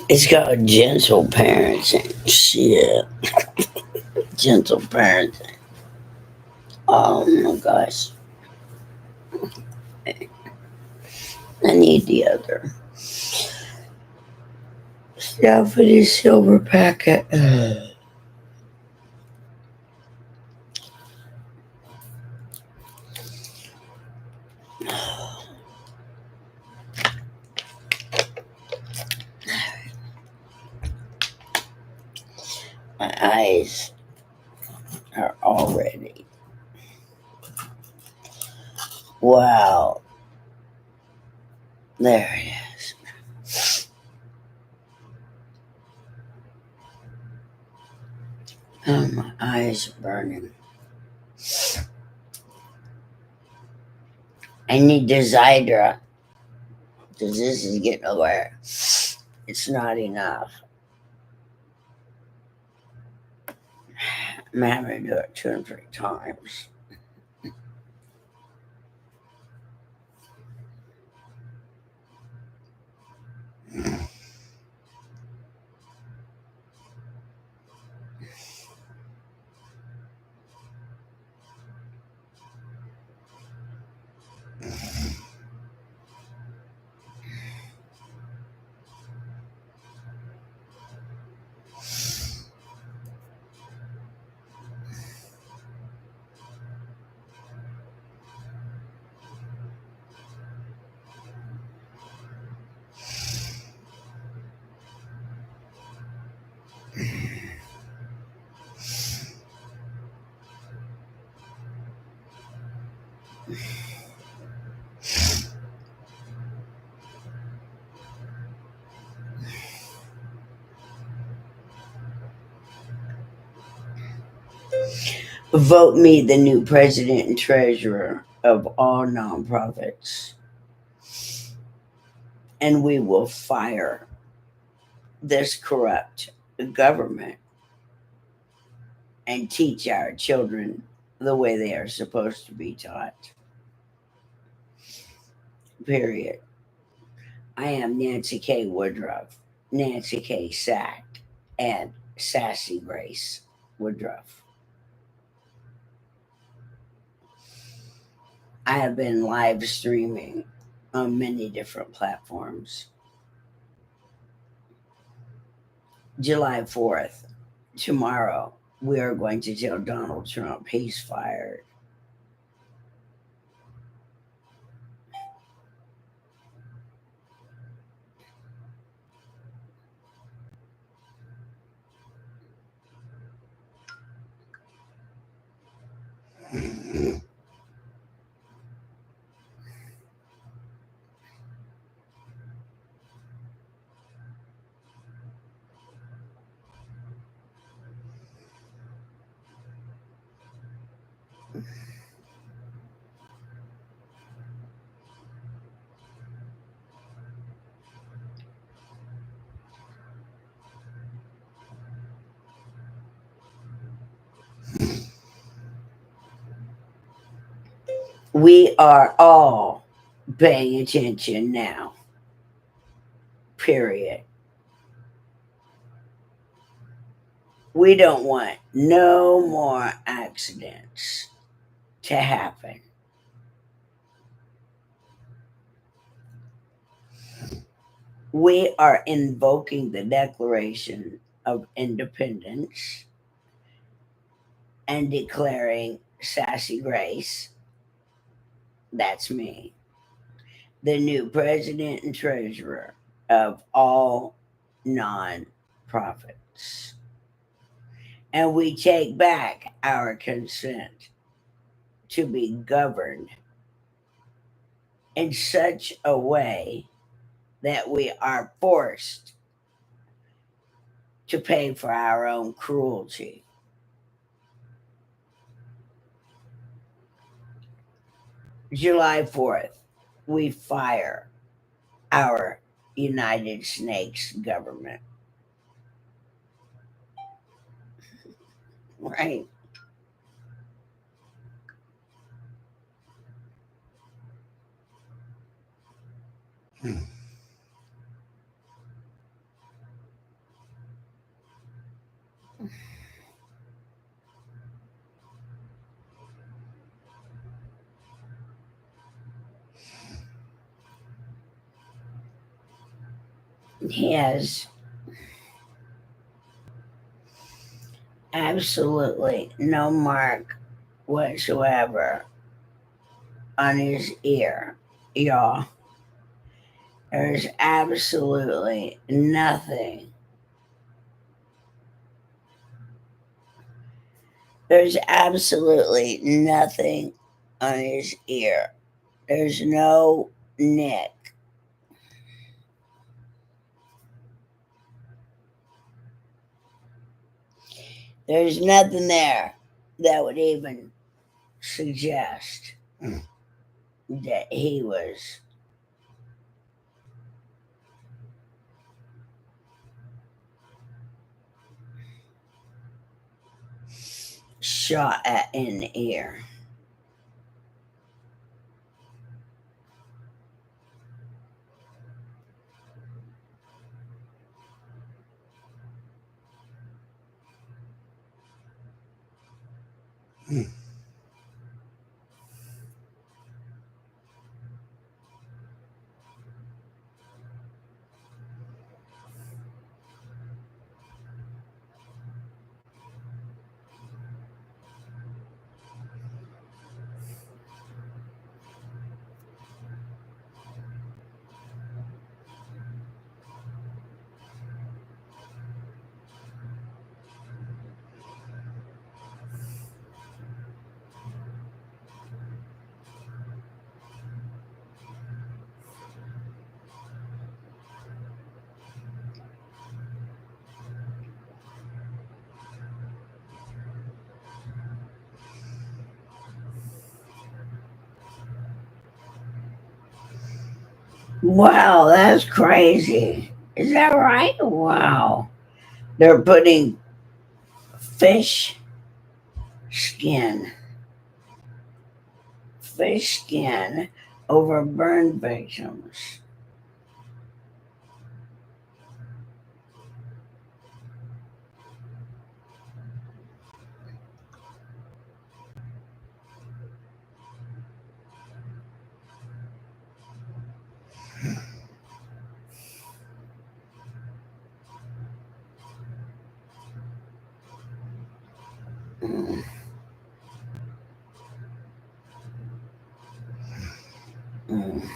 It's called gentle parenting. Shit. Gentle parenting. Oh my gosh. I need the other stuff for this silver packet. My eyes are already. Wow. There it is. Oh, my eyes are burning. I need this Hydra because this is getting nowhere. It's not enough. I'm having to do it 2 and 3 times. Vote me the new president and treasurer of all nonprofits, and we will fire this corrupt government and teach our children the way they are supposed to be taught. Period. I am Nancy K. Woodruff, Nancy K. Sack, and Sassy Grace Woodruff. I have been live streaming on many different platforms. July 4th, tomorrow, we are going to tell Donald Trump he's fired. We are all paying attention now. Period. We don't want no more accidents to happen. We are invoking the Declaration of Independence and declaring Sassy Grace, that's me, the new president and treasurer of all nonprofits. And we take back our consent to be governed in such a way that we are forced to pay for our own cruelty. July 4th, we fire our United States government. Right? He has absolutely no mark whatsoever on his ear, y'all. There's absolutely nothing. There's absolutely nothing on his ear. There's no nick. There's nothing there that would even suggest that he was shot at in the ear. Wow, that's crazy. Is that right? Wow. They're putting fish skin, fish skin over burn victims. Mm. Mm.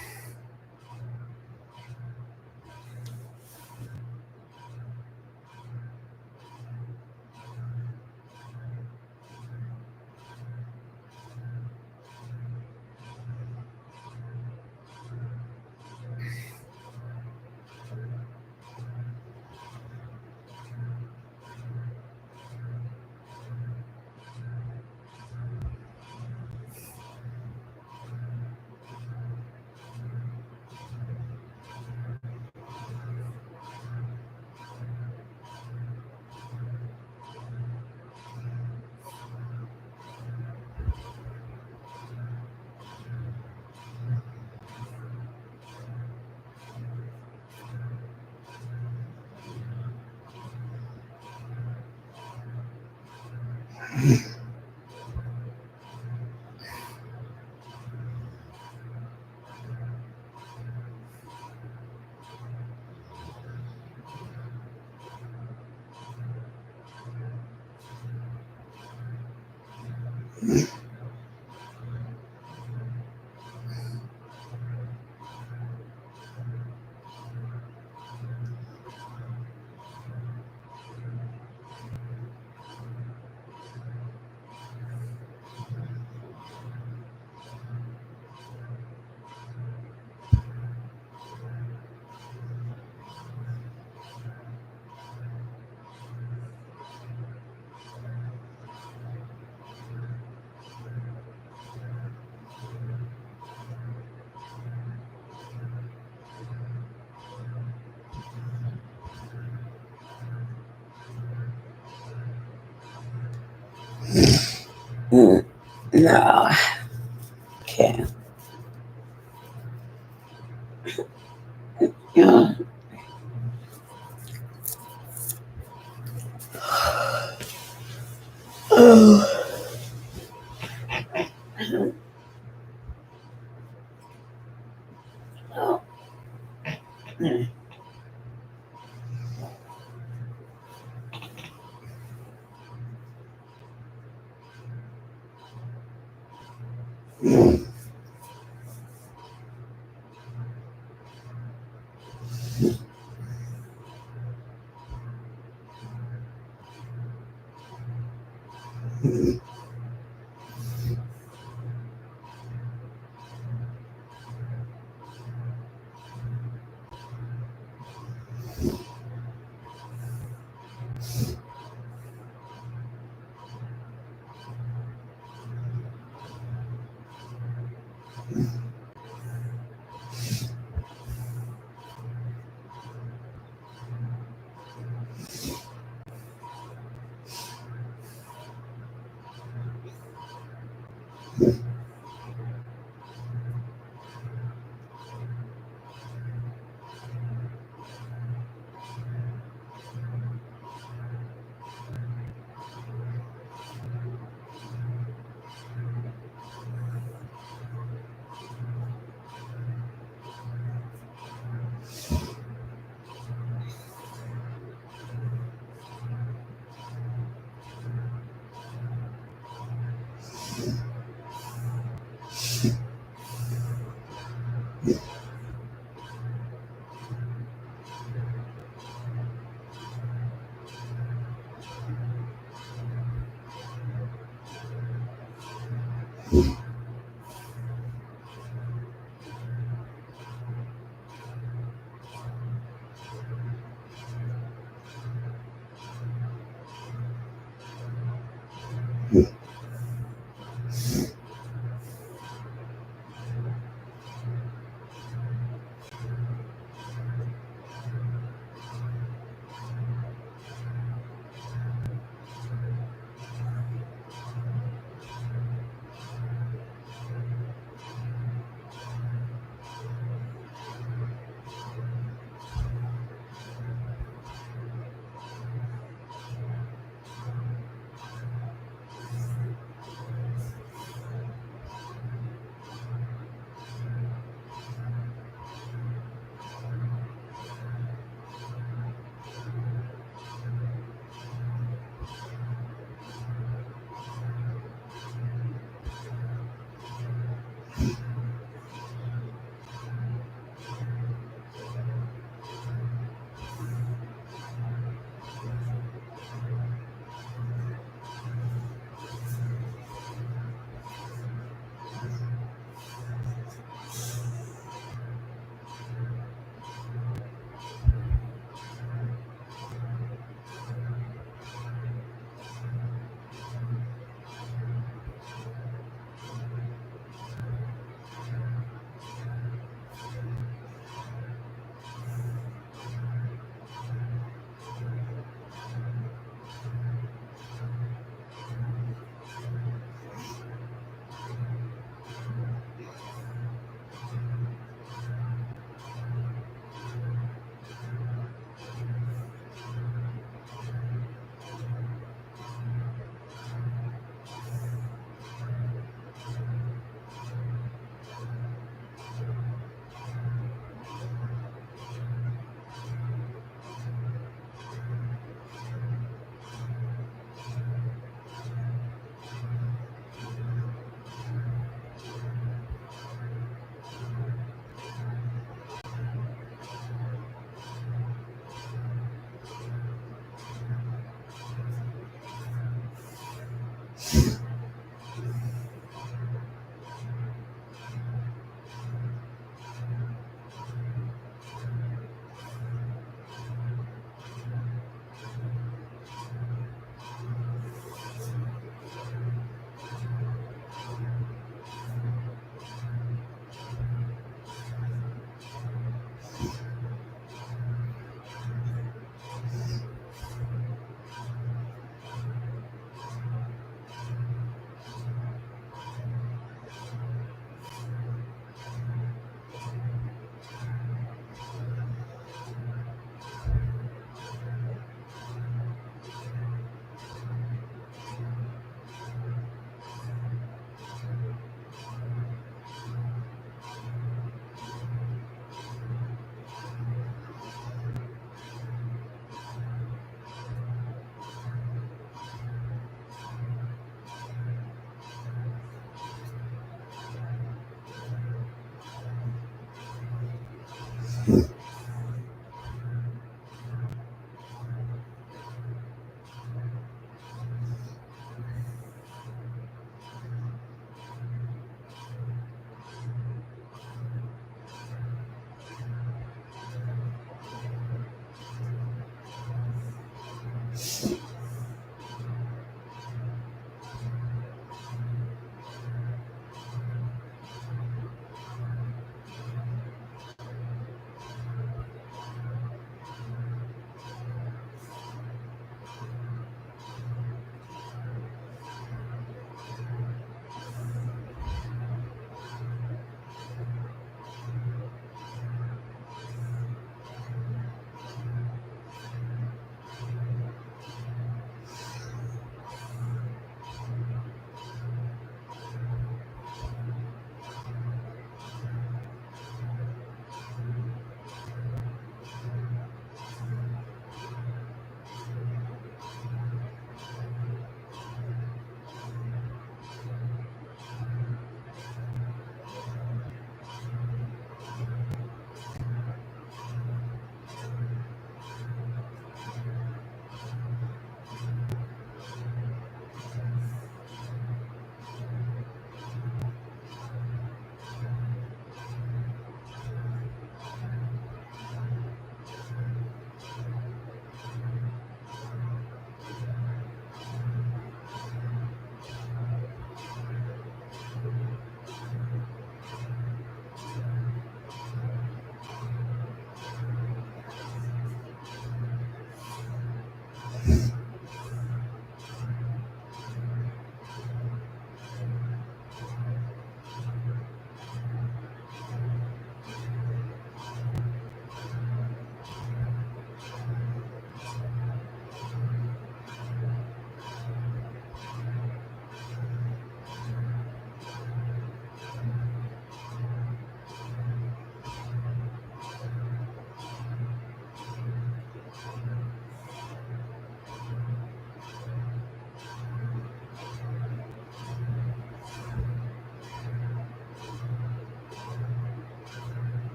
No. Okay. Yeah. Oh. Oh. Mm.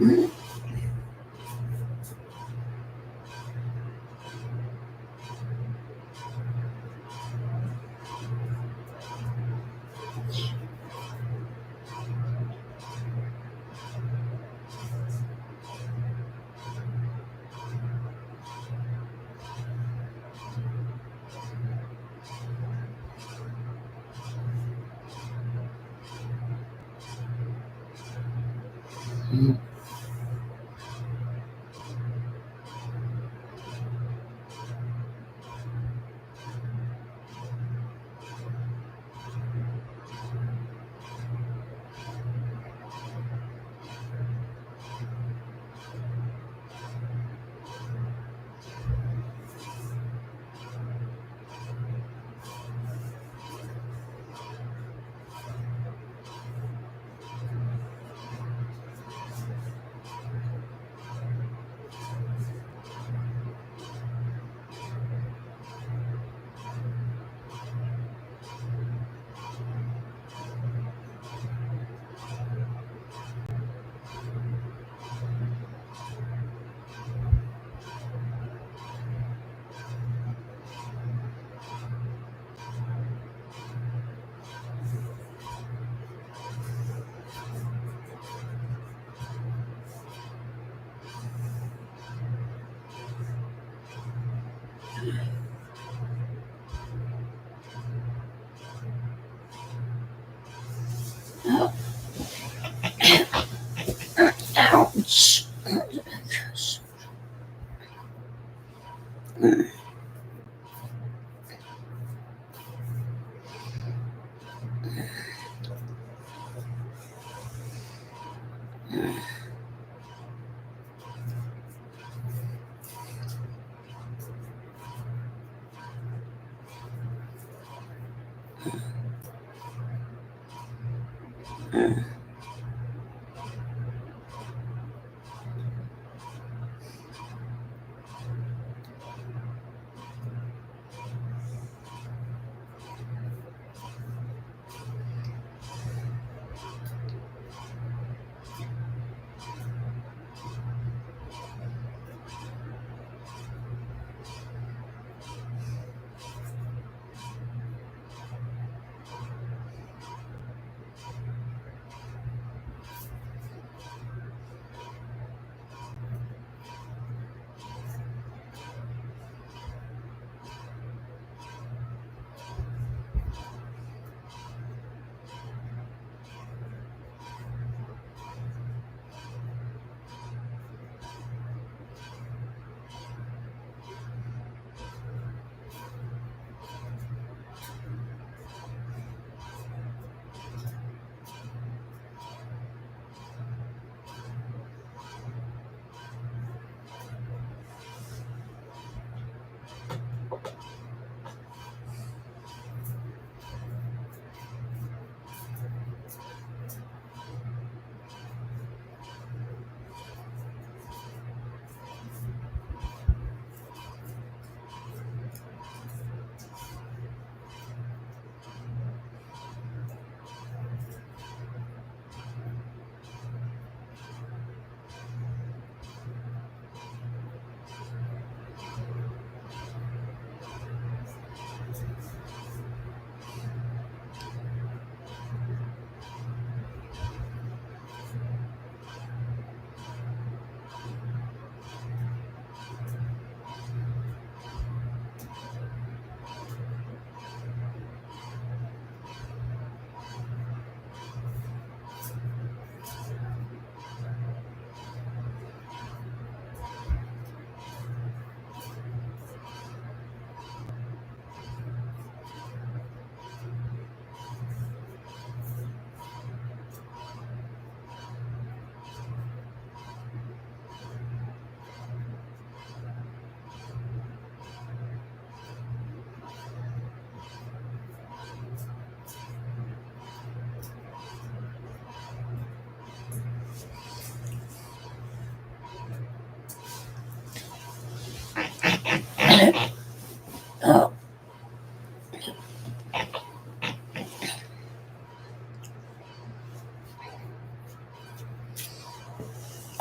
Ouch.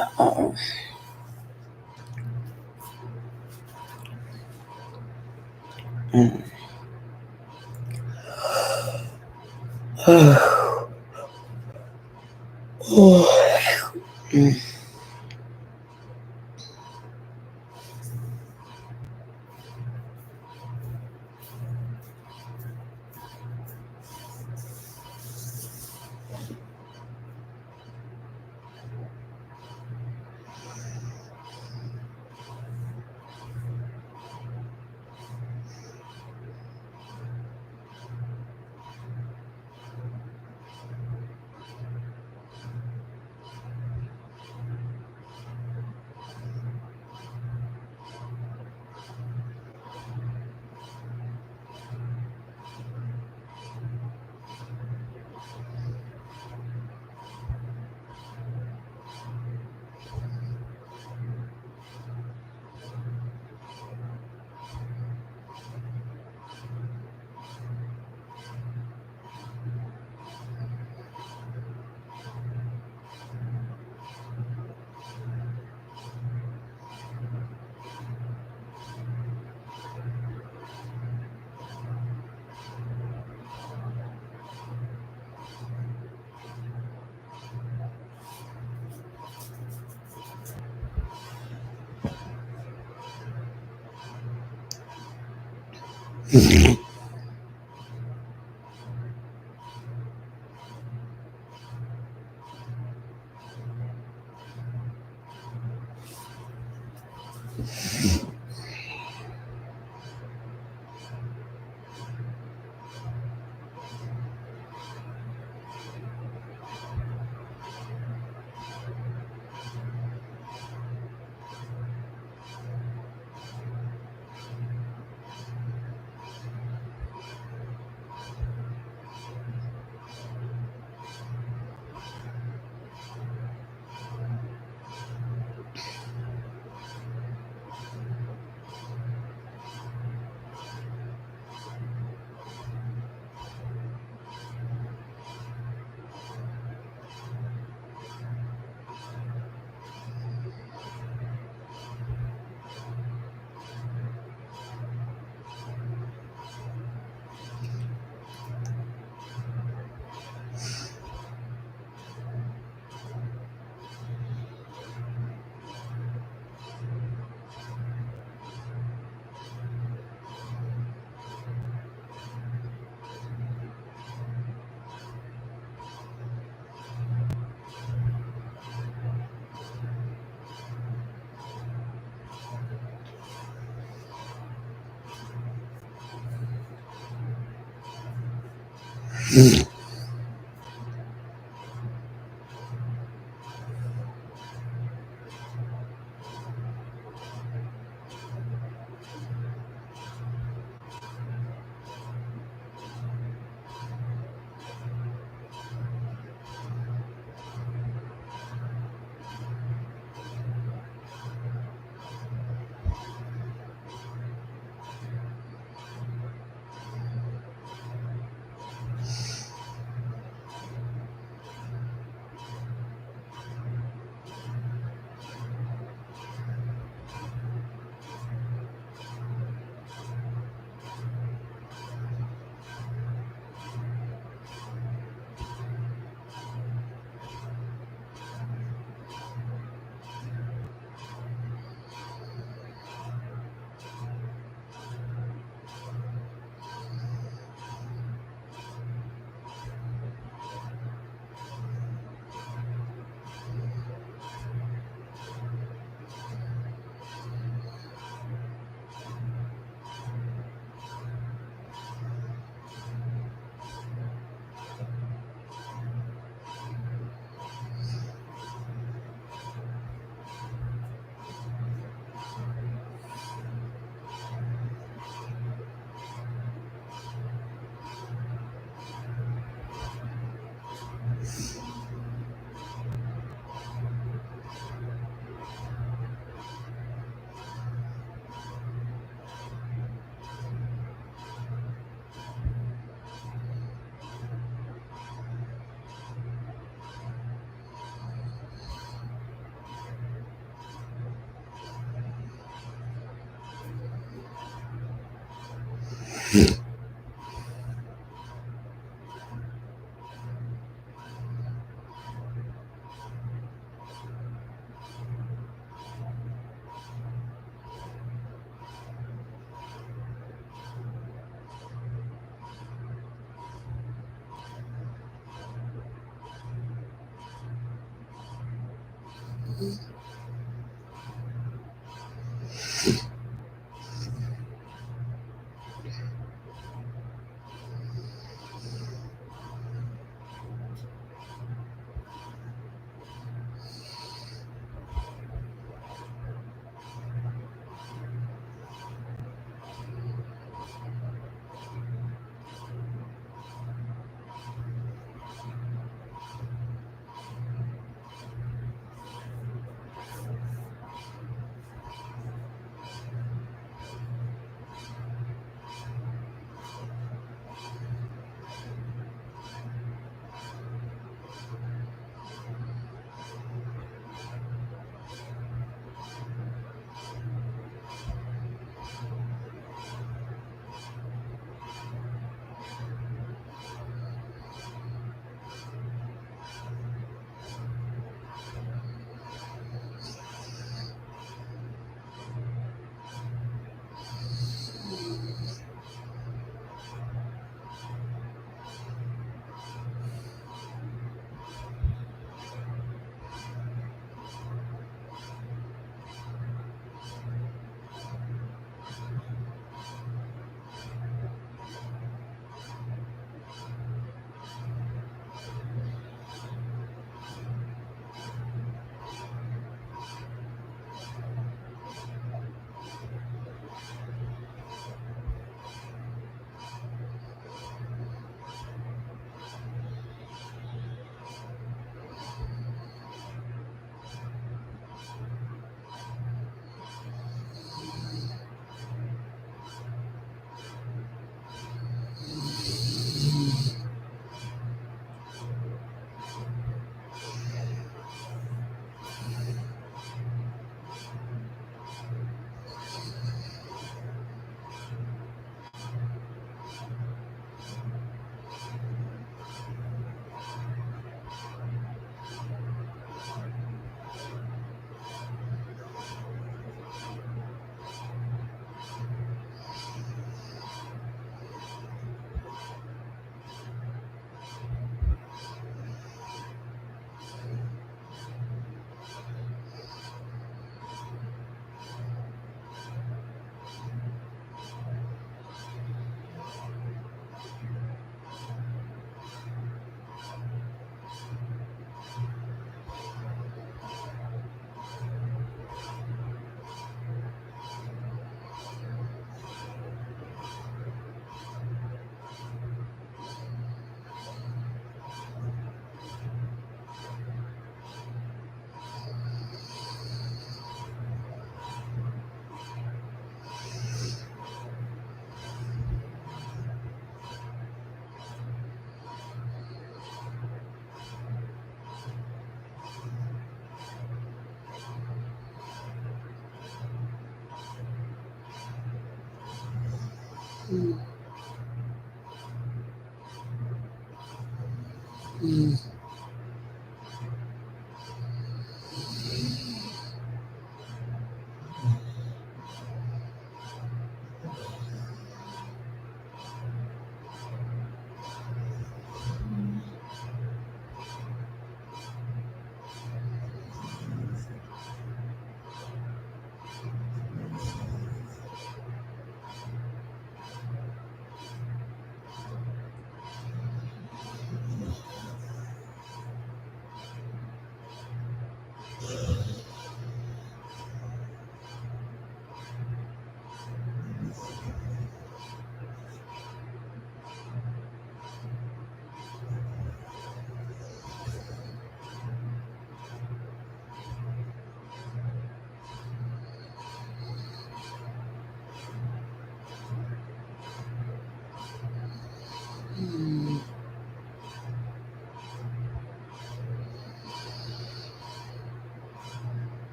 Oh.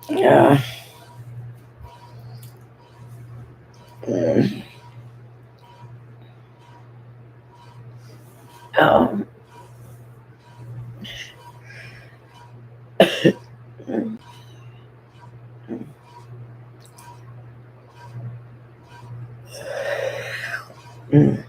Yeah. Mm. Oh. Mm.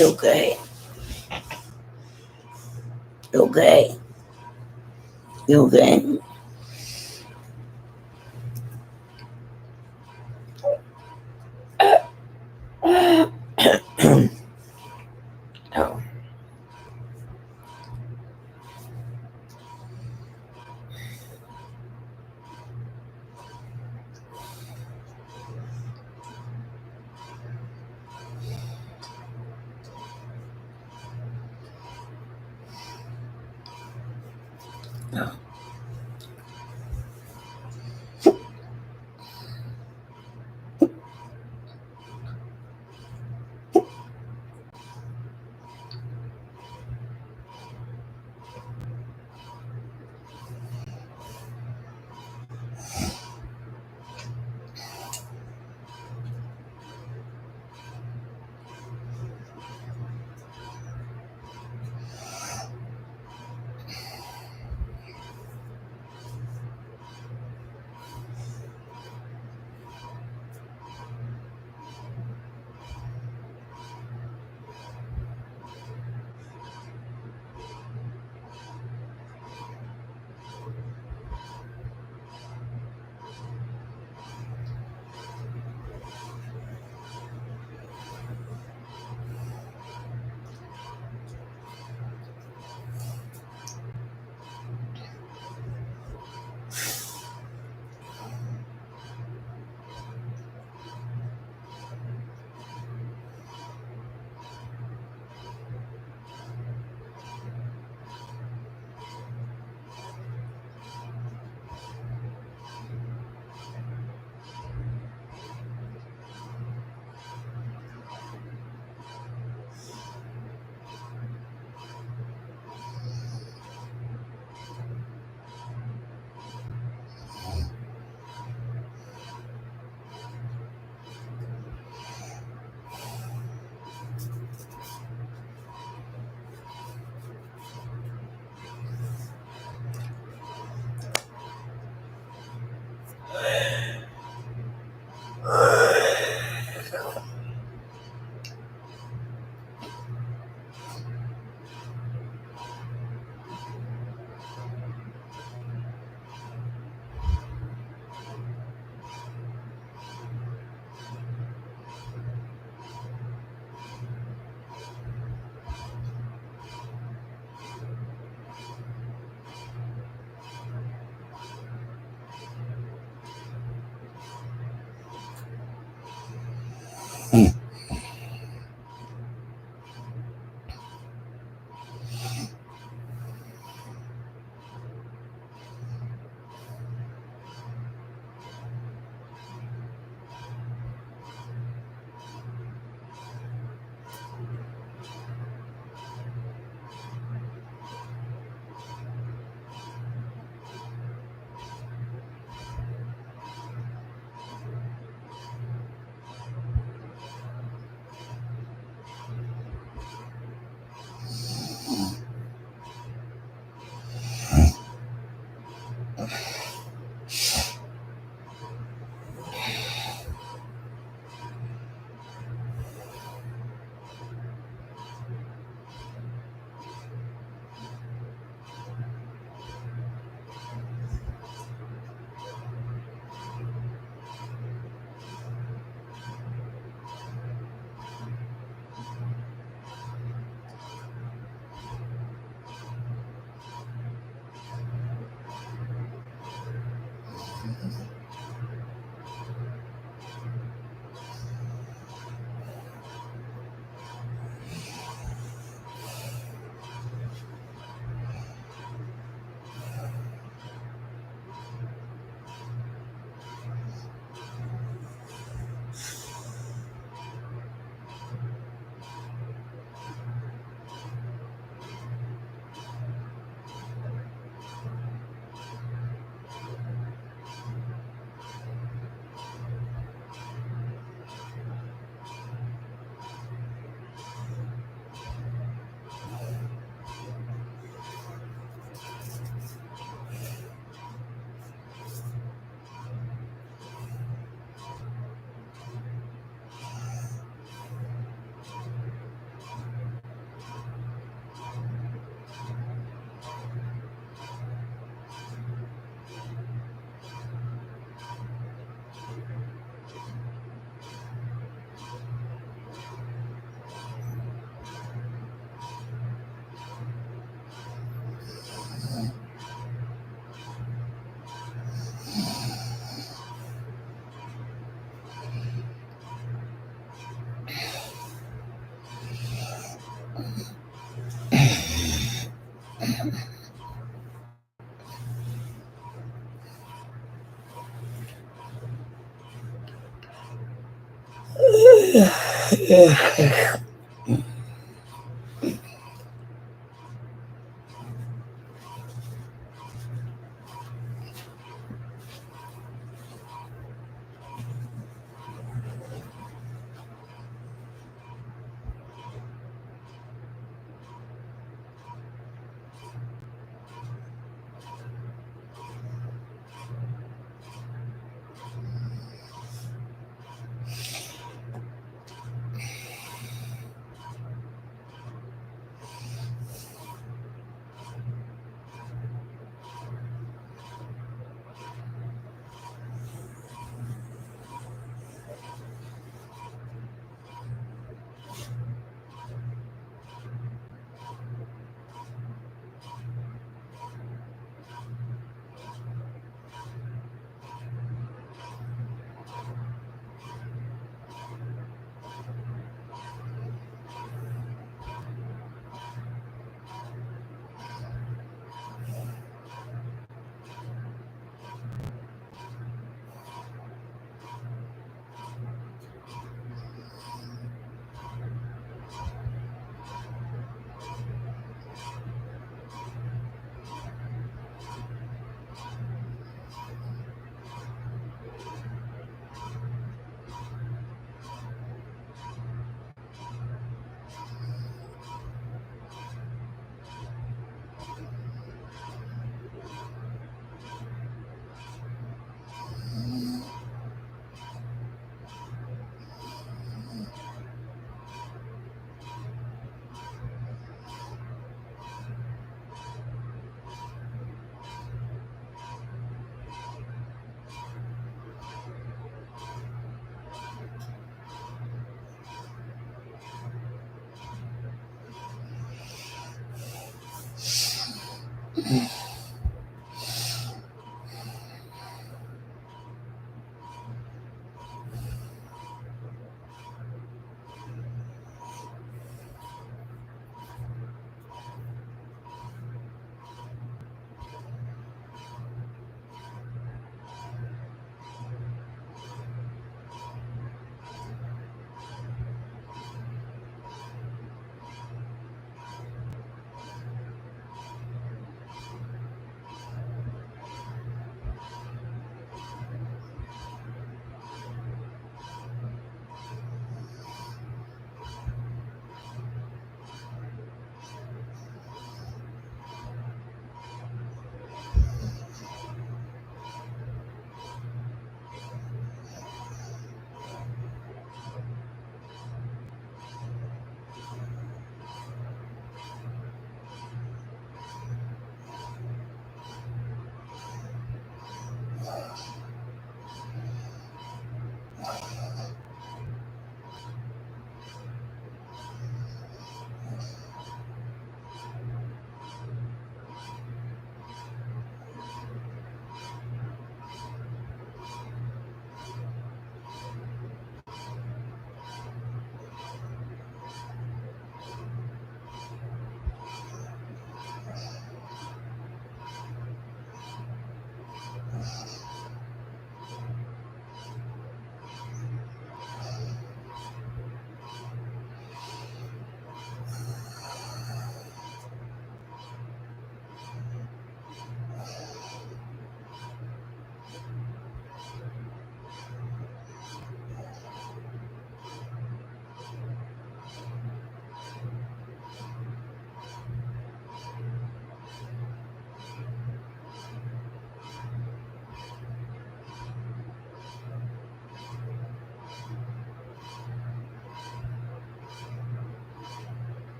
Okay. Okay. You okay? Oh.